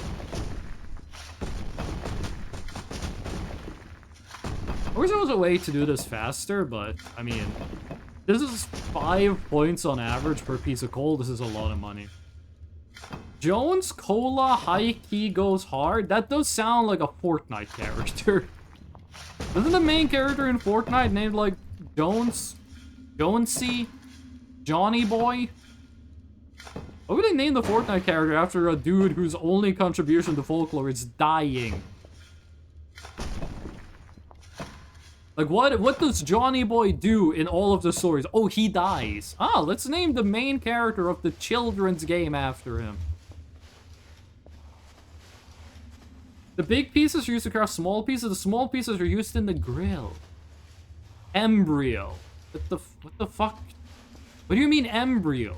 I wish there was a way to do this faster, but, I mean, this is 5 points on average per piece of coal. This is a lot of money. Jones Cola High Key Goes Hard? That does sound like a Fortnite character. Isn't the main character in Fortnite named, like, Jones? Jonesy? Johnny Boy? Why would they name the Fortnite character after a dude whose only contribution to folklore is dying? Like, what does Johnny Boy do in all of the stories? Oh, he dies. Ah, let's name the main character of the children's game after him. The big pieces are used to craft small pieces. The small pieces are used in the grill. Embryo. What the fuck? What do you mean embryo?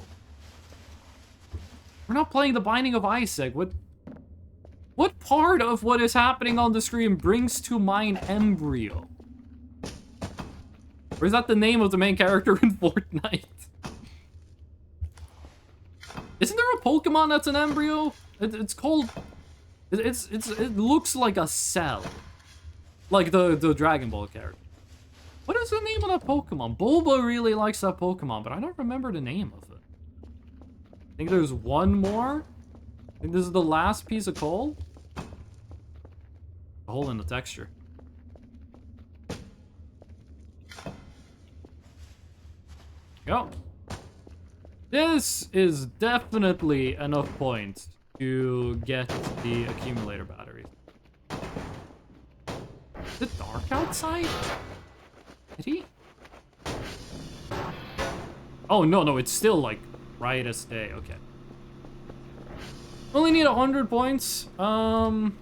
We're not playing The Binding of Isaac. What part of what is happening on the screen brings to mind embryo? Or is that the name of the main character in Fortnite? Isn't there a Pokemon that's an embryo? It's called... It looks like a cell. Like the Dragon Ball character. What is the name of that Pokemon? Boba really likes that Pokemon, but I don't remember the name of it. I think there's one more. I think this is the last piece of coal. A hole in the texture. Go. This is definitely enough points to get the accumulator batteries. Is it dark outside? Did he? Oh, no, it's still like bright as day. Okay. Only need 100 points. You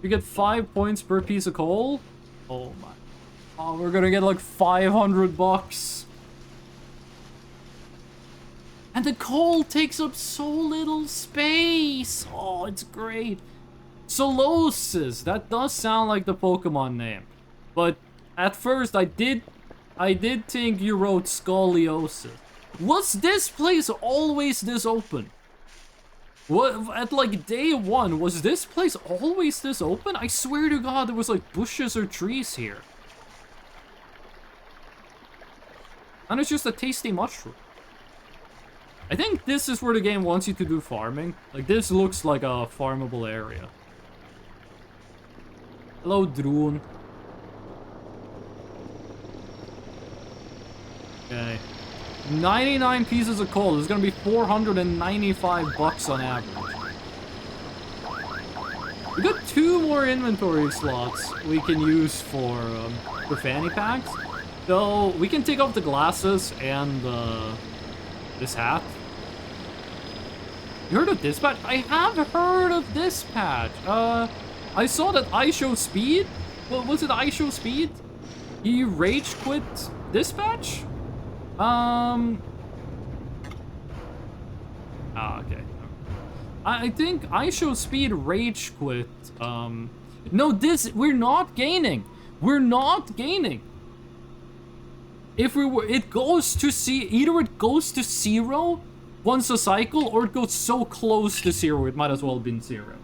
get 5 points per piece of coal. Oh my. Oh, we're gonna get like 500 bucks. And the coal takes up so little space. Oh, it's great. Solosis. That does sound like the Pokemon name. But at first, I did think you wrote scoliosis. Was this place always this open? What, at like day 1, was this place always this open? I swear to God, there was like bushes or trees here. And it's just a tasty mushroom. I think this is where the game wants you to do farming. Like, this looks like a farmable area. Hello, drone. Okay. 99 pieces of coal. There's gonna be 495 bucks on average. We got 2 more inventory slots we can use for fanny packs. So, we can take off the glasses and this hat. You heard of Dispatch? I have heard of Dispatch. I saw that I Show Speed. What was it? I Show Speed? He rage quit Dispatch? Okay. I think I Show Speed rage quit. No, we're not gaining. We're not gaining. If we were, it goes to either it goes to 0 once a cycle, or it goes so close to 0 it might as well have been 0.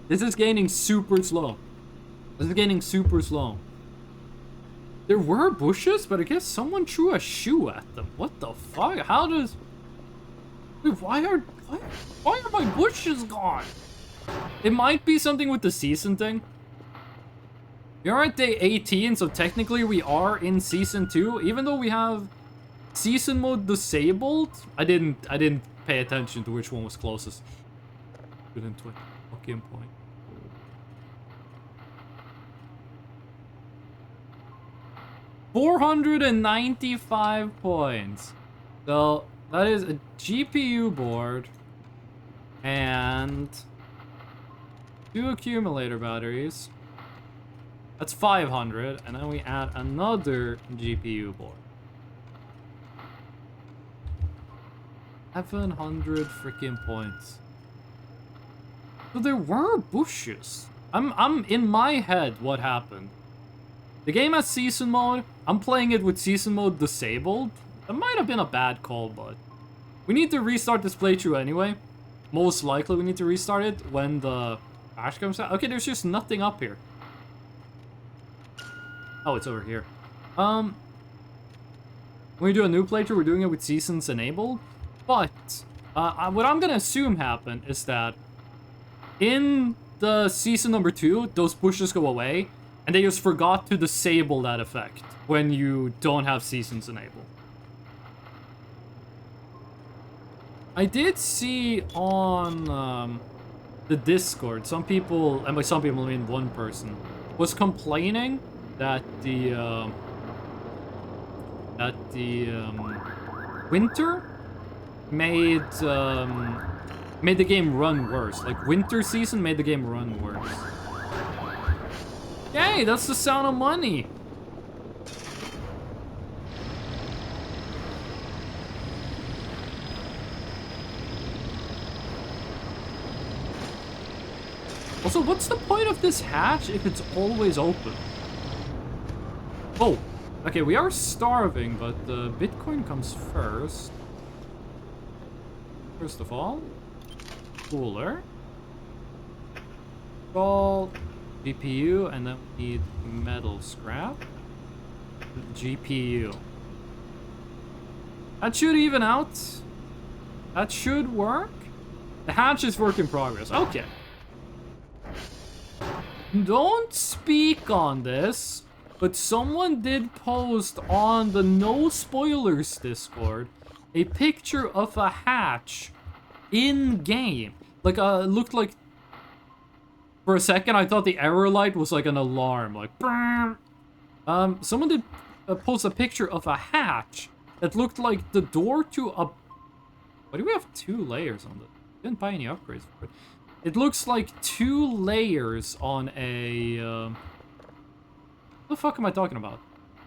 This is gaining super slow. This is getting super slow. There were bushes, but I guess someone threw a shoe at them. What the fuck? How does... Wait, why are my bushes gone? It might be something with the season thing. We're at day 18, so technically we are in season 2. Even though we have season mode disabled, I didn't pay attention to which one was closest. Couldn't fucking point. $495 points. So that is a GPU board and 2 accumulator batteries. That's 500, and then we add another GPU board. 700 freaking points. So there were bushes. I'm in my head what happened. The game has season mode. I'm playing it with season mode disabled. That might have been a bad call, but we need to restart this playthrough anyway. Most likely we need to restart it when the patch comes out. Okay, there's just nothing up here. Oh, it's over here. When we do a new playthrough, we're doing it with seasons enabled. But what I'm gonna assume happened is that in the season number 2, those bushes go away, and they just forgot to disable that effect when you don't have seasons enabled. I did see on the Discord, some people, and by some people I mean one person, was complaining that the winter made the game run worse. Like, winter season made the game run worse. Yay, that's the sound of money. Also, what's the point of this hatch if it's always open? Oh, okay, we are starving, but the Bitcoin comes first. First of all, cooler, gold, GPU, and then we need metal scrap. GPU. That should even out. That should work. The hatch is work in progress. Okay. Don't speak on this, but someone did post on the No Spoilers Discord a picture of a hatch in game. Like, looked like, for a second I thought the error light was like an alarm, like brrr. Someone did post a picture of a hatch that looked like the door to a, why do we have 2 layers on this? Didn't buy any upgrades for it. It looks like 2 layers on a, what the fuck am I talking about?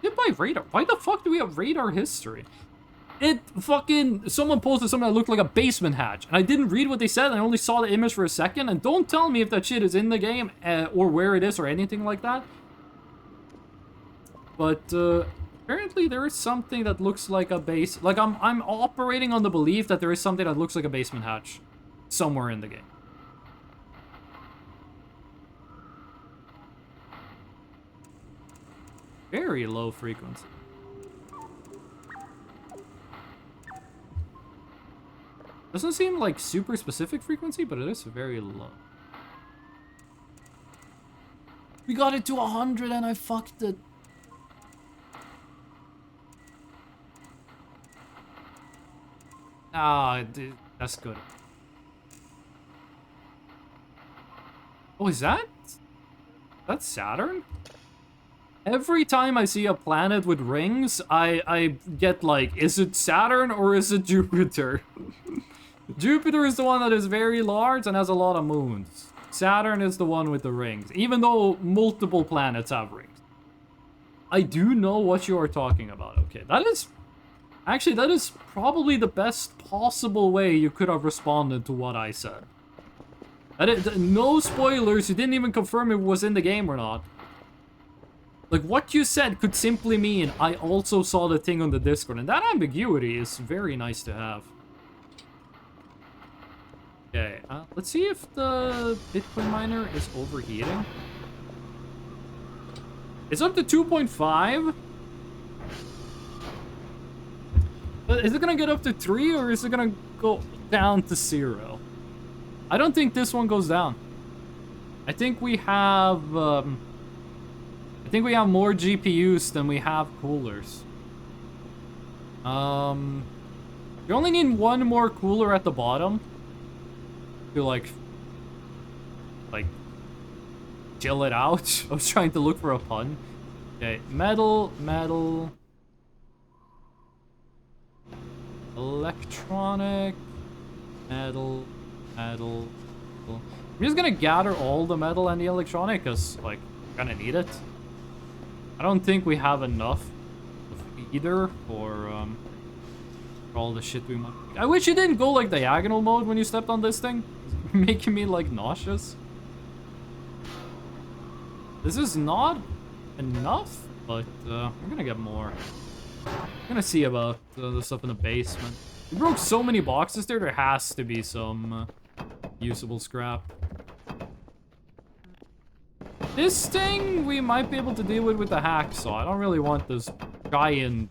Did buy radar? Why the fuck do we have radar history? It fucking, someone posted something that looked like a basement hatch, and I didn't read what they said, I only saw the image for a second, and don't tell me if that shit is in the game, or where it is, or anything like that. But, apparently there is something that looks like a base, like, I'm operating on the belief that there is something that looks like a basement hatch somewhere in the game. Very low frequency. Doesn't seem like super specific frequency, but it is very low. We got it to 100 and I fucked it. Ah, that's good. Oh, is that? That's Saturn? Every time I see a planet with rings, I get like, is it Saturn or is it Jupiter? Jupiter is the one that is very large and has a lot of moons. Saturn is the one with the rings, even though multiple planets have rings. I do know what you are talking about. Okay, that is... Actually, that is probably the best possible way you could have responded to what I said. No spoilers, you didn't even confirm if it was in the game or not. Like, what you said could simply mean I also saw the thing on the Discord, and that ambiguity is very nice to have. Okay, let's see if the Bitcoin miner is overheating. It's up to 2.5. But is it gonna get up to 3, or is it gonna go down to 0? I don't think this one goes down. I think we have, more GPUs than we have coolers. You only need 1 more cooler at the bottom to like chill it out. I was trying to look for a pun. Okay, metal, electronic, metal. I'm just gonna gather all the metal and the electronic, because like we're gonna need it. I don't think we have enough of either for For all the shit we might... I wish you didn't go, like, diagonal mode when you stepped on this thing. It's making me, like, nauseous. This is not enough, but we're gonna get more. I'm gonna see about the stuff in the basement. We broke so many boxes there, there has to be some usable scrap. This thing we might be able to deal with the hacksaw. I don't really want this giant...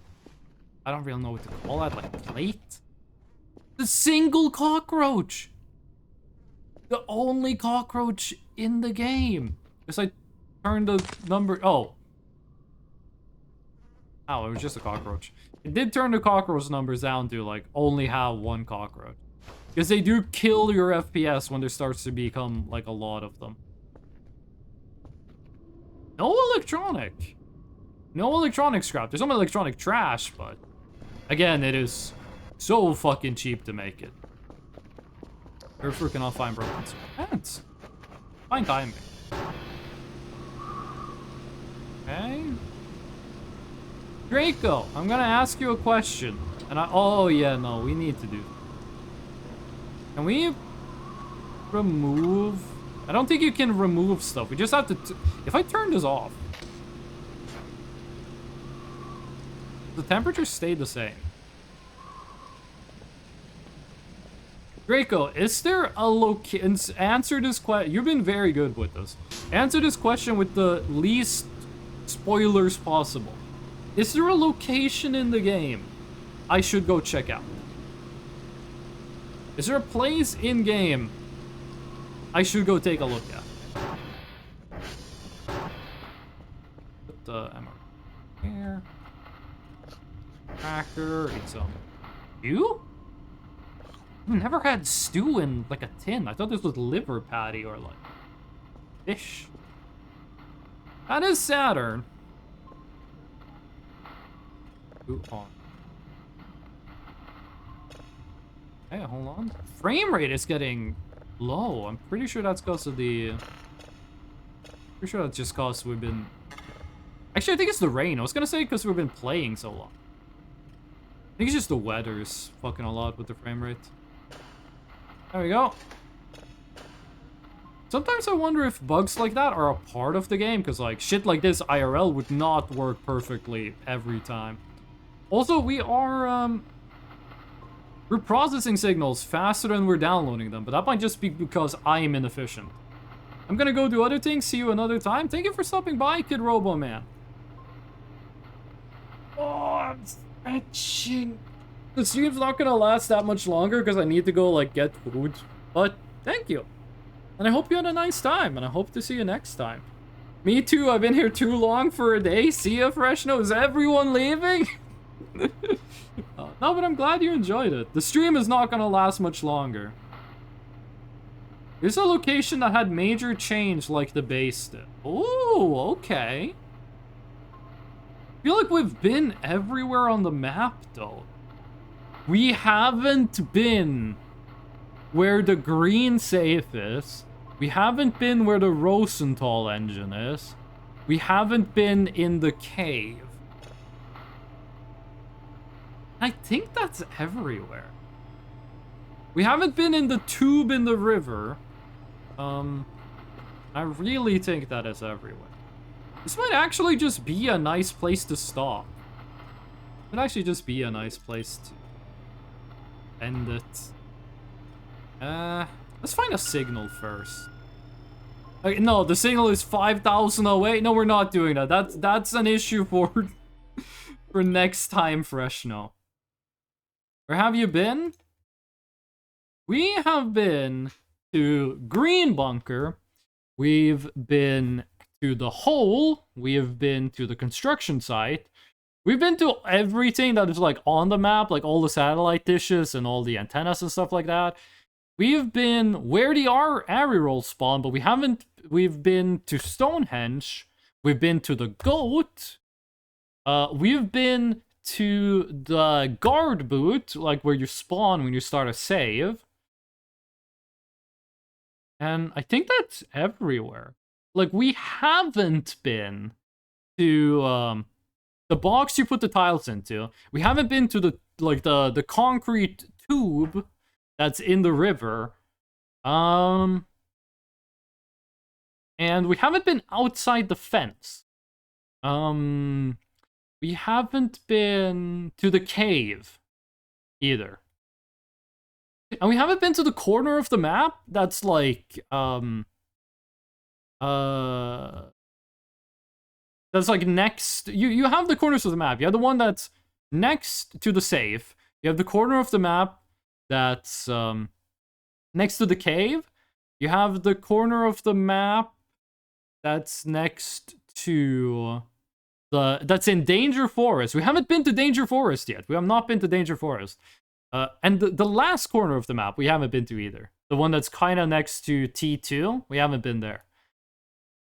I don't really know what to call that, like plate? The single cockroach! The only cockroach in the game. Guess I turned the number... Oh, it was just a cockroach. It did turn the cockroach numbers down to, like, only have one cockroach. Because they do kill your FPS when there starts to become, like, a lot of them. No electronic. No electronic scrap. There's some electronic trash, but... Again, it is so fucking cheap to make it. Therefore, cannot find broken pants. Fine timing. Okay. Draco, I'm gonna ask you a question. And oh yeah, no, we need to do. Can we remove... I don't think you can remove stuff. We just have to... If I turn this off... The temperature stayed the same. Draco, is there a location... Answer this question... You've been very good with this. Answer this question with the least spoilers possible. Is there a location in the game I should go check out? Is there a place in-game I should go take a look at? Put the ammo here. Cracker, eat some stew? I've never had stew in, like, a tin. I thought this was liver patty or, like, fish. That is Saturn. Ooh, on. Hey, hold on. Frame rate is getting low. I'm pretty sure that's because of the... Pretty sure that's just because we've been... Actually, I think it's the rain. I was gonna say because we've been playing so long. I think it's just the weather's fucking a lot with the frame rate. There we go. Sometimes I wonder if bugs like that are a part of the game, because like shit like this IRL would not work perfectly every time. Also, we're processing signals faster than we're downloading them, but that might just be because I am inefficient. I'm gonna go do other things, see you another time. Thank you for stopping by, Kid Robo Man. Oh, I'm stretching. The stream's not gonna last that much longer because I need to go, like, get food. But, thank you. And I hope you had a nice time, and I hope to see you next time. Me too, I've been here too long for a day. See ya, Freshno. Is everyone leaving? No, but I'm glad you enjoyed it. The stream is not gonna last much longer. Here's a location that had major change like the base did. Oh, okay. I feel like we've been everywhere on the map, though. We haven't been where the green safe is. We haven't been where the Rosenthal engine is. We haven't been in the cave. I think that's everywhere. We haven't been in the tube in the river. I really think that is everywhere. This might actually just be a nice place to stop. It might actually just be a nice place to end it. Let's find a signal first. Like, no, the signal is 5,000 away. No, we're not doing that. That's an issue for for next time, Freshno. Where have you been? We have been to Green Bunker. We've been to the hole. We have been to the construction site. We've been to everything that is like on the map, like all the satellite dishes and all the antennas and stuff like that. We've been where the area rolls spawn, but we've been to Stonehenge. We've been to the goat. We've been to the guard boot, like where you spawn when you start a save. And I think that's everywhere. Like, we haven't been to the box you put the tiles into. We haven't been to the concrete tube that's in the river. And we haven't been outside the fence. We haven't been to the cave either. And we haven't been to the corner of the map that's like, that's like next, you have the corners of the map. You have the one that's next to the safe. You have the corner of the map that's next to the cave. You have the corner of the map that's next to that's in Danger Forest. We haven't been to Danger Forest yet. We have not been to Danger Forest. And the last corner of the map we haven't been to either. The one that's kind of next to T2, we haven't been there.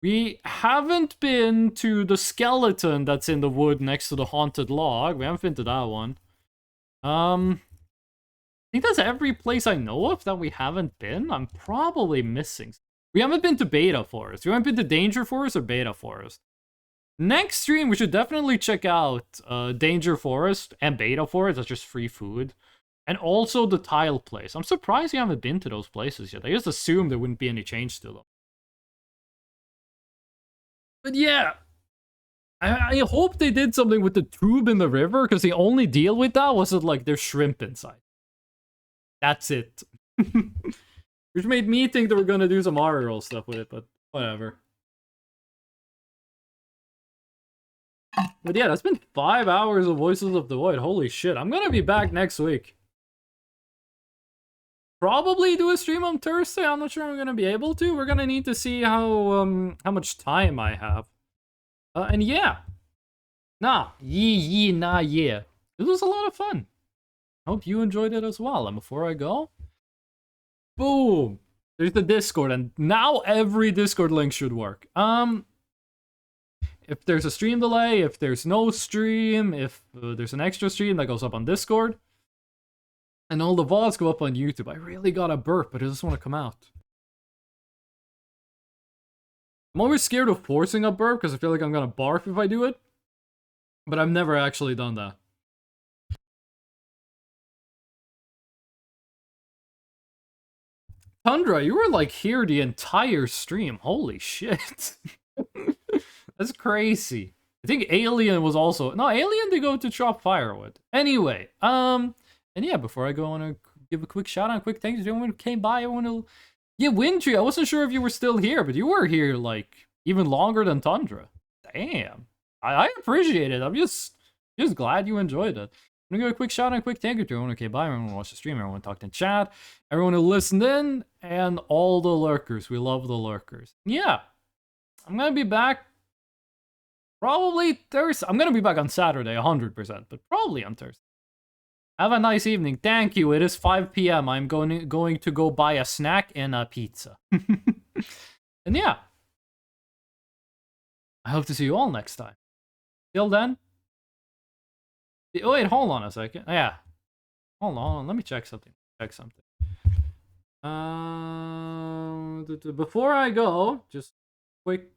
We haven't been to the skeleton that's in the wood next to the haunted log. We haven't been to that one. I think that's every place I know of that we haven't been. I'm probably missing. We haven't been to Beta Forest. We haven't been to Danger Forest or Beta Forest. Next stream, we should definitely check out Danger Forest and Beta Forest. That's just free food. And also the tile place. I'm surprised you haven't been to those places yet. I just assumed there wouldn't be any change to them. But yeah, I hope they did something with the tube in the river, because the only deal with that was that, like, there's shrimp inside. That's it. Which made me think they were gonna do some Mario roll stuff with it, but whatever. But yeah, that's been 5 hours of Voices of the Void. Holy shit, I'm gonna be back next week. Probably do a stream on Thursday. I'm not sure I'm gonna be able to. We're gonna need to see how much time I have. And yeah. Nah, yeah. It was a lot of fun. Hope you enjoyed it as well. And before I go, boom. There's the Discord, and now every Discord link should work. If there's a stream delay, if there's no stream, if there's an extra stream that goes up on Discord, and all the VODs go up on YouTube. I really got a burp, but I just want to come out. I'm always scared of forcing a burp because I feel like I'm gonna barf if I do it. But I've never actually done that. Tundra, you were like here the entire stream. Holy shit. That's crazy. I think Alien was also... No, Alien did go to chop firewood. Anyway, and yeah, before I go, I want to give a quick shout out, quick thanks to everyone who came by. Everyone who... Yeah, Wintry, I wasn't sure if you were still here, but you were here, like, even longer than Tundra. Damn. I appreciate it. I'm just glad you enjoyed it. I'm gonna give a quick shout out, quick thank you to everyone who came by, everyone who watched the stream, everyone who talked in chat, everyone who listened in, and all the lurkers. We love the lurkers. Yeah. I'm gonna be back probably Thursday. I'm gonna be back on Saturday, 100%, but probably on Thursday. Have a nice evening. Thank you. It is 5 p.m. I'm going to go buy a snack and a pizza. And yeah. I hope to see you all next time. Till then. Oh, wait, hold on a second. Yeah. Hold on. Let me check something. Before I go, just quick